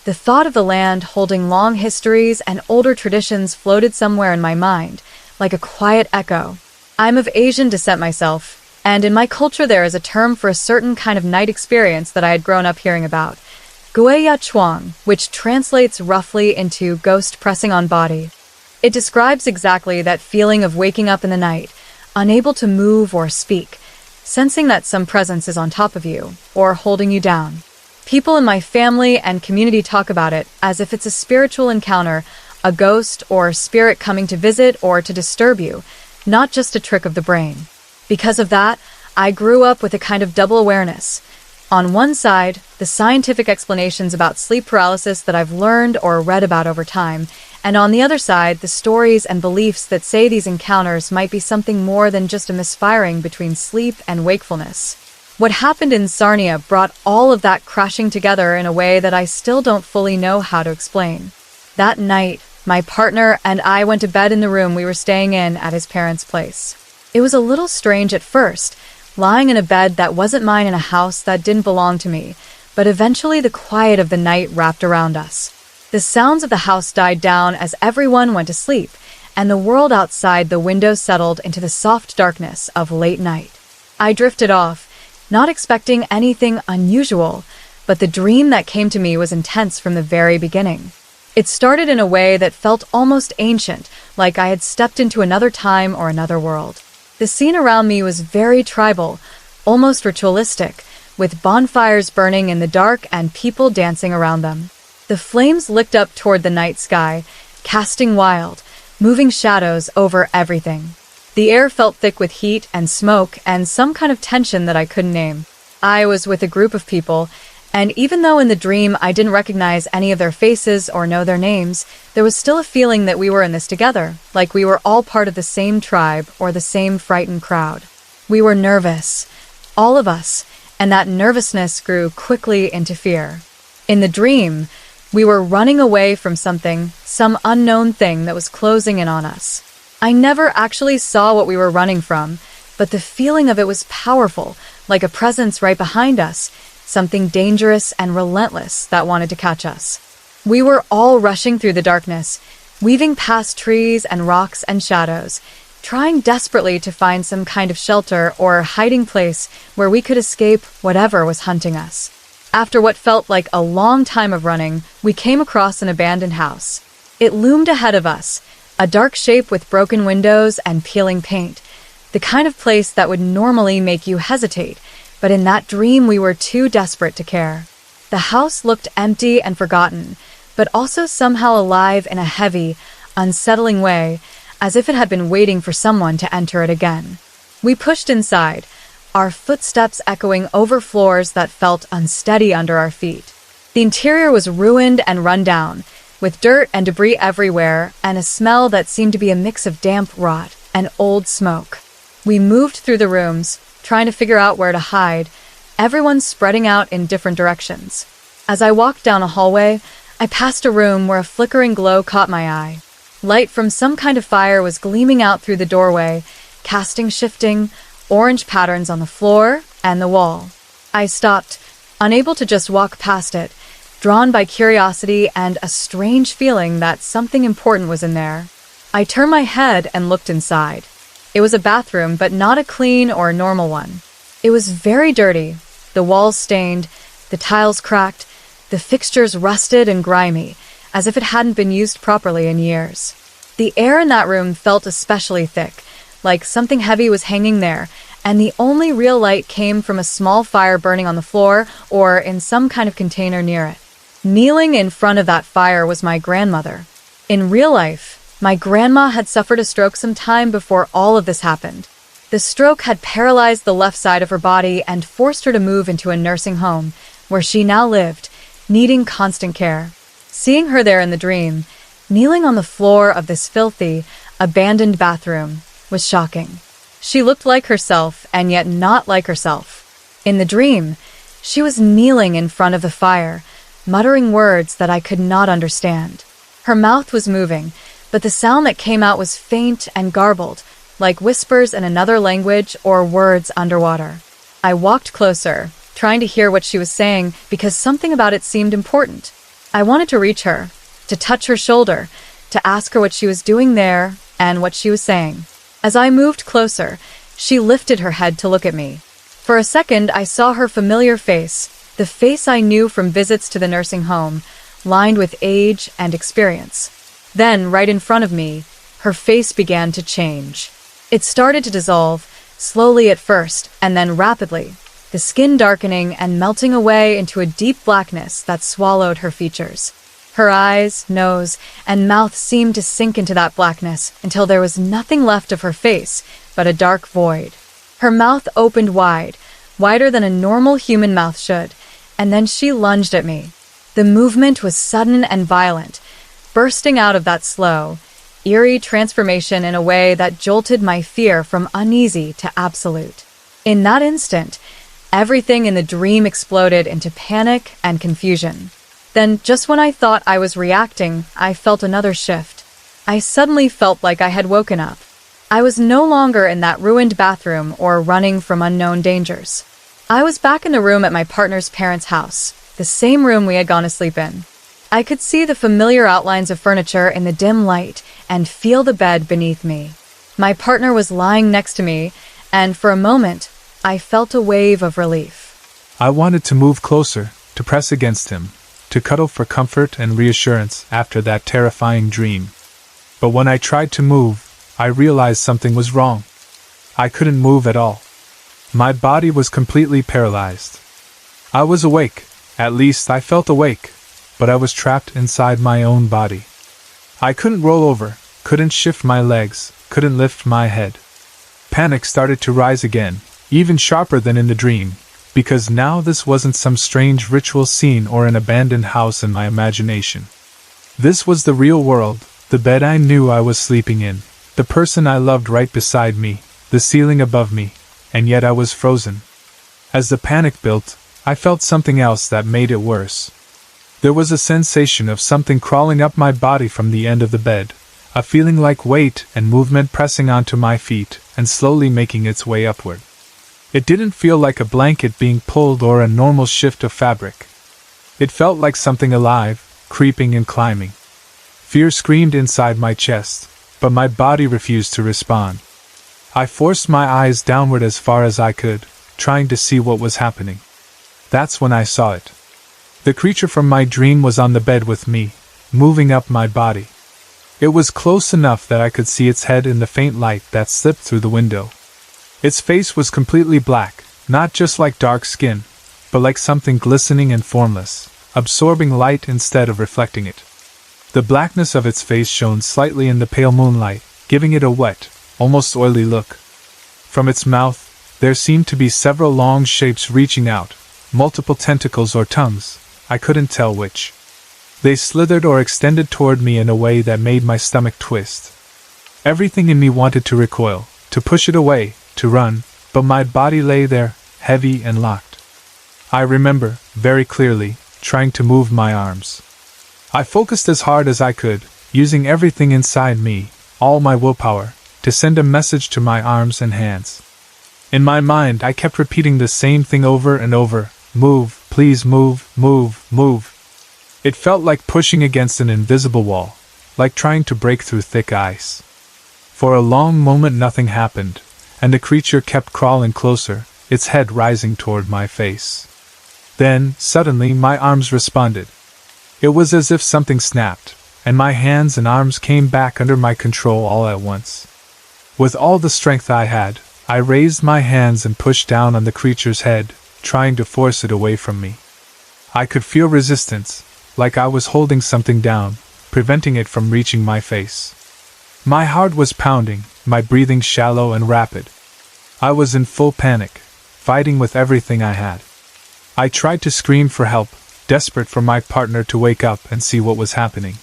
Speaker 2: the thought of the land holding long histories and older traditions floated somewhere in my mind, like a quiet echo. I'm of Asian descent myself, and in my culture there is a term for a certain kind of night experience that I had grown up hearing about, Gueya Chuang, which translates roughly into ghost pressing on body. It describes exactly that feeling of waking up in the night, unable to move or speak, sensing that some presence is on top of you, or holding you down. People in my family and community talk about it as if it's a spiritual encounter, a ghost or spirit coming to visit or to disturb you, not just a trick of the brain. Because of that, I grew up with a kind of double awareness. On one side, the scientific explanations about sleep paralysis that I've learned or read about over time, and on the other side, the stories and beliefs that say these encounters might be something more than just a misfiring between sleep and wakefulness. What happened in Sarnia brought all of that crashing together in a way that I still don't fully know how to explain. That night, my partner and I went to bed in the room we were staying in at his parents' place. It was a little strange at first, lying in a bed that wasn't mine in a house that didn't belong to me, but eventually the quiet of the night wrapped around us. The sounds of the house died down as everyone went to sleep, and the world outside the window settled into the soft darkness of late night. I drifted off, not expecting anything unusual, but the dream that came to me was intense from the very beginning. It started in a way that felt almost ancient, like I had stepped into another time or another world. The scene around me was very tribal, almost ritualistic, with bonfires burning in the dark and people dancing around them. The flames licked up toward the night sky, casting wild, moving shadows over everything. The air felt thick with heat and smoke and some kind of tension that I couldn't name. I was with a group of people, and even though in the dream I didn't recognize any of their faces or know their names, there was still a feeling that we were in this together, like we were all part of the same tribe or the same frightened crowd. We were nervous, all of us, and that nervousness grew quickly into fear. In the dream, we were running away from something, some unknown thing that was closing in on us. I never actually saw what we were running from, but the feeling of it was powerful, like a presence right behind us, something dangerous and relentless that wanted to catch us. We were all rushing through the darkness, weaving past trees and rocks and shadows, trying desperately to find some kind of shelter or hiding place where we could escape whatever was hunting us. After what felt like a long time of running, we came across an abandoned house. It loomed ahead of us, a dark shape with broken windows and peeling paint, the kind of place that would normally make you hesitate, but in that dream we were too desperate to care. The house looked empty and forgotten, but also somehow alive in a heavy, unsettling way, as if it had been waiting for someone to enter it again. We pushed inside, our footsteps echoing over floors that felt unsteady under our feet. The interior was ruined and run down, with dirt and debris everywhere and a smell that seemed to be a mix of damp rot and old smoke. We moved through the rooms, trying to figure out where to hide, everyone spreading out in different directions. As I walked down a hallway, I passed a room where a flickering glow caught my eye. Light from some kind of fire was gleaming out through the doorway, casting shifting, orange patterns on the floor and the wall. I stopped, unable to just walk past it, drawn by curiosity and a strange feeling that something important was in there. I turned my head and looked inside. It was a bathroom, but not a clean or normal one. It was very dirty, the walls stained, the tiles cracked, the fixtures rusted and grimy, as if it hadn't been used properly in years. The air in that room felt especially thick, like something heavy was hanging there, and the only real light came from a small fire burning on the floor or in some kind of container near it. Kneeling in front of that fire was my grandmother. In real life, my grandma had suffered a stroke some time before all of this happened. The stroke had paralyzed the left side of her body and forced her to move into a nursing home, where she now lived, needing constant care. Seeing her there in the dream, kneeling on the floor of this filthy, abandoned bathroom, was shocking. She looked like herself, and yet not like herself. In the dream, she was kneeling in front of the fire, muttering words that I could not understand. Her mouth was moving, but the sound that came out was faint and garbled, like whispers in another language or words underwater. I walked closer, trying to hear what she was saying because something about it seemed important. I wanted to reach her, to touch her shoulder, to ask her what she was doing there and what she was saying. As I moved closer, she lifted her head to look at me. For a second, I saw her familiar face, the face I knew from visits to the nursing home, lined with age and experience. Then, right in front of me, her face began to change. It started to dissolve, slowly at first, and then rapidly, the skin darkening and melting away into a deep blackness that swallowed her features. Her eyes, nose, and mouth seemed to sink into that blackness until there was nothing left of her face but a dark void. Her mouth opened wide, wider than a normal human mouth should, and then she lunged at me. The movement was sudden and violent, bursting out of that slow, eerie transformation in a way that jolted my fear from uneasy to absolute. In that instant, everything in the dream exploded into panic and confusion. Then, just when I thought I was reacting, I felt another shift. I suddenly felt like I had woken up. I was no longer in that ruined bathroom or running from unknown dangers. I was back in the room at my partner's parents' house, the same room we had gone to sleep in. I could see the familiar outlines of furniture in the dim light and feel the bed beneath me. My partner was lying next to me, and for a moment, I felt a wave of relief.
Speaker 1: I wanted to move closer, to press against him, to cuddle for comfort and reassurance after that terrifying dream. But when I tried to move, I realized something was wrong. I couldn't move at all. My body was completely paralyzed. I was awake, at least I felt awake, but I was trapped inside my own body. I couldn't roll over, couldn't shift my legs, couldn't lift my head. Panic started to rise again, even sharper than in the dream, because now this wasn't some strange ritual scene or an abandoned house in my imagination. This was the real world, the bed I knew I was sleeping in, the person I loved right beside me, the ceiling above me, and yet I was frozen. As the panic built, I felt something else that made it worse. There was a sensation of something crawling up my body from the end of the bed, a feeling like weight and movement pressing onto my feet and slowly making its way upward. It didn't feel like a blanket being pulled or a normal shift of fabric. It felt like something alive, creeping and climbing. Fear screamed inside my chest, but my body refused to respond. I forced my eyes downward as far as I could, trying to see what was happening. That's when I saw it. The creature from my dream was on the bed with me, moving up my body. It was close enough that I could see its head in the faint light that slipped through the window. Its face was completely black, not just like dark skin, but like something glistening and formless, absorbing light instead of reflecting it. The blackness of its face shone slightly in the pale moonlight, giving it a wet, almost oily look. From its mouth, there seemed to be several long shapes reaching out, multiple tentacles or tongues, I couldn't tell which. They slithered or extended toward me in a way that made my stomach twist. Everything in me wanted to recoil, to push it away, to run, but my body lay there, heavy and locked. I remember, very clearly, trying to move my arms. I focused as hard as I could, using everything inside me, all my willpower, to send a message to my arms and hands. In my mind, I kept repeating the same thing over and over: move, please move, move, move. It felt like pushing against an invisible wall, like trying to break through thick ice. For a long moment nothing happened, and the creature kept crawling closer, its head rising toward my face. Then, suddenly, my arms responded. It was as if something snapped, and my hands and arms came back under my control all at once. With all the strength I had, I raised my hands and pushed down on the creature's head, trying to force it away from me. I could feel resistance, like I was holding something down, preventing it from reaching my face. My heart was pounding, my breathing shallow and rapid. I was in full panic, fighting with everything I had. I tried to scream for help, desperate for my partner to wake up and see what was happening.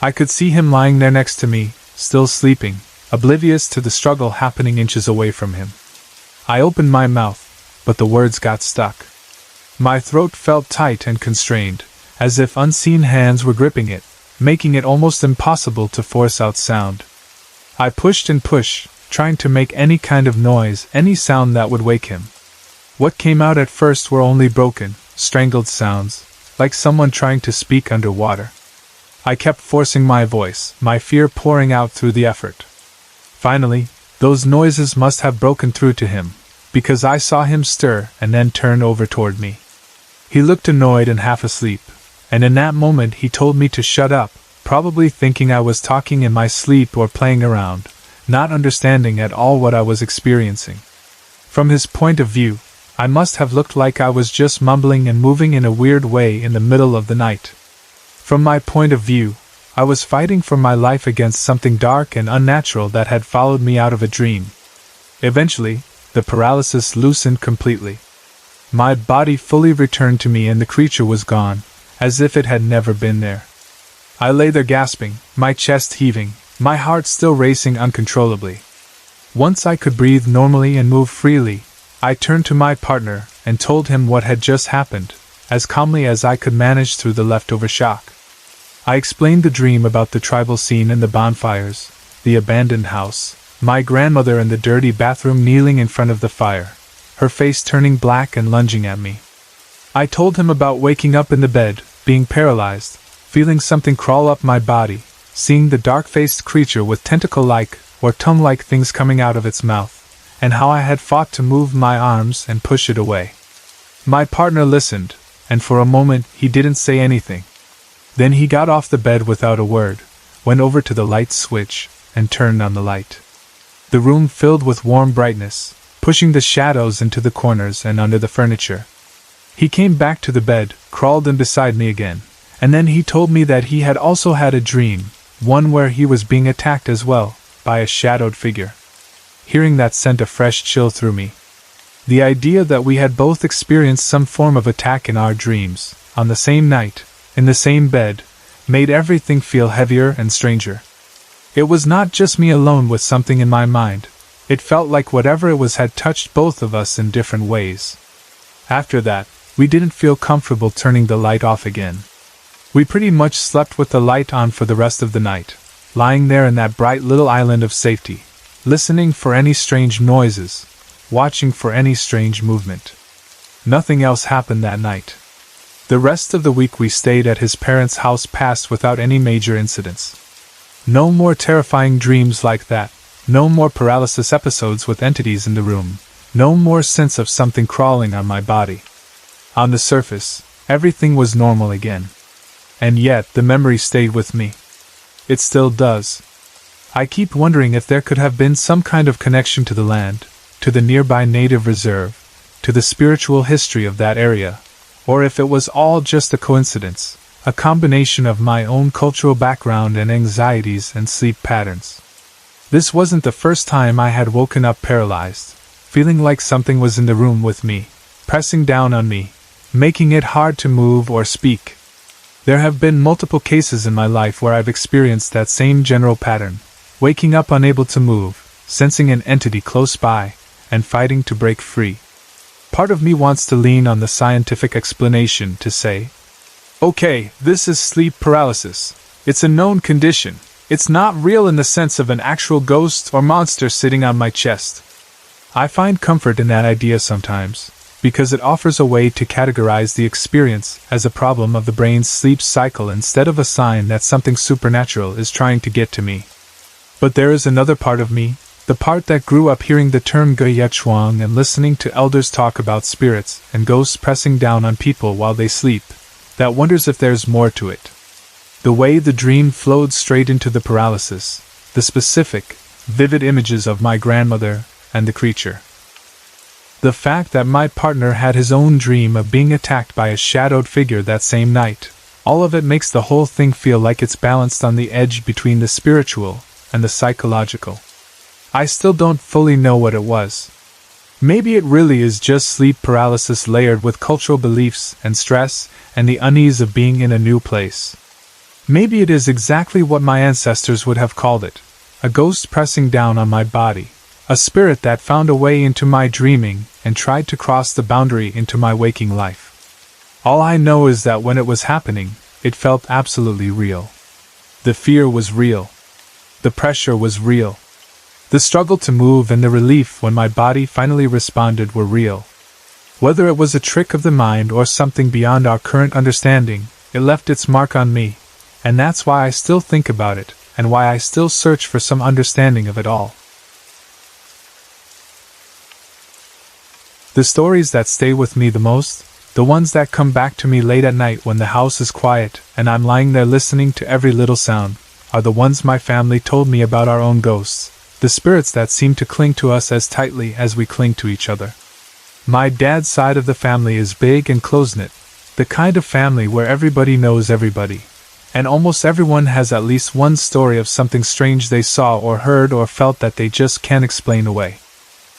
Speaker 1: I could see him lying there next to me, still sleeping, oblivious to the struggle happening inches away from him. I opened my mouth, but the words got stuck. My throat felt tight and constrained, as if unseen hands were gripping it, making it almost impossible to force out sound. I pushed and pushed, trying to make any kind of noise, any sound that would wake him. What came out at first were only broken, strangled sounds, like someone trying to speak underwater. I kept forcing my voice, my fear pouring out through the effort. Finally, those noises must have broken through to him, because I saw him stir and then turn over toward me. He looked annoyed and half asleep, and in that moment he told me to shut up, probably thinking I was talking in my sleep or playing around, not understanding at all what I was experiencing. From his point of view, I must have looked like I was just mumbling and moving in a weird way in the middle of the night. From my point of view, I was fighting for my life against something dark and unnatural that had followed me out of a dream. Eventually, the paralysis loosened completely. My body fully returned to me and the creature was gone, as if it had never been there. I lay there gasping, my chest heaving, my heart still racing uncontrollably. Once I could breathe normally and move freely, I turned to my partner and told him what had just happened, as calmly as I could manage through the leftover shock. I explained the dream about the tribal scene and the bonfires, the abandoned house, my grandmother in the dirty bathroom kneeling in front of the fire, her face turning black and lunging at me. I told him about waking up in the bed, being paralyzed, feeling something crawl up my body, seeing the dark-faced creature with tentacle-like or tongue-like things coming out of its mouth, and how I had fought to move my arms and push it away. My partner listened, and for a moment he didn't say anything. Then he got off the bed without a word, went over to the light switch, and turned on the light. The room filled with warm brightness, pushing the shadows into the corners and under the furniture. He came back to the bed, crawled in beside me again, and then he told me that he had also had a dream, one where he was being attacked as well, by a shadowed figure. Hearing that sent a fresh chill through me. The idea that we had both experienced some form of attack in our dreams, on the same night, in the same bed, made everything feel heavier and stranger. It was not just me alone with something in my mind. It felt like whatever it was had touched both of us in different ways. After that, we didn't feel comfortable turning the light off again. We pretty much slept with the light on for the rest of the night, lying there in that bright little island of safety, listening for any strange noises, watching for any strange movement. Nothing else happened that night. The rest of the week we stayed at his parents' house passed without any major incidents. No more terrifying dreams like that, no more paralysis episodes with entities in the room, no more sense of something crawling on my body. On the surface, everything was normal again. And yet the memory stayed with me. It still does. I keep wondering if there could have been some kind of connection to the land, to the nearby native reserve, to the spiritual history of that area, or if it was all just a coincidence, a combination of my own cultural background and anxieties and sleep patterns. This wasn't the first time I had woken up paralyzed, feeling like something was in the room with me, pressing down on me, making it hard to move or speak. There have been multiple cases in my life where I've experienced that same general pattern, waking up unable to move, sensing an entity close by, and fighting to break free. Part of me wants to lean on the scientific explanation to say, okay, this is sleep paralysis. It's a known condition. It's not real in the sense of an actual ghost or monster sitting on my chest. I find comfort in that idea sometimes, because it offers a way to categorize the experience as a problem of the brain's sleep cycle instead of a sign that something supernatural is trying to get to me. But there is another part of me, the part that grew up hearing the term Guyetshuang and listening to elders talk about spirits and ghosts pressing down on people while they sleep, that wonders if there's more to it. The way the dream flowed straight into the paralysis, the specific, vivid images of my grandmother and the creature. The fact that my partner had his own dream of being attacked by a shadowed figure that same night, all of it makes the whole thing feel like it's balanced on the edge between the spiritual and the psychological. I still don't fully know what it was. Maybe it really is just sleep paralysis layered with cultural beliefs and stress and the unease of being in a new place. Maybe it is exactly what my ancestors would have called it, a ghost pressing down on my body, a spirit that found a way into my dreaming and tried to cross the boundary into my waking life. All I know is that when it was happening, it felt absolutely real. The fear was real. The pressure was real. The struggle to move and the relief when my body finally responded were real. Whether it was a trick of the mind or something beyond our current understanding, it left its mark on me. And that's why I still think about it, and why I still search for some understanding of it all. The stories that stay with me the most, the ones that come back to me late at night when the house is quiet and I'm lying there listening to every little sound, are the ones my family told me about our own ghosts, the spirits that seem to cling to us as tightly as we cling to each other. My dad's side of the family is big and close-knit, the kind of family where everybody knows everybody. And almost everyone has at least one story of something strange they saw or heard or felt that they just can't explain away.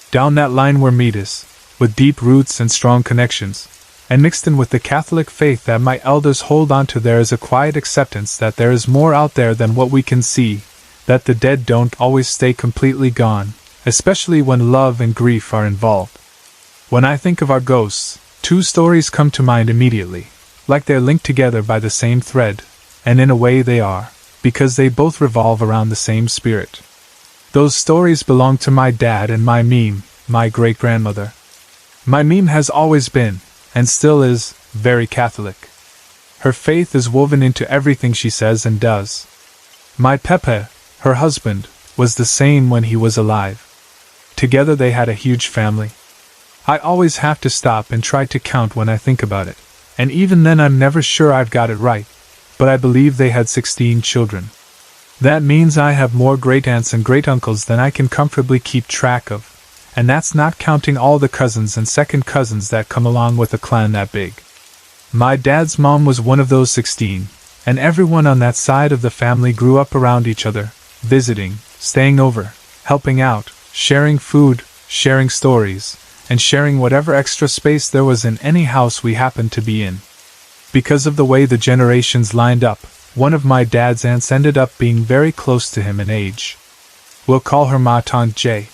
Speaker 1: Down that line were Metis, with deep roots and strong connections, and mixed in with the Catholic faith that my elders hold on to, there is a quiet acceptance that there is more out there than what we can see, that the dead don't always stay completely gone, especially when love and grief are involved. When I think of our ghosts, two stories come to mind immediately, like they're linked together by the same thread. And in a way they are, because they both revolve around the same spirit. Those stories belong to my dad and my meme, my great-grandmother. My meme has always been, and still is, very Catholic. Her faith is woven into everything she says and does. My Pepe, her husband, was the same when he was alive. Together they had a huge family. I always have to stop and try to count when I think about it, and even then I'm never sure I've got it right. But I believe they had 16 children. That means I have more great-aunts and great-uncles than I can comfortably keep track of, and that's not counting all the cousins and second cousins that come along with a clan that big. My dad's mom was one of those 16, and everyone on that side of the family grew up around each other, visiting, staying over, helping out, sharing food, sharing stories, and sharing whatever extra space there was in any house we happened to be in. Because of the way the generations lined up, one of my dad's aunts ended up being very close to him in age. We'll call her Ma Tante J.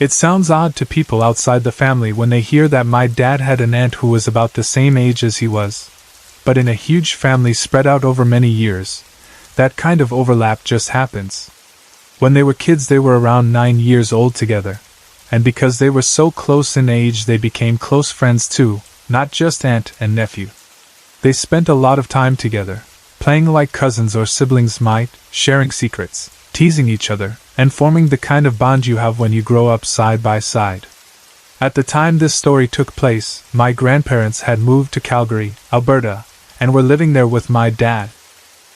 Speaker 1: It sounds odd to people outside the family when they hear that my dad had an aunt who was about the same age as he was. But in a huge family spread out over many years, that kind of overlap just happens. When they were kids they were around 9 years old together, and because they were so close in age they became close friends too, not just aunt and nephew. They spent a lot of time together, playing like cousins or siblings might, sharing secrets, teasing each other, and forming the kind of bond you have when you grow up side by side. At the time this story took place, my grandparents had moved to Calgary, Alberta, and were living there with my dad.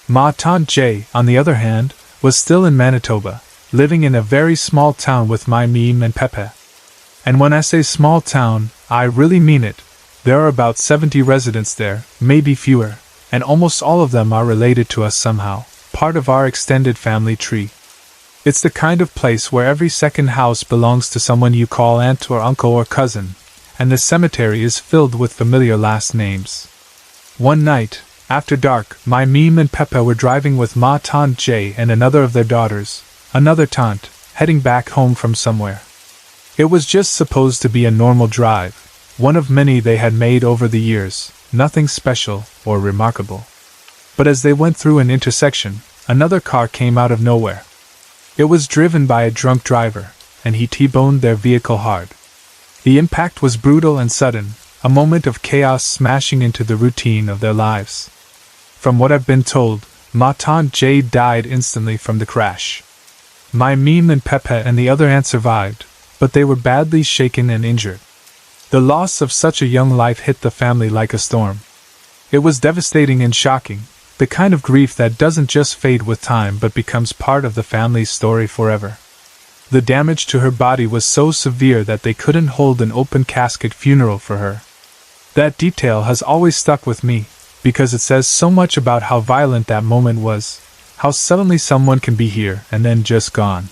Speaker 1: Ma Tante J, on the other hand, was still in Manitoba, living in a very small town with my meme and Pepe. And when I say small town, I really mean it. There are about 70 residents there, maybe fewer, and almost all of them are related to us somehow, part of our extended family tree. It's the kind of place where every second house belongs to someone you call aunt or uncle or cousin, and the cemetery is filled with familiar last names. One night, after dark, my Meme and Pepe were driving with Ma Tante Jay and another of their daughters, another tante, heading back home from somewhere. It was just supposed to be a normal drive, one of many they had made over the years, nothing special or remarkable. But as they went through an intersection, another car came out of nowhere. It was driven by a drunk driver, and he T-boned their vehicle hard. The impact was brutal and sudden, a moment of chaos smashing into the routine of their lives. From what I've been told, Ma Tante Jay died instantly from the crash. My Meme and Pepe and the other aunt survived, but they were badly shaken and injured. The loss of such a young life hit the family like a storm. It was devastating and shocking, the kind of grief that doesn't just fade with time but becomes part of the family's story forever. The damage to her body was so severe that they couldn't hold an open casket funeral for her. That detail has always stuck with me, because it says so much about how violent that moment was, how suddenly someone can be here and then just gone.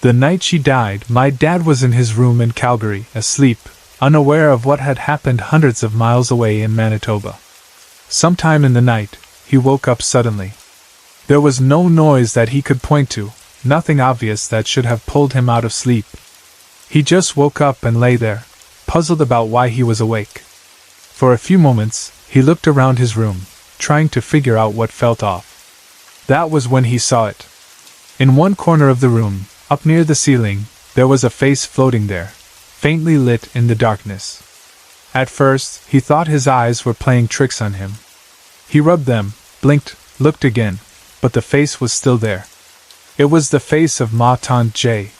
Speaker 1: The night she died, my dad was in his room in Calgary, asleep, unaware of what had happened hundreds of miles away in Manitoba. Sometime in the night, he woke up suddenly. There was no noise that he could point to, nothing obvious that should have pulled him out of sleep. He just woke up and lay there, puzzled about why he was awake. For a few moments, he looked around his room, trying to figure out what felt off. That was when he saw it. In one corner of the room, up near the ceiling, there was a face floating there, faintly lit in the darkness. At first, he thought his eyes were playing tricks on him. He rubbed them, blinked, looked again, but the face was still there. It was the face of Ma Tante Jay.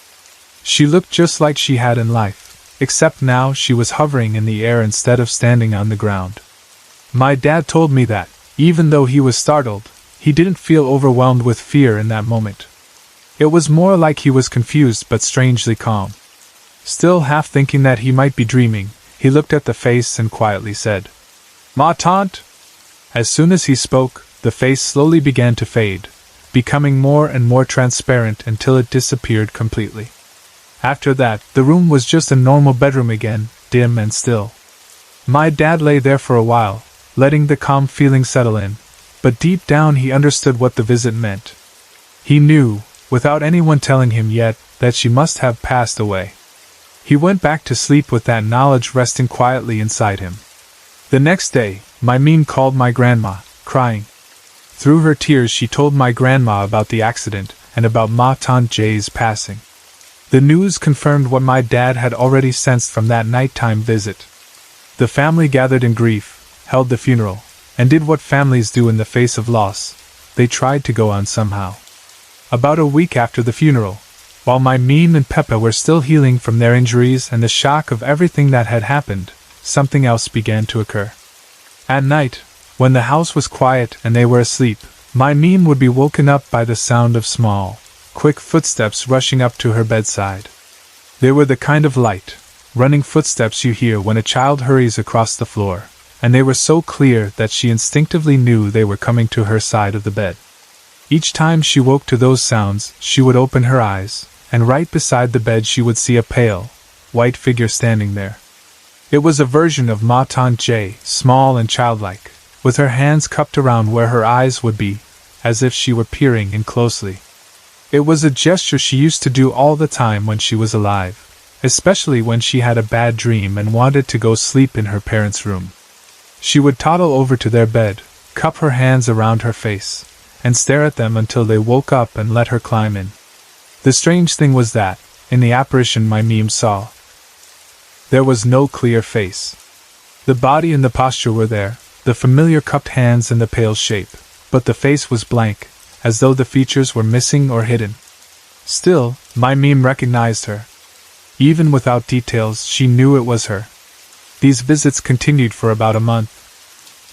Speaker 1: She looked just like she had in life, except now she was hovering in the air instead of standing on the ground. My dad told me that, even though he was startled, he didn't feel overwhelmed with fear in that moment. It was more like he was confused but strangely calm. Still half thinking that he might be dreaming, he looked at the face and quietly said, "Ma Tante?" As soon as he spoke, the face slowly began to fade, becoming more and more transparent until it disappeared completely. After that, the room was just a normal bedroom again, dim and still. My dad lay there for a while, letting the calm feeling settle in, but deep down he understood what the visit meant. He knew, without anyone telling him yet, that she must have passed away. He went back to sleep with that knowledge resting quietly inside him. The next day, my Meme called my grandma, crying. Through her tears she told my grandma about the accident and about Ma Tante Jay's passing. The news confirmed what my dad had already sensed from that nighttime visit. The family gathered in grief, held the funeral, and did what families do in the face of loss. They tried to go on somehow. About a week after the funeral, while my Meme and Pepe were still healing from their injuries and the shock of everything that had happened, something else began to occur. At night, when the house was quiet and they were asleep, my Meme would be woken up by the sound of small, quick footsteps rushing up to her bedside. They were the kind of light, running footsteps you hear when a child hurries across the floor, and they were so clear that she instinctively knew they were coming to her side of the bed. Each time she woke to those sounds, she would open her eyes, and right beside the bed she would see a pale, white figure standing there. It was a version of Ma Tante Jay, small and childlike, with her hands cupped around where her eyes would be, as if she were peering in closely. It was a gesture she used to do all the time when she was alive, especially when she had a bad dream and wanted to go sleep in her parents' room. She would toddle over to their bed, cup her hands around her face, and stare at them until they woke up and let her climb in. The strange thing was that, in the apparition my Meme saw, there was no clear face. The body and the posture were there, the familiar cupped hands and the pale shape, but the face was blank, as though the features were missing or hidden. Still, my Meme recognized her. Even without details, she knew it was her. These visits continued for about a month.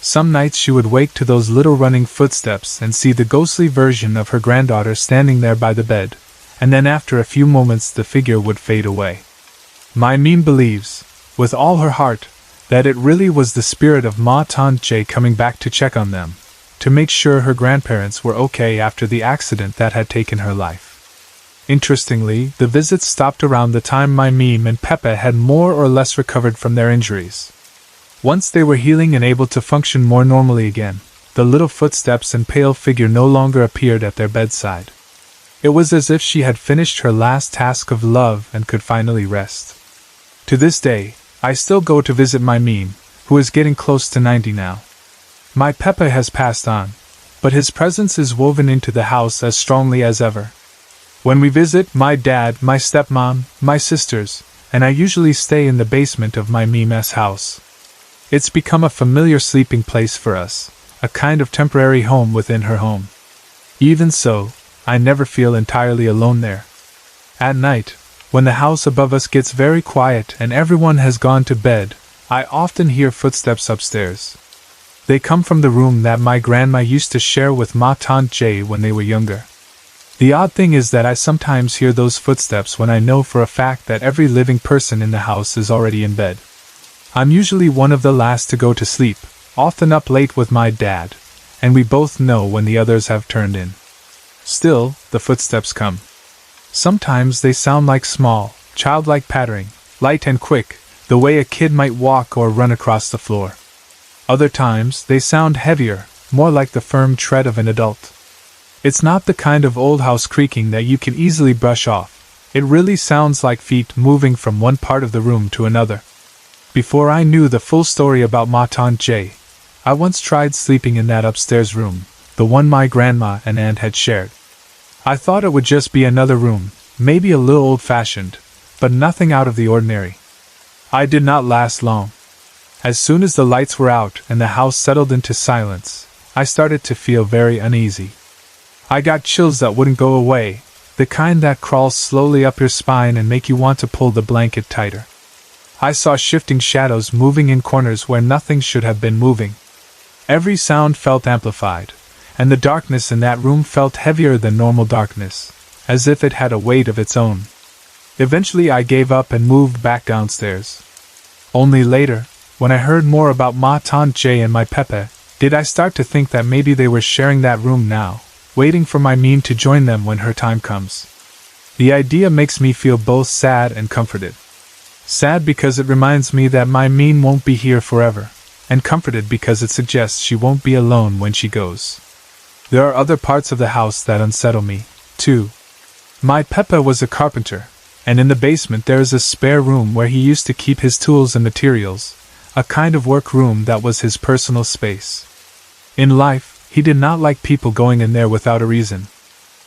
Speaker 1: Some nights she would wake to those little running footsteps and see the ghostly version of her granddaughter standing there by the bed, and then after a few moments the figure would fade away. My Meme believes, with all her heart, that it really was the spirit of Ma Tante Jay coming back to check on them, to make sure her grandparents were okay after the accident that had taken her life. Interestingly, the visits stopped around the time my meme and Pepe had more or less recovered from their injuries. Once they were healing and able to function more normally again, the little footsteps and pale figure no longer appeared at their bedside. It was as if she had finished her last task of love and could finally rest. To this day, I still go to visit my meme, who is getting close to 90 now. My Pepe has passed on, but his presence is woven into the house as strongly as ever. When we visit, my dad, my stepmom, my sisters, and I usually stay in the basement of my meme's house. It's become a familiar sleeping place for us, a kind of temporary home within her home. Even so, I never feel entirely alone there. At night, when the house above us gets very quiet and everyone has gone to bed, I often hear footsteps upstairs. They come from the room that my grandma used to share with Ma Tante Jay when they were younger. The odd thing is that I sometimes hear those footsteps when I know for a fact that every living person in the house is already in bed. I'm usually one of the last to go to sleep, often up late with my dad, and we both know when the others have turned in. Still, the footsteps come. Sometimes they sound like small, childlike pattering, light and quick, the way a kid might walk or run across the floor. Other times, they sound heavier, more like the firm tread of an adult. It's not the kind of old house creaking that you can easily brush off. It really sounds like feet moving from one part of the room to another. Before I knew the full story about Ma Tante Jay, I once tried sleeping in that upstairs room, the one my grandma and aunt had shared. I thought it would just be another room, maybe a little old-fashioned, but nothing out of the ordinary. I did not last long. As soon as the lights were out and the house settled into silence, I started to feel very uneasy. I got chills that wouldn't go away, the kind that crawls slowly up your spine and make you want to pull the blanket tighter. I saw shifting shadows moving in corners where nothing should have been moving. Every sound felt amplified, and the darkness in that room felt heavier than normal darkness, as if it had a weight of its own. Eventually I gave up and moved back downstairs. Only later, when I heard more about Ma Tante Jay and my Pepe, did I start to think that maybe they were sharing that room now, waiting for my meme to join them when her time comes. The idea makes me feel both sad and comforted. Sad because it reminds me that my meme won't be here forever, and comforted because it suggests she won't be alone when she goes. There are other parts of the house that unsettle me, too. My Pepe was a carpenter, and in the basement there is a spare room where he used to keep his tools and materials, a kind of work room that was his personal space. In life, he did not like people going in there without a reason.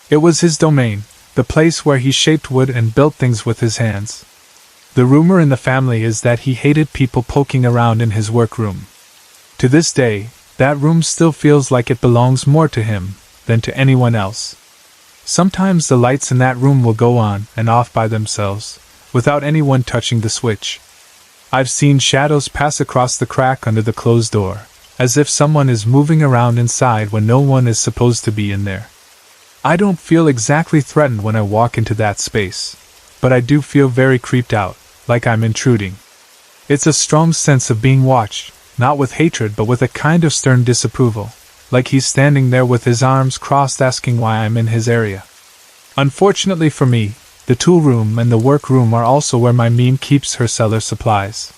Speaker 1: It was his domain, the place where he shaped wood and built things with his hands. The rumor in the family is that he hated people poking around in his workroom. To this day, that room still feels like it belongs more to him than to anyone else. Sometimes the lights in that room will go on and off by themselves, without anyone touching the switch. I've seen shadows pass across the crack under the closed door, as if someone is moving around inside when no one is supposed to be in there. I don't feel exactly threatened when I walk into that space, but I do feel very creeped out, like I'm intruding. It's a strong sense of being watched, not with hatred but with a kind of stern disapproval, like he's standing there with his arms crossed asking why I'm in his area. Unfortunately for me, the tool room and the work room are also where my meme keeps her cellar supplies.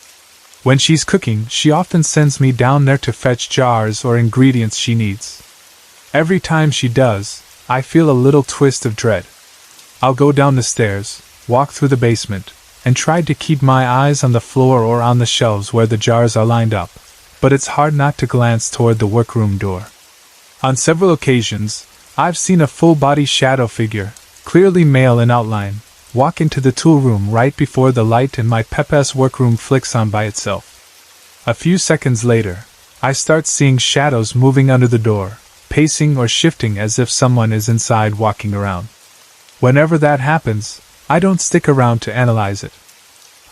Speaker 1: When she's cooking, she often sends me down there to fetch jars or ingredients she needs. Every time she does, I feel a little twist of dread. I'll go down the stairs, walk through the basement, and try to keep my eyes on the floor or on the shelves where the jars are lined up, but it's hard not to glance toward the workroom door. On several occasions, I've seen a full-body shadow figure, clearly male in outline, walk into the tool room right before the light in my Pepe's workroom flicks on by itself. A few seconds later, I start seeing shadows moving under the door, pacing or shifting as if someone is inside walking around. Whenever that happens, I don't stick around to analyze it.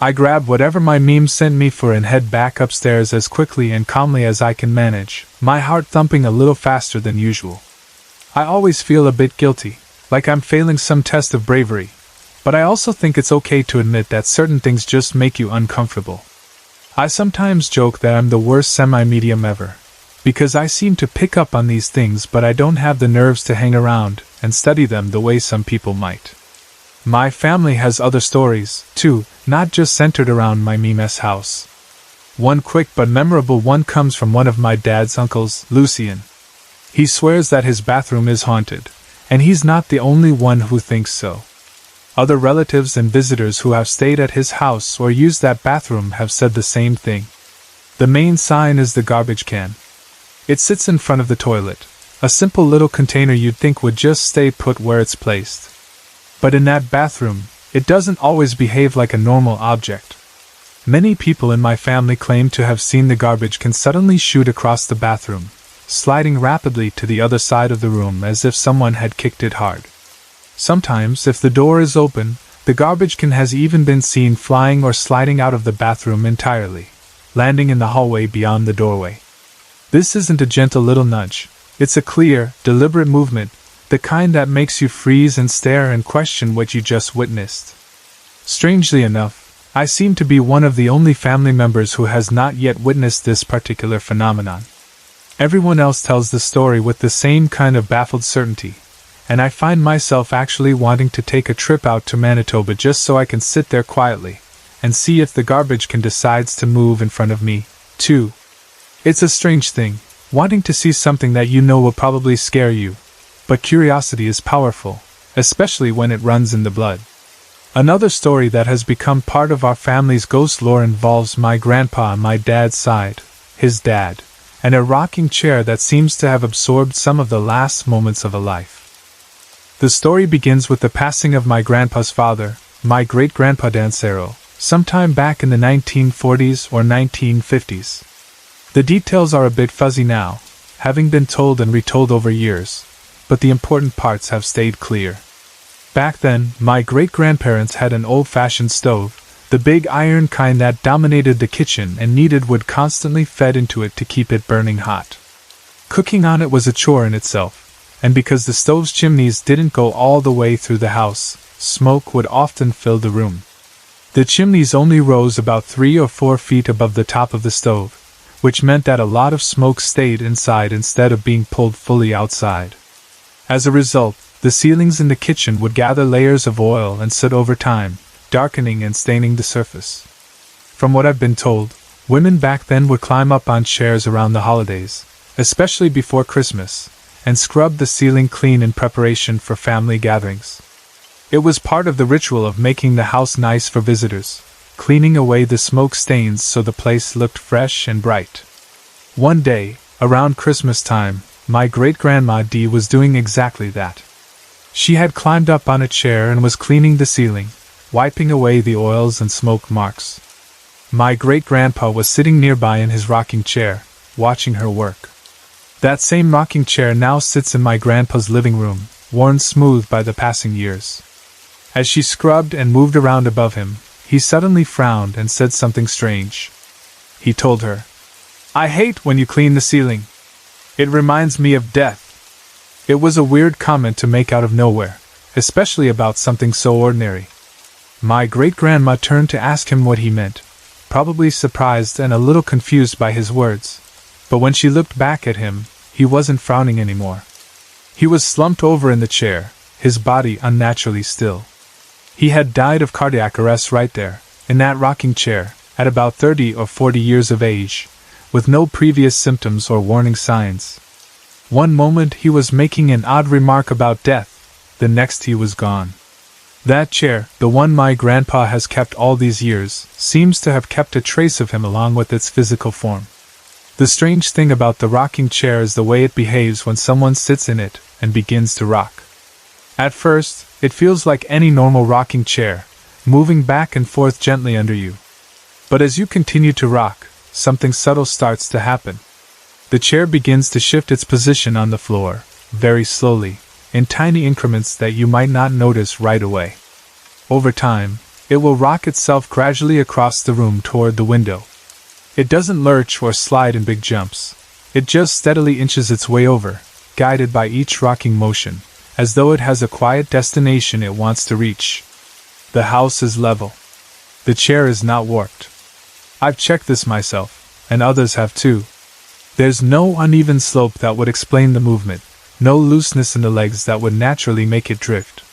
Speaker 1: I grab whatever my meme sent me for and head back upstairs as quickly and calmly as I can manage, my heart thumping a little faster than usual. I always feel a bit guilty, like I'm failing some test of bravery, but I also think it's okay to admit that certain things just make you uncomfortable. I sometimes joke that I'm the worst semi-medium ever, because I seem to pick up on these things but I don't have the nerves to hang around and study them the way some people might. My family has other stories, too, not just centered around my mess house. One quick but memorable one comes from one of my dad's uncles, Lucien. He swears that his bathroom is haunted, and he's not the only one who thinks so. Other relatives and visitors who have stayed at his house or used that bathroom have said the same thing. The main sign is the garbage can. It sits in front of the toilet, a simple little container you'd think would just stay put where it's placed. But in that bathroom, it doesn't always behave like a normal object. Many people in my family claim to have seen the garbage can suddenly shoot across the bathroom, sliding rapidly to the other side of the room as if someone had kicked it hard. Sometimes, if the door is open, the garbage can has even been seen flying or sliding out of the bathroom entirely, landing in the hallway beyond the doorway. This isn't a gentle little nudge. It's a clear, deliberate movement, the kind that makes you freeze and stare and question what you just witnessed. Strangely enough, I seem to be one of the only family members who has not yet witnessed this particular phenomenon. Everyone else tells the story with the same kind of baffled certainty, and I find myself actually wanting to take a trip out to Manitoba just so I can sit there quietly and see if the garbage can decides to move in front of me, too. It's a strange thing, wanting to see something that you know will probably scare you, but curiosity is powerful, especially when it runs in the blood. Another story that has become part of our family's ghost lore involves my grandpa on my dad's side, his dad, and a rocking chair that seems to have absorbed some of the last moments of a life. The story begins with the passing of my grandpa's father, my great-grandpa Dancero, sometime back in the 1940s or 1950s. The details are a bit fuzzy now, having been told and retold over years, but the important parts have stayed clear. Back then, my great-grandparents had an old-fashioned stove, the big iron kind that dominated the kitchen and needed wood constantly fed into it to keep it burning hot. Cooking on it was a chore in itself, and because the stove's chimneys didn't go all the way through the house, smoke would often fill the room. The chimneys only rose about 3 or 4 feet above the top of the stove, which meant that a lot of smoke stayed inside instead of being pulled fully outside. As a result, the ceilings in the kitchen would gather layers of oil and soot over time, darkening and staining the surface. From what I've been told, women back then would climb up on chairs around the holidays, especially before Christmas, and scrub the ceiling clean in preparation for family gatherings. It was part of the ritual of making the house nice for visitors, cleaning away the smoke stains so the place looked fresh and bright. One day, around Christmas time, my great-grandma Dee was doing exactly that. She had climbed up on a chair and was cleaning the ceiling, wiping away the oils and smoke marks. My great-grandpa was sitting nearby in his rocking chair, watching her work. That same rocking chair now sits in my grandpa's living room, worn smooth by the passing years. As she scrubbed and moved around above him, he suddenly frowned and said something strange. He told her, "I hate when you clean the ceiling. It reminds me of death." It was a weird comment to make out of nowhere, especially about something so ordinary. My great-grandma turned to ask him what he meant, probably surprised and a little confused by his words, but when she looked back at him, he wasn't frowning anymore. He was slumped over in the chair, his body unnaturally still. He had died of cardiac arrest right there, in that rocking chair, at about 30 or 40 years of age, with no previous symptoms or warning signs. One moment he was making an odd remark about death, the next he was gone. That chair, the one my grandpa has kept all these years, seems to have kept a trace of him along with its physical form. The strange thing about the rocking chair is the way it behaves when someone sits in it and begins to rock. At first, it feels like any normal rocking chair, moving back and forth gently under you. But as you continue to rock, something subtle starts to happen. The chair begins to shift its position on the floor, very slowly, in tiny increments that you might not notice right away. Over time, it will rock itself gradually across the room toward the window. It doesn't lurch or slide in big jumps. It just steadily inches its way over, guided by each rocking motion, as though it has a quiet destination it wants to reach. The house is level. The chair is not warped. I've checked this myself, and others have too. There's no uneven slope that would explain the movement, no looseness in the legs that would naturally make it drift.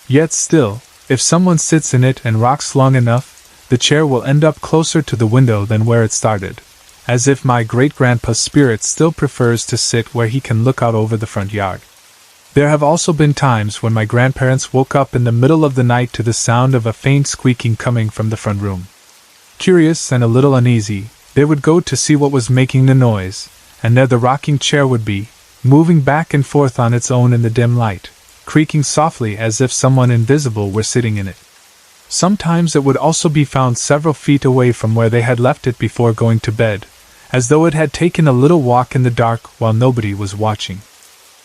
Speaker 1: Yet still, If someone sits in it and rocks long enough, the chair will end up closer to the window than where it started, as if my great-grandpa's spirit still prefers to sit where he can look out over the front yard. There have also been times when my grandparents woke up in the middle of the night to the sound of a faint squeaking coming from the front room. Curious and a little uneasy, they would go to see what was making the noise, and there the rocking chair would be, moving back and forth on its own in the dim light, creaking softly as if someone invisible were sitting in it. Sometimes it would also be found several feet away from where they had left it before going to bed, as though it had taken a little walk in the dark while nobody was watching.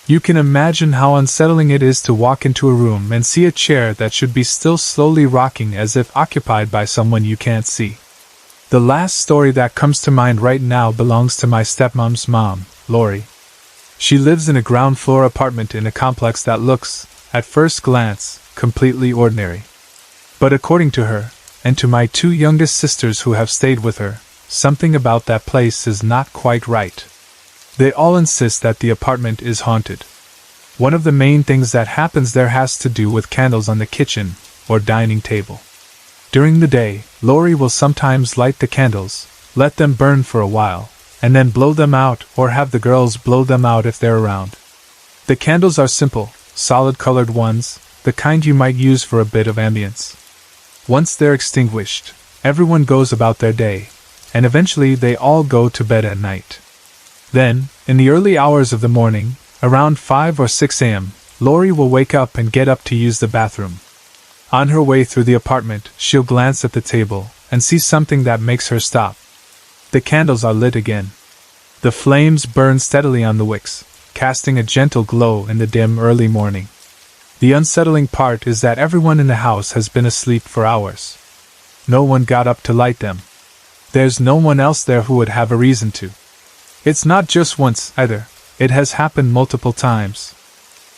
Speaker 1: You can imagine how unsettling it is to walk into a room and see a chair that should be still slowly rocking as if occupied by someone you can't see. The last story that comes to mind right now belongs to my stepmom's mom, Lori. She lives in a ground-floor apartment in a complex that looks, at first glance, completely ordinary. But according to her, and to my two youngest sisters who have stayed with her, something about that place is not quite right. They all insist that the apartment is haunted. One of the main things that happens there has to do with candles on the kitchen or dining table. During the day, Lori will sometimes light the candles, let them burn for a while, and then blow them out or have the girls blow them out if they're around. The candles are simple, solid-colored ones, the kind you might use for a bit of ambience. Once they're extinguished, everyone goes about their day, and eventually they all go to bed at night. Then, in the early hours of the morning, around 5 or 6 a.m., Lori will wake up and get up to use the bathroom. On her way through the apartment, she'll glance at the table and see something that makes her stop. The candles are lit again. The flames burn steadily on the wicks, casting a gentle glow in the dim early morning. The unsettling part is that everyone in the house has been asleep for hours. No one got up to light them. There's no one else there who would have a reason to. It's not just once, either. It has happened multiple times.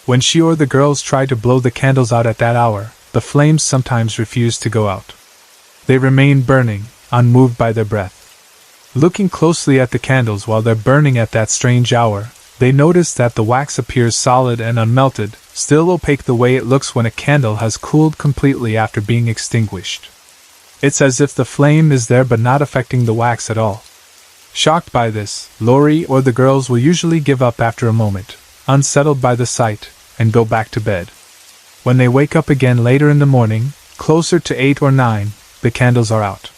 Speaker 1: When she or the girls try to blow the candles out at that hour, the flames sometimes refuse to go out. They remain burning, unmoved by their breath. Looking closely at the candles while they're burning at that strange hour, they notice that the wax appears solid and unmelted, still opaque the way it looks when a candle has cooled completely after being extinguished. It's as if the flame is there but not affecting the wax at all. Shocked by this, Lori or the girls will usually give up after a moment, unsettled by the sight, and go back to bed. When they wake up again later in the morning, closer to 8 or 9, the candles are out.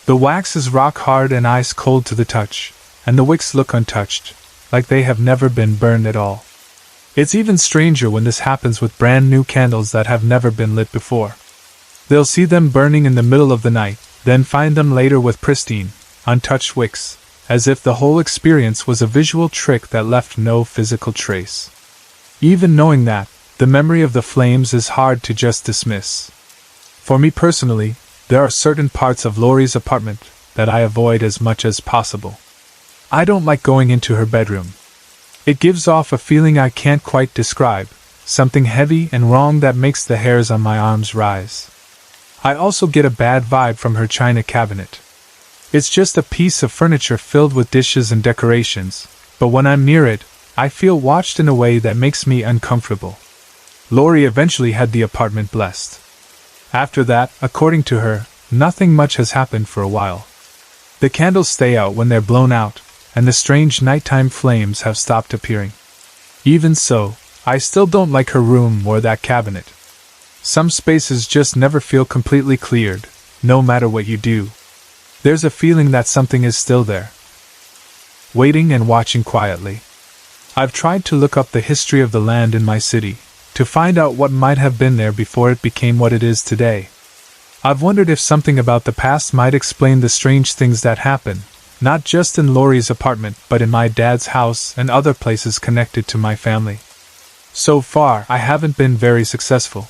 Speaker 1: The wax is rock hard and ice cold to the touch, and the wicks look untouched, like they have never been burned at all. It's even stranger when this happens with brand new candles that have never been lit before. They'll see them burning in the middle of the night, then find them later with pristine, untouched wicks, as if the whole experience was a visual trick that left no physical trace. Even knowing that, the memory of the flames is hard to just dismiss. For me personally, there are certain parts of Lori's apartment that I avoid as much as possible. I don't like going into her bedroom. It gives off a feeling I can't quite describe, something heavy and wrong that makes the hairs on my arms rise. I also get a bad vibe from her china cabinet. It's just a piece of furniture filled with dishes and decorations, but when I'm near it, I feel watched in a way that makes me uncomfortable. Lori eventually had the apartment blessed. After that, according to her, nothing much has happened for a while. The candles stay out when they're blown out, and the strange nighttime flames have stopped appearing. Even so, I still don't like her room or that cabinet. Some spaces just never feel completely cleared, no matter what you do. There's a feeling that something is still there, waiting and watching quietly. I've tried to look up the history of the land in my city, to find out what might have been there before it became what it is today. I've wondered if something about the past might explain the strange things that happen, not just in Lori's apartment but in my dad's house and other places connected to my family. So far, I haven't been very successful.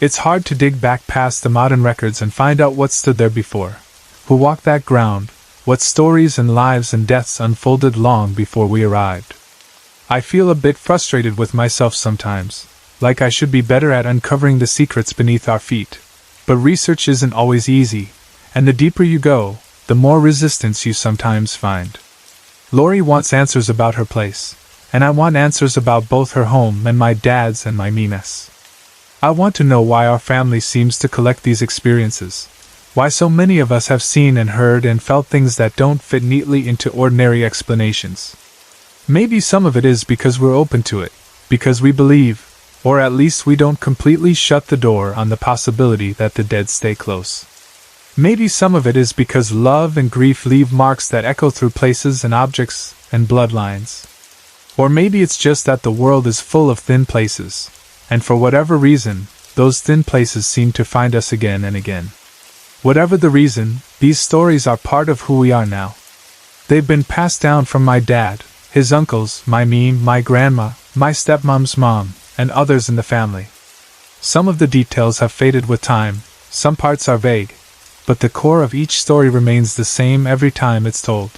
Speaker 1: It's hard to dig back past the modern records and find out what stood there before, who walked that ground, what stories and lives and deaths unfolded long before we arrived. I feel a bit frustrated with myself sometimes, like I should be better at uncovering the secrets beneath our feet. But research isn't always easy, and the deeper you go, the more resistance you sometimes find. Lori wants answers about her place, and I want answers about both her home and my dad's and my me mess. I want to know why our family seems to collect these experiences. Why so many of us have seen and heard and felt things that don't fit neatly into ordinary explanations. Maybe some of it is because we're open to it, because we believe, or at least we don't completely shut the door on the possibility that the dead stay close. Maybe some of it is because love and grief leave marks that echo through places and objects and bloodlines. Or maybe it's just that the world is full of thin places, and for whatever reason, those thin places seem to find us again and again. Whatever the reason, these stories are part of who we are now. They've been passed down from my dad, his uncles, my grandma, my stepmom's mom, and others in the family. Some of the details have faded with time, some parts are vague, but the core of each story remains the same every time it's told.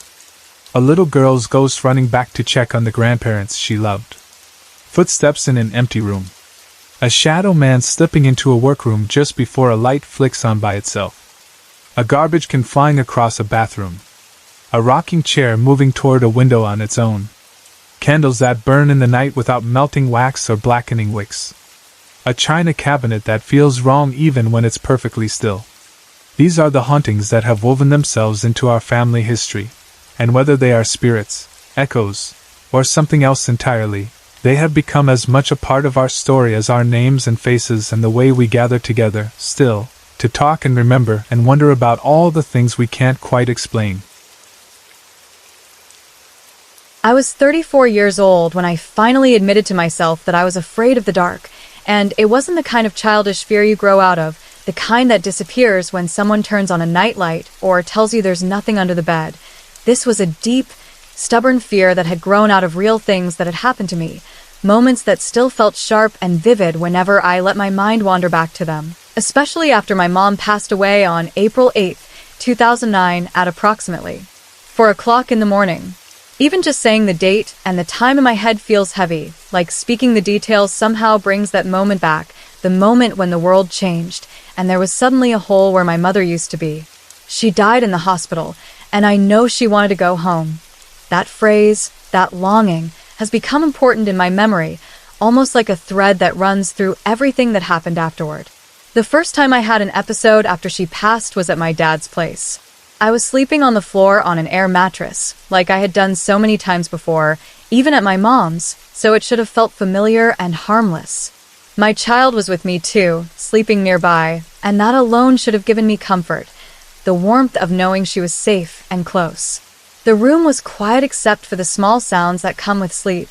Speaker 1: A little girl's ghost running back to check on the grandparents she loved. Footsteps in an empty room. A shadow man slipping into a workroom just before a light flicks on by itself. A garbage can flying across a bathroom. A rocking chair moving toward a window on its own. Candles that burn in the night without melting wax or blackening wicks. A china cabinet that feels wrong even when it's perfectly still. These are the hauntings that have woven themselves into our family history, and whether they are spirits, echoes, or something else entirely, they have become as much a part of our story as our names and faces and the way we gather together, still, to talk and remember and wonder about all the things we can't quite explain.
Speaker 2: I was 34 years old when I finally admitted to myself that I was afraid of the dark, and it wasn't the kind of childish fear you grow out of, the kind that disappears when someone turns on a nightlight or tells you there's nothing under the bed. This was a deep, stubborn fear that had grown out of real things that had happened to me, moments that still felt sharp and vivid whenever I let my mind wander back to them, especially after my mom passed away on April 8, 2009 at approximately 4 o'clock in the morning. Even just saying the date and the time in my head feels heavy, like speaking the details somehow brings that moment back, the moment when the world changed, and there was suddenly a hole where my mother used to be. She died in the hospital, and I know she wanted to go home. That phrase, that longing, has become important in my memory, almost like a thread that runs through everything that happened afterward. The first time I had an episode after she passed was at my dad's place. I was sleeping on the floor on an air mattress, like I had done so many times before, even at my mom's, so it should have felt familiar and harmless. My child was with me too, sleeping nearby, and that alone should have given me comfort, the warmth of knowing she was safe and close. The room was quiet except for the small sounds that come with sleep,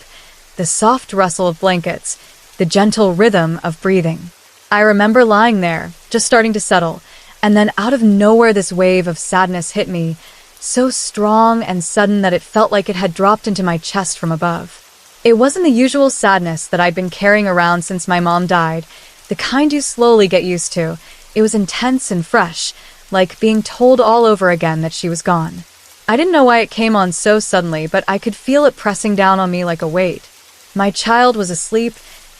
Speaker 2: the soft rustle of blankets, the gentle rhythm of breathing. I remember lying there, just starting to settle, and then out of nowhere this wave of sadness hit me, so strong and sudden that it felt like it had dropped into my chest from above. It wasn't the usual sadness that I'd been carrying around since my mom died, the kind you slowly get used to. It was intense and fresh, like being told all over again that she was gone. I didn't know why it came on so suddenly, but I could feel it pressing down on me like a weight. My child was asleep,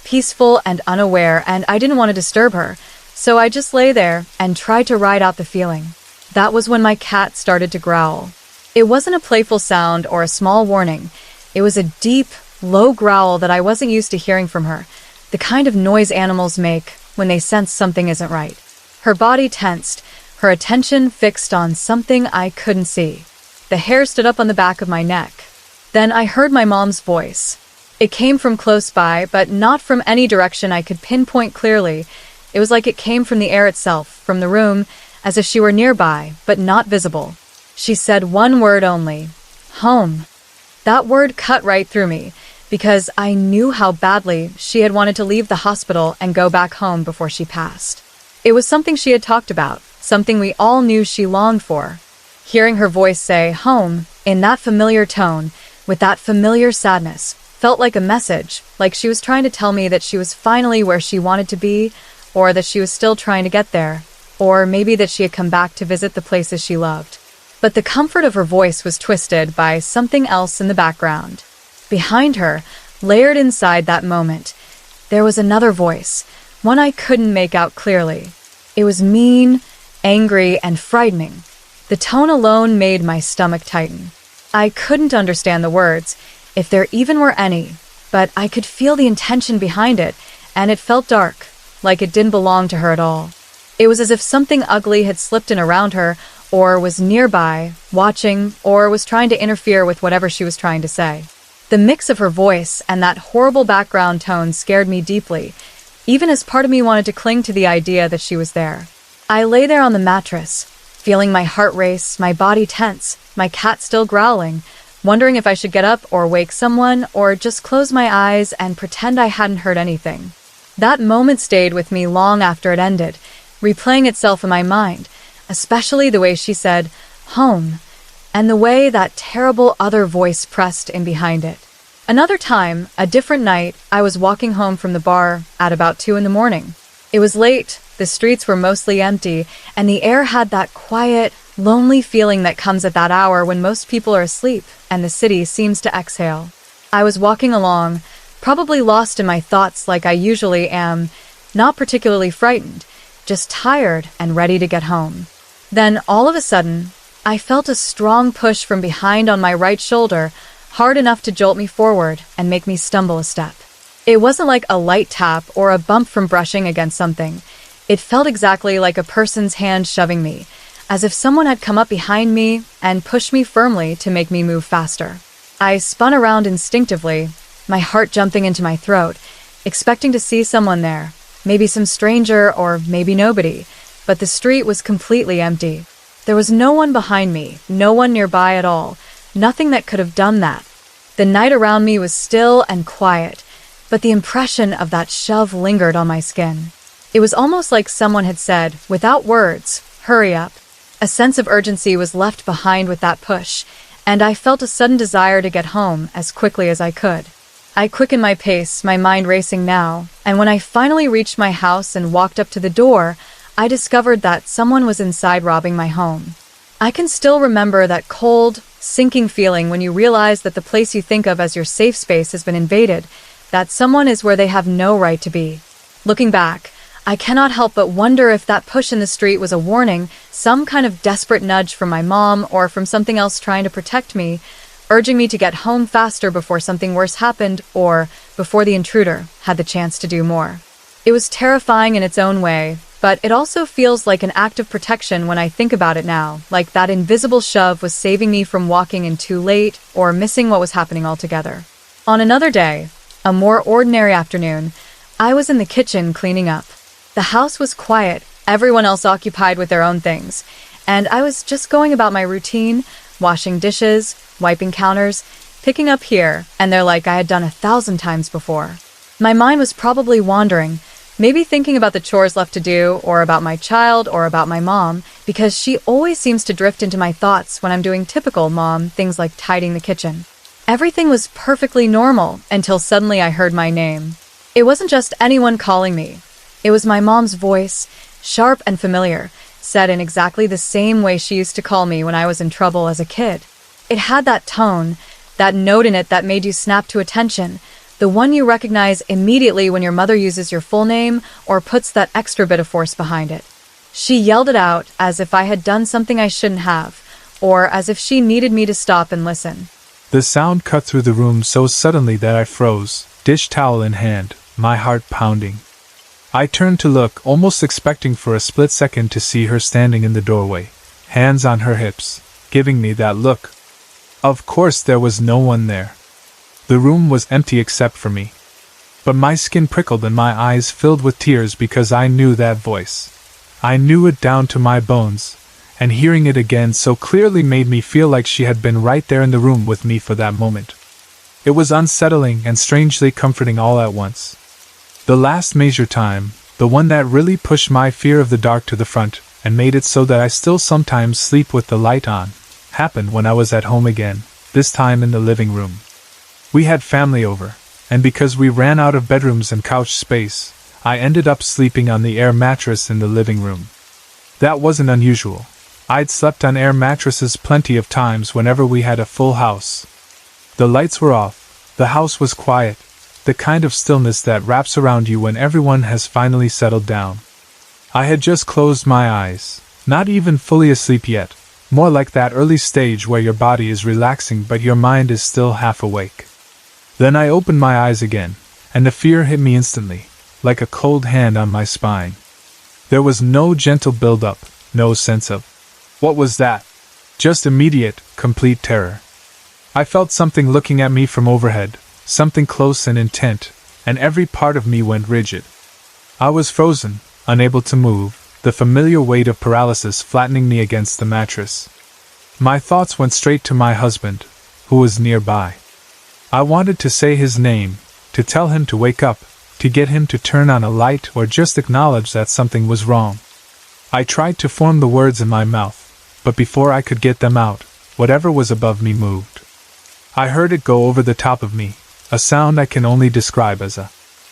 Speaker 2: peaceful and unaware, and I didn't want to disturb her, so I just lay there and tried to ride out the feeling. That was when my cat started to growl. It wasn't a playful sound or a small warning. It was a deep, low growl that I wasn't used to hearing from her, the kind of noise animals make when they sense something isn't right. Her body tensed, her attention fixed on something I couldn't see. The hair stood up on the back of my neck. Then I heard my mom's voice. It came from close by, but not from any direction I could pinpoint clearly. It was like it came from the air itself, from the room, as if she were nearby, but not visible. She said one word only, home. That word cut right through me, because I knew how badly she had wanted to leave the hospital and go back home before she passed. It was something she had talked about, something we all knew she longed for. Hearing her voice say, home, in that familiar tone, with that familiar sadness, felt like a message, like she was trying to tell me that she was finally where she wanted to be, or that she was still trying to get there, or maybe that she had come back to visit the places she loved. But the comfort of her voice was twisted by something else in the background. Behind her, layered inside that moment, there was another voice, one I couldn't make out clearly. It was mean, angry, and frightening. The tone alone made my stomach tighten. I couldn't understand the words, if there even were any, but I could feel the intention behind it, and it felt dark, like it didn't belong to her at all. It was as if something ugly had slipped in around her, or was nearby, watching, or was trying to interfere with whatever she was trying to say. The mix of her voice and that horrible background tone scared me deeply, even as part of me wanted to cling to the idea that she was there. I lay there on the mattress, feeling my heart race, my body tense, my cat still growling, wondering if I should get up or wake someone, or just close my eyes and pretend I hadn't heard anything. That moment stayed with me long after it ended, replaying itself in my mind, especially the way she said, "home," and the way that terrible other voice pressed in behind it. Another time, a different night, I was walking home from the bar at about 2 in the morning. It was late, the streets were mostly empty, and the air had that quiet, lonely feeling that comes at that hour when most people are asleep and the city seems to exhale. I was walking along, probably lost in my thoughts like I usually am, not particularly frightened, just tired and ready to get home. Then, all of a sudden, I felt a strong push from behind on my right shoulder, hard enough to jolt me forward and make me stumble a step. It wasn't like a light tap or a bump from brushing against something. It felt exactly like a person's hand shoving me, as if someone had come up behind me and pushed me firmly to make me move faster. I spun around instinctively, my heart jumping into my throat, expecting to see someone there, maybe some stranger or maybe nobody, but the street was completely empty. There was no one behind me, no one nearby at all, nothing that could have done that. The night around me was still and quiet, but the impression of that shove lingered on my skin. It was almost like someone had said, without words, "Hurry up." A sense of urgency was left behind with that push, and I felt a sudden desire to get home as quickly as I could. I quickened my pace, my mind racing now, and when I finally reached my house and walked up to the door, I discovered that someone was inside robbing my home. I can still remember that cold, sinking feeling when you realize that the place you think of as your safe space has been invaded, that someone is where they have no right to be. Looking back, I cannot help but wonder if that push in the street was a warning, some kind of desperate nudge from my mom or from something else trying to protect me, urging me to get home faster before something worse happened or before the intruder had the chance to do more. It was terrifying in its own way, but it also feels like an act of protection when I think about it now, like that invisible shove was saving me from walking in too late or missing what was happening altogether. On another day, a more ordinary afternoon, I was in the kitchen cleaning up. The house was quiet, everyone else occupied with their own things, and I was just going about my routine, washing dishes, wiping counters, picking up here and there like I had done 1,000 times before. My mind was probably wandering, maybe thinking about the chores left to do, or about my child, or about my mom, because she always seems to drift into my thoughts when I'm doing typical mom things like tidying the kitchen. Everything was perfectly normal until suddenly I heard my name. It wasn't just anyone calling me. It was my mom's voice, sharp and familiar, said in exactly the same way she used to call me when I was in trouble as a kid. It had that tone, that note in it that made you snap to attention, the one you recognize immediately when your mother uses your full name or puts that extra bit of force behind it. She yelled it out as if I had done something I shouldn't have, or as if she needed me to stop and listen.
Speaker 1: The sound cut through the room so suddenly that I froze, dish towel in hand, my heart pounding. I turned to look, almost expecting for a split second to see her standing in the doorway, hands on her hips, giving me that look. Of course there was no one there. The room was empty except for me. But my skin prickled and my eyes filled with tears because I knew that voice. I knew it down to my bones, and hearing it again so clearly made me feel like she had been right there in the room with me for that moment. It was unsettling and strangely comforting all at once. The last major time, the one that really pushed my fear of the dark to the front and made it so that I still sometimes sleep with the light on, happened when I was at home again, this time in the living room. We had family over, and because we ran out of bedrooms and couch space, I ended up sleeping on the air mattress in the living room. That wasn't unusual. I'd slept on air mattresses plenty of times whenever we had a full house. The lights were off, the house was quiet, the kind of stillness that wraps around you when everyone has finally settled down. I had just closed my eyes, not even fully asleep yet, more like that early stage where your body is relaxing but your mind is still half awake. Then I opened my eyes again, and the fear hit me instantly. like a cold hand on my spine. There was no gentle build-up, no sense of, "What was that?" Just immediate, complete terror. I felt something looking at me from overhead, something close and intent, and every part of me went rigid. I was frozen, unable to move, the familiar weight of paralysis flattening me against the mattress. My thoughts went straight to my husband, who was nearby. I wanted to say his name, to tell him to wake up, to get him to turn on a light or just acknowledge that something was wrong. I tried to form the words in my mouth, but before I could get them out, whatever was above me moved. I heard it go over the top of me, a sound I can only describe as a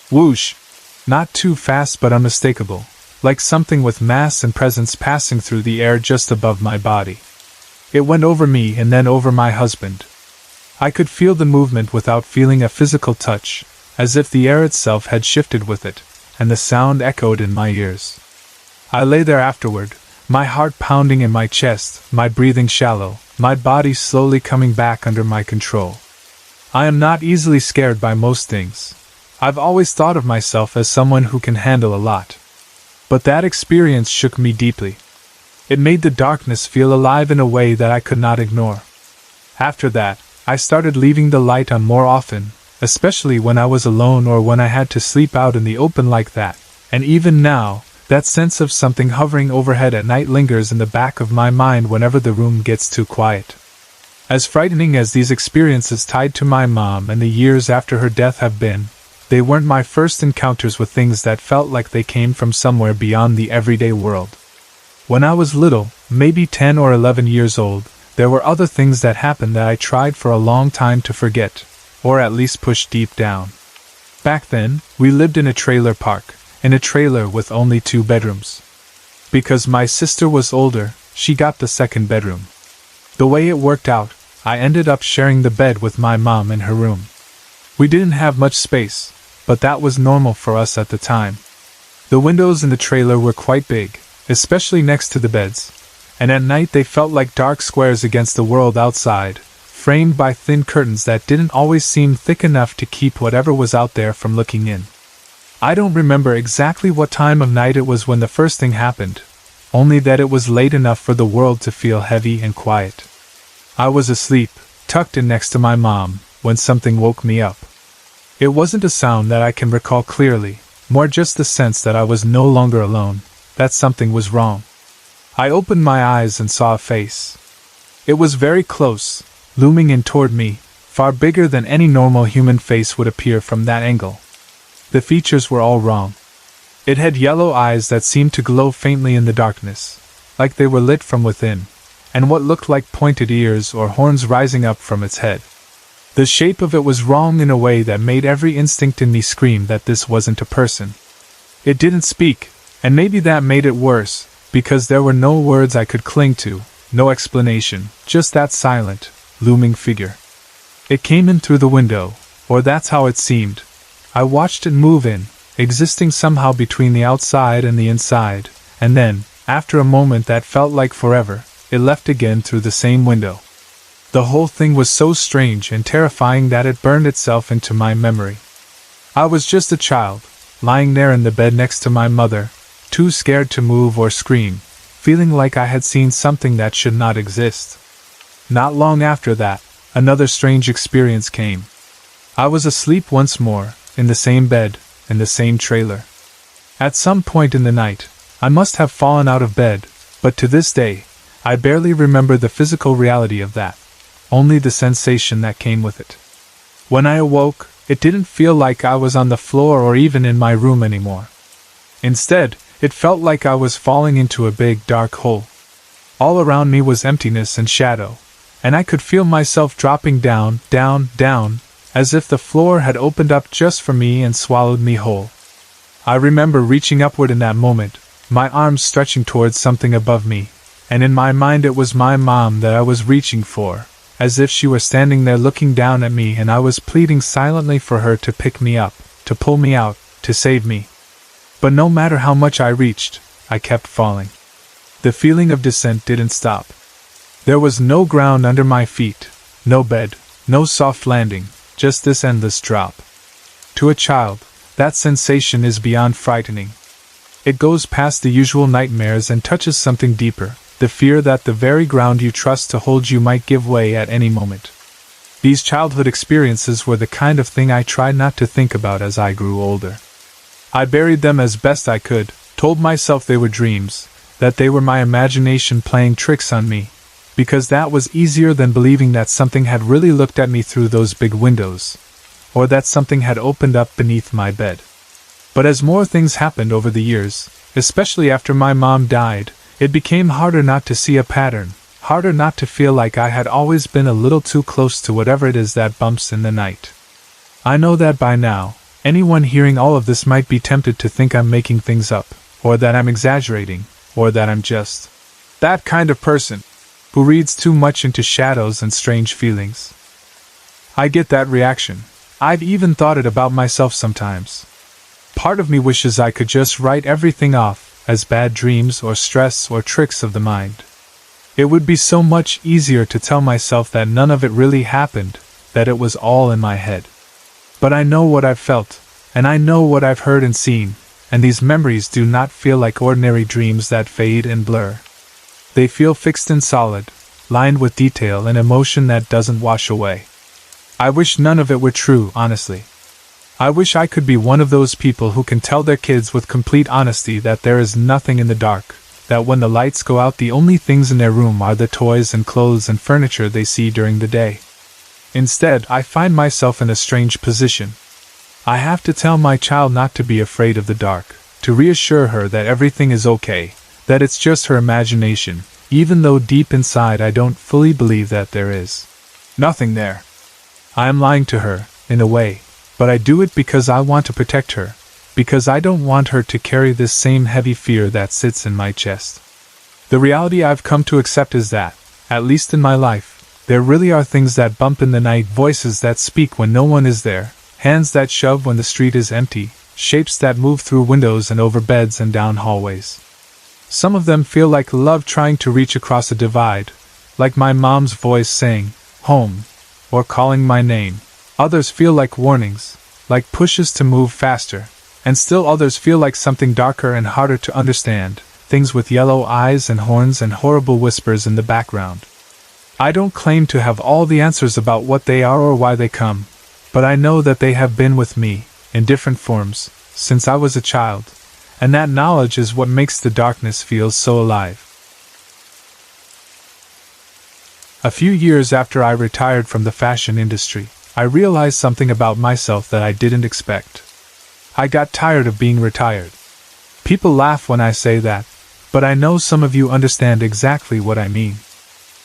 Speaker 1: whoosh. Not too fast but unmistakable, like something with mass and presence passing through the air just above my body. It went over me and then over my husband. I could feel the movement without feeling a physical touch, as if the air itself had shifted with it, and the sound echoed in my ears. I lay there afterward, my heart pounding in my chest, my breathing shallow, my body slowly coming back under my control. I am not easily scared by most things. I've always thought of myself as someone who can handle a lot. But that experience shook me deeply. It made the darkness feel alive in a way that I could not ignore. After that, I started leaving the light on more often, especially when I was alone or when I had to sleep out in the open like that, and even now, that sense of something hovering overhead at night lingers in the back of my mind whenever the room gets too quiet. As frightening as these experiences tied to my mom and the years after her death have been, they weren't my first encounters with things that felt like they came from somewhere beyond the everyday world. When I was little, maybe 10 or 11 years old, there were other things that happened that I tried for a long time to forget, or at least push deep down. Back then, we lived in a trailer park, in a trailer with only 2 bedrooms. Because my sister was older, she got the second bedroom. The way it worked out, I ended up sharing the bed with my mom in her room. We didn't have much space, but that was normal for us at the time. The windows in the trailer were quite big, especially next to the beds, and at night they felt like dark squares against the world outside, framed by thin curtains that didn't always seem thick enough to keep whatever was out there from looking in. I don't remember exactly what time of night it was when the first thing happened, only that it was late enough for the world to feel heavy and quiet. I was asleep, tucked in next to my mom, when something woke me up. It wasn't a sound that I can recall clearly, more just the sense that I was no longer alone, that something was wrong. I opened my eyes and saw a face. It was very close, looming in toward me, far bigger than any normal human face would appear from that angle. The features were all wrong. It had yellow eyes that seemed to glow faintly in the darkness, like they were lit from within, and what looked like pointed ears or horns rising up from its head. The shape of it was wrong in a way that made every instinct in me scream that this wasn't a person. It didn't speak, and maybe that made it worse, because there were no words I could cling to, no explanation, just that silent, looming figure. It came in through the window, or that's how it seemed. I watched it move in, existing somehow between the outside and the inside, and then, after a moment that felt like forever, it left again through the same window. The whole thing was so strange and terrifying that it burned itself into my memory. I was just a child, lying there in the bed next to my mother, too scared to move or scream, feeling like I had seen something that should not exist. Not long after that, another strange experience came. I was asleep once more, in the same bed, in the same trailer. At some point in the night, I must have fallen out of bed, but to this day, I barely remember the physical reality of that, only the sensation that came with it. When I awoke, it didn't feel like I was on the floor or even in my room anymore. Instead, it felt like I was falling into a big dark hole. All around me was emptiness and shadow, and I could feel myself dropping down, down, down, as if the floor had opened up just for me and swallowed me whole. I remember reaching upward in that moment, my arms stretching towards something above me, and in my mind it was my mom that I was reaching for, as if she were standing there looking down at me and I was pleading silently for her to pick me up, to pull me out, to save me. But no matter how much I reached, I kept falling. The feeling of descent didn't stop. There was no ground under my feet, no bed, no soft landing, just this endless drop. To a child, That sensation is beyond frightening. It goes past the usual nightmares and touches something deeper, the fear that the very ground you trust to hold you might give way at any moment. These childhood experiences were the kind of thing I tried not to think about as I grew older. I buried them as best I could, told myself they were dreams, that they were my imagination playing tricks on me, because that was easier than believing that something had really looked at me through those big windows, or that something had opened up beneath my bed. But as more things happened over the years, especially after my mom died, it became harder not to see a pattern, harder not to feel like I had always been a little too close to whatever it is that bumps in the night. I know that by now, anyone hearing all of this might be tempted to think I'm making things up, or that I'm exaggerating, or that I'm just that kind of person who reads too much into shadows and strange feelings. I get that reaction. I've even thought it about myself sometimes. Part of me wishes I could just write everything off as bad dreams or stress or tricks of the mind. It would be so much easier to tell myself that none of it really happened, that it was all in my head. But I know what I've felt, and I know what I've heard and seen, and these memories do not feel like ordinary dreams that fade and blur. They feel fixed and solid, lined with detail and emotion that doesn't wash away. I wish none of it were true, honestly. I wish I could be one of those people who can tell their kids with complete honesty that there is nothing in the dark, that when the lights go out the only things in their room are the toys and clothes and furniture they see during the day. Instead, I find myself in a strange position. I have to tell my child not to be afraid of the dark, to reassure her that everything is okay, that it's just her imagination, even though deep inside I don't fully believe that there is nothing there. I am lying to her, in a way, but I do it because I want to protect her, because I don't want her to carry this same heavy fear that sits in my chest. The reality I've come to accept is that, at least in my life, there really are things that bump in the night, voices that speak when no one is there, hands that shove when the street is empty, shapes that move through windows and over beds and down hallways. Some of them feel like love trying to reach across a divide, like my mom's voice saying, "Home," or calling my name. Others feel like warnings, like pushes to move faster, and still others feel like something darker and harder to understand, things with yellow eyes and horns and horrible whispers in the background. I don't claim to have all the answers about what they are or why they come, but I know that they have been with me, in different forms, since I was a child, and that knowledge is what makes the darkness feel so alive. A few years after I retired from the fashion industry, I realized something about myself that I didn't expect. I got tired of being retired. People laugh when I say that, but I know some of you understand exactly what I mean.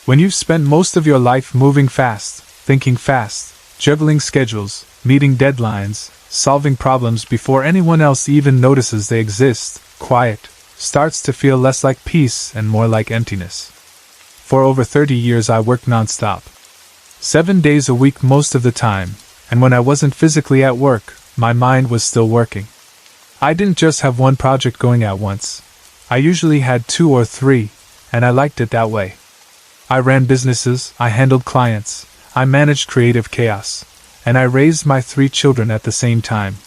Speaker 1: When you've spent most of your life moving fast, thinking fast, juggling schedules, meeting deadlines, solving problems before anyone else even notices they exist, quiet starts to feel less like peace and more like emptiness. For over 30 years I worked non-stop. 7 days a week most of the time, and when I wasn't physically at work, my mind was still working. I didn't just have one project going at once. I usually had 2 or 3, and I liked it that way. I ran businesses, I handled clients, I managed creative chaos, and I raised my 3 children at the same time.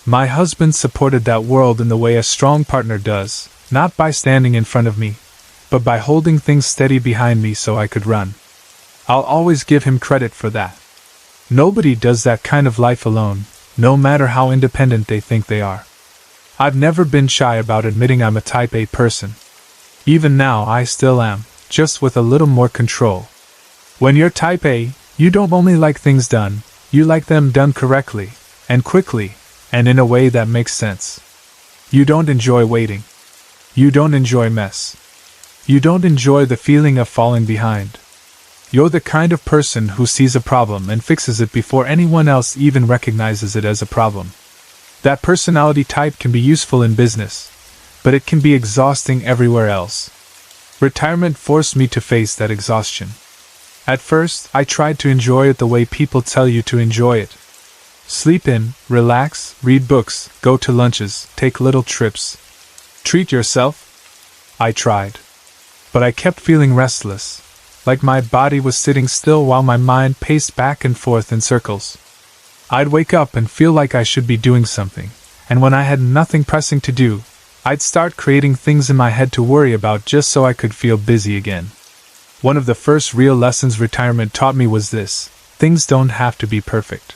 Speaker 1: My husband supported that world in the way a strong partner does, not by standing in front of me, but by holding things steady behind me so I could run. I'll always give him credit for that. Nobody does that kind of life alone, no matter how independent they think they are. I've never been shy about admitting I'm a type A person. Even now I still am, just with a little more control. When you're type A, you don't only like things done, you like them done correctly, and quickly, and in a way that makes sense. You don't enjoy waiting. You don't enjoy mess. You don't enjoy the feeling of falling behind. You're the kind of person who sees a problem and fixes it before anyone else even recognizes it as a problem. That personality type can be useful in business, but it can be exhausting everywhere else. Retirement forced me to face that exhaustion. At first, I tried to enjoy it the way people tell you to enjoy it. Sleep in, relax, read books, go to lunches, take little trips. Treat yourself. I tried. But I kept feeling restless, like my body was sitting still while my mind paced back and forth in circles. I'd wake up and feel like I should be doing something, and when I had nothing pressing to do, I'd start creating things in my head to worry about just so I could feel busy again. One of the first real lessons retirement taught me was this: things don't have to be perfect.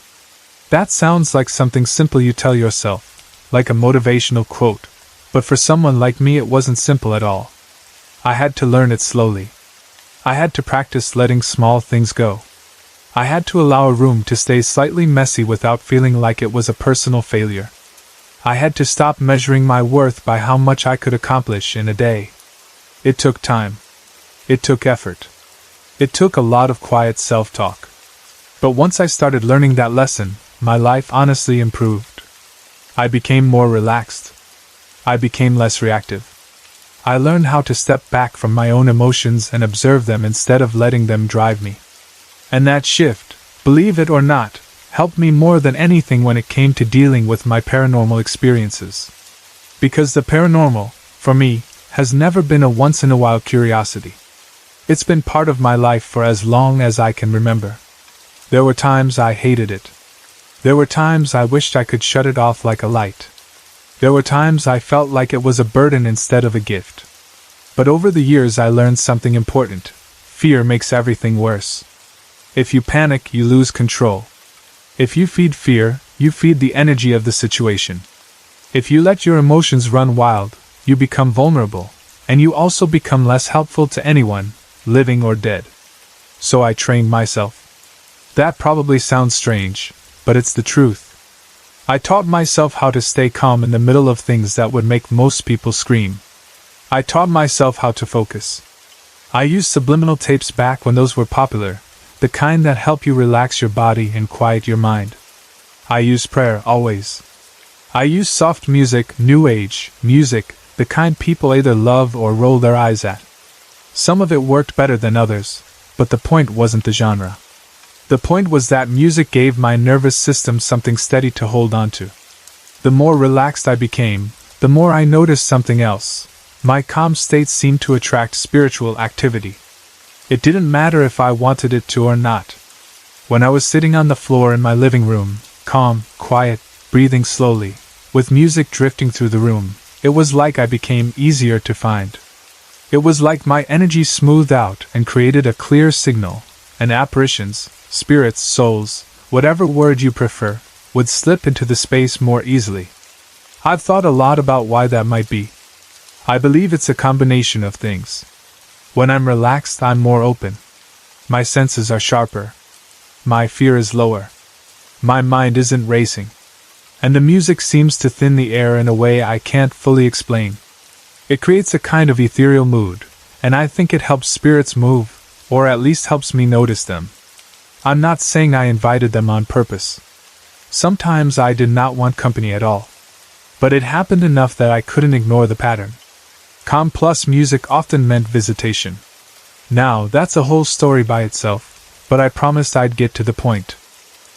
Speaker 1: That sounds like something simple you tell yourself, like a motivational quote, but for someone like me it wasn't simple at all. I had to learn it slowly. I had to practice letting small things go. I had to allow a room to stay slightly messy without feeling like it was a personal failure. I had to stop measuring my worth by how much I could accomplish in a day. It took time. It took effort. It took a lot of quiet self-talk. But once I started learning that lesson, my life honestly improved. I became more relaxed. I became less reactive. I learned how to step back from my own emotions and observe them instead of letting them drive me. And that shift, believe it or not, helped me more than anything when it came to dealing with my paranormal experiences. Because the paranormal, for me, has never been a once-in-a-while curiosity. It's been part of my life for as long as I can remember. There were times I hated it. There were times I wished I could shut it off like a light. There were times I felt like it was a burden instead of a gift. But over the years I learned something important. Fear makes everything worse. If you panic, you lose control. If you feed fear, you feed the energy of the situation. If you let your emotions run wild, you become vulnerable, and you also become less helpful to anyone, living or dead. So I trained myself. That probably sounds strange, but it's the truth. I taught myself how to stay calm in the middle of things that would make most people scream. I taught myself how to focus. I used subliminal tapes back when those were popular, the kind that help you relax your body and quiet your mind. I use prayer always. I use soft music, new age music, the kind people either love or roll their eyes at. Some of it worked better than others, but the point wasn't the genre. The point was that music gave my nervous system something steady to hold on to. The more relaxed I became, the more I noticed something else. My calm state seemed to attract spiritual activity. It didn't matter if I wanted it to or not. When I was sitting on the floor in my living room, calm, quiet, breathing slowly, with music drifting through the room, it was like I became easier to find. It was like my energy smoothed out and created a clear signal, and apparitions, spirits, souls, whatever word you prefer, would slip into the space more easily. I've thought a lot about why that might be. I believe it's a combination of things. When I'm relaxed, I'm more open. My senses are sharper. My fear is lower. My mind isn't racing. And the music seems to thin the air in a way I can't fully explain. It creates a kind of ethereal mood, and I think it helps spirits move, or at least helps me notice them. I'm not saying I invited them on purpose. Sometimes I did not want company at all. But it happened enough that I couldn't ignore the pattern. Calm plus music often meant visitation. Now, that's a whole story by itself, but I promised I'd get to the point.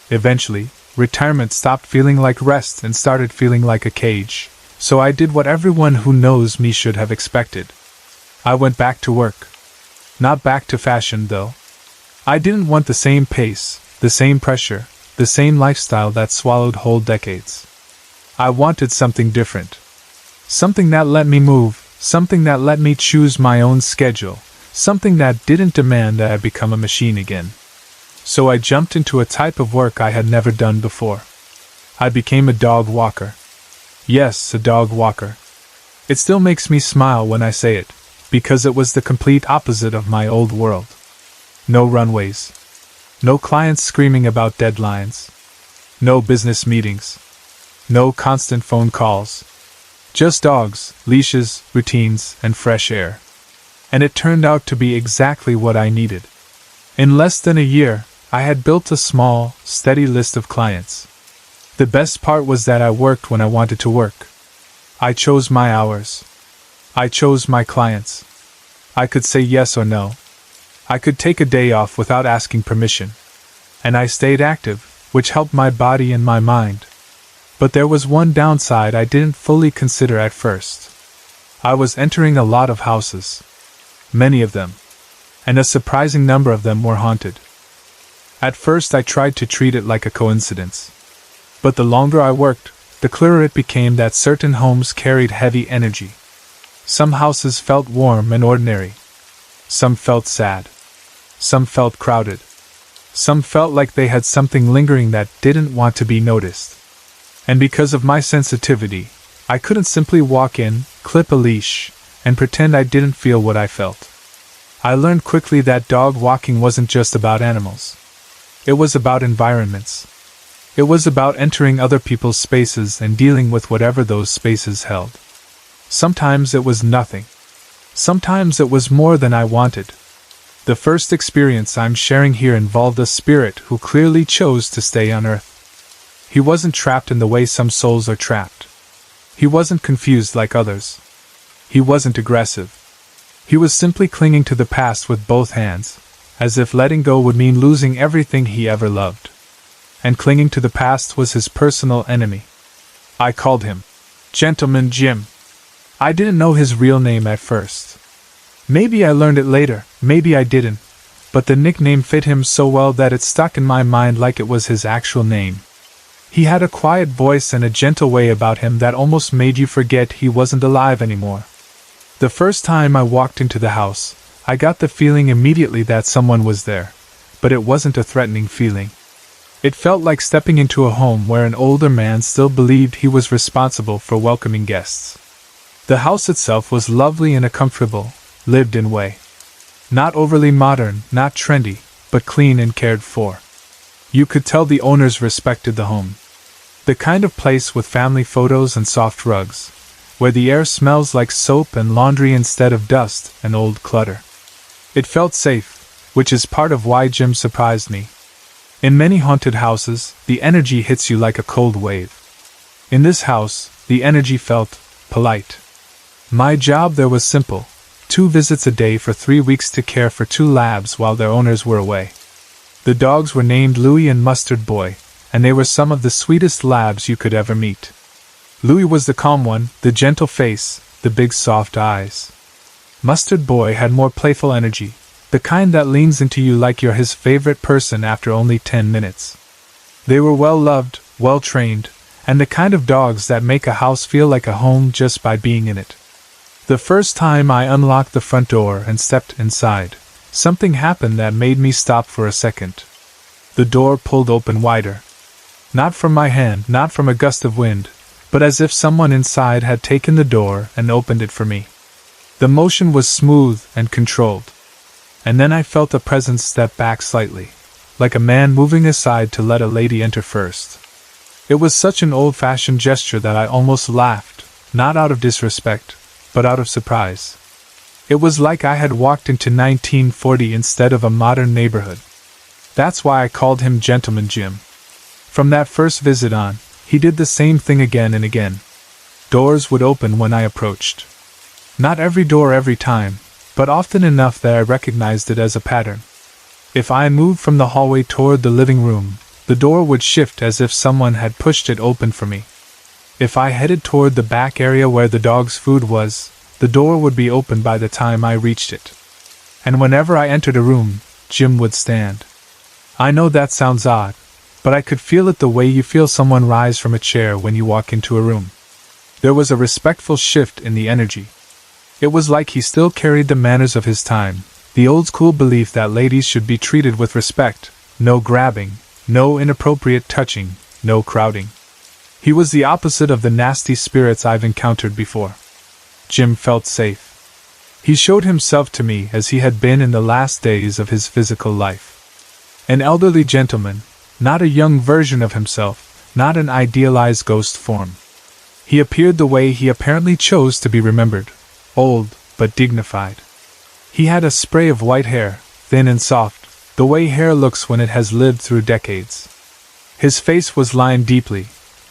Speaker 1: Eventually, retirement stopped feeling like rest and started feeling like a cage, so I did what everyone who knows me should have expected. I went back to work. Not back to fashion, though. I didn't want the same pace, the same pressure, the same lifestyle that swallowed whole decades. I wanted something different. Something that let me move. Something that let me choose my own schedule, something that didn't demand that I become a machine again. So I jumped into a type of work I had never done before. I became a dog walker. Yes, a dog walker. It still makes me smile when I say it, because it was the complete opposite of my old world. No runways. No clients screaming about deadlines. No business meetings. No constant phone calls. Just dogs, leashes, routines, and fresh air. And it turned out to be exactly what I needed. In less than a year, I had built a small, steady list of clients. The best part was that I worked when I wanted to work. I chose my hours. I chose my clients. I could say yes or no. I could take a day off without asking permission. And I stayed active, which helped my body and my mind. But there was one downside I didn't fully consider at first. I was entering a lot of houses. Many of them. And a surprising number of them were haunted. At first I tried to treat it like a coincidence. But the longer I worked, the clearer it became that certain homes carried heavy energy. Some houses felt warm and ordinary. Some felt sad. Some felt crowded. Some felt like they had something lingering that didn't want to be noticed. And because of my sensitivity, I couldn't simply walk in, clip a leash, and pretend I didn't feel what I felt. I learned quickly that dog walking wasn't just about animals. It was about environments. It was about entering other people's spaces and dealing with whatever those spaces held. Sometimes it was nothing. Sometimes it was more than I wanted. The first experience I'm sharing here involved a spirit who clearly chose to stay on Earth. He wasn't trapped in the way some souls are trapped. He wasn't confused like others. He wasn't aggressive. He was simply clinging to the past with both hands, as if letting go would mean losing everything he ever loved. And clinging to the past was his personal enemy. I called him Gentleman Jim. I didn't know his real name at first. Maybe I learned it later, maybe I didn't, but the nickname fit him so well that it stuck in my mind like it was his actual name. He had a quiet voice and a gentle way about him that almost made you forget he wasn't alive anymore. The first time I walked into the house, I got the feeling immediately that someone was there, but it wasn't a threatening feeling. It felt like stepping into a home where an older man still believed he was responsible for welcoming guests. The house itself was lovely in a comfortable, lived-in way. Not overly modern, not trendy, but clean and cared for. You could tell the owners respected the home. The kind of place with family photos and soft rugs, where the air smells like soap and laundry instead of dust and old clutter. It felt safe, which is part of why Jim surprised me. In many haunted houses, the energy hits you like a cold wave. In this house, the energy felt polite. My job there was simple: 2 visits a day for 3 weeks to care for 2 labs while their owners were away. The dogs were named Louie and Mustard Boy, and they were some of the sweetest labs you could ever meet. Louie was the calm one, the gentle face, the big soft eyes. Mustard Boy had more playful energy, the kind that leans into you like you're his favorite person after only 10 minutes. They were well loved, well trained, and the kind of dogs that make a house feel like a home just by being in it. The first time I unlocked the front door and stepped inside, something happened that made me stop for a second. The door pulled open wider. Not from my hand, not from a gust of wind, but as if someone inside had taken the door and opened it for me. The motion was smooth and controlled. And then I felt a presence step back slightly, like a man moving aside to let a lady enter first. It was such an old-fashioned gesture that I almost laughed, not out of disrespect, but out of surprise. It was like I had walked into 1940 instead of a modern neighborhood. That's why I called him Gentleman Jim. From that first visit on, he did the same thing again and again. Doors would open when I approached. Not every door every time, but often enough that I recognized it as a pattern. If I moved from the hallway toward the living room, the door would shift as if someone had pushed it open for me. If I headed toward the back area where the dog's food was, the door would be open by the time I reached it. And whenever I entered a room, Jim would stand. I know that sounds odd, but I could feel it the way you feel someone rise from a chair when you walk into a room. There was a respectful shift in the energy. It was like he still carried the manners of his time, the old-school belief that ladies should be treated with respect, no grabbing, no inappropriate touching, no crowding. He was the opposite of the nasty spirits I've encountered before. Jim felt safe. He showed himself to me as he had been in the last days of his physical life. An elderly gentleman, not a young version of himself, not an idealized ghost form. He appeared the way he apparently chose to be remembered, old but dignified. He had a spray of white hair, thin and soft, the way hair looks when it has lived through decades. His face was lined deeply,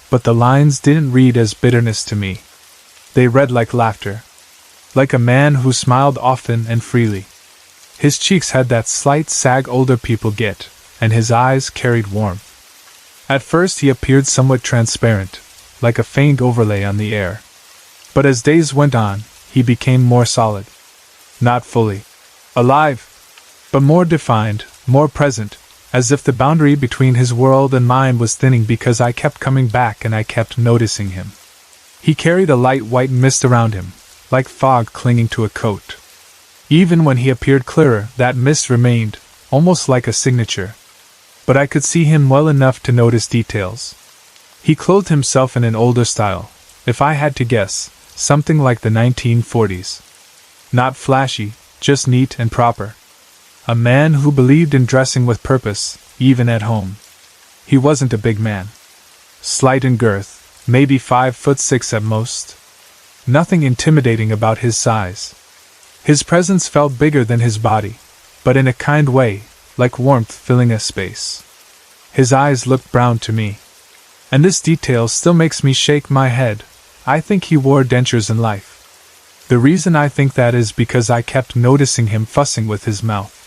Speaker 1: but the lines didn't read as bitterness to me. They read like laughter, like a man who smiled often and freely. His cheeks had that slight sag older people get, and his eyes carried warmth. At first he appeared somewhat transparent, like a faint overlay on the air. But as days went on, he became more solid. Not fully alive, but more defined, more present, as if the boundary between his world and mine was thinning because I kept coming back and I kept noticing him. He carried a light white mist around him, like fog clinging to a coat. Even when he appeared clearer, that mist remained, almost like a signature. But I could see him well enough to notice details. He clothed himself in an older style, if I had to guess, something like the 1940s. Not flashy, just neat and proper. A man who believed in dressing with purpose, even at home. He wasn't a big man. Slight in girth, maybe 5'6" at most. Nothing intimidating about his size. His presence felt bigger than his body, but in a kind way, like warmth filling a space. His eyes looked brown to me. And this detail still makes me shake my head. I think he wore dentures in life. The reason I think that is because I kept noticing him fussing with his mouth.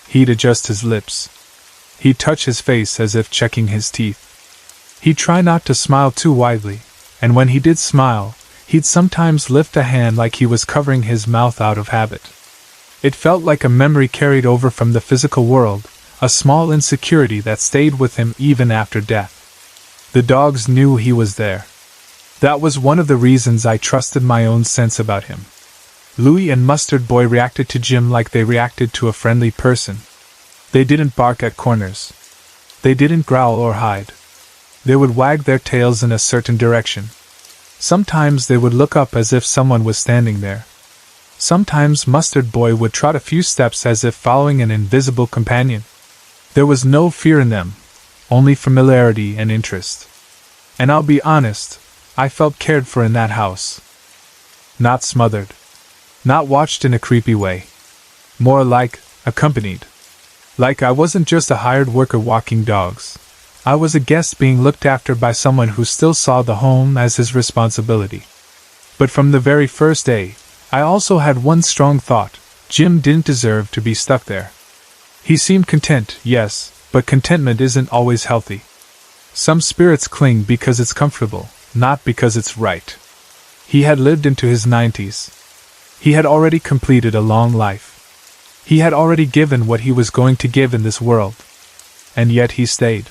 Speaker 1: He'd adjust his lips. He'd touch his face as if checking his teeth. He'd try not to smile too widely, and when he did smile, he'd sometimes lift a hand like he was covering his mouth out of habit. It felt like a memory carried over from the physical world, a small insecurity that stayed with him even after death. The dogs knew he was there. That was one of the reasons I trusted my own sense about him. Louie and Mustard Boy reacted to Jim like they reacted to a friendly person. They didn't bark at corners. They didn't growl or hide. They would wag their tails in a certain direction. Sometimes they would look up as if someone was standing there. Sometimes Mustard Boy would trot a few steps as if following an invisible companion. There was no fear in them, only familiarity and interest. And I'll be honest, I felt cared for in that house. Not smothered. Not watched in a creepy way. More like accompanied. Like I wasn't just a hired worker walking dogs. I was a guest being looked after by someone who still saw the home as his responsibility. But from the very first day, I also had one strong thought: Jim didn't deserve to be stuck there. He seemed content, yes, but contentment isn't always healthy. Some spirits cling because it's comfortable, not because it's right. He had lived into his 90s. He had already completed a long life. He had already given what he was going to give in this world. And yet he stayed.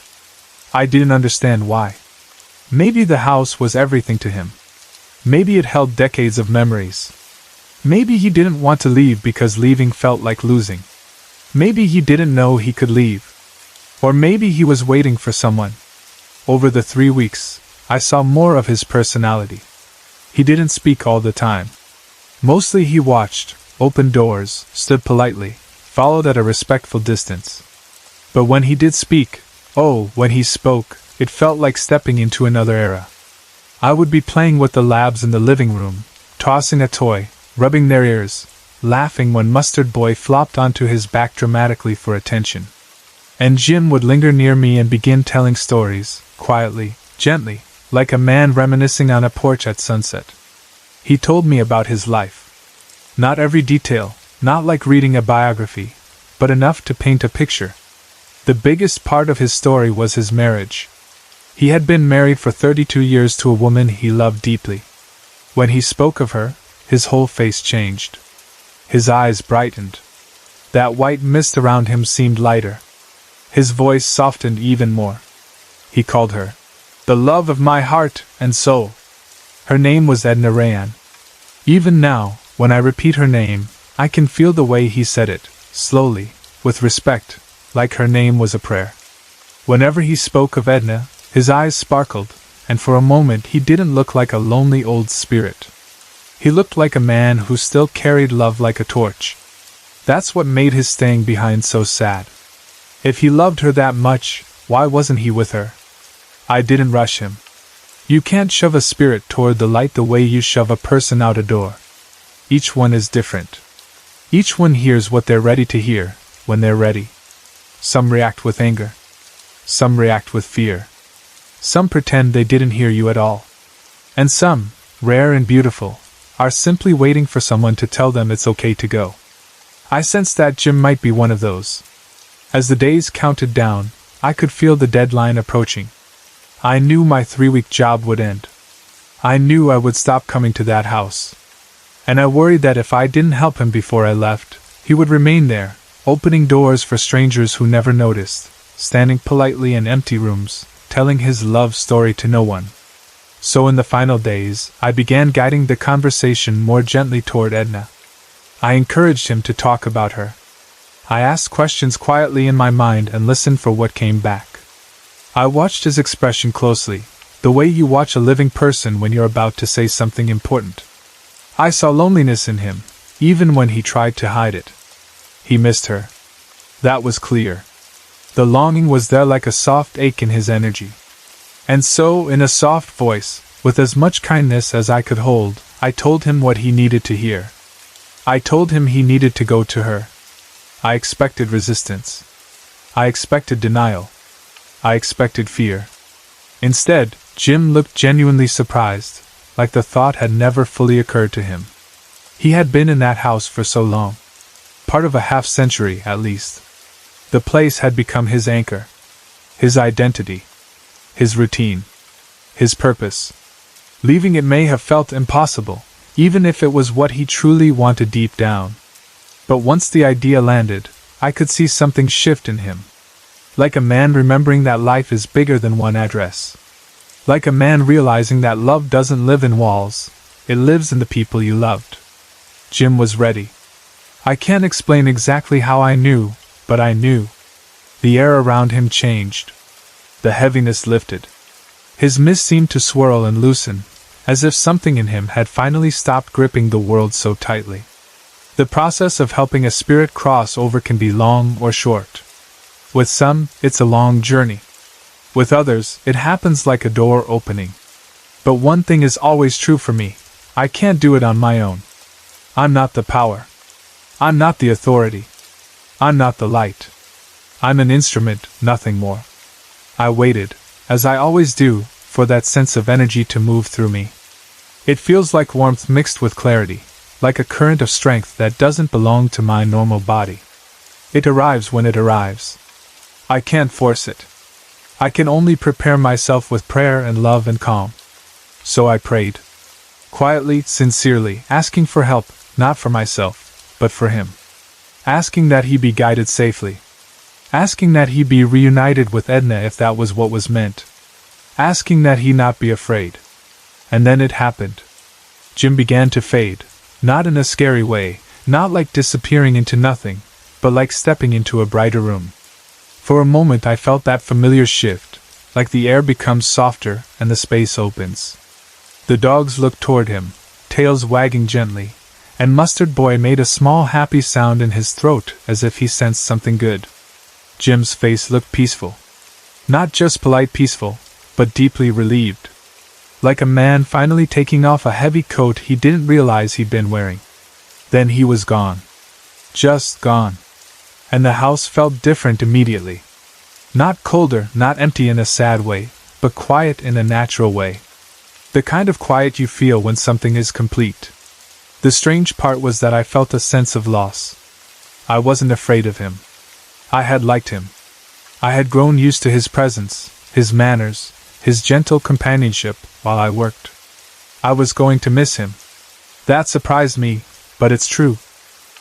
Speaker 1: I didn't understand why. Maybe the house was everything to him. Maybe it held decades of memories. Maybe he didn't want to leave because leaving felt like losing. Maybe he didn't know he could leave. Or maybe he was waiting for someone. Over the 3 weeks, I saw more of his personality. He didn't speak all the time. Mostly he watched, opened doors, stood politely, followed at a respectful distance. But when he did speak, when he spoke, it felt like stepping into another era. I would be playing with the labs in the living room, tossing a toy, rubbing their ears, laughing when Mustard Boy flopped onto his back dramatically for attention. And Jim would linger near me and begin telling stories, quietly, gently, like a man reminiscing on a porch at sunset. He told me about his life. Not every detail, not like reading a biography, but enough to paint a picture. The biggest part of his story was his marriage. He had been married for 32 years to a woman he loved deeply. When he spoke of her, his whole face changed. His eyes brightened. That white mist around him seemed lighter. His voice softened even more. He called her the love of my heart and soul. Her name was Edna Rayan. Even now, when I repeat her name, I can feel the way he said it, slowly, with respect, like her name was a prayer. Whenever he spoke of Edna, his eyes sparkled, and for a moment he didn't look like a lonely old spirit. He looked like a man who still carried love like a torch. That's what made his staying behind so sad. If he loved her that much, why wasn't he with her? I didn't rush him. You can't shove a spirit toward the light the way you shove a person out a door. Each one is different. Each one hears what they're ready to hear, when they're ready. Some react with anger. Some react with fear. Some pretend they didn't hear you at all. And some, rare and beautiful, are simply waiting for someone to tell them it's okay to go. I sensed that Jim might be one of those. As the days counted down, I could feel the deadline approaching. I knew my 3-week job would end. I knew I would stop coming to that house. And I worried that if I didn't help him before I left, he would remain there, opening doors for strangers who never noticed, standing politely in empty rooms, telling his love story to no one. So in the final days, I began guiding the conversation more gently toward Edna. I encouraged him to talk about her. I asked questions quietly in my mind and listened for what came back. I watched his expression closely, the way you watch a living person when you're about to say something important. I saw loneliness in him, even when he tried to hide it. He missed her. That was clear. The longing was there like a soft ache in his energy. And so, in a soft voice, with as much kindness as I could hold, I told him what he needed to hear. I told him he needed to go to her. I expected resistance. I expected denial. I expected fear. Instead, Jim looked genuinely surprised, like the thought had never fully occurred to him. He had been in that house for so long. Part of a half-century, at least. The place had become his anchor. His identity. His routine. His purpose. Leaving it may have felt impossible, even if it was what he truly wanted deep down. But once the idea landed, I could see something shift in him. Like a man remembering that life is bigger than one address. Like a man realizing that love doesn't live in walls, it lives in the people you loved. Jim was ready. I can't explain exactly how I knew, but I knew. The air around him changed. The heaviness lifted. His mist seemed to swirl and loosen, as if something in him had finally stopped gripping the world so tightly. The process of helping a spirit cross over can be long or short. With some, it's a long journey. With others, it happens like a door opening. But one thing is always true for me: I can't do it on my own. I'm not the power. I'm not the authority. I'm not the light. I'm an instrument, nothing more. I waited, as I always do, for that sense of energy to move through me. It feels like warmth mixed with clarity, like a current of strength that doesn't belong to my normal body. It arrives when it arrives. I can't force it. I can only prepare myself with prayer and love and calm. So I prayed. Quietly, sincerely, asking for help, not for myself, but for him. Asking that he be guided safely. Asking that he be reunited with Edna if that was what was meant. Asking that he not be afraid. And then it happened. Jim began to fade, not in a scary way, not like disappearing into nothing, but like stepping into a brighter room. For a moment I felt that familiar shift, like the air becomes softer and the space opens. The dogs looked toward him, tails wagging gently, and Mustard Boy made a small happy sound in his throat as if he sensed something good. Jim's face looked peaceful. Not just polite peaceful, but deeply relieved. Like a man finally taking off a heavy coat he didn't realize he'd been wearing. Then he was gone. Just gone. And the house felt different immediately. Not colder, not empty in a sad way, but quiet in a natural way. The kind of quiet you feel when something is complete. The strange part was that I felt a sense of loss. I wasn't afraid of him. I had liked him. I had grown used to his presence, his manners, his gentle companionship while I worked. I was going to miss him. That surprised me, but it's true.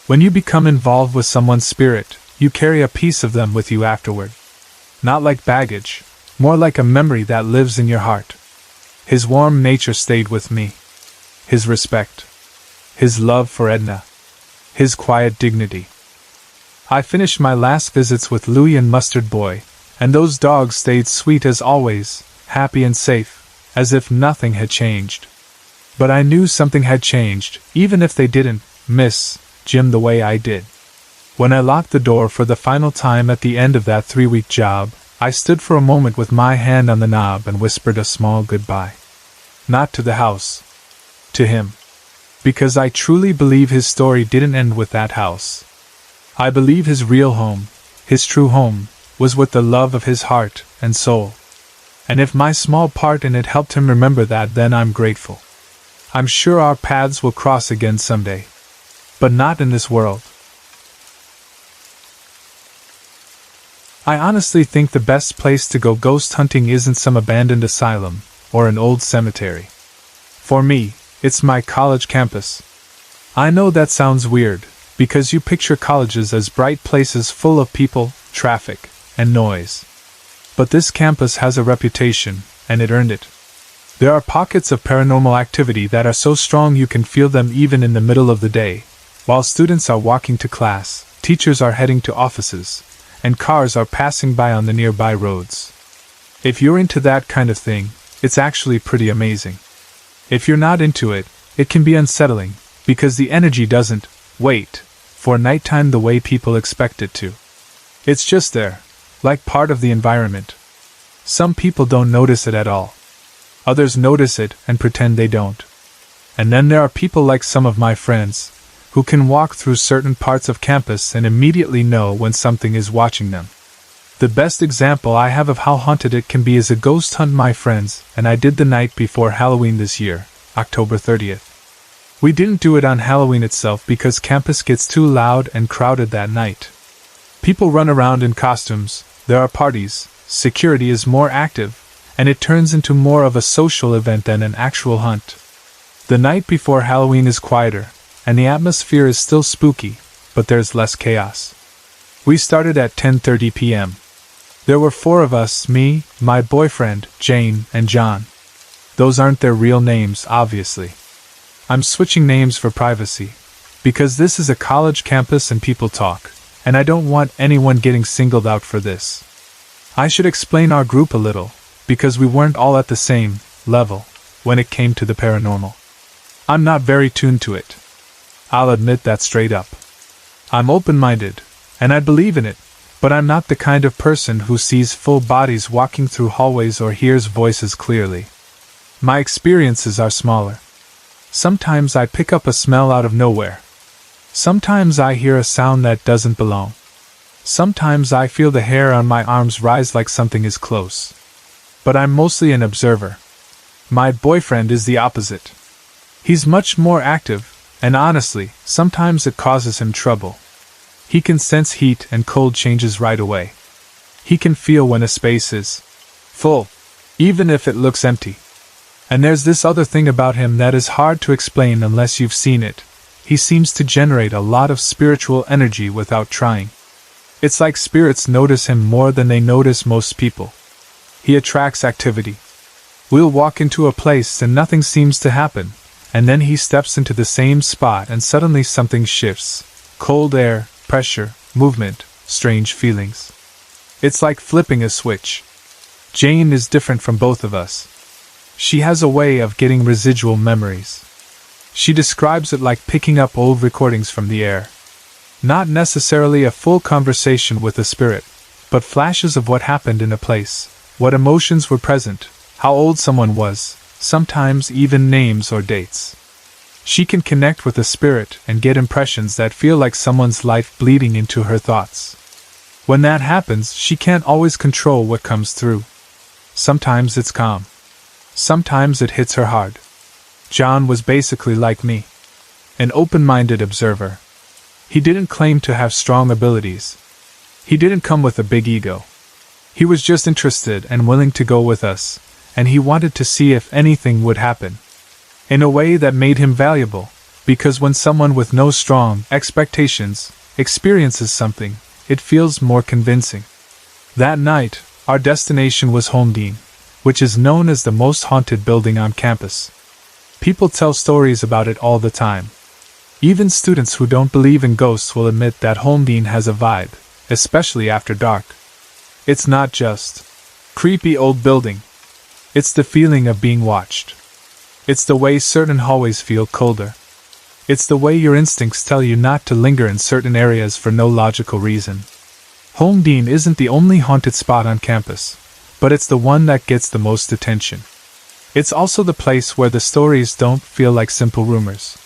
Speaker 1: When you become involved with someone's spirit, you carry a piece of them with you afterward. Not like baggage, more like a memory that lives in your heart. His warm nature stayed with me. His respect. His love for Edna. His quiet dignity. I finished my last visits with Louie and Mustard Boy, and those dogs stayed sweet as always, happy and safe, as if nothing had changed. But I knew something had changed, even if they didn't miss Jim the way I did. When I locked the door for the final time at the end of that 3-week job, I stood for a moment with my hand on the knob and whispered a small goodbye. Not to the house. To him. Because I truly believe his story didn't end with that house. I believe his real home, his true home, was with the love of his heart and soul. And if my small part in it helped him remember that, then I'm grateful. I'm sure our paths will cross again someday. But not in this world. I honestly think the best place to go ghost hunting isn't some abandoned asylum, or an old cemetery. For me, it's my college campus. I know that sounds weird, because you picture colleges as bright places full of people, traffic, and noise. But this campus has a reputation, and it earned it. There are pockets of paranormal activity that are so strong you can feel them even in the middle of the day. While students are walking to class, teachers are heading to offices, and cars are passing by on the nearby roads. If you're into that kind of thing, it's actually pretty amazing. If you're not into it, it can be unsettling, because the energy doesn't wait for nighttime the way people expect it to. It's just there, like part of the environment. Some people don't notice it at all. Others notice it and pretend they don't. And then there are people like some of my friends, who can walk through certain parts of campus and immediately know when something is watching them. The best example I have of how haunted it can be is a ghost hunt my friends and I did the night before Halloween this year, October 30th. We didn't do it on Halloween itself because campus gets too loud and crowded that night. People run around in costumes, there are parties, security is more active, and it turns into more of a social event than an actual hunt. The night before Halloween is quieter, and the atmosphere is still spooky, but there's less chaos. We started at 10:30 p.m. There were 4 of us, me, my boyfriend, Jane, and John. Those aren't their real names, obviously. I'm switching names for privacy, because this is a college campus and people talk, and I don't want anyone getting singled out for this. I should explain our group a little, because we weren't all at the same level when it came to the paranormal. I'm not very tuned to it. I'll admit that straight up. I'm open-minded, and I believe in it, but I'm not the kind of person who sees full bodies walking through hallways or hears voices clearly. My experiences are smaller. Sometimes I pick up a smell out of nowhere. Sometimes I hear a sound that doesn't belong. Sometimes I feel the hair on my arms rise like something is close. But I'm mostly an observer. My boyfriend is the opposite. He's much more active, and honestly, sometimes it causes him trouble. He can sense heat and cold changes right away. He can feel when a space is full, even if it looks empty. And there's this other thing about him that is hard to explain unless you've seen it. He seems to generate a lot of spiritual energy without trying. It's like spirits notice him more than they notice most people. He attracts activity. We'll walk into a place and nothing seems to happen, and then he steps into the same spot and suddenly something shifts. Cold air, pressure, movement, strange feelings. It's like flipping a switch. Jane is different from both of us. She has a way of getting residual memories. She describes it like picking up old recordings from the air. Not necessarily a full conversation with a spirit, but flashes of what happened in a place, what emotions were present, how old someone was, sometimes even names or dates. She can connect with a spirit and get impressions that feel like someone's life bleeding into her thoughts. When that happens, she can't always control what comes through. Sometimes it's calm. Sometimes it hits her hard. John was basically like me. An open-minded observer. He didn't claim to have strong abilities. He didn't come with a big ego. He was just interested and willing to go with us, and he wanted to see if anything would happen. In a way that made him valuable, because when someone with no strong expectations experiences something, it feels more convincing. That night, our destination was Holmdene, which is known as the most haunted building on campus. People tell stories about it all the time. Even students who don't believe in ghosts will admit that Holmdene has a vibe, especially after dark. It's not just creepy old building. It's the feeling of being watched. It's the way certain hallways feel colder. It's the way your instincts tell you not to linger in certain areas for no logical reason. Holmdene isn't the only haunted spot on campus, but it's the one that gets the most attention. It's also the place where the stories don't feel like simple rumors.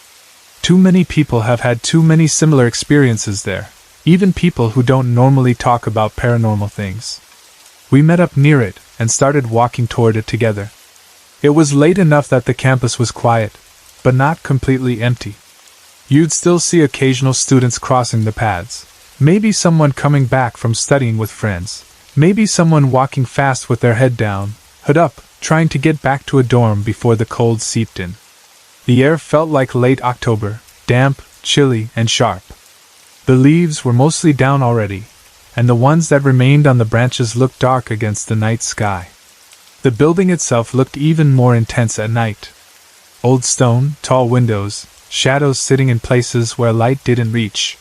Speaker 1: Too many people have had too many similar experiences there, even people who don't normally talk about paranormal things. We met up near it and started walking toward it together. It was late enough that the campus was quiet, but not completely empty. You'd still see occasional students crossing the paths, maybe someone coming back from studying with friends, maybe someone walking fast with their head down, hood up, trying to get back to a dorm before the cold seeped in. The air felt like late October, damp, chilly, and sharp. The leaves were mostly down already, and the ones that remained on the branches looked dark against the night sky. The building itself looked even more intense at night. Old stone, tall windows, shadows sitting in places where light didn't reach.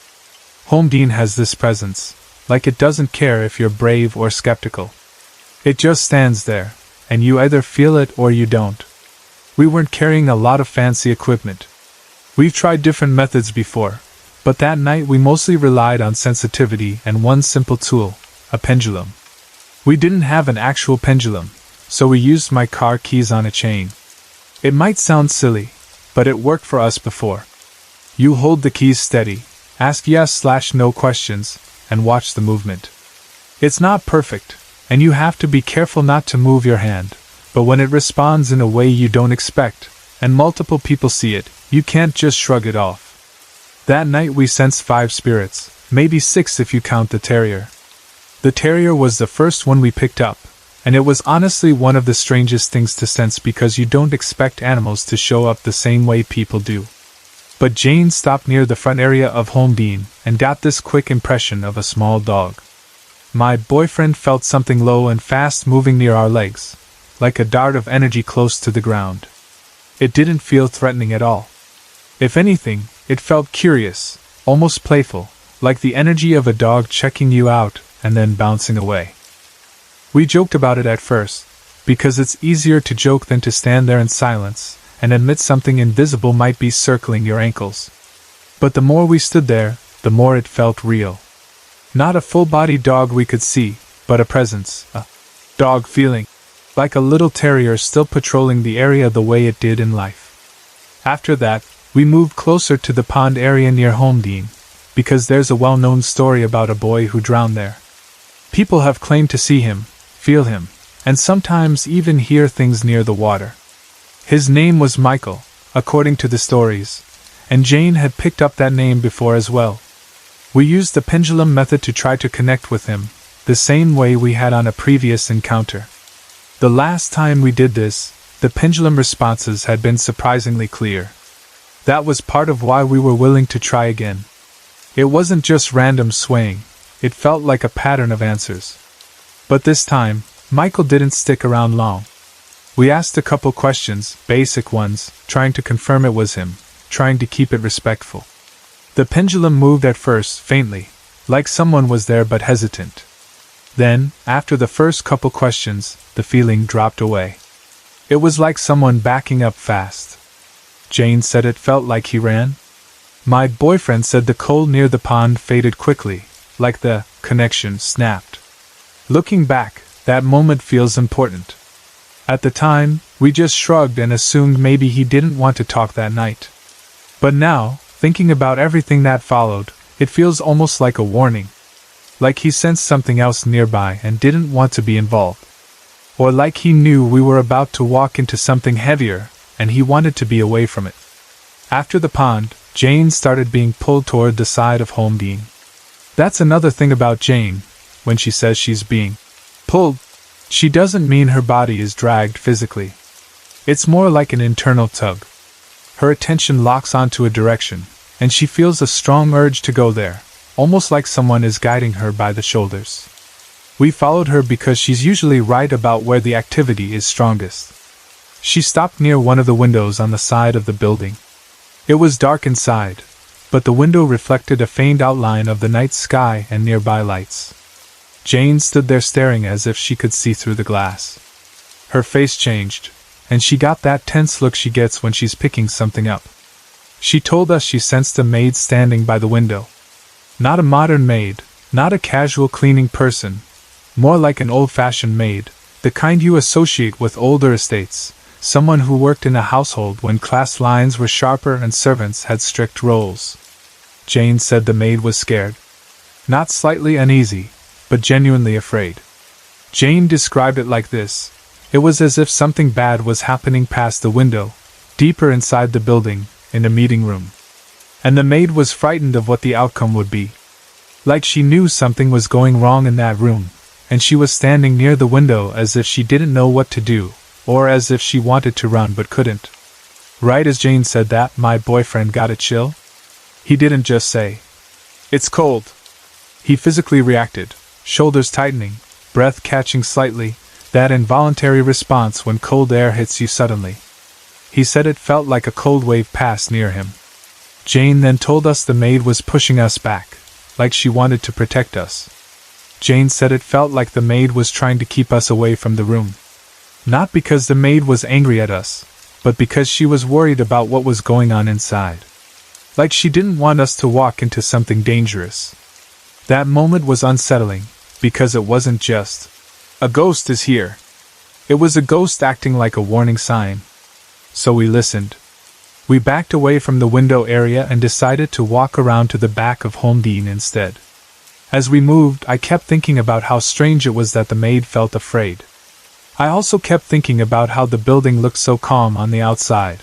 Speaker 1: Holmdene has this presence, like it doesn't care if you're brave or skeptical. It just stands there, and you either feel it or you don't. We weren't carrying a lot of fancy equipment. We've tried different methods before, but that night we mostly relied on sensitivity and one simple tool, a pendulum. We didn't have an actual pendulum, so we used my car keys on a chain. It might sound silly, but it worked for us before. You hold the keys steady, ask yes/no questions, and watch the movement. It's not perfect, and you have to be careful not to move your hand, but when it responds in a way you don't expect, and multiple people see it, you can't just shrug it off. That night we sensed 5 spirits, maybe 6 if you count the terrier. The terrier was the first one we picked up, and it was honestly one of the strangest things to sense because you don't expect animals to show up the same way people do. But Jane stopped near the front area of Holmdene and got this quick impression of a small dog. My boyfriend felt something low and fast moving near our legs, like a dart of energy close to the ground. It didn't feel threatening at all. If anything, it felt curious, almost playful, like the energy of a dog checking you out and then bouncing away. We joked about it at first, because it's easier to joke than to stand there in silence and admit something invisible might be circling your ankles. But the more we stood there, the more it felt real. Not a full-bodied dog we could see, but a presence, a dog feeling, like a little terrier still patrolling the area the way it did in life. After that, we moved closer to the pond area near Holmdene, because there's a well-known story about a boy who drowned there. People have claimed to see him, feel him, and sometimes even hear things near the water. His name was Michael, according to the stories, and Jane had picked up that name before as well. We used the pendulum method to try to connect with him, the same way we had on a previous encounter. The last time we did this, the pendulum responses had been surprisingly clear. That was part of why we were willing to try again. It wasn't just random swaying, it felt like a pattern of answers. But this time, Michael didn't stick around long. We asked a couple questions, basic ones, trying to confirm it was him, trying to keep it respectful. The pendulum moved at first, faintly, like someone was there but hesitant. Then, after the first couple questions, the feeling dropped away. It was like someone backing up fast. Jane said it felt like he ran. My boyfriend said the cold near the pond faded quickly, like the connection snapped. Looking back, that moment feels important. At the time, we just shrugged and assumed maybe he didn't want to talk that night. But now, thinking about everything that followed, it feels almost like a warning. Like he sensed something else nearby and didn't want to be involved. Or like he knew we were about to walk into something heavier, and he wanted to be away from it. After the pond, Jane started being pulled toward the side of Holmdene. That's another thing about Jane. When she says she's being pulled, she doesn't mean her body is dragged physically. It's more like an internal tug. Her attention locks onto a direction, and she feels a strong urge to go there, almost like someone is guiding her by the shoulders. We followed her because she's usually right about where the activity is strongest. She stopped near one of the windows on the side of the building. It was dark inside, but the window reflected a faint outline of the night sky and nearby lights. Jane stood there staring as if she could see through the glass. Her face changed, and she got that tense look she gets when she's picking something up. She told us she sensed a maid standing by the window. Not a modern maid, not a casual cleaning person, more like an old-fashioned maid, the kind you associate with older estates, someone who worked in a household when class lines were sharper and servants had strict roles. Jane said the maid was scared. Not slightly uneasy, but genuinely afraid. Jane described it like this: it was as if something bad was happening past the window, deeper inside the building, in a meeting room. And the maid was frightened of what the outcome would be. Like she knew something was going wrong in that room, and she was standing near the window as if she didn't know what to do, or as if she wanted to run but couldn't. Right as Jane said that, my boyfriend got a chill. He didn't just say, "It's cold." He physically reacted, shoulders tightening, breath catching slightly, that involuntary response when cold air hits you suddenly. He said it felt like a cold wave passed near him. Jane then told us the maid was pushing us back, like she wanted to protect us. Jane said it felt like the maid was trying to keep us away from the room. Not because the maid was angry at us, but because she was worried about what was going on inside. Like she didn't want us to walk into something dangerous. That moment was unsettling, because it wasn't just, "A ghost is here." It was a ghost acting like a warning sign. So we listened. We backed away from the window area and decided to walk around to the back of Home Dean instead. As we moved, I kept thinking about how strange it was that the maid felt afraid. I also kept thinking about how the building looked so calm on the outside.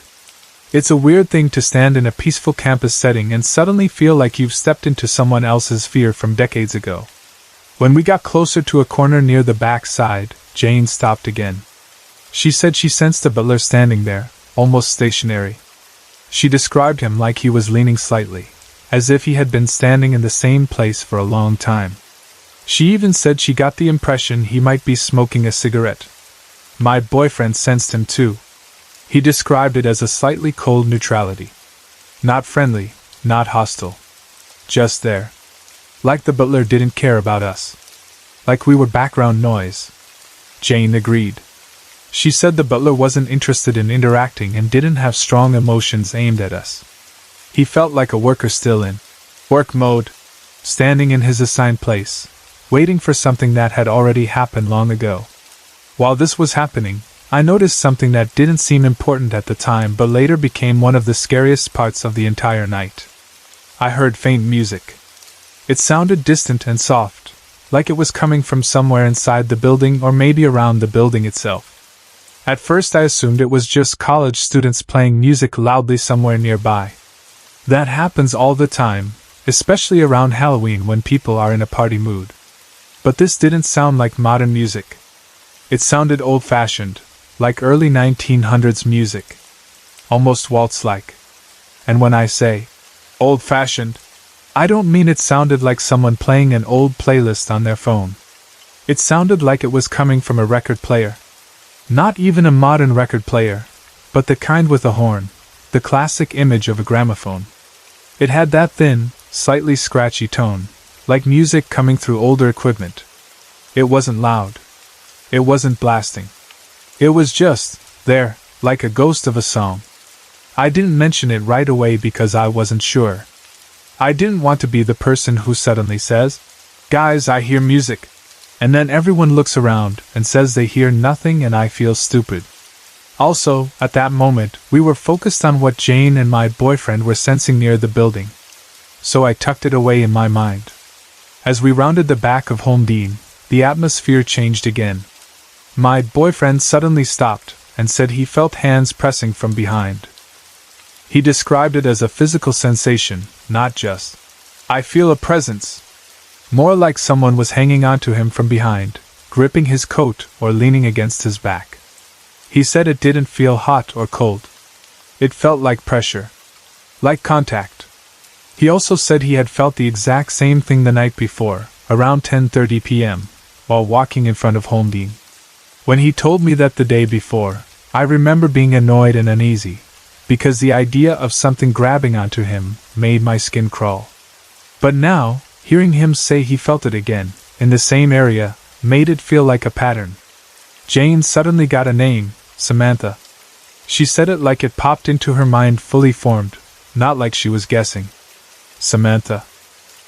Speaker 1: It's a weird thing to stand in a peaceful campus setting and suddenly feel like you've stepped into someone else's fear from decades ago. When we got closer to a corner near the back side, Jane stopped again. She said she sensed a butler standing there, almost stationary. She described him like he was leaning slightly, as if he had been standing in the same place for a long time. She even said she got the impression he might be smoking a cigarette. My boyfriend sensed him too. He described it as a slightly cold neutrality. Not friendly, not hostile. Just there. Like the butler didn't care about us. Like we were background noise. Jane agreed. She said the butler wasn't interested in interacting and didn't have strong emotions aimed at us. He felt like a worker still in work mode, standing in his assigned place, waiting for something that had already happened long ago. While this was happening, I noticed something that didn't seem important at the time but later became one of the scariest parts of the entire night. I heard faint music. It sounded distant and soft, like it was coming from somewhere inside the building or maybe around the building itself. At first I assumed it was just college students playing music loudly somewhere nearby. That happens all the time, especially around Halloween when people are in a party mood. But this didn't sound like modern music. It sounded old-fashioned, like early 1900s music. Almost waltz-like. And when I say old-fashioned, I don't mean it sounded like someone playing an old playlist on their phone. It sounded like it was coming from a record player. Not even a modern record player, but the kind with a horn, the classic image of a gramophone. It had that thin, slightly scratchy tone, like music coming through older equipment. It wasn't loud. It wasn't blasting. It was just there, like a ghost of a song. I didn't mention it right away because I wasn't sure. I didn't want to be the person who suddenly says, "Guys, I hear music," and then everyone looks around and says they hear nothing and I feel stupid. Also, at that moment, we were focused on what Jane and my boyfriend were sensing near the building. So I tucked it away in my mind. As we rounded the back of Home Dean, the atmosphere changed again. My boyfriend suddenly stopped and said he felt hands pressing from behind. He described it as a physical sensation, not just, "I feel a presence." More like someone was hanging onto him from behind, gripping his coat or leaning against his back. He said it didn't feel hot or cold. It felt like pressure. Like contact. He also said he had felt the exact same thing the night before, around 10:30 p.m., while walking in front of Home Dean. When he told me that the day before, I remember being annoyed and uneasy, because the idea of something grabbing onto him made my skin crawl. But now, hearing him say he felt it again, in the same area, made it feel like a pattern. Jane suddenly got a name, Samantha. She said it like it popped into her mind fully formed, not like she was guessing. Samantha.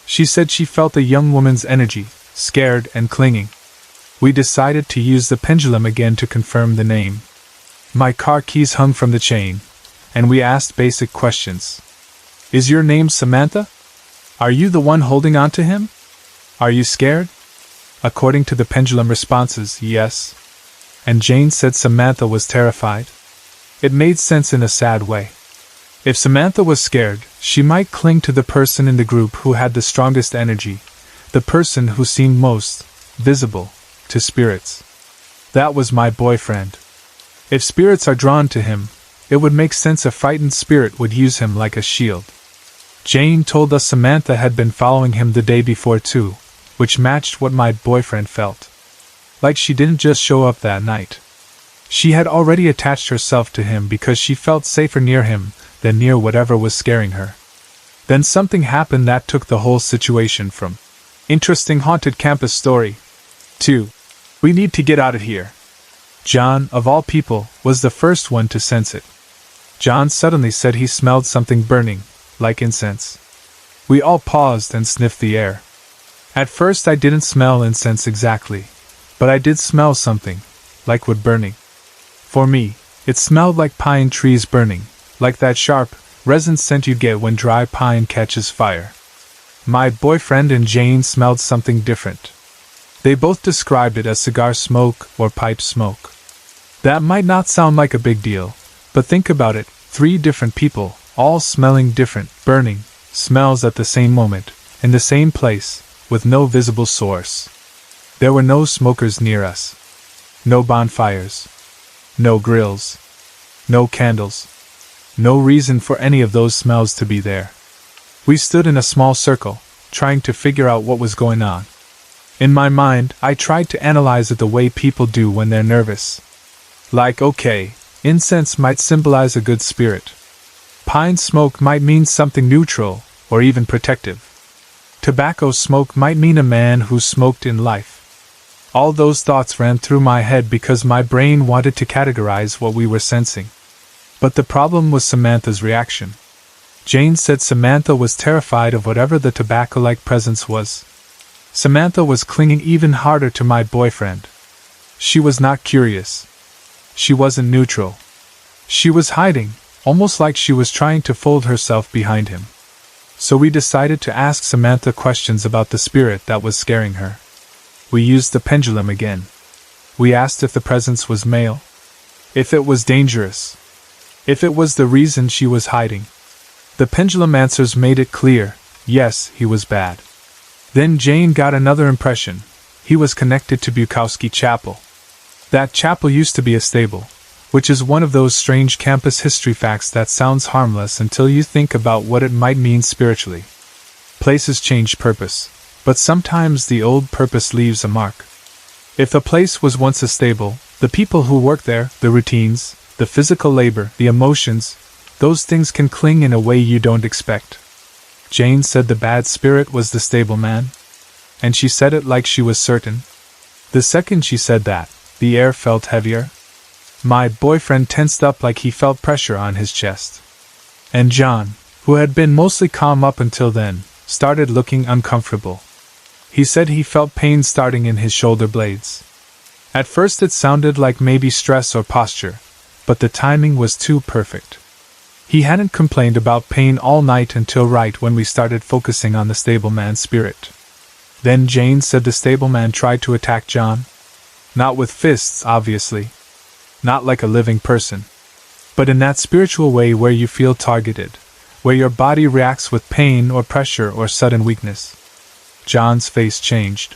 Speaker 1: She said she felt a young woman's energy, scared and clinging. We decided to use the pendulum again to confirm the name. My car keys hung from the chain, and we asked basic questions. Is your name Samantha? Are you the one holding on to him? Are you scared? According to the pendulum responses, yes. And Jane said Samantha was terrified. It made sense in a sad way. If Samantha was scared, she might cling to the person in the group who had the strongest energy, the person who seemed most visible to spirits. That was my boyfriend. If spirits are drawn to him, it would make sense a frightened spirit would use him like a shield. Jane told us Samantha had been following him the day before too, which matched what my boyfriend felt. Like she didn't just show up that night. She had already attached herself to him because she felt safer near him than near whatever was scaring her. Then something happened that took the whole situation from interesting haunted campus story to we need to get out of here. John, of all people, was the first one to sense it. John suddenly said he smelled something burning, like incense. We all paused and sniffed the air. At first I didn't smell incense exactly, but I did smell something, like wood burning. For me, it smelled like pine trees burning, like that sharp, resin scent you get when dry pine catches fire. My boyfriend and Jane smelled something different. They both described it as cigar smoke or pipe smoke. That might not sound like a big deal, but think about it, 3 different people, all smelling different, burning smells at the same moment, in the same place, with no visible source. There were no smokers near us. No bonfires. No grills. No candles. No reason for any of those smells to be there. We stood in a small circle, trying to figure out what was going on. In my mind, I tried to analyze it the way people do when they're nervous. Like, okay, incense might symbolize a good spirit. Pine smoke might mean something neutral, or even protective. Tobacco smoke might mean a man who smoked in life. All those thoughts ran through my head because my brain wanted to categorize what we were sensing. But the problem was Samantha's reaction. Jane said Samantha was terrified of whatever the tobacco-like presence was. Samantha was clinging even harder to my boyfriend. She was not curious. She wasn't neutral. She was hiding, almost like she was trying to fold herself behind him. So we decided to ask Samantha questions about the spirit that was scaring her. We used the pendulum again. We asked if the presence was male. If it was dangerous. If it was the reason she was hiding. The pendulum answers made it clear, yes, he was bad. Then Jane got another impression. He was connected to Bukowski Chapel. That chapel used to be a stable, which is one of those strange campus history facts that sounds harmless until you think about what it might mean spiritually. Places change purpose, but sometimes the old purpose leaves a mark. If a place was once a stable, the people who work there, the routines, the physical labor, the emotions, those things can cling in a way you don't expect. Jane said the bad spirit was the stable man, and she said it like she was certain. The second she said that, the air felt heavier. My boyfriend tensed up like he felt pressure on his chest. And John, who had been mostly calm up until then, started looking uncomfortable. He said he felt pain starting in his shoulder blades. At first it sounded like maybe stress or posture, but the timing was too perfect. He hadn't complained about pain all night until right when we started focusing on the stableman's spirit. Then Jane said the stableman tried to attack John. Not with fists, obviously. Not like a living person. But in that spiritual way where you feel targeted, where your body reacts with pain or pressure or sudden weakness. John's face changed.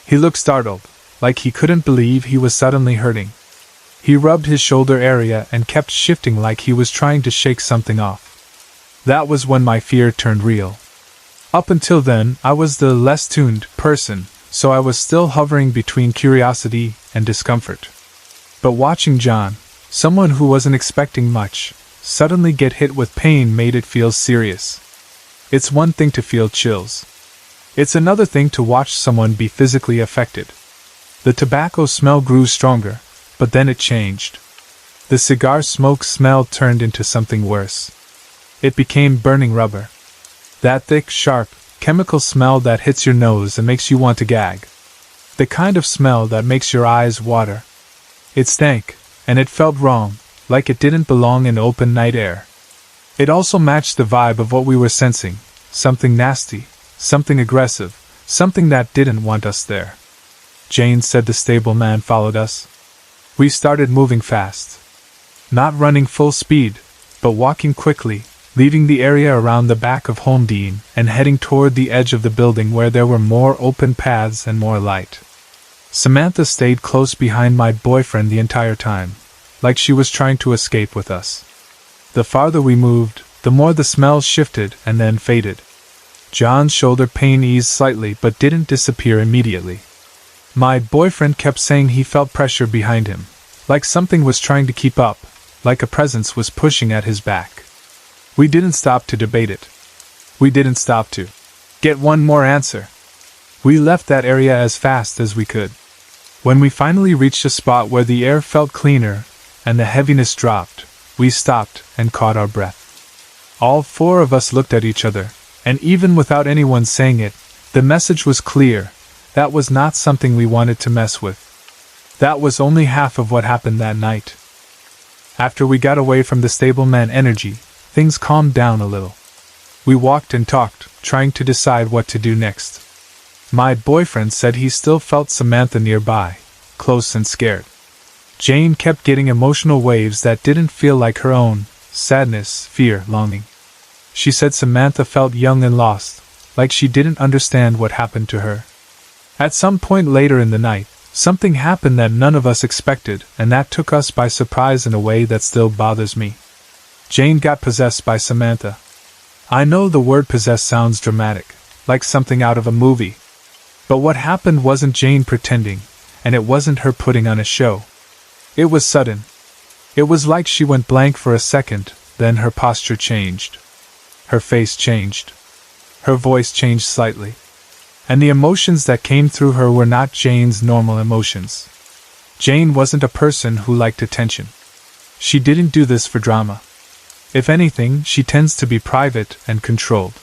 Speaker 1: He looked startled, like he couldn't believe he was suddenly hurting. He rubbed his shoulder area and kept shifting like he was trying to shake something off. That was when my fear turned real. Up until then, I was the less tuned person, so I was still hovering between curiosity and discomfort. But watching John, someone who wasn't expecting much, suddenly get hit with pain made it feel serious. It's one thing to feel chills. It's another thing to watch someone be physically affected. The tobacco smell grew stronger, but then it changed. The cigar smoke smell turned into something worse. It became burning rubber. That thick, sharp, chemical smell that hits your nose and makes you want to gag. The kind of smell that makes your eyes water. It stank, and it felt wrong, like it didn't belong in open night air. It also matched the vibe of what we were sensing, something nasty, something aggressive, something that didn't want us there. Jane said the stableman followed us. We started moving fast. Not running full speed, but walking quickly, leaving the area around the back of Home Dean and heading toward the edge of the building where there were more open paths and more light. Samantha stayed close behind my boyfriend the entire time, like she was trying to escape with us. The farther we moved, the more the smell shifted and then faded. John's shoulder pain eased slightly but didn't disappear immediately. My boyfriend kept saying he felt pressure behind him, like something was trying to keep up, like a presence was pushing at his back. We didn't stop to debate it. We didn't stop to get one more answer. We left that area as fast as we could. When we finally reached a spot where the air felt cleaner and the heaviness dropped, we stopped and caught our breath. All four of us looked at each other, and even without anyone saying it, the message was clear. That was not something we wanted to mess with. That was only half of what happened that night. After we got away from the stableman energy, things calmed down a little. We walked and talked, trying to decide what to do next. My boyfriend said he still felt Samantha nearby, close and scared. Jane kept getting emotional waves that didn't feel like her own: sadness, fear, longing. She said Samantha felt young and lost, like she didn't understand what happened to her. At some point later in the night, something happened that none of us expected, and that took us by surprise in a way that still bothers me. Jane got possessed by Samantha. I know the word possess sounds dramatic, like something out of a movie. But what happened wasn't Jane pretending, and it wasn't her putting on a show. It was sudden. It was like she went blank for a second, then her posture changed. Her face changed. Her voice changed slightly. And the emotions that came through her were not Jane's normal emotions. Jane wasn't a person who liked attention. She didn't do this for drama. If anything, she tends to be private and controlled.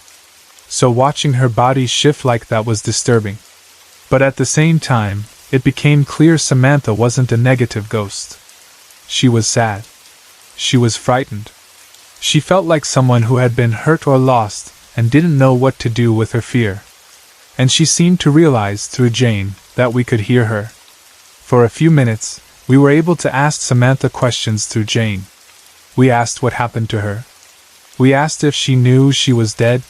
Speaker 1: So watching her body shift like that was disturbing. But at the same time, it became clear Samantha wasn't a negative ghost. She was sad. She was frightened. She felt like someone who had been hurt or lost and didn't know what to do with her fear. And she seemed to realize through Jane that we could hear her. For a few minutes, we were able to ask Samantha questions through Jane. We asked what happened to her. We asked if she knew she was dead.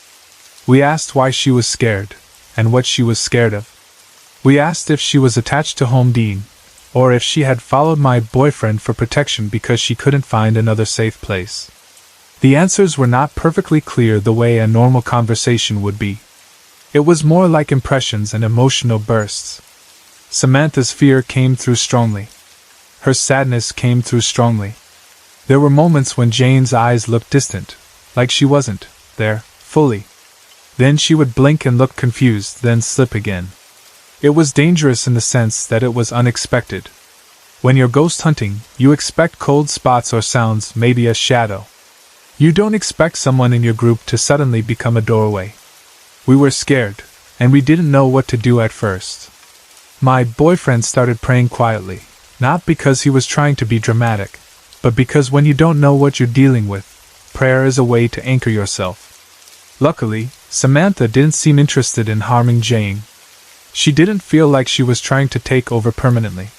Speaker 1: We asked why she was scared, and what she was scared of. We asked if she was attached to Homedine, or if she had followed my boyfriend for protection because she couldn't find another safe place. The answers were not perfectly clear the way a normal conversation would be. It was more like impressions and emotional bursts. Samantha's fear came through strongly. Her sadness came through strongly. There were moments when Jane's eyes looked distant, like she wasn't there, fully. Then she would blink and look confused, then slip again. It was dangerous in the sense that it was unexpected. When you're ghost hunting, you expect cold spots or sounds, maybe a shadow. You don't expect someone in your group to suddenly become a doorway. We were scared, and we didn't know what to do at first. My boyfriend started praying quietly, not because he was trying to be dramatic, but because when you don't know what you're dealing with, prayer is a way to anchor yourself. Luckily, Samantha didn't seem interested in harming Jane. She didn't feel like she was trying to take over permanently.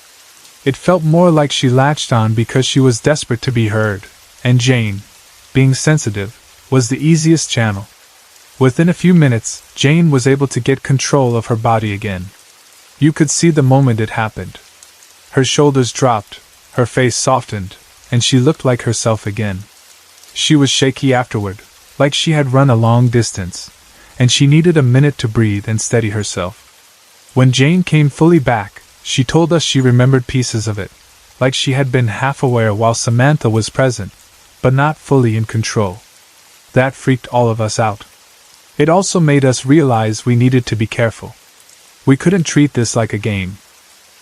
Speaker 1: It felt more like she latched on because she was desperate to be heard, and Jane, being sensitive, was the easiest channel. Within a few minutes, Jane was able to get control of her body again. You could see the moment it happened. Her shoulders dropped, her face softened, and she looked like herself again. She was shaky afterward, like she had run a long distance, and she needed a minute to breathe and steady herself. When Jane came fully back, she told us she remembered pieces of it, like she had been half aware while Samantha was present, but not fully in control. That freaked all of us out. It also made us realize we needed to be careful. We couldn't treat this like a game.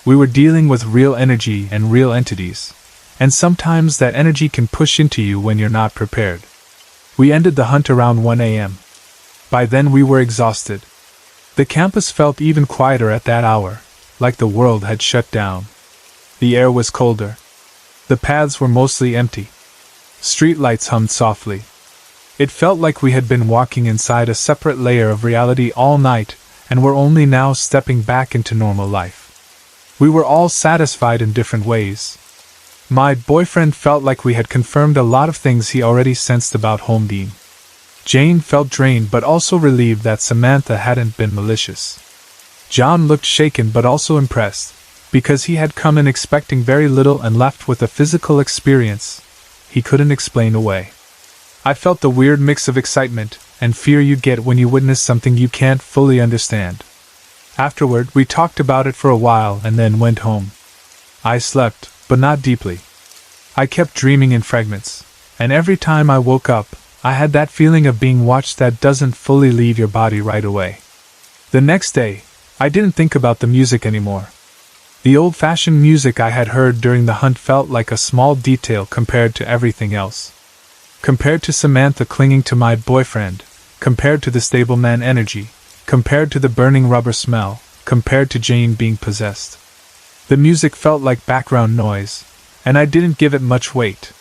Speaker 1: We were dealing with real energy and real entities, and sometimes that energy can push into you when you're not prepared. We ended the hunt around 1 a.m. By then we were exhausted. The campus felt even quieter at that hour, like the world had shut down. The air was colder. The paths were mostly empty. Streetlights hummed softly. It felt like we had been walking inside a separate layer of reality all night, and were only now stepping back into normal life. We were all satisfied in different ways. My boyfriend felt like we had confirmed a lot of things he already sensed about Homedine. Jane felt drained but also relieved that Samantha hadn't been malicious. John looked shaken but also impressed, because he had come in expecting very little and left with a physical experience he couldn't explain away. I felt the weird mix of excitement and fear you get when you witness something you can't fully understand. Afterward, we talked about it for a while and then went home. I slept, but not deeply. I kept dreaming in fragments, and every time I woke up, I had that feeling of being watched that doesn't fully leave your body right away. The next day, I didn't think about the music anymore. The old-fashioned music I had heard during the hunt felt like a small detail compared to everything else. Compared to Samantha clinging to my boyfriend, compared to the stableman energy, compared to the burning rubber smell, compared to Jane being possessed. The music felt like background noise, and I didn't give it much weight.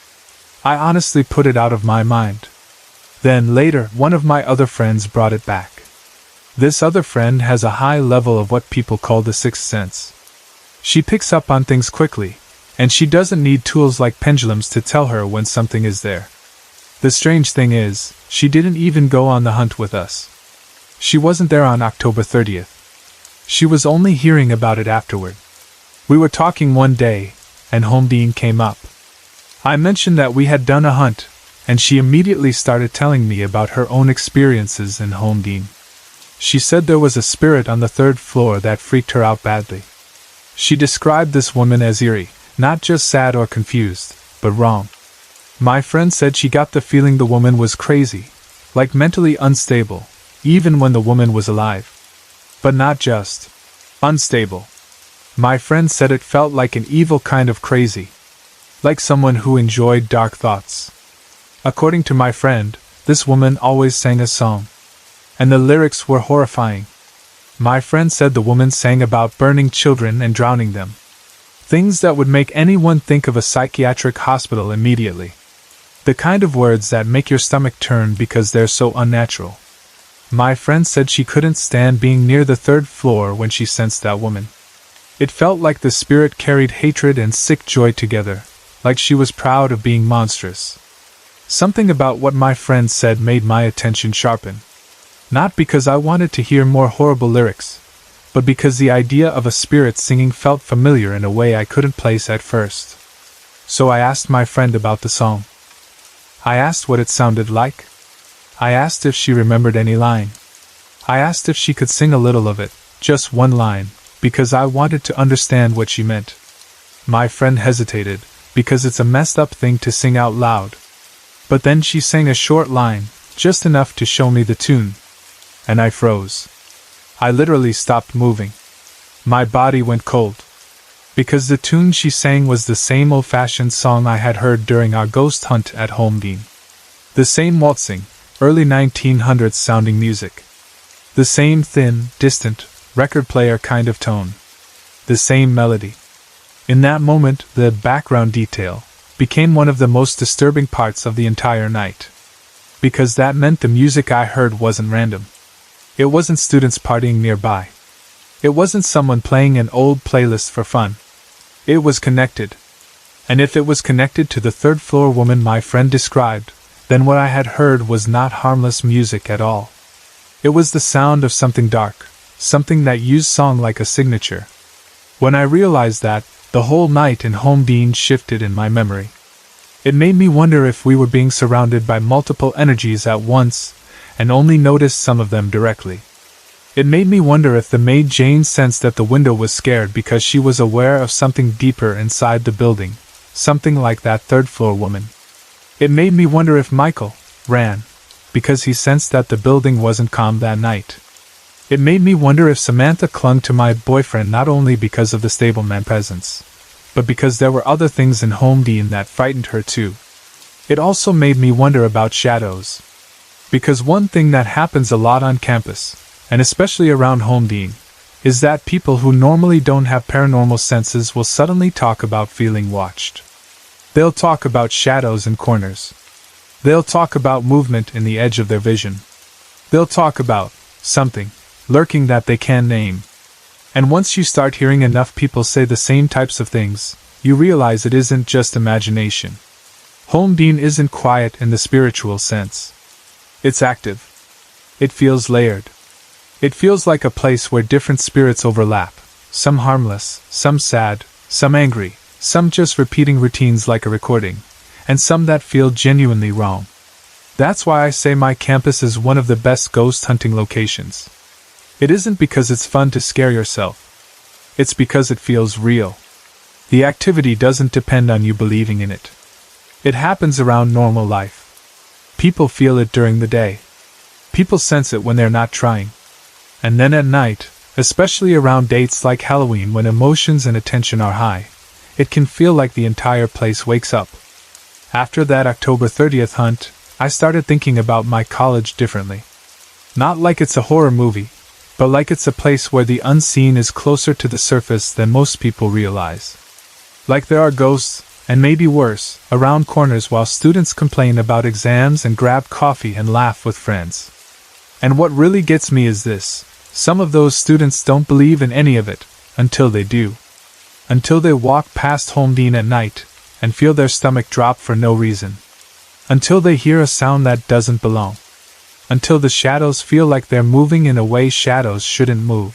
Speaker 1: I honestly put it out of my mind. Then later, one of my other friends brought it back. This other friend has a high level of what people call the sixth sense. She picks up on things quickly, and she doesn't need tools like pendulums to tell her when something is there. The strange thing is, she didn't even go on the hunt with us. She wasn't there on October 30th. She was only hearing about it afterward. We were talking one day, and Homedine came up. I mentioned that we had done a hunt, and she immediately started telling me about her own experiences in Homedine. She said there was a spirit on the third floor that freaked her out badly. She described this woman as eerie, not just sad or confused, but wrong. My friend said she got the feeling the woman was crazy, like mentally unstable, even when the woman was alive. But not just unstable. My friend said it felt like an evil kind of crazy, like someone who enjoyed dark thoughts. According to my friend, this woman always sang a song, and the lyrics were horrifying. My friend said the woman sang about burning children and drowning them. Things that would make anyone think of a psychiatric hospital immediately. The kind of words that make your stomach turn because they're so unnatural. My friend said she couldn't stand being near the third floor when she sensed that woman. It felt like the spirit carried hatred and sick joy together, like she was proud of being monstrous. Something about what my friend said made my attention sharpen. Not because I wanted to hear more horrible lyrics, but because the idea of a spirit singing felt familiar in a way I couldn't place at first. So I asked my friend about the song. I asked what it sounded like. I asked if she remembered any line. I asked if she could sing a little of it, just one line, because I wanted to understand what she meant. My friend hesitated, because it's a messed up thing to sing out loud. But then she sang a short line, just enough to show me the tune. And I froze. I literally stopped moving. My body went cold. Because the tune she sang was the same old-fashioned song I had heard during our ghost hunt at Homedine. The same waltzing, early 1900s sounding music. The same thin, distant, record player kind of tone. The same melody. In that moment, the background detail became one of the most disturbing parts of the entire night. Because that meant the music I heard wasn't random. It wasn't students partying nearby. It wasn't someone playing an old playlist for fun. It was connected. And if it was connected to the third floor woman my friend described, then what I had heard was not harmless music at all. It was the sound of something dark, something that used song like a signature. When I realized that, the whole night in Homedine shifted in my memory. It made me wonder if we were being surrounded by multiple energies at once, and only noticed some of them directly. It made me wonder if the maid Jane sensed that the window was scared because she was aware of something deeper inside the building, something like that third-floor woman. It made me wonder if Michael ran because he sensed that the building wasn't calm that night. It made me wonder if Samantha clung to my boyfriend not only because of the stableman presence, but because there were other things in Homedine that frightened her too. It also made me wonder about shadows. Because one thing that happens a lot on campus, and especially around Homedine, is that people who normally don't have paranormal senses will suddenly talk about feeling watched. They'll talk about shadows in corners. They'll talk about movement in the edge of their vision. They'll talk about something lurking that they can't name. And once you start hearing enough people say the same types of things, you realize it isn't just imagination. Homedine isn't quiet in the spiritual sense. It's active. It feels layered. It feels like a place where different spirits overlap, some harmless, some sad, some angry, some just repeating routines like a recording, and some that feel genuinely wrong. That's why I say my campus is one of the best ghost hunting locations. It isn't because it's fun to scare yourself. It's because it feels real. The activity doesn't depend on you believing in it. It happens around normal life. People feel it during the day. People sense it when they're not trying. And then at night, especially around dates like Halloween when emotions and attention are high, it can feel like the entire place wakes up. After that October 30th hunt, I started thinking about my college differently. Not like it's a horror movie, but like it's a place where the unseen is closer to the surface than most people realize. Like there are ghosts, and maybe worse, around corners while students complain about exams and grab coffee and laugh with friends. And what really gets me is this: some of those students don't believe in any of it, until they do. Until they walk past Home Dean at night, and feel their stomach drop for no reason. Until they hear a sound that doesn't belong. Until the shadows feel like they're moving in a way shadows shouldn't move.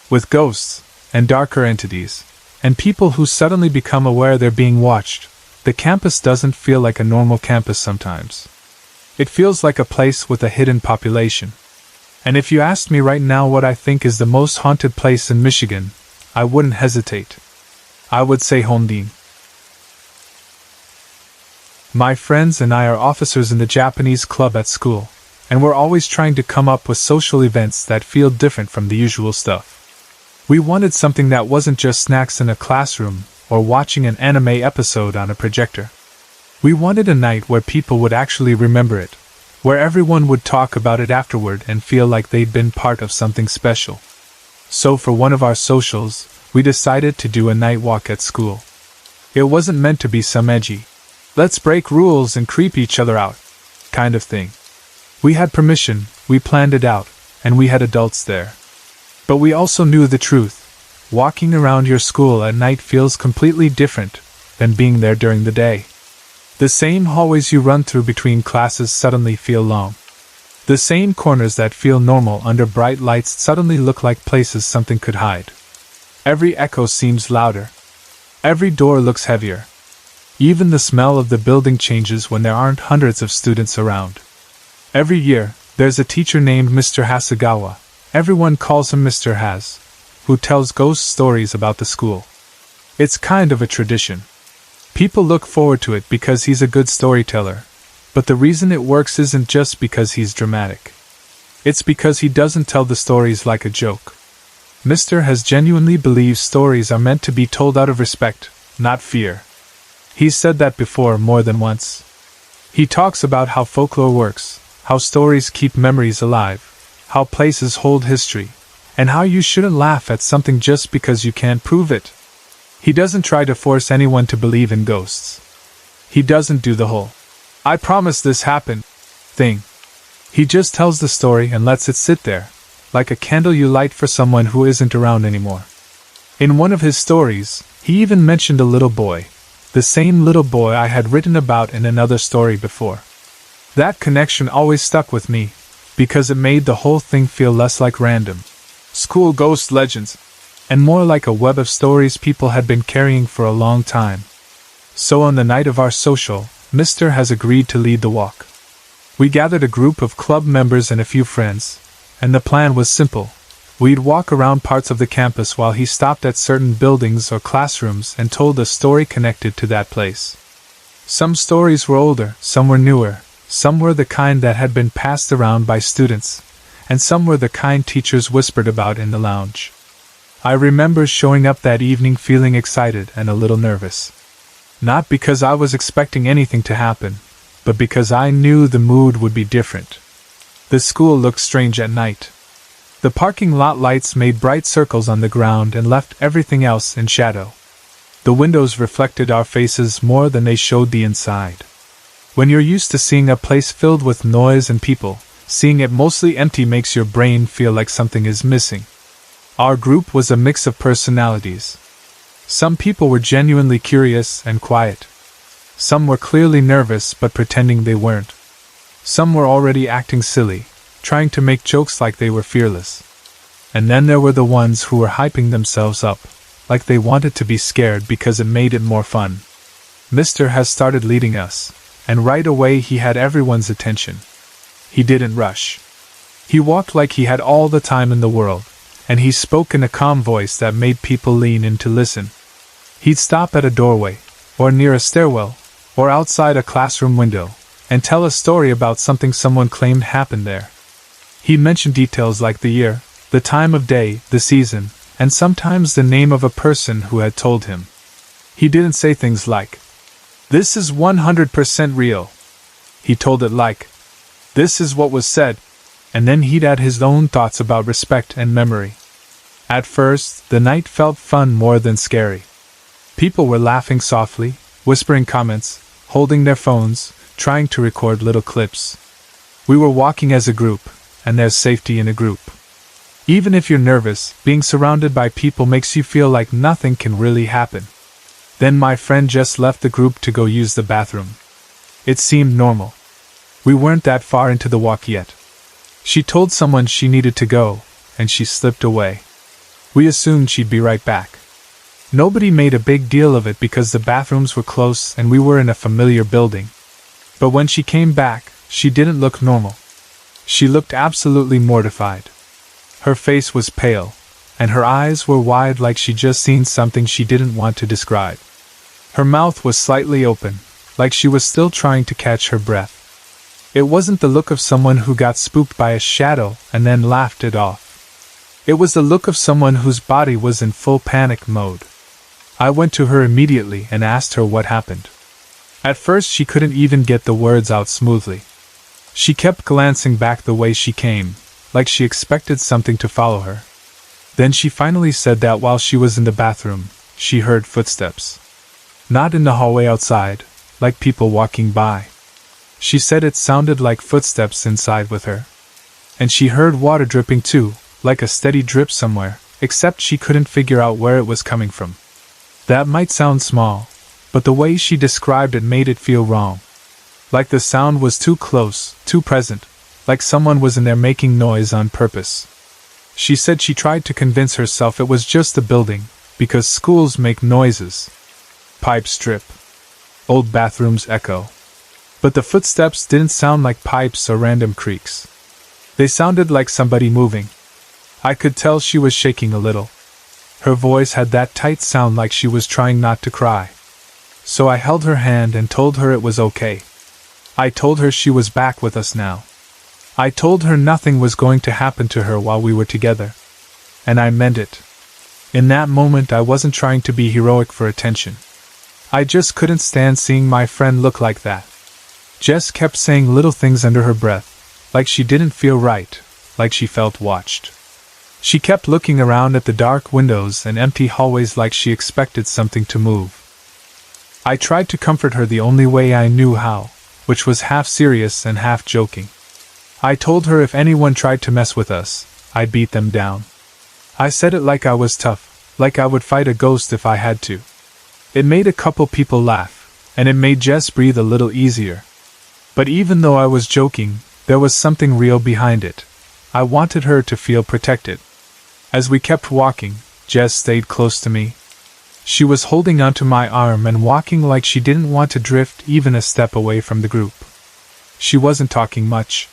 Speaker 1: With ghosts, and darker entities, and people who suddenly become aware they're being watched, the campus doesn't feel like a normal campus sometimes. It feels like a place with a hidden population. And if you asked me right now what I think is the most haunted place in Michigan, I wouldn't hesitate. I would say Home Dean. My friends and I are officers in the Japanese club at school, and we're always trying to come up with social events that feel different from the usual stuff. We wanted something that wasn't just snacks in a classroom or watching an anime episode on a projector. We wanted a night where people would actually remember it, where everyone would talk about it afterward and feel like they'd been part of something special. So for one of our socials, we decided to do a night walk at school. It wasn't meant to be some edgy, let's break rules and creep each other out kind of thing. We had permission, we planned it out, and we had adults there. But we also knew the truth. Walking around your school at night feels completely different than being there during the day. The same hallways you run through between classes suddenly feel long. The same corners that feel normal under bright lights suddenly look like places something could hide. Every echo seems louder. Every door looks heavier. Even the smell of the building changes when there aren't hundreds of students around. Every year, there's a teacher named Mr. Hasegawa, everyone calls him Mr. Has, who tells ghost stories about the school. It's kind of a tradition. People look forward to it because he's a good storyteller, but the reason it works isn't just because he's dramatic. It's because he doesn't tell the stories like a joke. Mr. Has genuinely believes stories are meant to be told out of respect, not fear. He's said that before more than once. He talks about how folklore works, how stories keep memories alive, how places hold history, and how you shouldn't laugh at something just because you can't prove it. He doesn't try to force anyone to believe in ghosts. He doesn't do the whole "I promise this happened" thing. He just tells the story and lets it sit there, like a candle you light for someone who isn't around anymore. In one of his stories, he even mentioned a little boy, the same little boy I had written about in another story before. That connection always stuck with me, because it made the whole thing feel less like random school ghost legends, and more like a web of stories people had been carrying for a long time. So on the night of our social, Mr. Has agreed to lead the walk. We gathered a group of club members and a few friends, and the plan was simple. We'd walk around parts of the campus while he stopped at certain buildings or classrooms and told a story connected to that place. Some stories were older, some were newer, some were the kind that had been passed around by students, and some were the kind teachers whispered about in the lounge. I remember showing up that evening feeling excited and a little nervous. Not because I was expecting anything to happen, but because I knew the mood would be different. The school looked strange at night. The parking lot lights made bright circles on the ground and left everything else in shadow. The windows reflected our faces more than they showed the inside. When you're used to seeing a place filled with noise and people, seeing it mostly empty makes your brain feel like something is missing. Our group was a mix of personalities. Some people were genuinely curious and quiet. Some were clearly nervous but pretending they weren't. Some were already acting silly, trying to make jokes like they were fearless. And then there were the ones who were hyping themselves up, like they wanted to be scared because it made it more fun. Mr. Has started leading us, and right away he had everyone's attention. He didn't rush. He walked like he had all the time in the world, and he spoke in a calm voice that made people lean in to listen. He'd stop at a doorway, or near a stairwell, or outside a classroom window, and tell a story about something someone claimed happened there. He'd mention details like the year, the time of day, the season, and sometimes the name of a person who had told him. He didn't say things like, "This is 100% real." He told it like, "This is what was said," and then he'd add his own thoughts about respect and memory. At first, the night felt fun more than scary. People were laughing softly, whispering comments, holding their phones, trying to record little clips. We were walking as a group, and there's safety in a group. Even if you're nervous, being surrounded by people makes you feel like nothing can really happen. Then my friend just left the group to go use the bathroom. It seemed normal. We weren't that far into the walk yet. She told someone she needed to go, and she slipped away. We assumed she'd be right back. Nobody made a big deal of it because the bathrooms were close and we were in a familiar building. But when she came back, she didn't look normal. She looked absolutely mortified. Her face was pale, and her eyes were wide like she'd just seen something she didn't want to describe. Her mouth was slightly open, like she was still trying to catch her breath. It wasn't the look of someone who got spooked by a shadow and then laughed it off. It was the look of someone whose body was in full panic mode. I went to her immediately and asked her what happened. At first she couldn't even get the words out smoothly. She kept glancing back the way she came, like she expected something to follow her. Then she finally said that while she was in the bathroom, she heard footsteps. Not in the hallway outside, like people walking by. She said it sounded like footsteps inside with her. And she heard water dripping too, like a steady drip somewhere, except she couldn't figure out where it was coming from. That might sound small, but the way she described it made it feel wrong. Like the sound was too close, too present, like someone was in there making noise on purpose. She said she tried to convince herself it was just the building, because schools make noises. Pipes drip. Old bathrooms echo. But the footsteps didn't sound like pipes or random creaks. They sounded like somebody moving. I could tell she was shaking a little. Her voice had that tight sound like she was trying not to cry. So I held her hand and told her it was okay. I told her she was back with us now. I told her nothing was going to happen to her while we were together. And I meant it. In that moment I wasn't trying to be heroic for attention. I just couldn't stand seeing my friend look like that. Jess kept saying little things under her breath, like she didn't feel right, like she felt watched. She kept looking around at the dark windows and empty hallways like she expected something to move. I tried to comfort her the only way I knew how, which was half serious and half joking. I told her if anyone tried to mess with us, I'd beat them down. I said it like I was tough, like I would fight a ghost if I had to. It made a couple people laugh, and it made Jess breathe a little easier. But even though I was joking, there was something real behind it. I wanted her to feel protected. As we kept walking, Jess stayed close to me. She was holding onto my arm and walking like she didn't want to drift even a step away from the group. She wasn't talking much.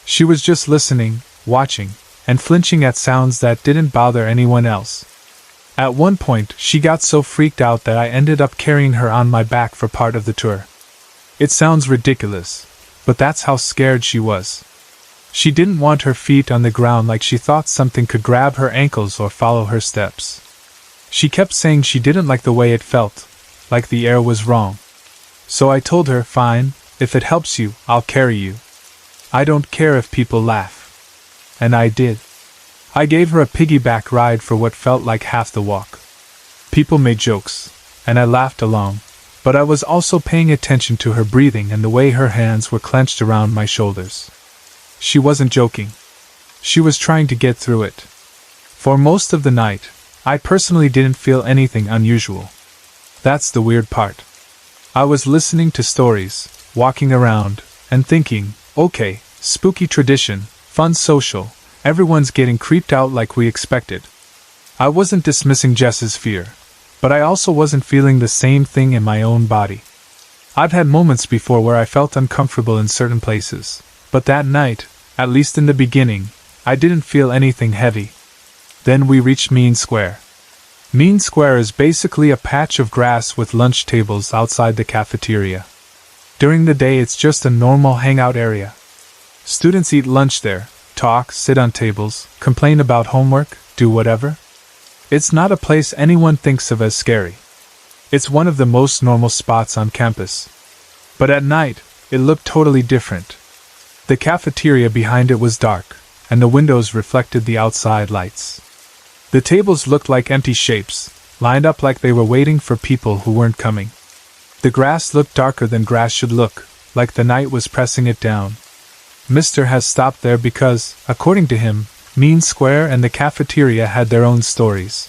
Speaker 1: She was just listening, watching, and flinching at sounds that didn't bother anyone else. At one point, she got so freaked out that I ended up carrying her on my back for part of the tour. It sounds ridiculous, but that's how scared she was. She didn't want her feet on the ground like she thought something could grab her ankles or follow her steps. She kept saying she didn't like the way it felt, like the air was wrong. So I told her, fine, if it helps you, I'll carry you. I don't care if people laugh. And I did. I gave her a piggyback ride for what felt like half the walk. People made jokes, and I laughed along, but I was also paying attention to her breathing and the way her hands were clenched around my shoulders. She wasn't joking. She was trying to get through it. For most of the night, I personally didn't feel anything unusual. That's the weird part. I was listening to stories, walking around, and thinking, okay, spooky tradition, fun social, everyone's getting creeped out like we expected. I wasn't dismissing Jess's fear, but I also wasn't feeling the same thing in my own body. I've had moments before where I felt uncomfortable in certain places, but that night, at least in the beginning, I didn't feel anything heavy. Then we reached Mean Square. Mean Square is basically a patch of grass with lunch tables outside the cafeteria. During the day it's just a normal hangout area. Students eat lunch there, talk, sit on tables, complain about homework, do whatever. It's not a place anyone thinks of as scary. It's one of the most normal spots on campus. But at night, it looked totally different. The cafeteria behind it was dark, and the windows reflected the outside lights. The tables looked like empty shapes, lined up like they were waiting for people who weren't coming. The grass looked darker than grass should look, like the night was pressing it down. Mr. has stopped there because, according to him, Mean Square and the cafeteria had their own stories.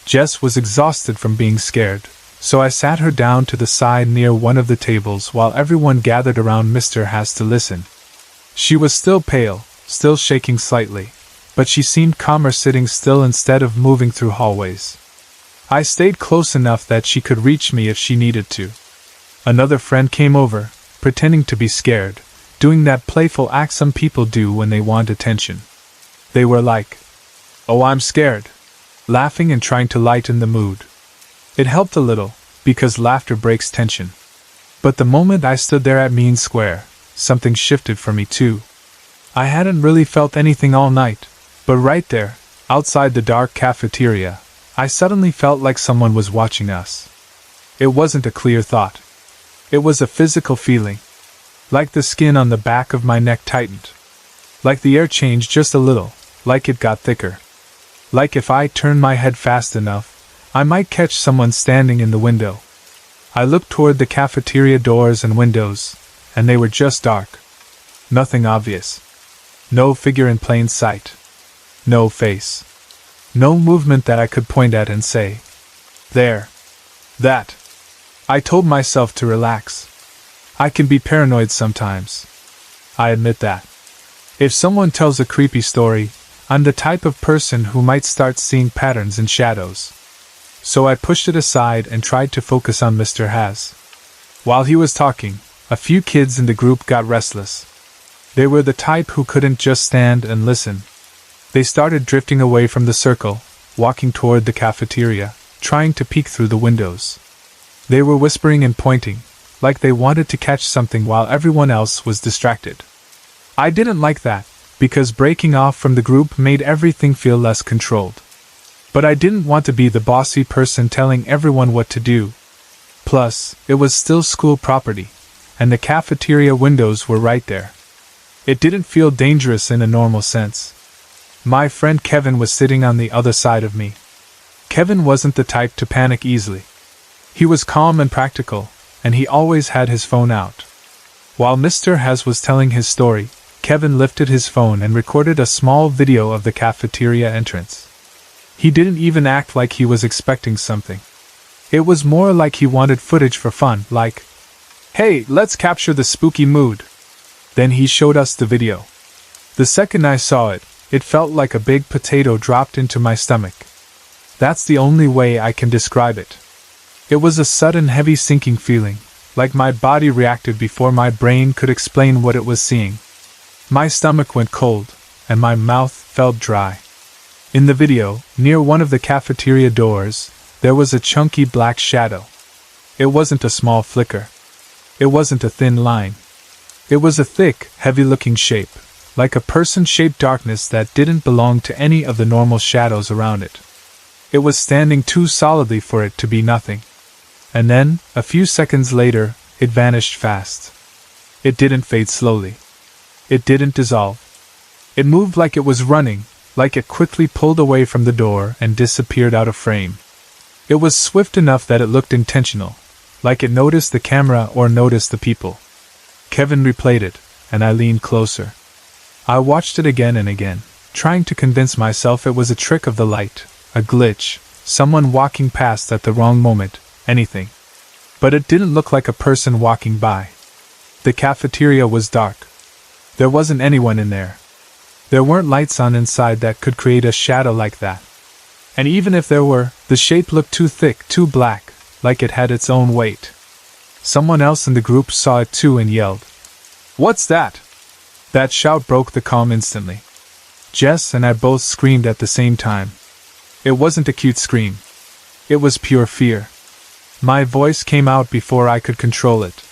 Speaker 1: Jess was exhausted from being scared, so I sat her down to the side near one of the tables while everyone gathered around Mr. Has to listen. She was still pale, still shaking slightly, but she seemed calmer sitting still instead of moving through hallways. I stayed close enough that she could reach me if she needed to. Another friend came over, pretending to be scared, doing that playful act some people do when they want attention. They were like, "Oh, I'm scared," laughing and trying to lighten the mood. It helped a little, because laughter breaks tension. But the moment I stood there at Mean Square, something shifted for me too. I hadn't really felt anything all night, but right there, outside the dark cafeteria, I suddenly felt like someone was watching us. It wasn't a clear thought. It was a physical feeling. Like the skin on the back of my neck tightened. Like the air changed just a little, like it got thicker. Like if I turned my head fast enough, I might catch someone standing in the window. I looked toward the cafeteria doors and windows, and they were just dark. Nothing obvious. No figure in plain sight. No face. No movement that I could point at and say, "There. That." I told myself to relax. I can be paranoid sometimes. I admit that. If someone tells a creepy story, I'm the type of person who might start seeing patterns in shadows. So I pushed it aside and tried to focus on Mr. Has. While he was talking, a few kids in the group got restless. They were the type who couldn't just stand and listen. They started drifting away from the circle, walking toward the cafeteria, trying to peek through the windows. They were whispering and pointing, like they wanted to catch something while everyone else was distracted. I didn't like that, because breaking off from the group made everything feel less controlled. But I didn't want to be the bossy person telling everyone what to do. Plus, it was still school property, and the cafeteria windows were right there. It didn't feel dangerous in a normal sense. My friend Kevin was sitting on the other side of me. Kevin wasn't the type to panic easily. He was calm and practical, and he always had his phone out. While Mr. Has was telling his story, Kevin lifted his phone and recorded a small video of the cafeteria entrance. He didn't even act like he was expecting something. It was more like he wanted footage for fun, like, "Hey, let's capture the spooky mood." Then he showed us the video. The second I saw it, it felt like a big potato dropped into my stomach. That's the only way I can describe it. It was a sudden heavy sinking feeling, like my body reacted before my brain could explain what it was seeing. My stomach went cold, and my mouth felt dry. In the video, near one of the cafeteria doors, there was a chunky black shadow. It wasn't a small flicker. It wasn't a thin line. It was a thick, heavy-looking shape, like a person-shaped darkness that didn't belong to any of the normal shadows around it. It was standing too solidly for it to be nothing. And then, a few seconds later, it vanished fast. It didn't fade slowly. It didn't dissolve. It moved like it was running, like it quickly pulled away from the door and disappeared out of frame. It was swift enough that it looked intentional, like it noticed the camera or noticed the people. Kevin replayed it, and I leaned closer. I watched it again and again, trying to convince myself it was a trick of the light, a glitch, someone walking past at the wrong moment, anything. But it didn't look like a person walking by. The cafeteria was dark. There wasn't anyone in there. There weren't lights on inside that could create a shadow like that. And even if there were, the shape looked too thick, too black, like it had its own weight. Someone else in the group saw it too and yelled, "What's that?" That shout broke the calm instantly. Jess and I both screamed at the same time. It wasn't a cute scream. It was pure fear. My voice came out before I could control it.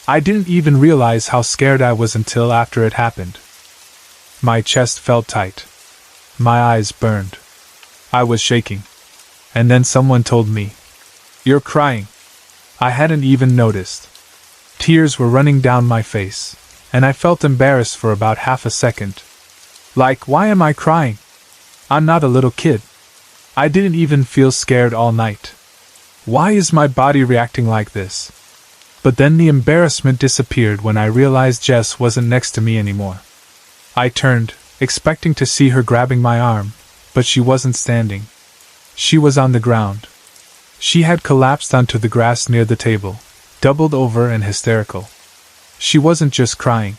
Speaker 1: I didn't even realize how scared I was until after it happened. My chest felt tight. My eyes burned. I was shaking. And then someone told me, "You're crying." I hadn't even noticed. Tears were running down my face, and I felt embarrassed for about half a second. Like, why am I crying? I'm not a little kid. I didn't even feel scared all night. Why is my body reacting like this? But then the embarrassment disappeared when I realized Jess wasn't next to me anymore. I turned, expecting to see her grabbing my arm, but she wasn't standing. She was on the ground. She had collapsed onto the grass near the table, doubled over and hysterical. She wasn't just crying.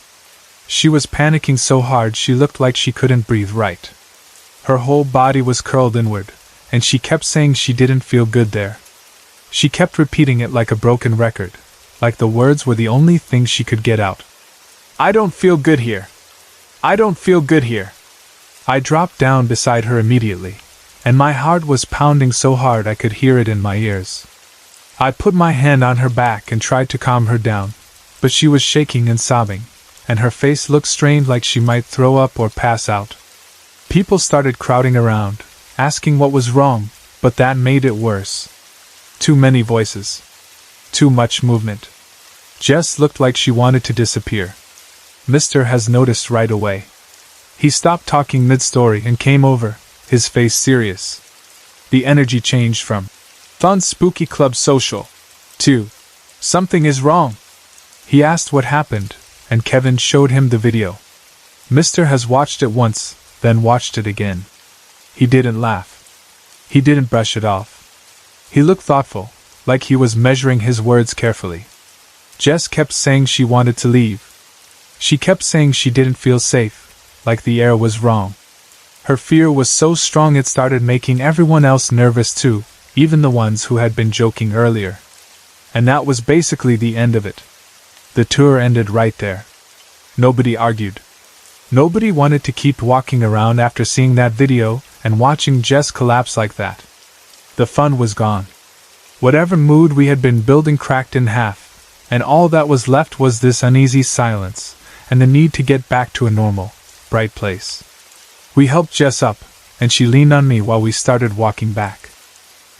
Speaker 1: She was panicking so hard she looked like she couldn't breathe right. Her whole body was curled inward, and she kept saying she didn't feel good there. She kept repeating it like a broken record, like the words were the only thing she could get out. "I don't feel good here. I don't feel good here." I dropped down beside her immediately, and my heart was pounding so hard I could hear it in my ears. I put my hand on her back and tried to calm her down, but she was shaking and sobbing, and her face looked strained like she might throw up or pass out. People started crowding around, asking what was wrong, but that made it worse. Too many voices. Too much movement. Jess looked like she wanted to disappear. Mr. has noticed right away. He stopped talking mid-story and came over, his face serious. The energy changed from "Fun spooky club social" to "Something is wrong." He asked what happened, and Kevin showed him the video. Mr. has watched it once, then watched it again. He didn't laugh. He didn't brush it off. He looked thoughtful, like he was measuring his words carefully. Jess kept saying she wanted to leave. She kept saying she didn't feel safe, like the air was wrong. Her fear was so strong it started making everyone else nervous too, even the ones who had been joking earlier. And that was basically the end of it. The tour ended right there. Nobody argued. Nobody wanted to keep walking around after seeing that video and watching Jess collapse like that. The fun was gone. Whatever mood we had been building cracked in half, and all that was left was this uneasy silence, and the need to get back to a normal, bright place. We helped Jess up, and she leaned on me while we started walking back.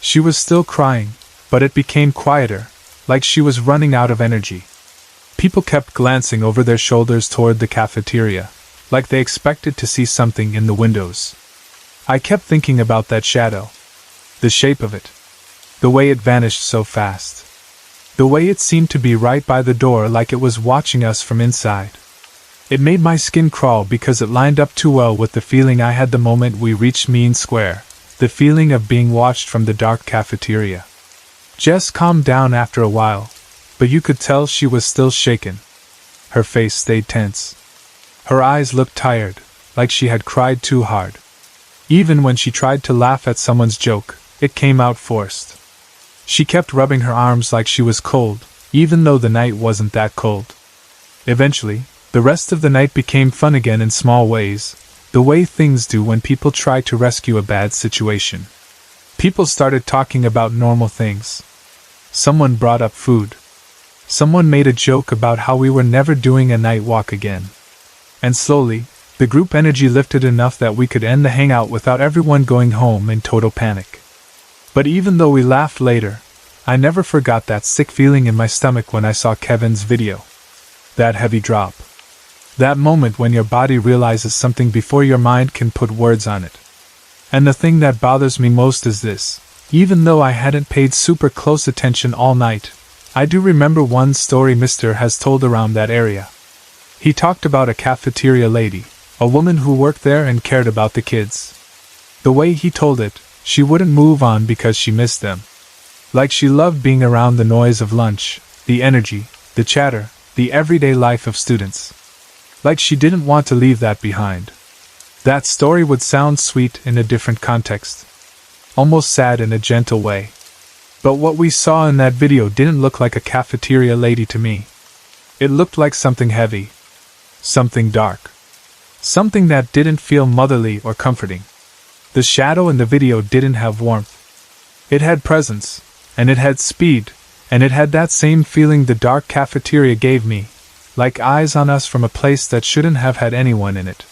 Speaker 1: She was still crying, but it became quieter, like she was running out of energy. People kept glancing over their shoulders toward the cafeteria, like they expected to see something in the windows. I kept thinking about that shadow. The shape of it. The way it vanished so fast. The way it seemed to be right by the door like it was watching us from inside. It made my skin crawl because it lined up too well with the feeling I had the moment we reached Mean Square, the feeling of being watched from the dark cafeteria. Jess calmed down after a while, but you could tell she was still shaken. Her face stayed tense. Her eyes looked tired, like she had cried too hard. Even when she tried to laugh at someone's joke, it came out forced. She kept rubbing her arms like she was cold, even though the night wasn't that cold. Eventually, the rest of the night became fun again in small ways, the way things do when people try to rescue a bad situation. People started talking about normal things. Someone brought up food. Someone made a joke about how we were never doing a night walk again. And slowly, the group energy lifted enough that we could end the hangout without everyone going home in total panic. But even though we laughed later, I never forgot that sick feeling in my stomach when I saw Kevin's video. That heavy drop. That moment when your body realizes something before your mind can put words on it. And the thing that bothers me most is this. Even though I hadn't paid super close attention all night, I do remember one story Mr. has told around that area. He talked about a cafeteria lady, a woman who worked there and cared about the kids. The way he told it, she wouldn't move on because she missed them. Like she loved being around the noise of lunch, the energy, the chatter, the everyday life of students. Like she didn't want to leave that behind. That story would sound sweet in a different context. Almost sad in a gentle way. But what we saw in that video didn't look like a cafeteria lady to me. It looked like something heavy. Something dark. Something that didn't feel motherly or comforting. The shadow in the video didn't have warmth. It had presence, and it had speed, and it had that same feeling the dark cafeteria gave me, like eyes on us from a place that shouldn't have had anyone in it.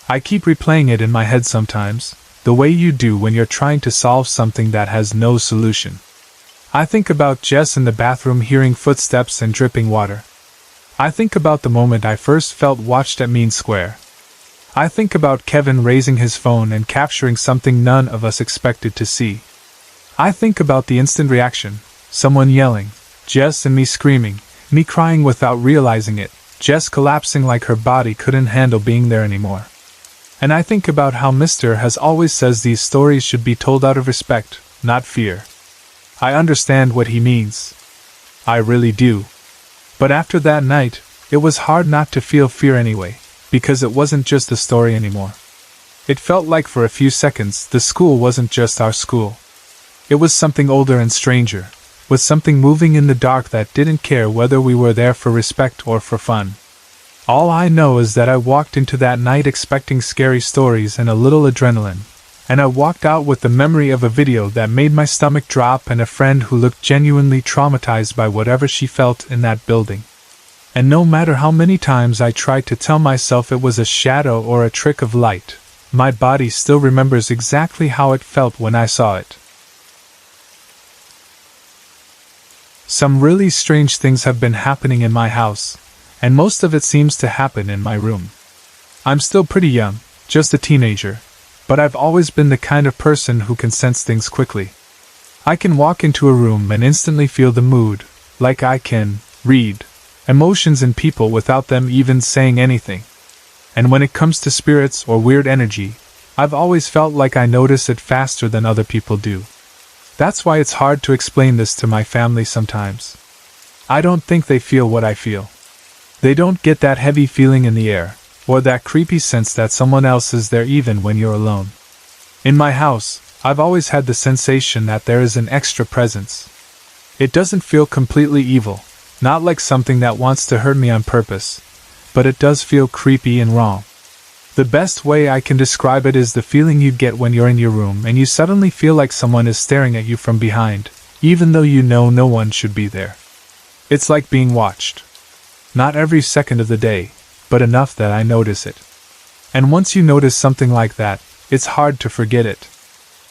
Speaker 1: I keep replaying it in my head sometimes, the way you do when you're trying to solve something that has no solution. I think about Jess in the bathroom hearing footsteps and dripping water. I think about the moment I first felt watched at Mean Square. I think about Kevin raising his phone and capturing something none of us expected to see. I think about the instant reaction, someone yelling, Jess and me screaming, me crying without realizing it, Jess collapsing like her body couldn't handle being there anymore. And I think about how Mr. has always says these stories should be told out of respect, not fear. I understand what he means. I really do. But after that night, it was hard not to feel fear anyway, because it wasn't just a story anymore. It felt like for a few seconds the school wasn't just our school. It was something older and stranger, with something moving in the dark that didn't care whether we were there for respect or for fun. All I know is that I walked into that night expecting scary stories and a little adrenaline, and I walked out with the memory of a video that made my stomach drop and a friend who looked genuinely traumatized by whatever she felt in that building. And no matter how many times I tried to tell myself it was a shadow or a trick of light, my body still remembers exactly how it felt when I saw it. Some really strange things have been happening in my house, and most of it seems to happen in my room. I'm still pretty young, just a teenager, but I've always been the kind of person who can sense things quickly. I can walk into a room and instantly feel the mood, like I can read emotions in people without them even saying anything. And when it comes to spirits or weird energy, I've always felt like I notice it faster than other people do. That's why it's hard to explain this to my family sometimes. I don't think they feel what I feel. They don't get that heavy feeling in the air, or that creepy sense that someone else is there even when you're alone. In my house, I've always had the sensation that there is an extra presence. It doesn't feel completely evil, not like something that wants to hurt me on purpose, but it does feel creepy and wrong. The best way I can describe it is the feeling you get when you're in your room and you suddenly feel like someone is staring at you from behind, even though you know no one should be there. It's like being watched. Not every second of the day, but enough that I notice it. And once you notice something like that, it's hard to forget it.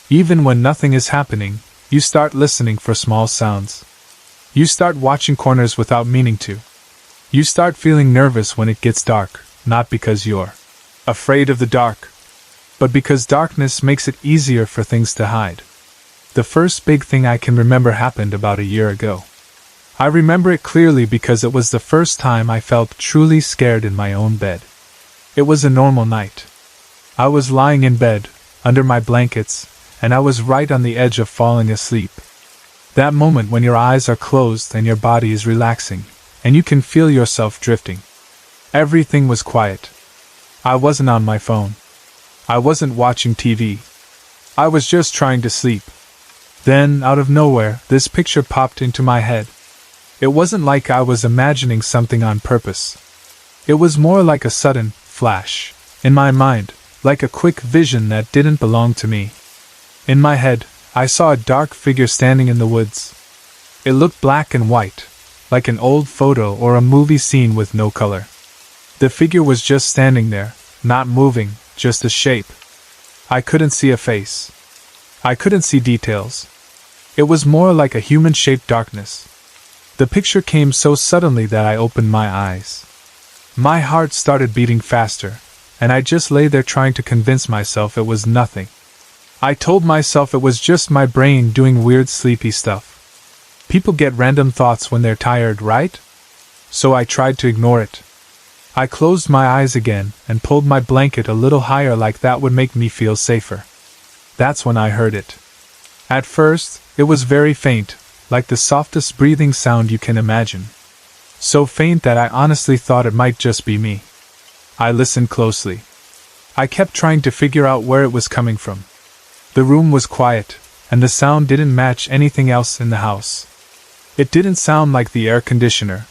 Speaker 1: Even when nothing is happening, you start listening for small sounds. You start watching corners without meaning to. You start feeling nervous when it gets dark, not because you're afraid of the dark, but because darkness makes it easier for things to hide. The first big thing I can remember happened about a year ago. I remember it clearly because it was the first time I felt truly scared in my own bed. It was a normal night. I was lying in bed, under my blankets, and I was right on the edge of falling asleep. That moment when your eyes are closed and your body is relaxing, and you can feel yourself drifting. Everything was quiet. I wasn't on my phone. I wasn't watching TV. I was just trying to sleep. Then, out of nowhere, this picture popped into my head. It wasn't like I was imagining something on purpose. It was more like a sudden flash in my mind, like a quick vision that didn't belong to me. In my head, I saw a dark figure standing in the woods. It looked black and white, like an old photo or a movie scene with no color. The figure was just standing there, not moving, just a shape. I couldn't see a face. I couldn't see details. It was more like a human-shaped darkness. The picture came so suddenly that I opened my eyes. My heart started beating faster, and I just lay there trying to convince myself it was nothing. I told myself it was just my brain doing weird sleepy stuff. People get random thoughts when they're tired, right? So I tried to ignore it. I closed my eyes again and pulled my blanket a little higher like that would make me feel safer. That's when I heard it. At first, it was very faint, like the softest breathing sound you can imagine. So faint that I honestly thought it might just be me. I listened closely. I kept trying to figure out where it was coming from. The room was quiet, and the sound didn't match anything else in the house. It didn't sound like the air conditioner.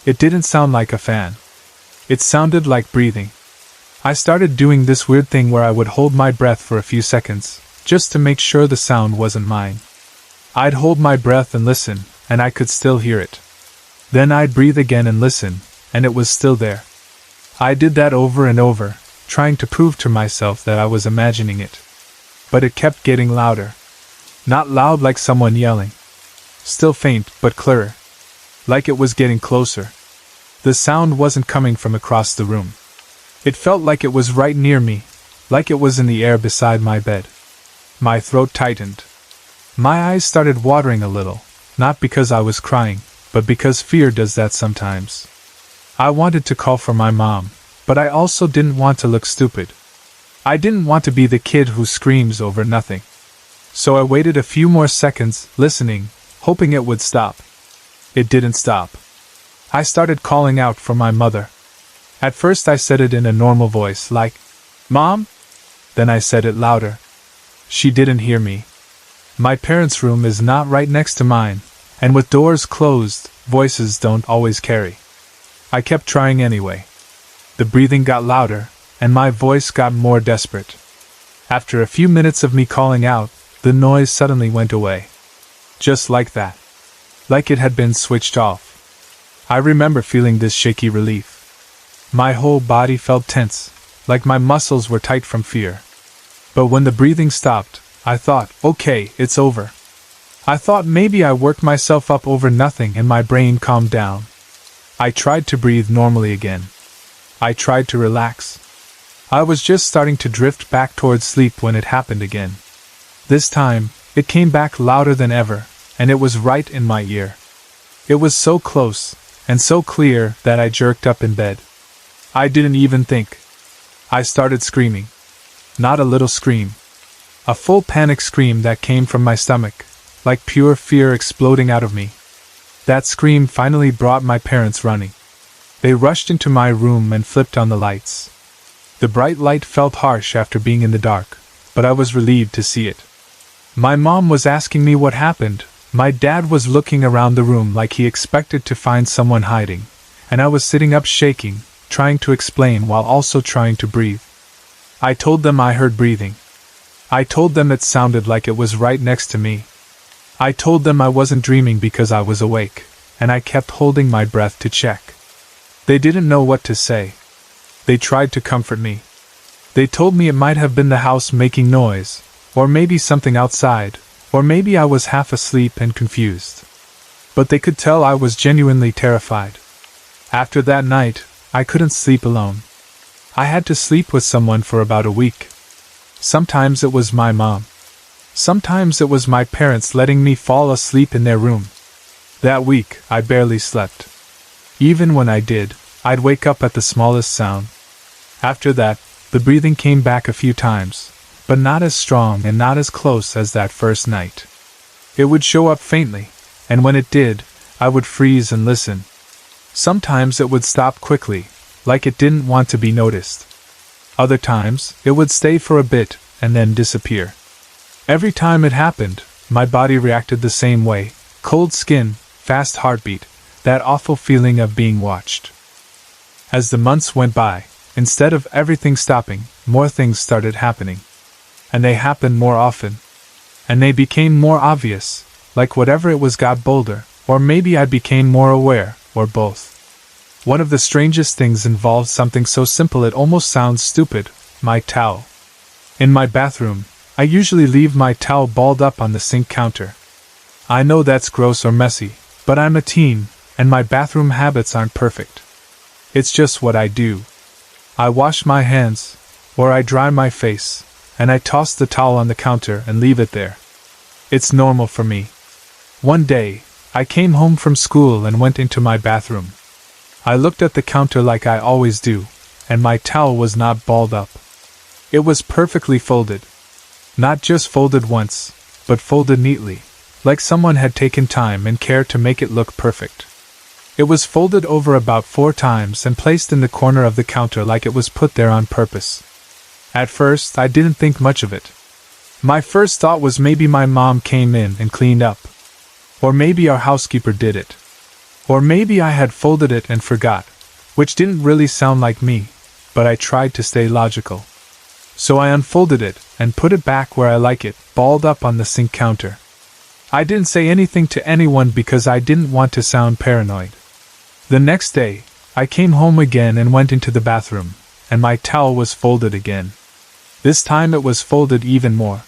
Speaker 1: It didn't sound like a fan. It sounded like breathing. I started doing this weird thing where I would hold my breath for a few seconds, just to make sure the sound wasn't mine. I'd hold my breath and listen, and I could still hear it. Then I'd breathe again and listen, and it was still there. I did that over and over, trying to prove to myself that I was imagining it. But it kept getting louder. Not loud like someone yelling. Still faint, but clearer. Like it was getting closer. The sound wasn't coming from across the room. It felt like it was right near me, like it was in the air beside my bed. My throat tightened. My eyes started watering a little, not because I was crying, but because fear does that sometimes. I wanted to call for my mom, but I also didn't want to look stupid. I didn't want to be the kid who screams over nothing. So I waited a few more seconds, listening, hoping it would stop. It didn't stop. I started calling out for my mother. At first I said it in a normal voice, like, "Mom?" Then I said it louder. She didn't hear me. My parents' room is not right next to mine, and with doors closed, voices don't always carry. I kept trying anyway. The breathing got louder, and my voice got more desperate. After a few minutes of me calling out, the noise suddenly went away. Just like that. Like it had been switched off. I remember feeling this shaky relief. My whole body felt tense, like my muscles were tight from fear. But when the breathing stopped, I thought, okay, it's over. I thought maybe I worked myself up over nothing and my brain calmed down. I tried to breathe normally again. I tried to relax. I was just starting to drift back towards sleep when it happened again. This time, it came back louder than ever, and it was right in my ear. It was so close, and so clear that I jerked up in bed. I didn't even think. I started screaming. Not a little scream. A full panic scream that came from my stomach, like pure fear exploding out of me. That scream finally brought my parents running. They rushed into my room and flipped on the lights. The bright light felt harsh after being in the dark, but I was relieved to see it. My mom was asking me what happened. My dad was looking around the room like he expected to find someone hiding, and I was sitting up shaking, trying to explain while also trying to breathe. I told them I heard breathing. I told them it sounded like it was right next to me. I told them I wasn't dreaming because I was awake, and I kept holding my breath to check. They didn't know what to say. They tried to comfort me. They told me it might have been the house making noise, or maybe something outside, or maybe I was half asleep and confused. But they could tell I was genuinely terrified. After that night, I couldn't sleep alone. I had to sleep with someone for about a week. Sometimes it was my mom. Sometimes it was my parents letting me fall asleep in their room. That week, I barely slept. Even when I did, I'd wake up at the smallest sound. After that, the breathing came back a few times, but not as strong and not as close as that first night. It would show up faintly, and when it did, I would freeze and listen. Sometimes it would stop quickly, like it didn't want to be noticed. Other times, it would stay for a bit and then disappear. Every time it happened, my body reacted the same way: cold skin, fast heartbeat, that awful feeling of being watched. As the months went by, instead of everything stopping, more things started happening. And they happened more often. And they became more obvious, like whatever it was got bolder, or maybe I became more aware, or both. One of the strangest things involved something so simple it almost sounds stupid: my towel. In my bathroom, I usually leave my towel balled up on the sink counter. I know that's gross or messy, but I'm a teen, and my bathroom habits aren't perfect. It's just what I do. I wash my hands, or I dry my face, and I toss the towel on the counter and leave it there. It's normal for me. One day, I came home from school and went into my bathroom. I looked at the counter like I always do, and my towel was not balled up. It was perfectly folded. Not just folded once, but folded neatly, like someone had taken time and care to make it look perfect. It was folded over about 4 times and placed in the corner of the counter like it was put there on purpose. At first, I didn't think much of it. My first thought was maybe my mom came in and cleaned up. Or maybe our housekeeper did it. Or maybe I had folded it and forgot, which didn't really sound like me, but I tried to stay logical. So I unfolded it and put it back where I like it, balled up on the sink counter. I didn't say anything to anyone because I didn't want to sound paranoid. The next day, I came home again and went into the bathroom, and my towel was folded again. This time it was folded even more.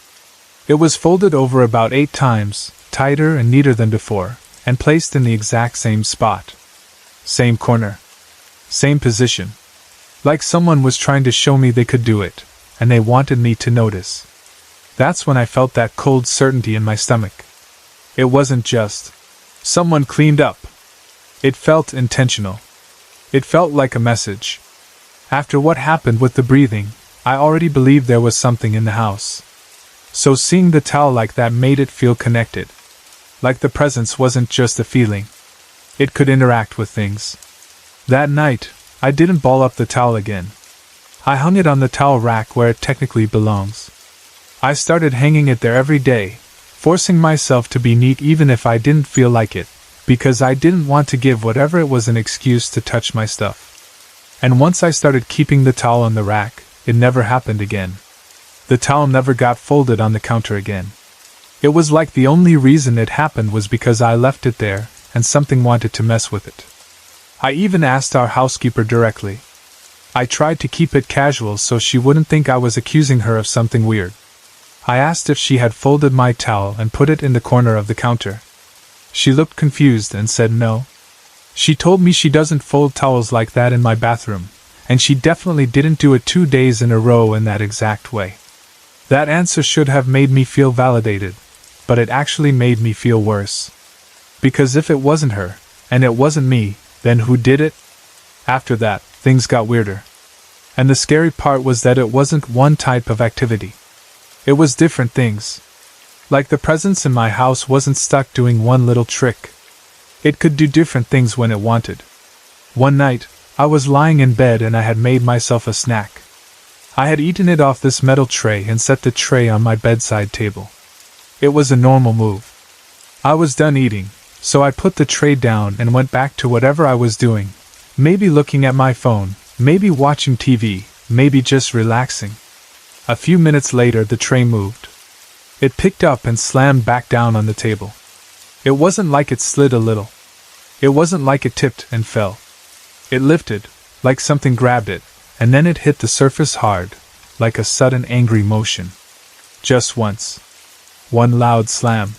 Speaker 1: It was folded over about 8 times, tighter and neater than before, and placed in the exact same spot. Same corner. Same position. Like someone was trying to show me they could do it, and they wanted me to notice. That's when I felt that cold certainty in my stomach. It wasn't just someone cleaned up. It felt intentional. It felt like a message. After what happened with the breathing, I already believed there was something in the house. So seeing the towel like that made it feel connected. Like the presence wasn't just a feeling. It could interact with things. That night, I didn't ball up the towel again. I hung it on the towel rack where it technically belongs. I started hanging it there every day, forcing myself to be neat even if I didn't feel like it, because I didn't want to give whatever it was an excuse to touch my stuff. And once I started keeping the towel on the rack, it never happened again. The towel never got folded on the counter again. It was like the only reason it happened was because I left it there, and something wanted to mess with it. I even asked our housekeeper directly. I tried to keep it casual so she wouldn't think I was accusing her of something weird. I asked if she had folded my towel and put it in the corner of the counter. She looked confused and said no. She told me she doesn't fold towels like that in my bathroom, and she definitely didn't do it 2 days in a row in that exact way. That answer should have made me feel validated, but it actually made me feel worse. Because if it wasn't her, and it wasn't me, then who did it? After that, things got weirder. And the scary part was that it wasn't one type of activity. It was different things. Like the presence in my house wasn't stuck doing one little trick. It could do different things when it wanted. One night, I was lying in bed and I had made myself a snack. I had eaten it off this metal tray and set the tray on my bedside table. It was a normal move. I was done eating, so I put the tray down and went back to whatever I was doing. Maybe looking at my phone, maybe watching TV, maybe just relaxing. A few minutes later the tray moved. It picked up and slammed back down on the table. It wasn't like it slid a little. It wasn't like it tipped and fell. It lifted, like something grabbed it, and then it hit the surface hard, like a sudden angry motion. Just once. One loud slam.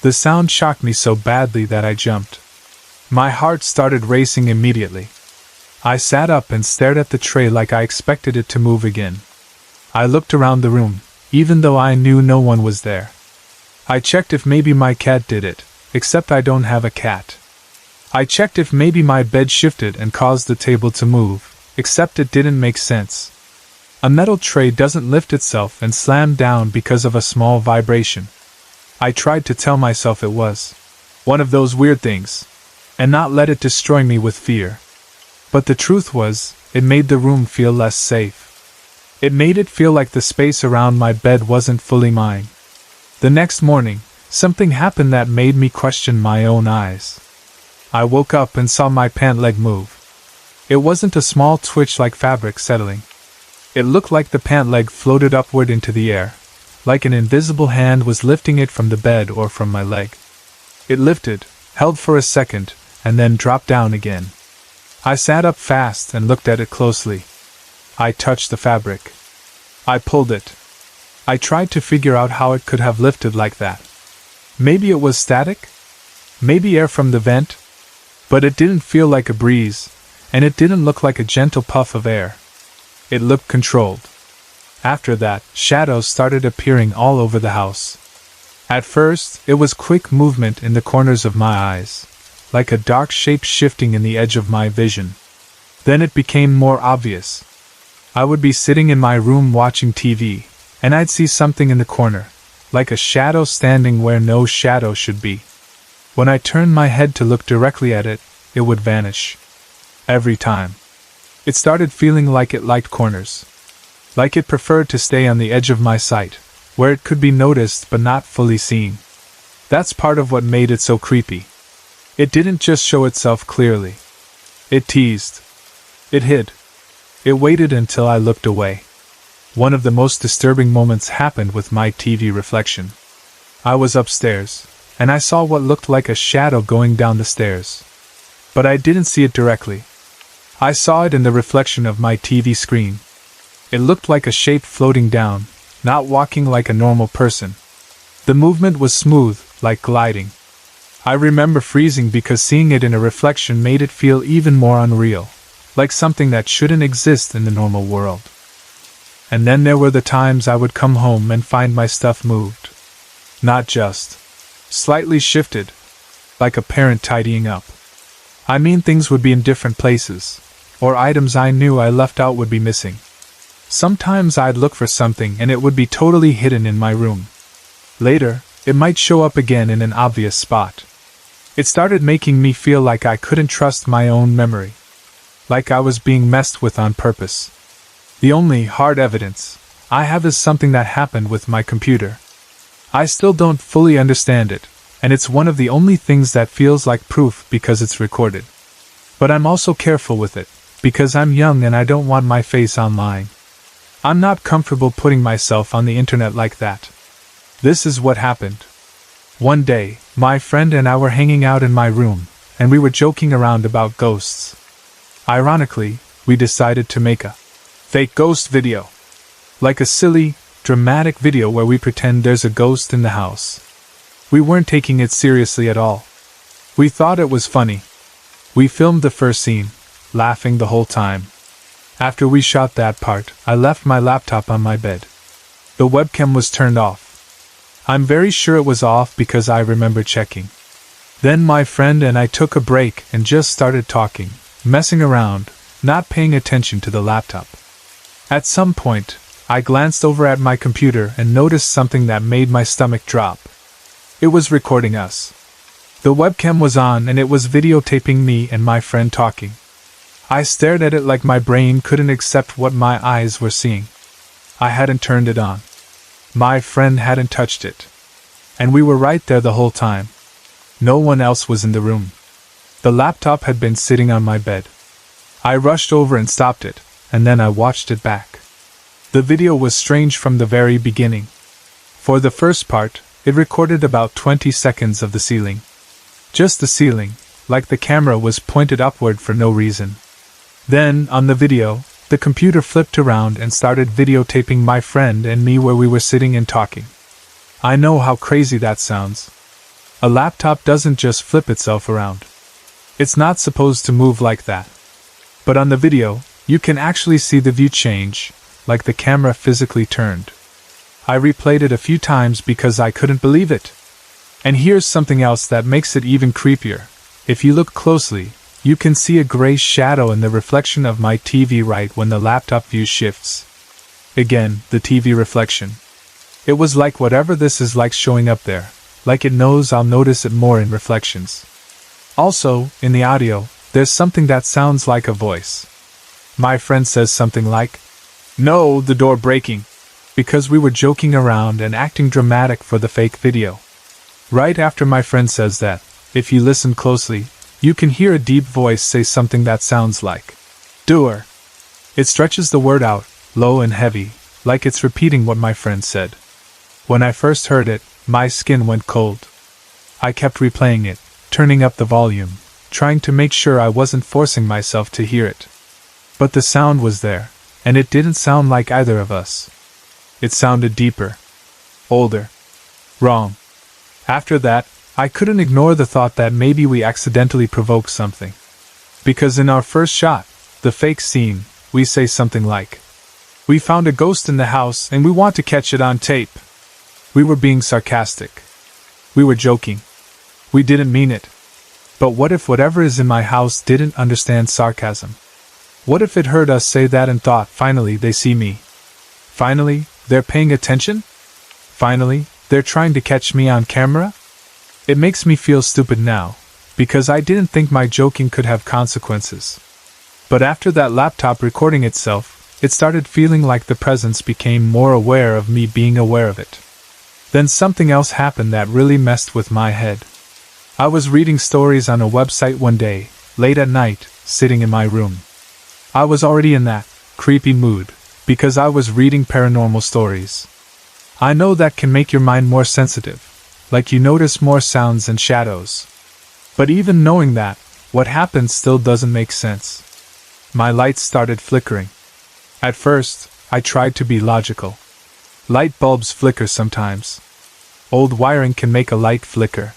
Speaker 1: The sound shocked me so badly that I jumped. My heart started racing immediately. I sat up and stared at the tray like I expected it to move again. I looked around the room, even though I knew no one was there. I checked if maybe my cat did it, except I don't have a cat. I checked if maybe my bed shifted and caused the table to move, except it didn't make sense. A metal tray doesn't lift itself and slam down because of a small vibration. I tried to tell myself it was one of those weird things, and not let it destroy me with fear. But the truth was, it made the room feel less safe. It made it feel like the space around my bed wasn't fully mine. The next morning, something happened that made me question my own eyes. I woke up and saw my pant leg move. It wasn't a small twitch like fabric settling. It looked like the pant leg floated upward into the air, like an invisible hand was lifting it from the bed or from my leg. It lifted, held for a second, and then dropped down again. I sat up fast and looked at it closely. I touched the fabric. I pulled it. I tried to figure out how it could have lifted like that. Maybe it was static? Maybe air from the vent? But it didn't feel like a breeze, and it didn't look like a gentle puff of air. It looked controlled. After that, shadows started appearing all over the house. At first, it was quick movement in the corners of my eyes, like a dark shape shifting in the edge of my vision. Then it became more obvious. I would be sitting in my room watching TV, and I'd see something in the corner, like a shadow standing where no shadow should be. When I turned my head to look directly at it, it would vanish. Every time. It started feeling like it liked corners. Like it preferred to stay on the edge of my sight, where it could be noticed but not fully seen. That's part of what made it so creepy. It didn't just show itself clearly. It teased. It hid. It waited until I looked away. One of the most disturbing moments happened with my TV reflection. I was upstairs, and I saw what looked like a shadow going down the stairs. But I didn't see it directly. I saw it in the reflection of my TV screen. It looked like a shape floating down, not walking like a normal person. The movement was smooth, like gliding. I remember freezing because seeing it in a reflection made it feel even more unreal, like something that shouldn't exist in the normal world. And then there were the times I would come home and find my stuff moved. Not just slightly shifted, like a parent tidying up. I mean, things would be in different places, or items I knew I left out would be missing. Sometimes I'd look for something and it would be totally hidden in my room. Later, it might show up again in an obvious spot. It started making me feel like I couldn't trust my own memory. Like I was being messed with on purpose. The only hard evidence I have is something that happened with my computer. I still don't fully understand it, and it's one of the only things that feels like proof because it's recorded. But I'm also careful with it, because I'm young and I don't want my face online. I'm not comfortable putting myself on the internet like that. This is what happened. One day, my friend and I were hanging out in my room, and we were joking around about ghosts. Ironically, we decided to make a fake ghost video. Like a silly, dramatic video where we pretend there's a ghost in the house. We weren't taking it seriously at all. We thought it was funny. We filmed the first scene, laughing the whole time. After we shot that part, I left my laptop on my bed. The webcam was turned off. I'm very sure it was off because I remember checking. Then my friend and I took a break and just started talking, messing around, not paying attention to the laptop. At some point, I glanced over at my computer and noticed something that made my stomach drop. It was recording us. The webcam was on and it was videotaping me and my friend talking. I stared at it like my brain couldn't accept what my eyes were seeing. I hadn't turned it on. My friend hadn't touched it. And we were right there the whole time. No one else was in the room. The laptop had been sitting on my bed. I rushed over and stopped it, and then I watched it back. The video was strange from the very beginning. For the first part, it recorded about 20 seconds of the ceiling. Just the ceiling, like the camera was pointed upward for no reason. Then, on the video, the computer flipped around and started videotaping my friend and me where we were sitting and talking. I know how crazy that sounds. A laptop doesn't just flip itself around. It's not supposed to move like that. But on the video, you can actually see the view change, like the camera physically turned. I replayed it a few times because I couldn't believe it. And here's something else that makes it even creepier. If you look closely, you can see a gray shadow in the reflection of my TV right when the laptop view shifts. Again, the TV reflection. It was like whatever this is like showing up there, like it knows I'll notice it more in reflections. Also, in the audio, there's something that sounds like a voice. My friend says something like, "No, the door breaking," because we were joking around and acting dramatic for the fake video. Right after my friend says that, if you listen closely, you can hear a deep voice say something that sounds like, "Doer." It stretches the word out, low and heavy, like it's repeating what my friend said. When I first heard it, my skin went cold. I kept replaying it, turning up the volume, trying to make sure I wasn't forcing myself to hear it. But the sound was there, and it didn't sound like either of us. It sounded deeper. Older. Wrong. After that, I couldn't ignore the thought that maybe we accidentally provoked something. Because in our first shot, the fake scene, we say something like, "We found a ghost in the house and we want to catch it on tape." We were being sarcastic. We were joking. We didn't mean it. But what if whatever is in my house didn't understand sarcasm? What if it heard us say that and thought, finally they see me? Finally, they're paying attention? Finally, they're trying to catch me on camera? It makes me feel stupid now, because I didn't think my joking could have consequences. But after that laptop recording itself, it started feeling like the presence became more aware of me being aware of it. Then something else happened that really messed with my head. I was reading stories on a website one day, late at night, sitting in my room. I was already in that creepy mood, because I was reading paranormal stories. I know that can make your mind more sensitive, like you notice more sounds and shadows. But even knowing that, what happened still doesn't make sense. My lights started flickering. At first, I tried to be logical. Light bulbs flicker sometimes. Old wiring can make a light flicker.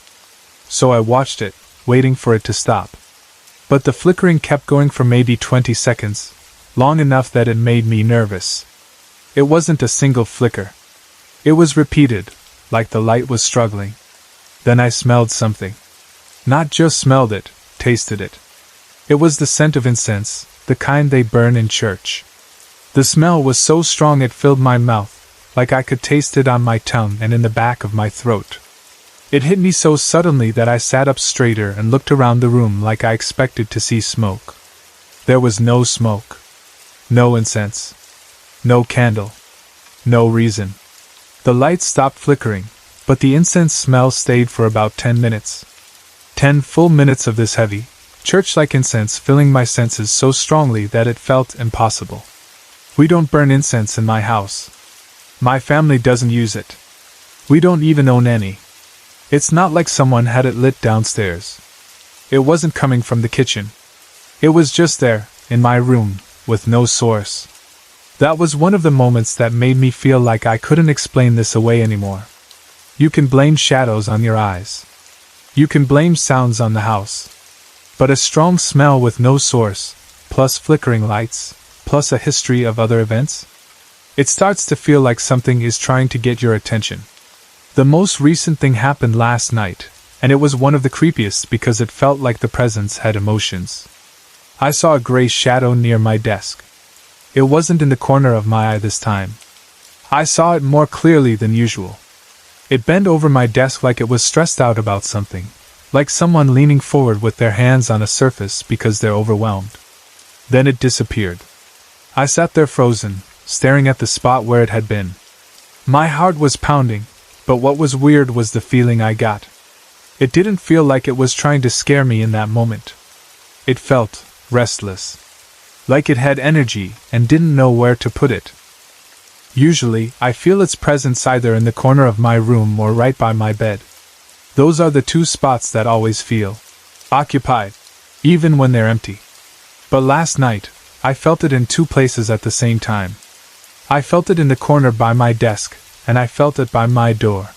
Speaker 1: So I watched it, waiting for it to stop. But the flickering kept going for maybe 20 seconds, long enough that it made me nervous. It wasn't a single flicker. It was repeated, like the light was struggling. Then I smelled something. Not just smelled it, tasted it. It was the scent of incense, the kind they burn in church. The smell was so strong it filled my mouth, like I could taste it on my tongue and in the back of my throat. It hit me so suddenly that I sat up straighter and looked around the room like I expected to see smoke. There was no smoke. No incense. No candle. No reason. The lights stopped flickering, but the incense smell stayed for about 10 minutes. 10 full minutes of this heavy, church-like incense filling my senses so strongly that it felt impossible. We don't burn incense in my house. My family doesn't use it. We don't even own any. It's not like someone had it lit downstairs. It wasn't coming from the kitchen. It was just there, in my room, with no source. That was one of the moments that made me feel like I couldn't explain this away anymore. You can blame shadows on your eyes. You can blame sounds on the house. But a strong smell with no source, plus flickering lights, plus a history of other events? It starts to feel like something is trying to get your attention. The most recent thing happened last night, and it was one of the creepiest because it felt like the presence had emotions. I saw a gray shadow near my desk. It wasn't in the corner of my eye this time. I saw it more clearly than usual. It bent over my desk like it was stressed out about something, like someone leaning forward with their hands on a surface because they're overwhelmed. Then it disappeared. I sat there frozen, staring at the spot where it had been. My heart was pounding, but what was weird was the feeling I got. It didn't feel like it was trying to scare me in that moment. It felt restless. Like it had energy and didn't know where to put it. Usually, I feel its presence either in the corner of my room or right by my bed. Those are the two spots that always feel occupied, even when they're empty. But last night, I felt it in two places at the same time. I felt it in the corner by my desk, and I felt it by my door.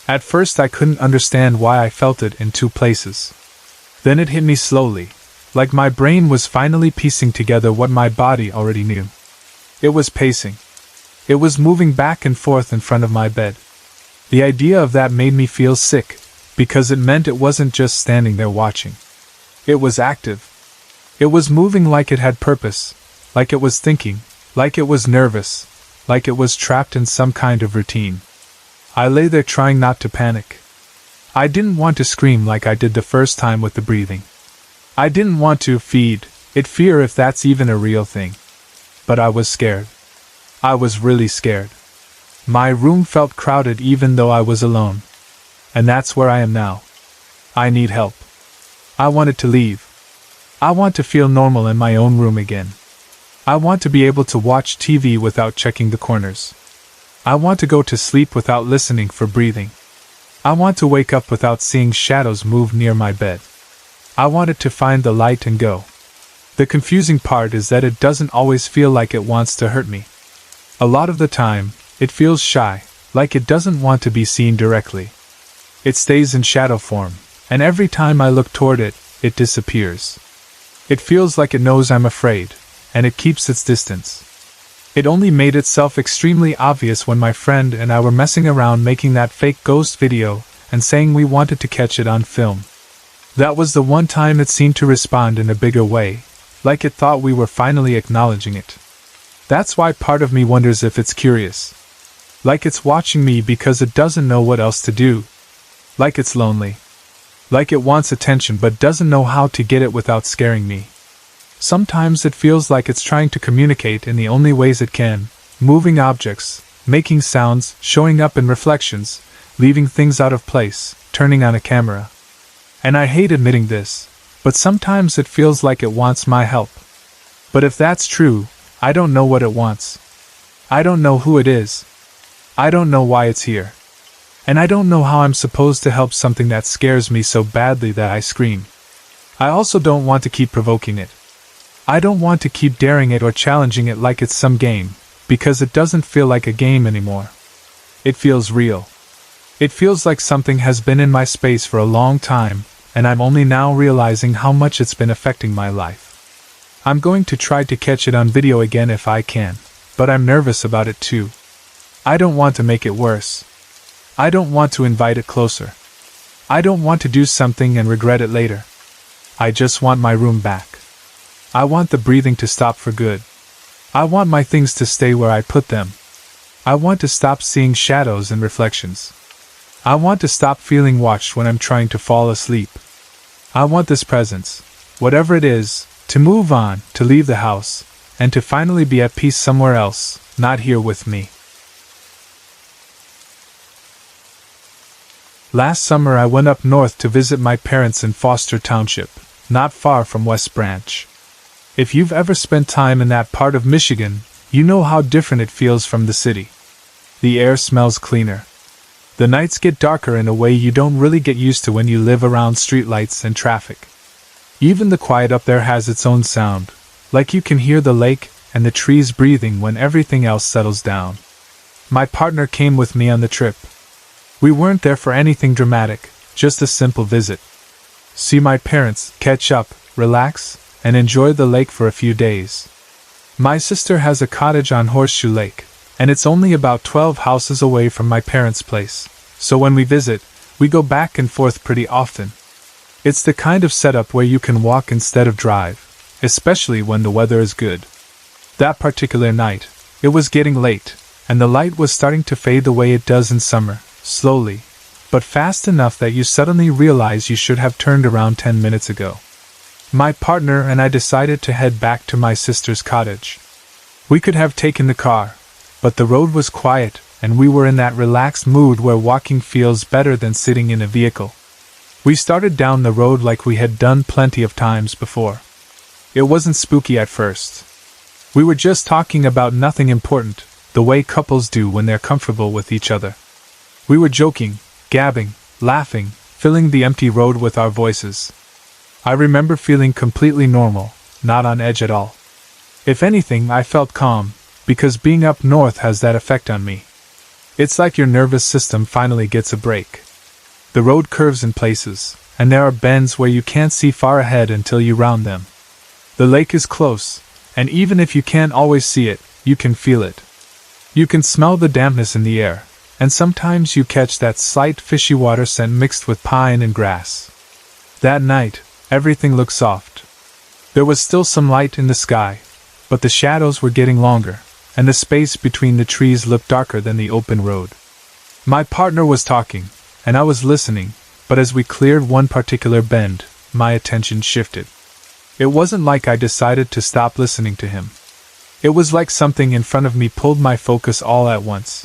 Speaker 1: At first I couldn't understand why I felt it in two places. Then it hit me slowly, like my brain was finally piecing together what my body already knew. It was pacing. It was moving back and forth in front of my bed. The idea of that made me feel sick, because it meant it wasn't just standing there watching. It was active. It was moving like it had purpose, like it was thinking, like it was nervous, like it was trapped in some kind of routine. I lay there trying not to panic. I didn't want to scream like I did the first time with the breathing. I didn't want to feed it fear if that's even a real thing. But I was scared. I was really scared. My room felt crowded even though I was alone. And that's where I am now. I need help. I wanted to leave. I want to feel normal in my own room again. I want to be able to watch TV without checking the corners. I want to go to sleep without listening for breathing. I want to wake up without seeing shadows move near my bed. I wanted to find the light and go. The confusing part is that it doesn't always feel like it wants to hurt me. A lot of the time, it feels shy, like it doesn't want to be seen directly. It stays in shadow form, and every time I look toward it, it disappears. It feels like it knows I'm afraid, and it keeps its distance. It only made itself extremely obvious when my friend and I were messing around making that fake ghost video and saying we wanted to catch it on film. That was the one time it seemed to respond in a bigger way, like it thought we were finally acknowledging it. That's why part of me wonders if it's curious. Like it's watching me because it doesn't know what else to do. Like it's lonely. Like it wants attention but doesn't know how to get it without scaring me. Sometimes it feels like it's trying to communicate in the only ways it can, moving objects, making sounds, showing up in reflections, leaving things out of place, turning on a camera. And I hate admitting this, but sometimes it feels like it wants my help. But if that's true, I don't know what it wants. I don't know who it is. I don't know why it's here. And I don't know how I'm supposed to help something that scares me so badly that I scream. I also don't want to keep provoking it. I don't want to keep daring it or challenging it like it's some game, because it doesn't feel like a game anymore. It feels real. It feels like something has been in my space for a long time, and I'm only now realizing how much it's been affecting my life. I'm going to try to catch it on video again if I can, but I'm nervous about it too. I don't want to make it worse. I don't want to invite it closer. I don't want to do something and regret it later. I just want my room back. I want the breathing to stop for good. I want my things to stay where I put them. I want to stop seeing shadows and reflections. I want to stop feeling watched when I'm trying to fall asleep. I want this presence, whatever it is, to move on, to leave the house, and to finally be at peace somewhere else, not here with me. Last summer I went up north to visit my parents in Foster Township, not far from West Branch. If you've ever spent time in that part of Michigan, you know how different it feels from the city. The air smells cleaner. The nights get darker in a way you don't really get used to when you live around streetlights and traffic. Even the quiet up there has its own sound, like you can hear the lake and the trees breathing when everything else settles down. My partner came with me on the trip. We weren't there for anything dramatic, just a simple visit. See my parents, catch up, relax, and enjoy the lake for a few days. My sister has a cottage on Horseshoe Lake, and it's only about 12 houses away from my parents' place, so when we visit, we go back and forth pretty often. It's the kind of setup where you can walk instead of drive, especially when the weather is good. That particular night, it was getting late, and the light was starting to fade the way it does in summer, slowly, but fast enough that you suddenly realize you should have turned around 10 minutes ago. My partner and I decided to head back to my sister's cottage. We could have taken the car, but the road was quiet, and we were in that relaxed mood where walking feels better than sitting in a vehicle. We started down the road like we had done plenty of times before. It wasn't spooky at first. We were just talking about nothing important, the way couples do when they're comfortable with each other. We were joking, gabbing, laughing, filling the empty road with our voices. I remember feeling completely normal, not on edge at all. If anything, I felt calm, because being up north has that effect on me. It's like your nervous system finally gets a break. The road curves in places, and there are bends where you can't see far ahead until you round them. The lake is close, and even if you can't always see it, you can feel it. You can smell the dampness in the air, and sometimes you catch that slight fishy water scent mixed with pine and grass. That night, everything looked soft. There was still some light in the sky, but the shadows were getting longer, and the space between the trees looked darker than the open road. My partner was talking, and I was listening, but as we cleared one particular bend, my attention shifted. It wasn't like I decided to stop listening to him. It was like something in front of me pulled my focus all at once.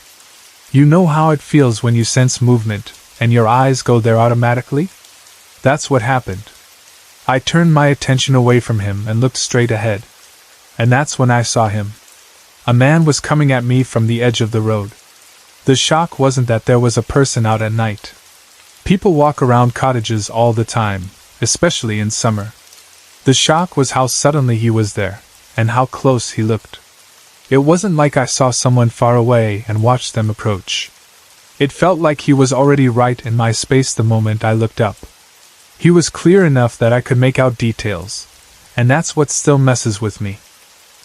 Speaker 1: You know how it feels when you sense movement, and your eyes go there automatically? That's what happened. I turned my attention away from him and looked straight ahead. And that's when I saw him. A man was coming at me from the edge of the road. The shock wasn't that there was a person out at night. People walk around cottages all the time, especially in summer. The shock was how suddenly he was there, and how close he looked. It wasn't like I saw someone far away and watched them approach. It felt like he was already right in my space the moment I looked up. He was clear enough that I could make out details, and that's what still messes with me.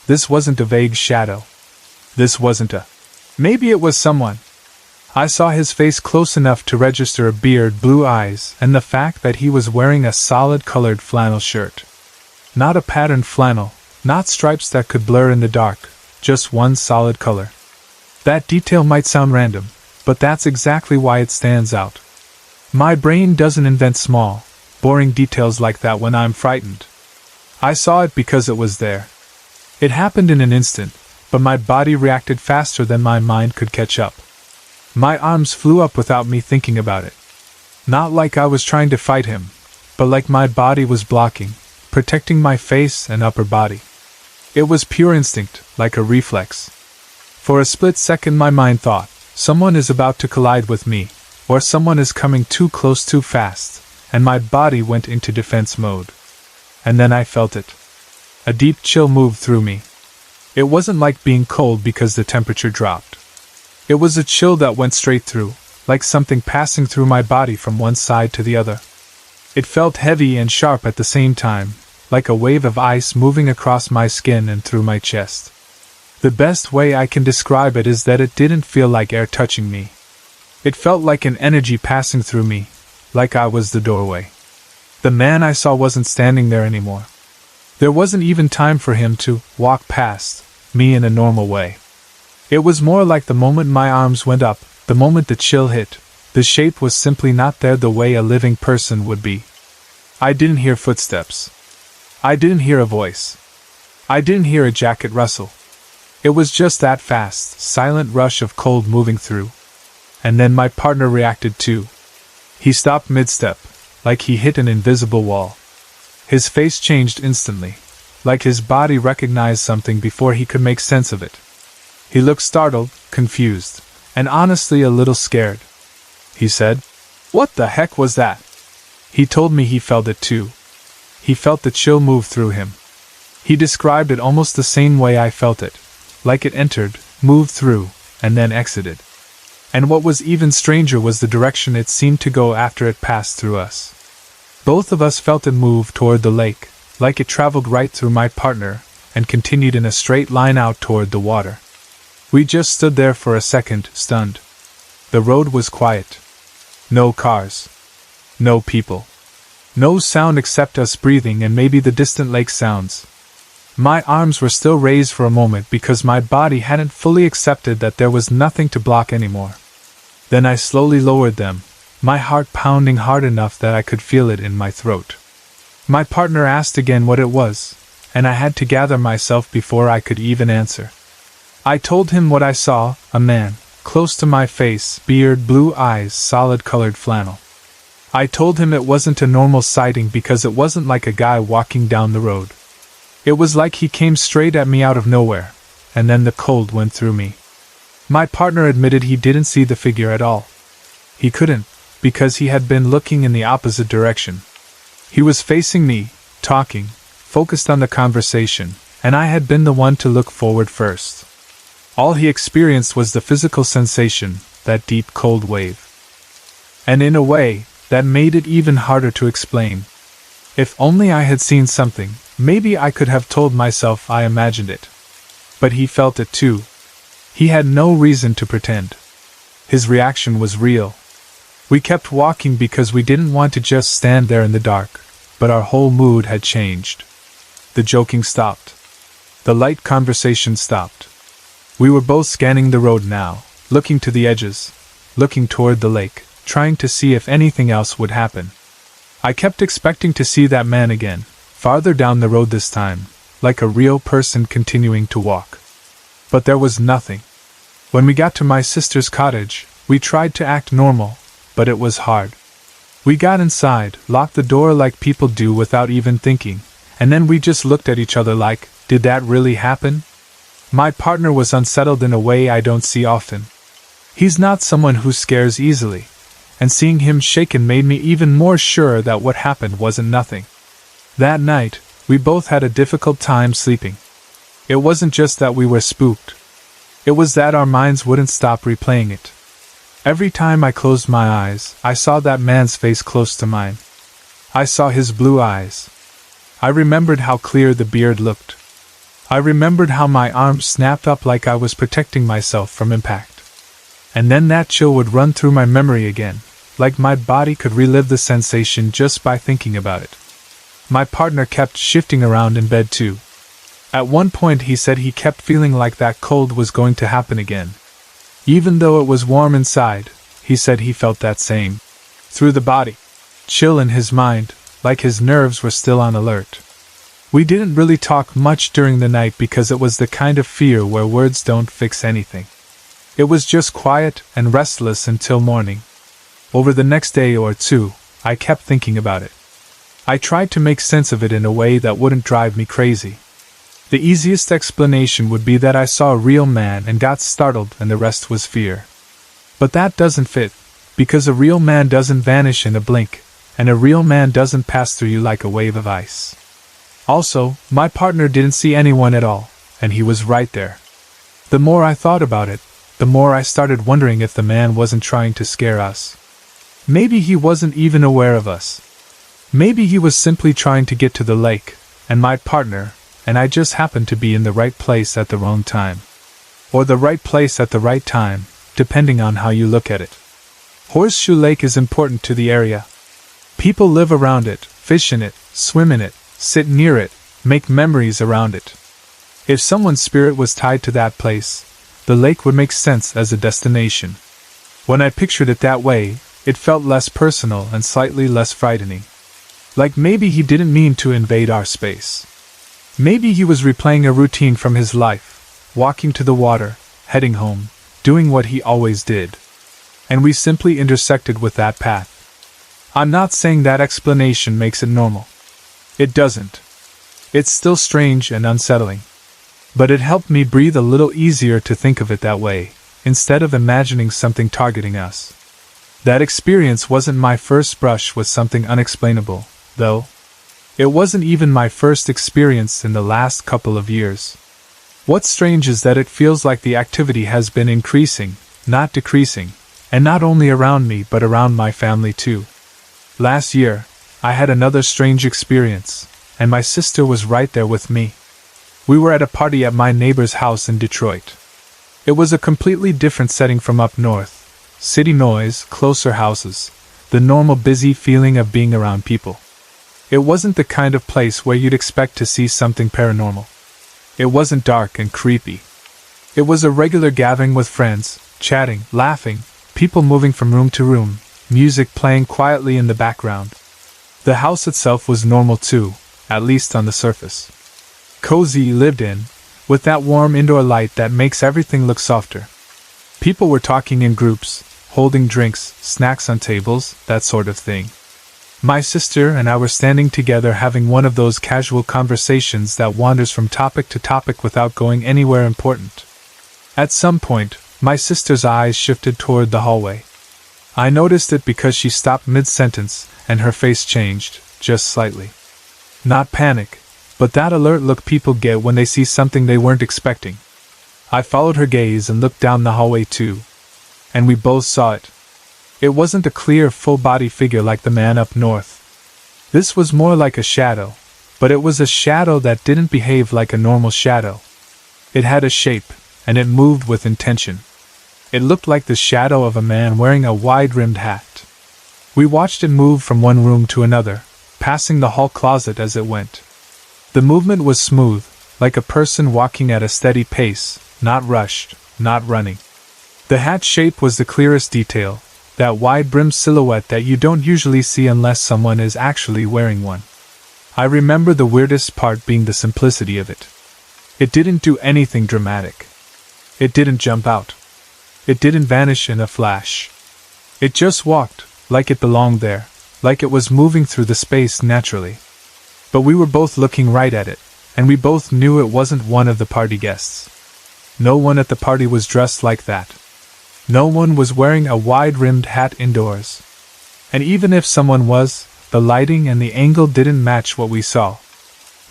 Speaker 1: This wasn't a vague shadow. This wasn't a... Maybe it was someone. I saw his face close enough to register a beard, blue eyes, and the fact that he was wearing a solid-colored flannel shirt. Not a patterned flannel, not stripes that could blur in the dark, just one solid color. That detail might sound random, but that's exactly why it stands out. My brain doesn't invent small, boring details like that when I'm frightened. I saw it because it was there. It happened in an instant, but my body reacted faster than my mind could catch up. My arms flew up without me thinking about it. Not like I was trying to fight him, but like my body was blocking, protecting my face and upper body. It was pure instinct, like a reflex. For a split second my mind thought, someone is about to collide with me, or someone is coming too close too fast, and my body went into defense mode. And then I felt it. A deep chill moved through me. It wasn't like being cold because the temperature dropped. It was a chill that went straight through, like something passing through my body from one side to the other. It felt heavy and sharp at the same time, like a wave of ice moving across my skin and through my chest. The best way I can describe it is that it didn't feel like air touching me. It felt like an energy passing through me, like I was the doorway. The man I saw wasn't standing there anymore. There wasn't even time for him to walk past me in a normal way. It was more like the moment my arms went up, the moment the chill hit, the shape was simply not there the way a living person would be. I didn't hear footsteps. I didn't hear a voice. I didn't hear a jacket rustle. It was just that fast, silent rush of cold moving through. And then my partner reacted too. He stopped mid-step, like he hit an invisible wall. His face changed instantly, like his body recognized something before he could make sense of it. He looked startled, confused, and honestly a little scared. He said, "What the heck was that?" He told me he felt it too. He felt the chill move through him. He described it almost the same way I felt it, like it entered, moved through, and then exited. And what was even stranger was the direction it seemed to go after it passed through us. Both of us felt it move toward the lake, like it traveled right through my partner, and continued in a straight line out toward the water. We just stood there for a second, stunned. The road was quiet. No cars. No people. No sound except us breathing and maybe the distant lake sounds. My arms were still raised for a moment because my body hadn't fully accepted that there was nothing to block anymore. Then I slowly lowered them, my heart pounding hard enough that I could feel it in my throat. My partner asked again what it was, and I had to gather myself before I could even answer. I told him what I saw, a man, close to my face, beard, blue eyes, solid-colored flannel. I told him it wasn't a normal sighting because it wasn't like a guy walking down the road. It was like he came straight at me out of nowhere, and then the cold went through me. My partner admitted he didn't see the figure at all. He couldn't, because he had been looking in the opposite direction. He was facing me, talking, focused on the conversation, and I had been the one to look forward first. All he experienced was the physical sensation, that deep cold wave. And in a way, that made it even harder to explain. If only I had seen something, maybe I could have told myself I imagined it. But he felt it too. He had no reason to pretend. His reaction was real. We kept walking because we didn't want to just stand there in the dark, but our whole mood had changed. The joking stopped. The light conversation stopped. We were both scanning the road now, looking to the edges, looking toward the lake, trying to see if anything else would happen. I kept expecting to see that man again, farther down the road this time, like a real person continuing to walk. But there was nothing. When we got to my sister's cottage, we tried to act normal, but it was hard. We got inside, locked the door like people do without even thinking, and then we just looked at each other like, did that really happen? My partner was unsettled in a way I don't see often. He's not someone who scares easily, and seeing him shaken made me even more sure that what happened wasn't nothing. That night, we both had a difficult time sleeping. It wasn't just that we were spooked. It was that our minds wouldn't stop replaying it. Every time I closed my eyes, I saw that man's face close to mine. I saw his blue eyes. I remembered how clear the beard looked. I remembered how my arms snapped up like I was protecting myself from impact. And then that chill would run through my memory again, like my body could relive the sensation just by thinking about it. My partner kept shifting around in bed too. At one point he said he kept feeling like that cold was going to happen again. Even though it was warm inside, he said he felt that same. Through the body. Chill in his mind, like his nerves were still on alert. We didn't really talk much during the night because it was the kind of fear where words don't fix anything. It was just quiet and restless until morning. Over the next day or two, I kept thinking about it. I tried to make sense of it in a way that wouldn't drive me crazy. The easiest explanation would be that I saw a real man and got startled and the rest was fear. But that doesn't fit, because a real man doesn't vanish in a blink, and a real man doesn't pass through you like a wave of ice. Also, my partner didn't see anyone at all, and he was right there. The more I thought about it, the more I started wondering if the man wasn't trying to scare us. Maybe he wasn't even aware of us. Maybe he was simply trying to get to the lake, and my partner, and I just happened to be in the right place at the wrong time. Or the right place at the right time, depending on how you look at it. Horseshoe Lake is important to the area. People live around it, fish in it, swim in it, sit near it, make memories around it. If someone's spirit was tied to that place, the lake would make sense as a destination. When I pictured it that way, it felt less personal and slightly less frightening. Like maybe he didn't mean to invade our space. Maybe he was replaying a routine from his life, walking to the water, heading home, doing what he always did. And we simply intersected with that path. I'm not saying that explanation makes it normal. It doesn't. It's still strange and unsettling. But it helped me breathe a little easier to think of it that way, instead of imagining something targeting us. That experience wasn't my first brush with something unexplainable, though. It wasn't even my first experience in the last couple of years. What's strange is that it feels like the activity has been increasing, not decreasing, and not only around me but around my family too. Last year, I had another strange experience, and my sister was right there with me. We were at a party at my neighbor's house in Detroit. It was a completely different setting from up north. City noise, closer houses, the normal busy feeling of being around people. It wasn't the kind of place where you'd expect to see something paranormal. It wasn't dark and creepy. It was a regular gathering with friends, chatting, laughing, people moving from room to room, music playing quietly in the background. The house itself was normal too, at least on the surface. Cozy, lived in, with that warm indoor light that makes everything look softer. People were talking in groups, holding drinks, snacks on tables, that sort of thing. My sister and I were standing together having one of those casual conversations that wanders from topic to topic without going anywhere important. At some point, my sister's eyes shifted toward the hallway. I noticed it because she stopped mid-sentence and her face changed, just slightly. Not panic, but that alert look people get when they see something they weren't expecting. I followed her gaze and looked down the hallway too. And we both saw it. It wasn't a clear, full-body figure like the man up north. This was more like a shadow, but it was a shadow that didn't behave like a normal shadow. It had a shape, and it moved with intention. It looked like the shadow of a man wearing a wide-rimmed hat. We watched it move from one room to another, passing the hall closet as it went. The movement was smooth, like a person walking at a steady pace, not rushed, not running. The hat shape was the clearest detail, that wide-brimmed silhouette that you don't usually see unless someone is actually wearing one. I remember the weirdest part being the simplicity of it. It didn't do anything dramatic. It didn't jump out. It didn't vanish in a flash. It just walked, like it belonged there, like it was moving through the space naturally. But we were both looking right at it, and we both knew it wasn't one of the party guests. No one at the party was dressed like that. No one was wearing a wide-rimmed hat indoors. And even if someone was, the lighting and the angle didn't match what we saw.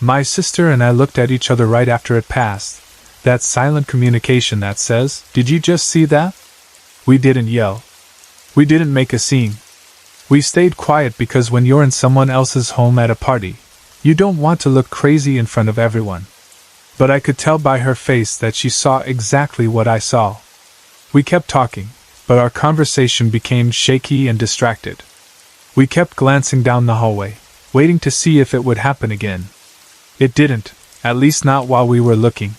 Speaker 1: My sister and I looked at each other right after it passed. That silent communication that says, "Did you just see that?" We didn't yell. We didn't make a scene. We stayed quiet because when you're in someone else's home at a party, you don't want to look crazy in front of everyone. But I could tell by her face that she saw exactly what I saw. We kept talking, but our conversation became shaky and distracted. We kept glancing down the hallway, waiting to see if it would happen again. It didn't, at least not while we were looking.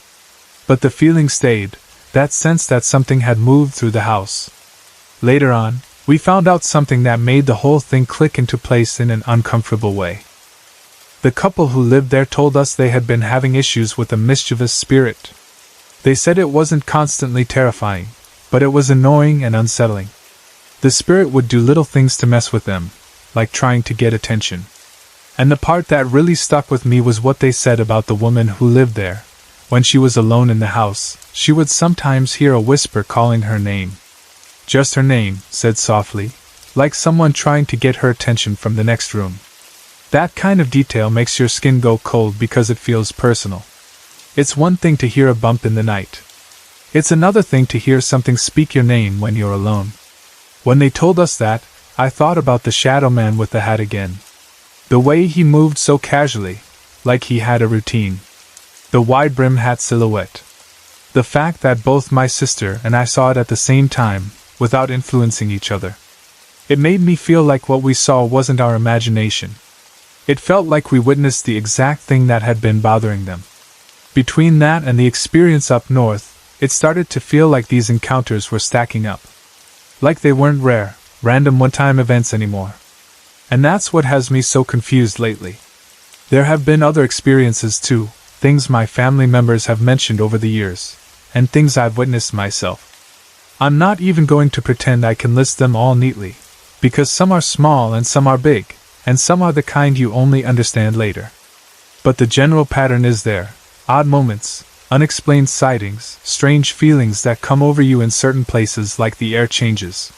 Speaker 1: But the feeling stayed, that sense that something had moved through the house. Later on, we found out something that made the whole thing click into place in an uncomfortable way. The couple who lived there told us they had been having issues with a mischievous spirit. They said it wasn't constantly terrifying, but it was annoying and unsettling. The spirit would do little things to mess with them, like trying to get attention. And the part that really stuck with me was what they said about the woman who lived there. When she was alone in the house, she would sometimes hear a whisper calling her name. Just her name, said softly, like someone trying to get her attention from the next room. That kind of detail makes your skin go cold because it feels personal. It's one thing to hear a bump in the night. It's another thing to hear something speak your name when you're alone. When they told us that, I thought about the shadow man with the hat again. The way he moved so casually, like he had a routine. The wide-brim hat silhouette. The fact that both my sister and I saw it at the same time, without influencing each other. It made me feel like what we saw wasn't our imagination. It felt like we witnessed the exact thing that had been bothering them. Between that and the experience up north, it started to feel like these encounters were stacking up. Like they weren't rare, random one-time events anymore. And that's what has me so confused lately. There have been other experiences too, things my family members have mentioned over the years, and things I've witnessed myself. I'm not even going to pretend I can list them all neatly, because some are small and some are big, and some are the kind you only understand later. But the general pattern is there: odd moments, unexplained sightings, strange feelings that come over you in certain places like the air changes.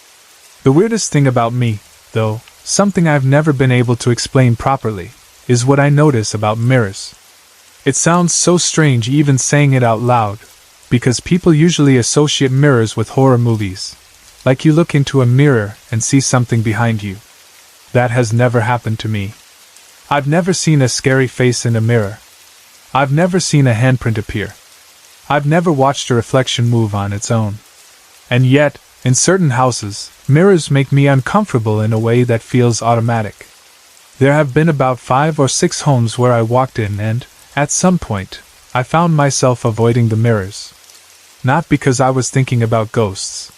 Speaker 1: The weirdest thing about me, though, something I've never been able to explain properly, is what I notice about mirrors. It sounds so strange even saying it out loud, because people usually associate mirrors with horror movies, like you look into a mirror and see something behind you. That has never happened to me. I've never seen a scary face in a mirror. I've never seen a handprint appear. I've never watched a reflection move on its own. And yet, in certain houses, mirrors make me uncomfortable in a way that feels automatic. There have been about 5 or 6 homes where I walked in and, at some point, I found myself avoiding the mirrors. Not because I was thinking about ghosts.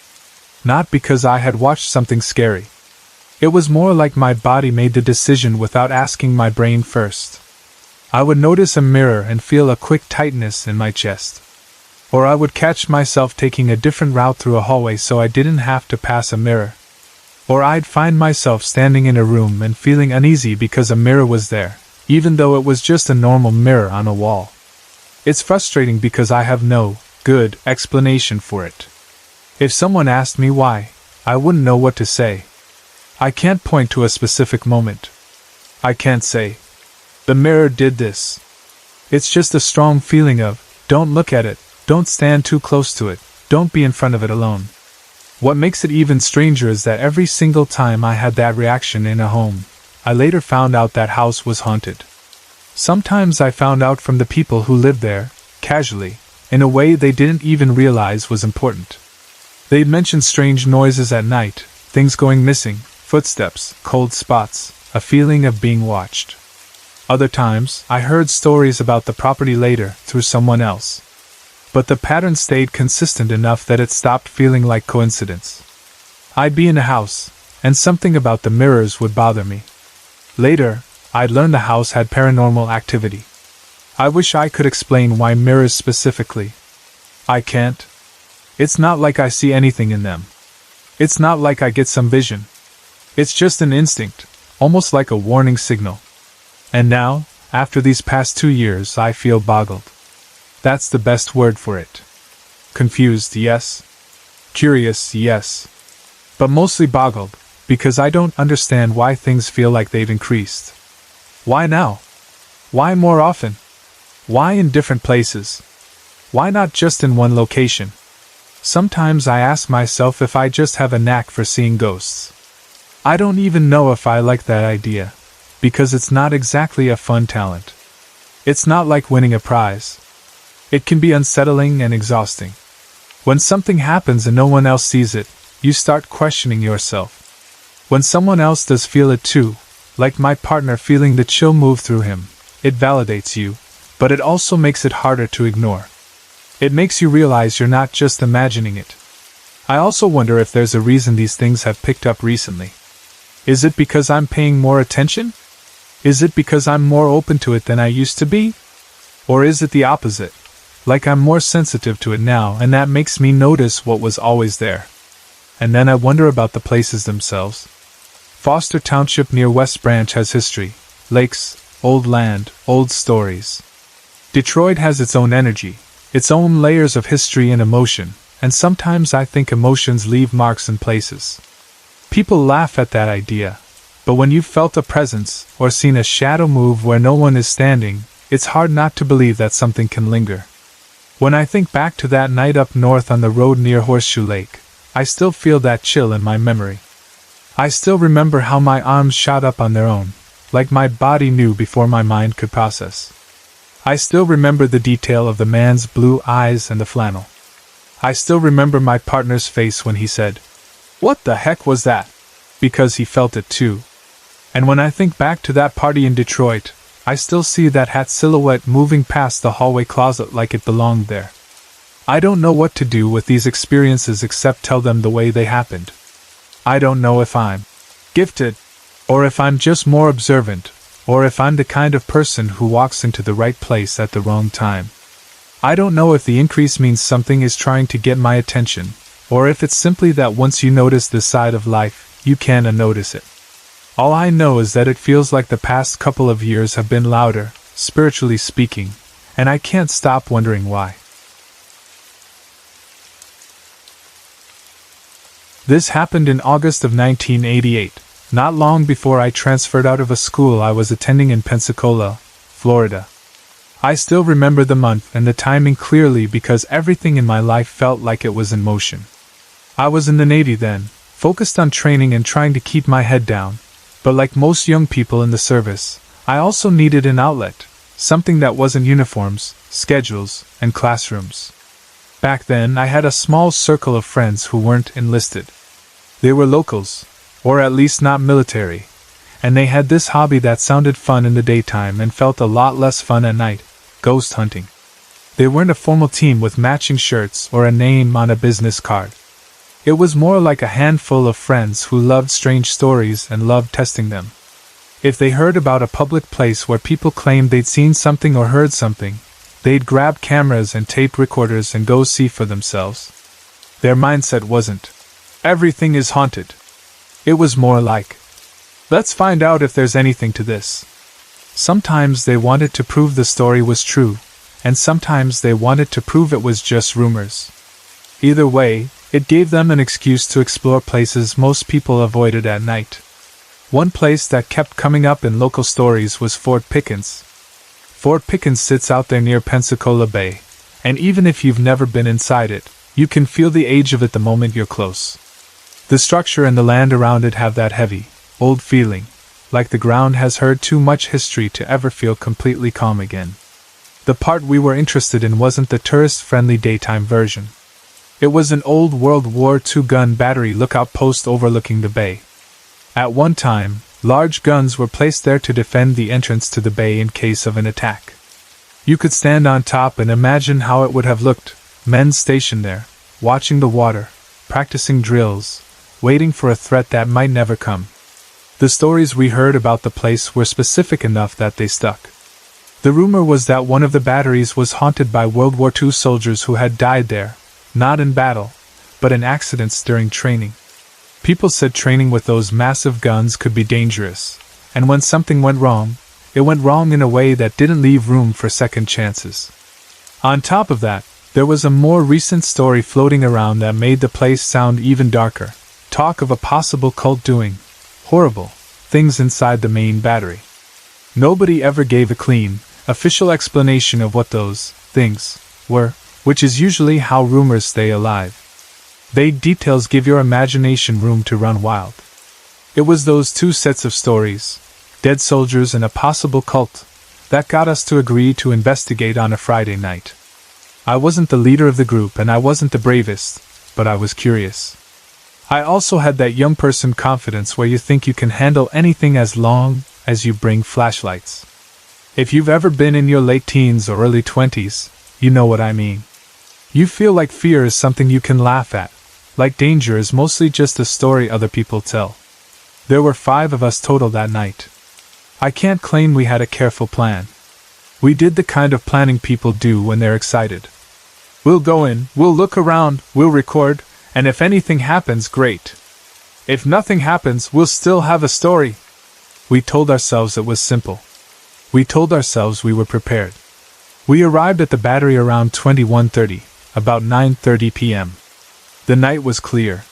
Speaker 1: Not because I had watched something scary. It was more like my body made the decision without asking my brain first. I would notice a mirror and feel a quick tightness in my chest. Or I would catch myself taking a different route through a hallway so I didn't have to pass a mirror. Or I'd find myself standing in a room and feeling uneasy because a mirror was there, even though it was just a normal mirror on a wall. It's frustrating because I have no good explanation for it. If someone asked me why, I wouldn't know what to say. I can't point to a specific moment. I can't say, the mirror did this. It's just a strong feeling of, don't look at it, don't stand too close to it, don't be in front of it alone. What makes it even stranger is that every single time I had that reaction in a home, I later found out that house was haunted. Sometimes I found out from the people who lived there, casually, in a way they didn't even realize was important. They'd mention strange noises at night, things going missing, footsteps, cold spots, a feeling of being watched. Other times, I heard stories about the property later, through someone else. But the pattern stayed consistent enough that it stopped feeling like coincidence. I'd be in a house, and something about the mirrors would bother me. Later, I'd learn the house had paranormal activity. I wish I could explain why mirrors specifically. I can't. It's not like I see anything in them. It's not like I get some vision. It's just an instinct, almost like a warning signal. And now, after these past 2 years, I feel boggled. That's the best word for it. Confused, yes. Curious, yes. But mostly boggled, because I don't understand why things feel like they've increased. Why now? Why more often? Why in different places? Why not just in one location? Sometimes I ask myself if I just have a knack for seeing ghosts. I don't even know if I like that idea, because it's not exactly a fun talent. It's not like winning a prize. It can be unsettling and exhausting. When something happens and no one else sees it, you start questioning yourself. When someone else does feel it too, like my partner feeling the chill move through him, it validates you, but it also makes it harder to ignore. It makes you realize you're not just imagining it. I also wonder if there's a reason these things have picked up recently. Is it because I'm paying more attention? Is it because I'm more open to it than I used to be? Or is it the opposite? Like I'm more sensitive to it now and that makes me notice what was always there. And then I wonder about the places themselves. Foster Township near West Branch has history, lakes, old land, old stories. Detroit has its own energy, its own layers of history and emotion, and sometimes I think emotions leave marks in places. People laugh at that idea, but when you've felt a presence or seen a shadow move where no one is standing, it's hard not to believe that something can linger. When I think back to that night up north on the road near Horseshoe Lake, I still feel that chill in my memory. I still remember how my arms shot up on their own, like my body knew before my mind could process. I still remember the detail of the man's blue eyes and the flannel. I still remember my partner's face when he said, "What the heck was that?" because he felt it too. And when I think back to that party in Detroit, I still see that hat silhouette moving past the hallway closet like it belonged there. I don't know what to do with these experiences except tell them the way they happened. I don't know if I'm gifted, or if I'm just more observant, or if I'm the kind of person who walks into the right place at the wrong time. I don't know if the increase means something is trying to get my attention, or if it's simply that once you notice this side of life, you can't unnotice it. All I know is that it feels like the past couple of years have been louder, spiritually speaking, and I can't stop wondering why. This happened in August of 1988, not long before I transferred out of a school I was attending in Pensacola, Florida. I still remember the month and the timing clearly because everything in my life felt like it was in motion. I was in the Navy then, focused on training and trying to keep my head down, but like most young people in the service, I also needed an outlet, something that wasn't uniforms, schedules, and classrooms. Back then, I had a small circle of friends who weren't enlisted. They were locals, or at least not military, and they had this hobby that sounded fun in the daytime and felt a lot less fun at night: ghost hunting. They weren't a formal team with matching shirts or a name on a business card. It was more like a handful of friends who loved strange stories and loved testing them. If they heard about a public place where people claimed they'd seen something or heard something, they'd grab cameras and tape recorders and go see for themselves. Their mindset wasn't, "Everything is haunted." It was more like, "Let's find out if there's anything to this." Sometimes they wanted to prove the story was true, and sometimes they wanted to prove it was just rumors. Either way, it gave them an excuse to explore places most people avoided at night. One place that kept coming up in local stories was Fort Pickens. Fort Pickens sits out there near Pensacola Bay, and even if you've never been inside it, you can feel the age of it the moment you're close. The structure and the land around it have that heavy, old feeling, like the ground has heard too much history to ever feel completely calm again. The part we were interested in wasn't the tourist-friendly daytime version. It was an old World War II gun battery lookout post overlooking the bay. At one time, large guns were placed there to defend the entrance to the bay in case of an attack. You could stand on top and imagine how it would have looked, men stationed there, watching the water, practicing drills, waiting for a threat that might never come. The stories we heard about the place were specific enough that they stuck. The rumor was that one of the batteries was haunted by World War II soldiers who had died there, not in battle, but in accidents during training. People said training with those massive guns could be dangerous, and when something went wrong, it went wrong in a way that didn't leave room for second chances. On top of that, there was a more recent story floating around that made the place sound even darker. Talk of a possible cult doing horrible things inside the main battery. Nobody ever gave a clean, official explanation of what those things were, which is usually how rumors stay alive. Vague details give your imagination room to run wild. It was those two sets of stories, dead soldiers and a possible cult, that got us to agree to investigate on a Friday night. I wasn't the leader of the group and I wasn't the bravest, but I was curious. I also had that young person confidence where you think you can handle anything as long as you bring flashlights. If you've ever been in your late teens or early 20s, you know what I mean. You feel like fear is something you can laugh at, like danger is mostly just a story other people tell. There were 5 of us total that night. I can't claim we had a careful plan. We did the kind of planning people do when they're excited. We'll go in, we'll look around, we'll record, and if anything happens, great. If nothing happens, we'll still have a story. We told ourselves it was simple. We told ourselves we were prepared. We arrived at the battery around 21:30, about 9:30 p.m. The night was clear.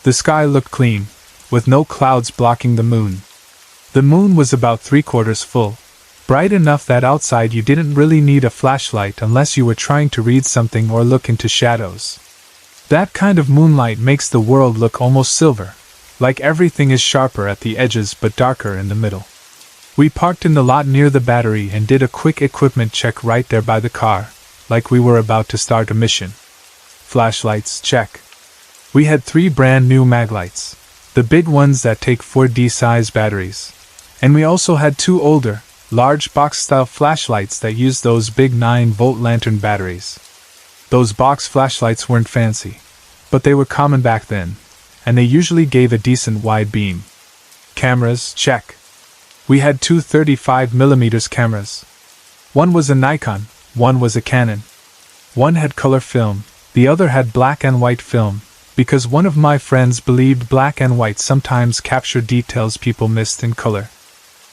Speaker 1: The sky looked clean, with no clouds blocking the moon. The moon was about 3/4 full, bright enough that outside you didn't really need a flashlight unless you were trying to read something or look into shadows. That kind of moonlight makes the world look almost silver, like everything is sharper at the edges but darker in the middle. We parked in the lot near the battery and did a quick equipment check right there by the car, like we were about to start a mission. Flashlights, check. We had 3 brand new maglights, the big ones that take 4D size batteries. And we also had 2 older, large box-style flashlights that used those big 9-volt lantern batteries. Those box flashlights weren't fancy, but they were common back then, and they usually gave a decent wide beam. Cameras, check. We had 2 35mm cameras. One was a Nikon, one was a Canon. One had color film, the other had black and white film, because one of my friends believed black and white sometimes captured details people missed in color.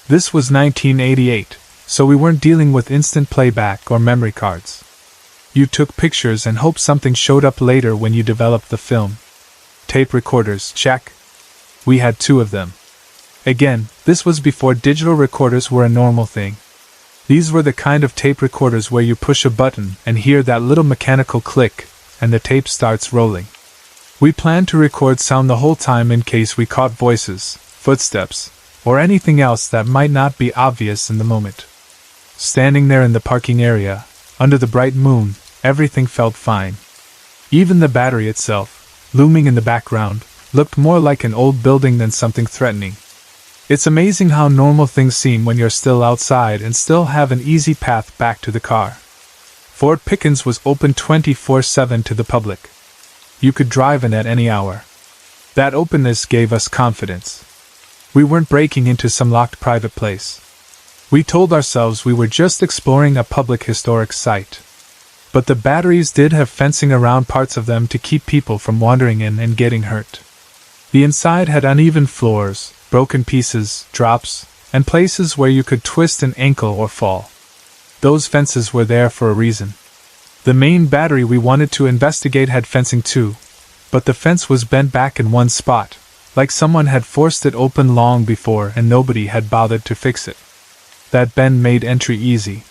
Speaker 1: This was 1988, so we weren't dealing with instant playback or memory cards. You took pictures and hoped something showed up later when you developed the film. Tape recorders, check. We had 2 of them. Again, this was before digital recorders were a normal thing. These were the kind of tape recorders where you push a button and hear that little mechanical click, and the tape starts rolling. We planned to record sound the whole time in case we caught voices, footsteps, or anything else that might not be obvious in the moment. Standing there in the parking area, under the bright moon, everything felt fine. Even the battery itself, looming in the background, looked more like an old building than something threatening. It's amazing how normal things seem when you're still outside and still have an easy path back to the car. Fort Pickens was open 24/7 to the public. You could drive in at any hour. That openness gave us confidence. We weren't breaking into some locked private place. We told ourselves we were just exploring a public historic site. But the batteries did have fencing around parts of them to keep people from wandering in and getting hurt. The inside had uneven floors, broken pieces, drops, and places where you could twist an ankle or fall. Those fences were there for a reason. The main battery we wanted to investigate had fencing too, but the fence was bent back in one spot, like someone had forced it open long before and nobody had bothered to fix it. That bend made entry easy.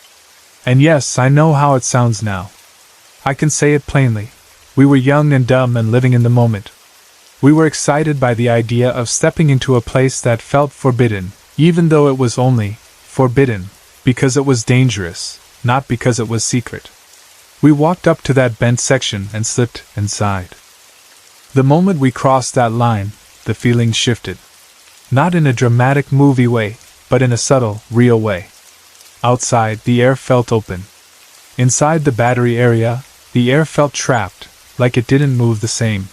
Speaker 1: And yes, I know how it sounds now. I can say it plainly. We were young and dumb and living in the moment. We were excited by the idea of stepping into a place that felt forbidden, even though it was only forbidden because it was dangerous, not because it was secret. We walked up to that bent section and slipped inside. The moment we crossed that line, the feeling shifted. Not in a dramatic movie way, but in a subtle, real way. Outside, the air felt open. Inside the battery area, the air felt trapped, like it didn't move the same.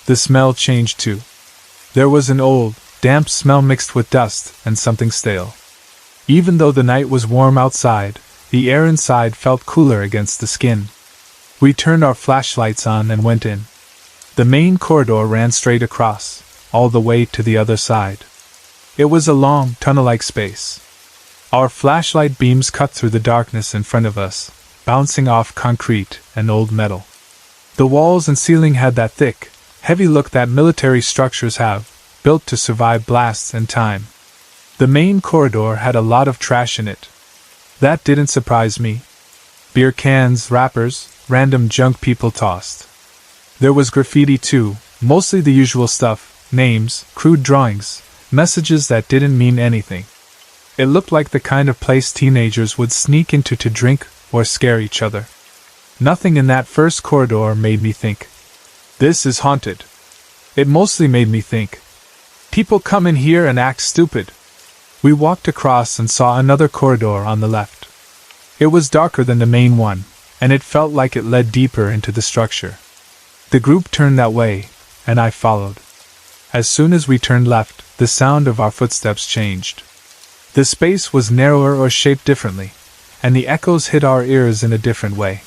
Speaker 1: The smell changed too. There was an old, damp smell mixed with dust and something stale. Even though the night was warm outside, the air inside felt cooler against the skin. We turned our flashlights on and went in. The main corridor ran straight across, all the way to the other side. It was a long, tunnel-like space. Our flashlight beams cut through the darkness in front of us, bouncing off concrete and old metal. The walls and ceiling had that thick, heavy look that military structures have, built to survive blasts and time. The main corridor had a lot of trash in it. That didn't surprise me. Beer cans, wrappers, random junk people tossed. There was graffiti too, mostly the usual stuff, names, crude drawings, messages that didn't mean anything. It looked like the kind of place teenagers would sneak into to drink or scare each other. Nothing in that first corridor made me think, "This is haunted." It mostly made me think, "People come in here and act stupid." We walked across and saw another corridor on the left. It was darker than the main one, and it felt like it led deeper into the structure. The group turned that way, and I followed. As soon as we turned left, the sound of our footsteps changed. The space was narrower or shaped differently, and the echoes hit our ears in a different way.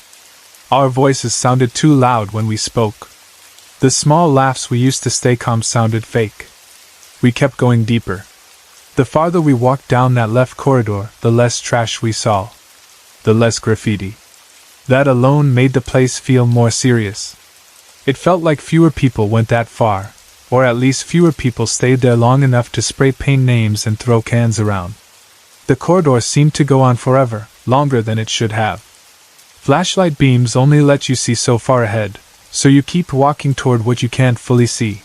Speaker 1: Our voices sounded too loud when we spoke. The small laughs we used to stay calm sounded fake. We kept going deeper. The farther we walked down that left corridor, the less trash we saw. The less graffiti. That alone made the place feel more serious. It felt like fewer people went that far, or at least fewer people stayed there long enough to spray paint names and throw cans around. The corridor seemed to go on forever, longer than it should have. Flashlight beams only let you see so far ahead, so you keep walking toward what you can't fully see,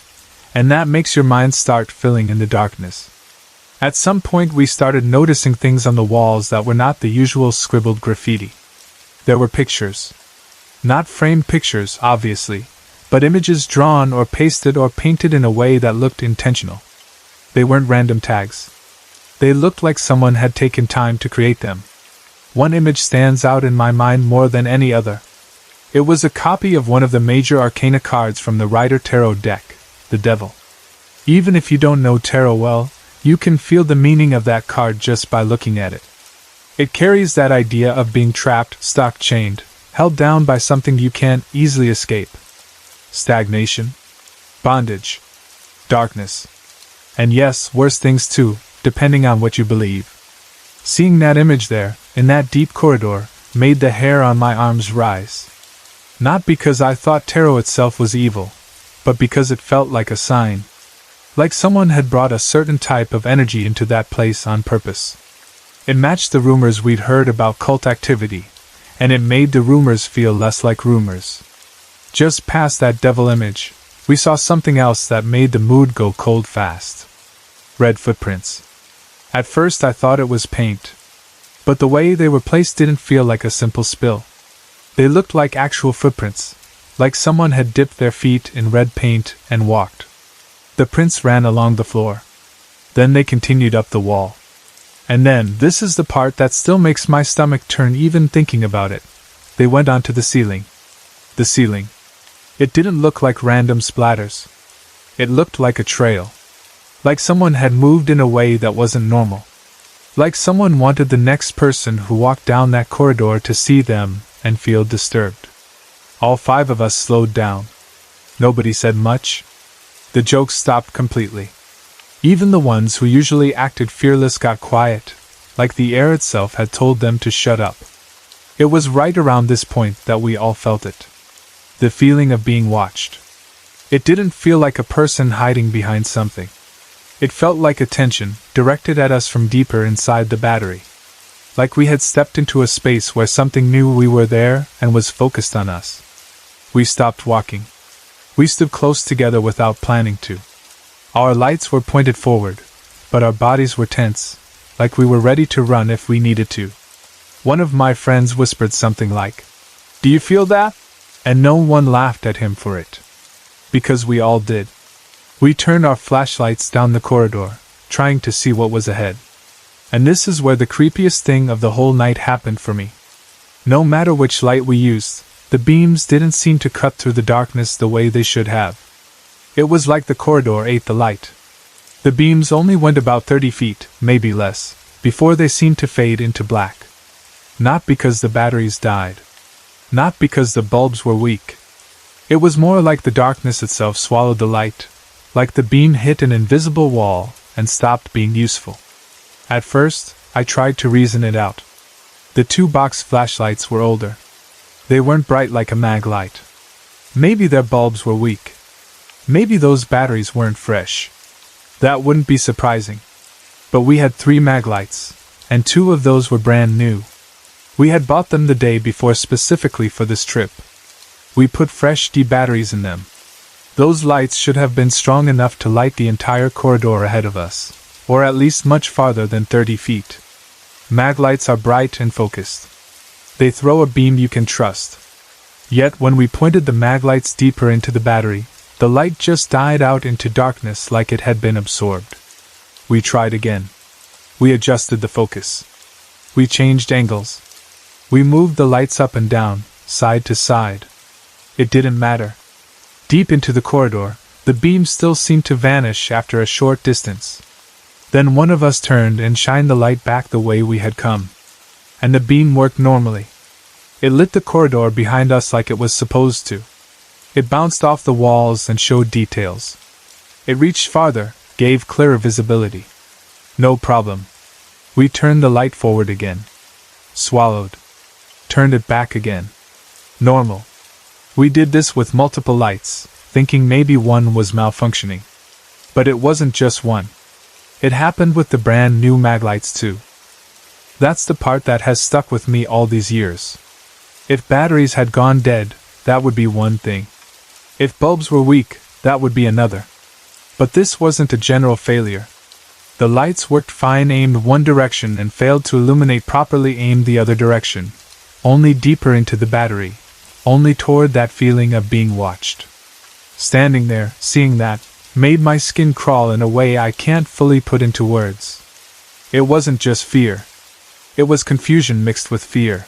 Speaker 1: and that makes your mind start filling in the darkness. At some point we started noticing things on the walls that were not the usual scribbled graffiti. There were pictures. Not framed pictures, obviously, but images drawn or pasted or painted in a way that looked intentional. They weren't random tags. They looked like someone had taken time to create them. One image stands out in my mind more than any other. It was a copy of one of the major arcana cards from the Rider Tarot deck, the Devil. Even if you don't know tarot well, you can feel the meaning of that card just by looking at it. It carries that idea of being trapped, stuck, chained, held down by something you can't easily escape. Stagnation, bondage, darkness, and yes, worse things too, depending on what you believe. Seeing that image there, in that deep corridor, made the hair on my arms rise. Not because I thought tarot itself was evil, but because it felt like a sign. Like someone had brought a certain type of energy into that place on purpose. It matched the rumors we'd heard about cult activity, and it made the rumors feel less like rumors. Just past that devil image, we saw something else that made the mood go cold fast. Red footprints. At first I thought it was paint, but the way they were placed didn't feel like a simple spill. They looked like actual footprints, like someone had dipped their feet in red paint and walked. The prints ran along the floor. Then they continued up the wall. And then, this is the part that still makes my stomach turn even thinking about it, they went onto the ceiling. The ceiling. It didn't look like random splatters. It looked like a trail. Like someone had moved in a way that wasn't normal. Like someone wanted the next person who walked down that corridor to see them and feel disturbed. All 5 of us slowed down. Nobody said much. The jokes stopped completely. Even the ones who usually acted fearless got quiet, like the air itself had told them to shut up. It was right around this point that we all felt it. The feeling of being watched. It didn't feel like a person hiding behind something. It felt like attention, directed at us from deeper inside the battery. Like we had stepped into a space where something knew we were there and was focused on us. We stopped walking. We stood close together without planning to. Our lights were pointed forward, but our bodies were tense, like we were ready to run if we needed to. One of my friends whispered something like, "Do you feel that?" And no one laughed at him for it. Because we all did. We turned our flashlights down the corridor, trying to see what was ahead. And this is where the creepiest thing of the whole night happened for me. No matter which light we used, the beams didn't seem to cut through the darkness the way they should have. It was like the corridor ate the light. The beams only went about 30 feet, maybe less, before they seemed to fade into black. Not because the batteries died. Not because the bulbs were weak. It was more like the darkness itself swallowed the light, like the beam hit an invisible wall and stopped being useful. At first, I tried to reason it out. The 2-box flashlights were older. They weren't bright like a mag light. Maybe their bulbs were weak. Maybe those batteries weren't fresh. That wouldn't be surprising. But we had 3 mag lights, and 2 of those were brand new. We had bought them the day before specifically for this trip. We put fresh D batteries in them. Those lights should have been strong enough to light the entire corridor ahead of us, or at least much farther than 30 feet. Mag lights are bright and focused. They throw a beam you can trust. Yet when we pointed the mag lights deeper into the battery, the light just died out into darkness like it had been absorbed. We tried again. We adjusted the focus. We changed angles. We moved the lights up and down, side to side. It didn't matter. Deep into the corridor, the beam still seemed to vanish after a short distance. Then one of us turned and shined the light back the way we had come. And the beam worked normally. It lit the corridor behind us like it was supposed to. It bounced off the walls and showed details. It reached farther, gave clearer visibility. No problem. We turned the light forward again. Swallowed. Turned it back again. Normal. We did this with multiple lights, thinking maybe one was malfunctioning. But it wasn't just one. It happened with the brand new mag lights too. That's the part that has stuck with me all these years. If batteries had gone dead, that would be one thing. If bulbs were weak, that would be another. But this wasn't a general failure. The lights worked fine aimed one direction and failed to illuminate properly aimed the other direction, only deeper into the battery, only toward that feeling of being watched. Standing there, seeing that, made my skin crawl in a way I can't fully put into words. It wasn't just fear. It was confusion mixed with fear.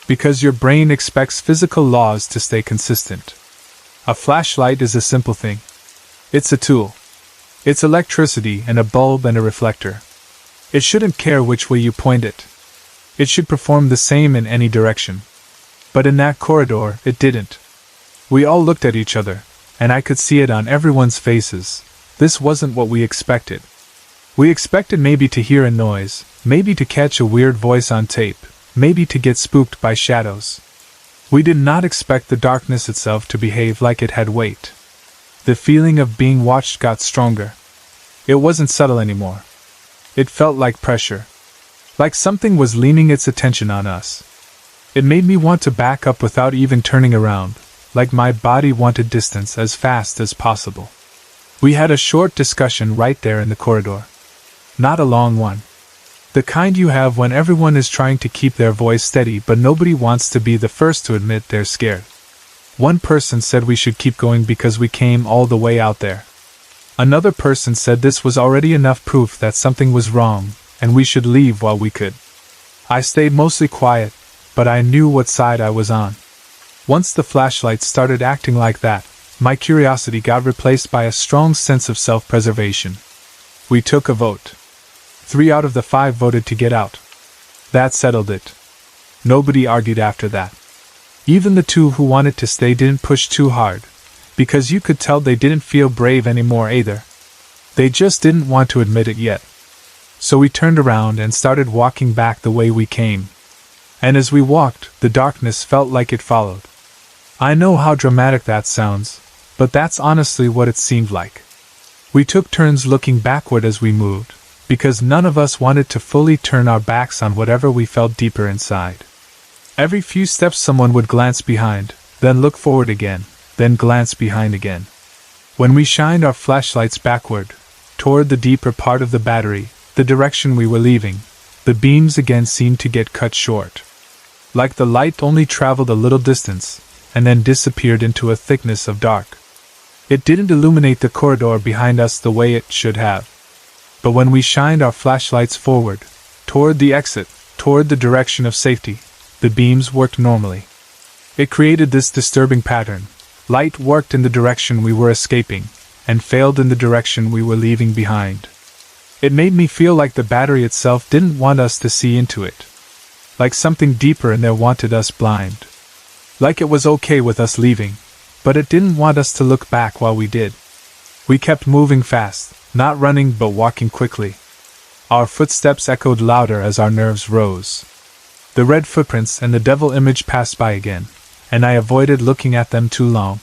Speaker 1: Because your brain expects physical laws to stay consistent. A flashlight is a simple thing. It's a tool. It's electricity and a bulb and a reflector. It shouldn't care which way you point it. It should perform the same in any direction. But in that corridor, it didn't. We all looked at each other, and I could see it on everyone's faces. This wasn't what we expected. We expected maybe to hear a noise, maybe to catch a weird voice on tape, maybe to get spooked by shadows. We did not expect the darkness itself to behave like it had weight. The feeling of being watched got stronger. It wasn't subtle anymore. It felt like pressure. Like something was leaning its attention on us. It made me want to back up without even turning around, like my body wanted distance as fast as possible. We had a short discussion right there in the corridor. Not a long one. The kind you have when everyone is trying to keep their voice steady but nobody wants to be the first to admit they're scared. One person said we should keep going because we came all the way out there. Another person said this was already enough proof that something was wrong, and we should leave while we could. I stayed mostly quiet, but I knew what side I was on. Once the flashlight started acting like that, my curiosity got replaced by a strong sense of self-preservation. We took a vote. 3 out of the 5 voted to get out. That settled it. Nobody argued after that. Even the 2 who wanted to stay didn't push too hard, because you could tell they didn't feel brave anymore either. They just didn't want to admit it yet. So we turned around and started walking back the way we came. And as we walked, the darkness felt like it followed. I know how dramatic that sounds, but that's honestly what it seemed like. We took turns looking backward as we moved, because none of us wanted to fully turn our backs on whatever we felt deeper inside. Every few steps someone would glance behind, then look forward again, then glance behind again. When we shined our flashlights backward, toward the deeper part of the battery, the direction we were leaving, the beams again seemed to get cut short. Like the light only traveled a little distance, and then disappeared into a thickness of dark. It didn't illuminate the corridor behind us the way it should have. But when we shined our flashlights forward, toward the exit, toward the direction of safety, the beams worked normally. It created this disturbing pattern. Light worked in the direction we were escaping, and failed in the direction we were leaving behind. It made me feel like the battery itself didn't want us to see into it. Like something deeper in there wanted us blind. Like it was okay with us leaving, but it didn't want us to look back while we did. We kept moving fast, not running but walking quickly. Our footsteps echoed louder as our nerves rose. The red footprints and the devil image passed by again, and I avoided looking at them too long.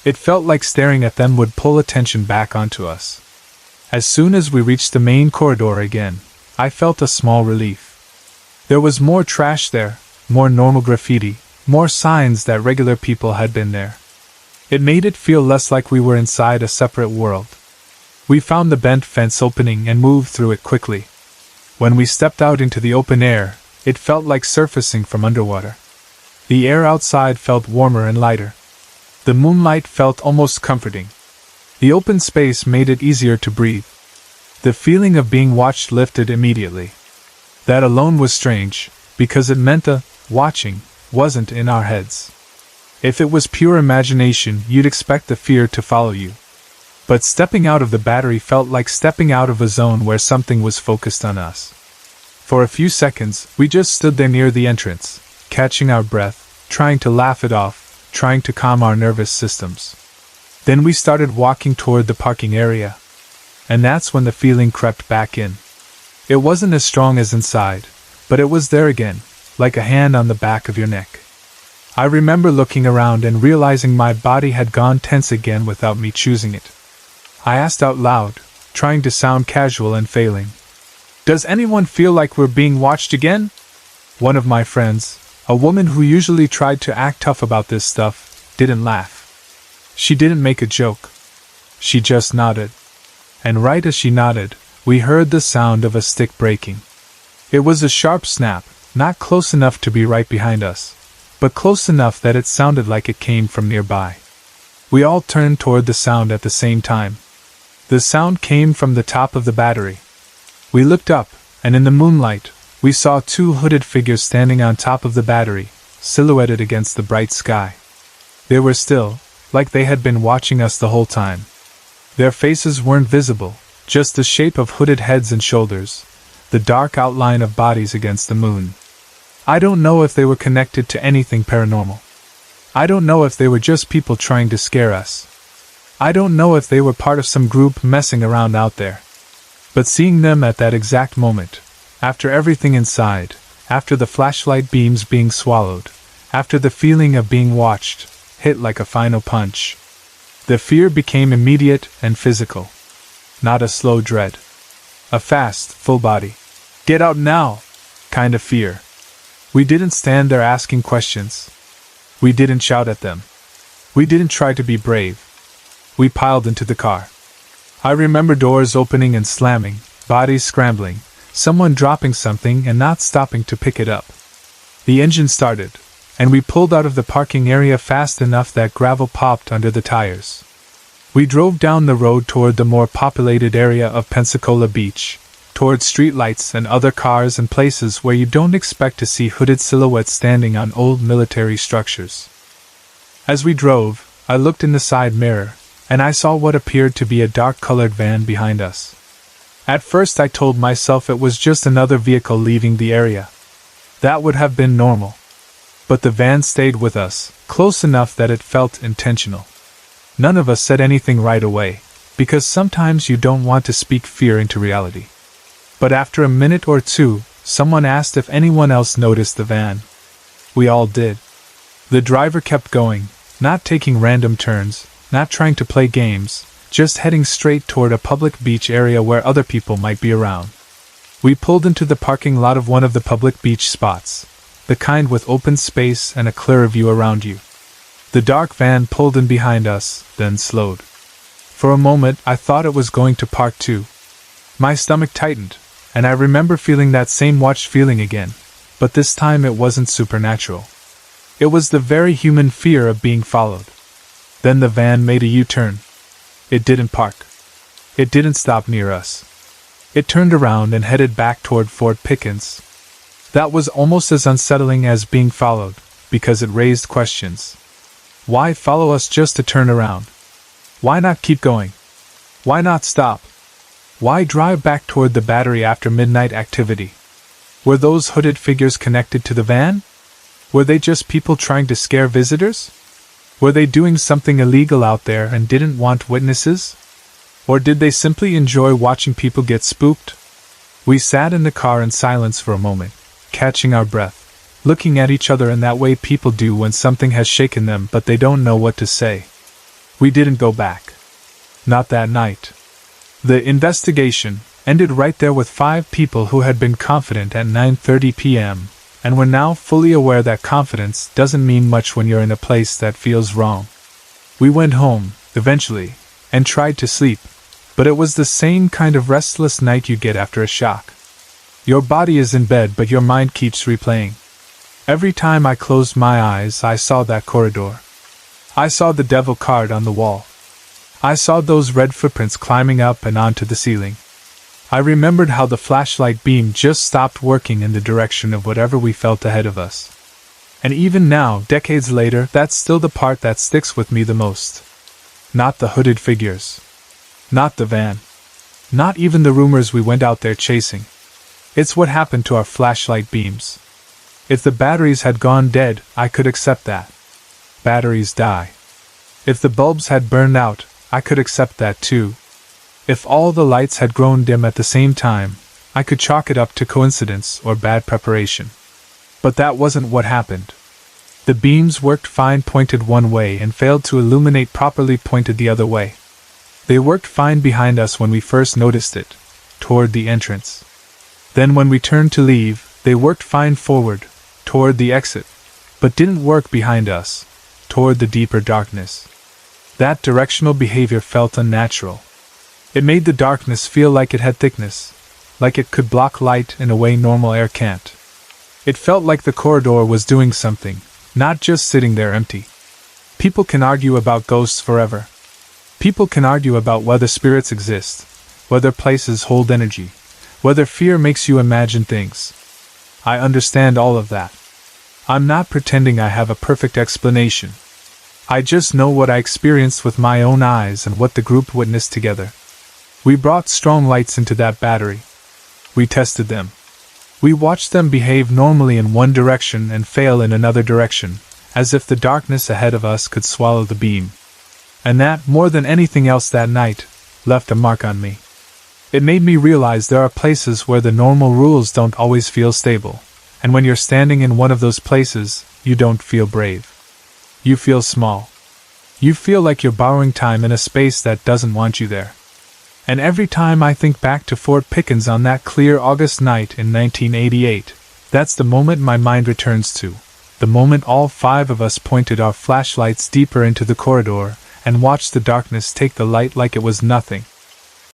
Speaker 1: It felt like staring at them would pull attention back onto us. As soon as we reached the main corridor again, I felt a small relief. There was more trash there, more normal graffiti, more signs that regular people had been there. It made it feel less like we were inside a separate world. We found the bent fence opening and moved through it quickly. When we stepped out into the open air, it felt like surfacing from underwater. The air outside felt warmer and lighter. The moonlight felt almost comforting. The open space made it easier to breathe. The feeling of being watched lifted immediately. That alone was strange, because it meant the watching wasn't in our heads. If it was pure imagination, you'd expect the fear to follow you. But stepping out of the battery felt like stepping out of a zone where something was focused on us. For a few seconds, we just stood there near the entrance, catching our breath, trying to laugh it off, trying to calm our nervous systems. Then we started walking toward the parking area. And that's when the feeling crept back in. It wasn't as strong as inside, but it was there again, like a hand on the back of your neck. I remember looking around and realizing my body had gone tense again without me choosing it. I asked out loud, trying to sound casual and failing, "Does anyone feel like we're being watched again?" One of my friends, a woman who usually tried to act tough about this stuff, didn't laugh. She didn't make a joke. She just nodded. And right as she nodded, we heard the sound of a stick breaking. It was a sharp snap, not close enough to be right behind us, but close enough that it sounded like it came from nearby. We all turned toward the sound at the same time. The sound came from the top of the battery. We looked up, and in the moonlight, we saw two hooded figures standing on top of the battery, silhouetted against the bright sky. They were still, like they had been watching us the whole time. Their faces weren't visible, just the shape of hooded heads and shoulders, the dark outline of bodies against the moon. I don't know if they were connected to anything paranormal. I don't know if they were just people trying to scare us. I don't know if they were part of some group messing around out there. But seeing them at that exact moment, after everything inside, after the flashlight beams being swallowed, after the feeling of being watched, hit like a final punch. The fear became immediate and physical. Not a slow dread. A fast, full body, "Get out now!" kind of fear. We didn't stand there asking questions. We didn't shout at them. We didn't try to be brave. We piled into the car. I remember doors opening and slamming, bodies scrambling, someone dropping something and not stopping to pick it up. The engine started, and we pulled out of the parking area fast enough that gravel popped under the tires. We drove down the road toward the more populated area of Pensacola Beach, toward streetlights and other cars and places where you don't expect to see hooded silhouettes standing on old military structures. As we drove, I looked in the side mirror, and I saw what appeared to be a dark-colored van behind us. At first I told myself it was just another vehicle leaving the area. That would have been normal. But the van stayed with us, close enough that it felt intentional. None of us said anything right away, because sometimes you don't want to speak fear into reality. But after a minute or two, someone asked if anyone else noticed the van. We all did. The driver kept going, not taking random turns, not trying to play games, just heading straight toward a public beach area where other people might be around. We pulled into the parking lot of one of the public beach spots, the kind with open space and a clearer view around you. The dark van pulled in behind us, then slowed. For a moment I thought it was going to park too. My stomach tightened, and I remember feeling that same watched feeling again, but this time it wasn't supernatural. It was the very human fear of being followed. Then the van made a U-turn. It didn't park. It didn't stop near us. It turned around and headed back toward Fort Pickens. That was almost as unsettling as being followed, because it raised questions. Why follow us just to turn around? Why not keep going? Why not stop? Why drive back toward the battery after midnight activity? Were those hooded figures connected to the van? Were they just people trying to scare visitors? Were they doing something illegal out there and didn't want witnesses? Or did they simply enjoy watching people get spooked? We sat in the car in silence for a moment, catching our breath, looking at each other in that way people do when something has shaken them but they don't know what to say. We didn't go back. Not that night. The investigation ended right there with 5 people who had been confident at 9:30 p.m., and were now fully aware that confidence doesn't mean much when you're in a place that feels wrong. We went home, eventually, and tried to sleep, but it was the same kind of restless night you get after a shock. Your body is in bed but your mind keeps replaying. Every time I closed my eyes I saw that corridor. I saw the devil card on the wall. I saw those red footprints climbing up and onto the ceiling. I remembered how the flashlight beam just stopped working in the direction of whatever we felt ahead of us. And even now, decades later, that's still the part that sticks with me the most. Not the hooded figures. Not the van. Not even the rumors we went out there chasing. It's what happened to our flashlight beams. If the batteries had gone dead, I could accept that. Batteries die. If the bulbs had burned out, I could accept that too. If all the lights had grown dim at the same time, I could chalk it up to coincidence or bad preparation. But that wasn't what happened. The beams worked fine pointed one way and failed to illuminate properly pointed the other way. They worked fine behind us when we first noticed it, toward the entrance. Then when we turned to leave, they worked fine forward, toward the exit, but didn't work behind us, toward the deeper darkness. That directional behavior felt unnatural. It made the darkness feel like it had thickness, like it could block light in a way normal air can't. It felt like the corridor was doing something, not just sitting there empty. People can argue about ghosts forever. People can argue about whether spirits exist, whether places hold energy, whether fear makes you imagine things. I understand all of that. I'm not pretending I have a perfect explanation. I just know what I experienced with my own eyes and what the group witnessed together. We brought strong lights into that battery. We tested them. We watched them behave normally in one direction and fail in another direction, as if the darkness ahead of us could swallow the beam. And that, more than anything else that night, left a mark on me. It made me realize there are places where the normal rules don't always feel stable, and when you're standing in one of those places, you don't feel brave. You feel small. You feel like you're borrowing time in a space that doesn't want you there. And every time I think back to Fort Pickens on that clear August night in 1988, that's the moment my mind returns to, the moment all 5 of us pointed our flashlights deeper into the corridor and watched the darkness take the light like it was nothing.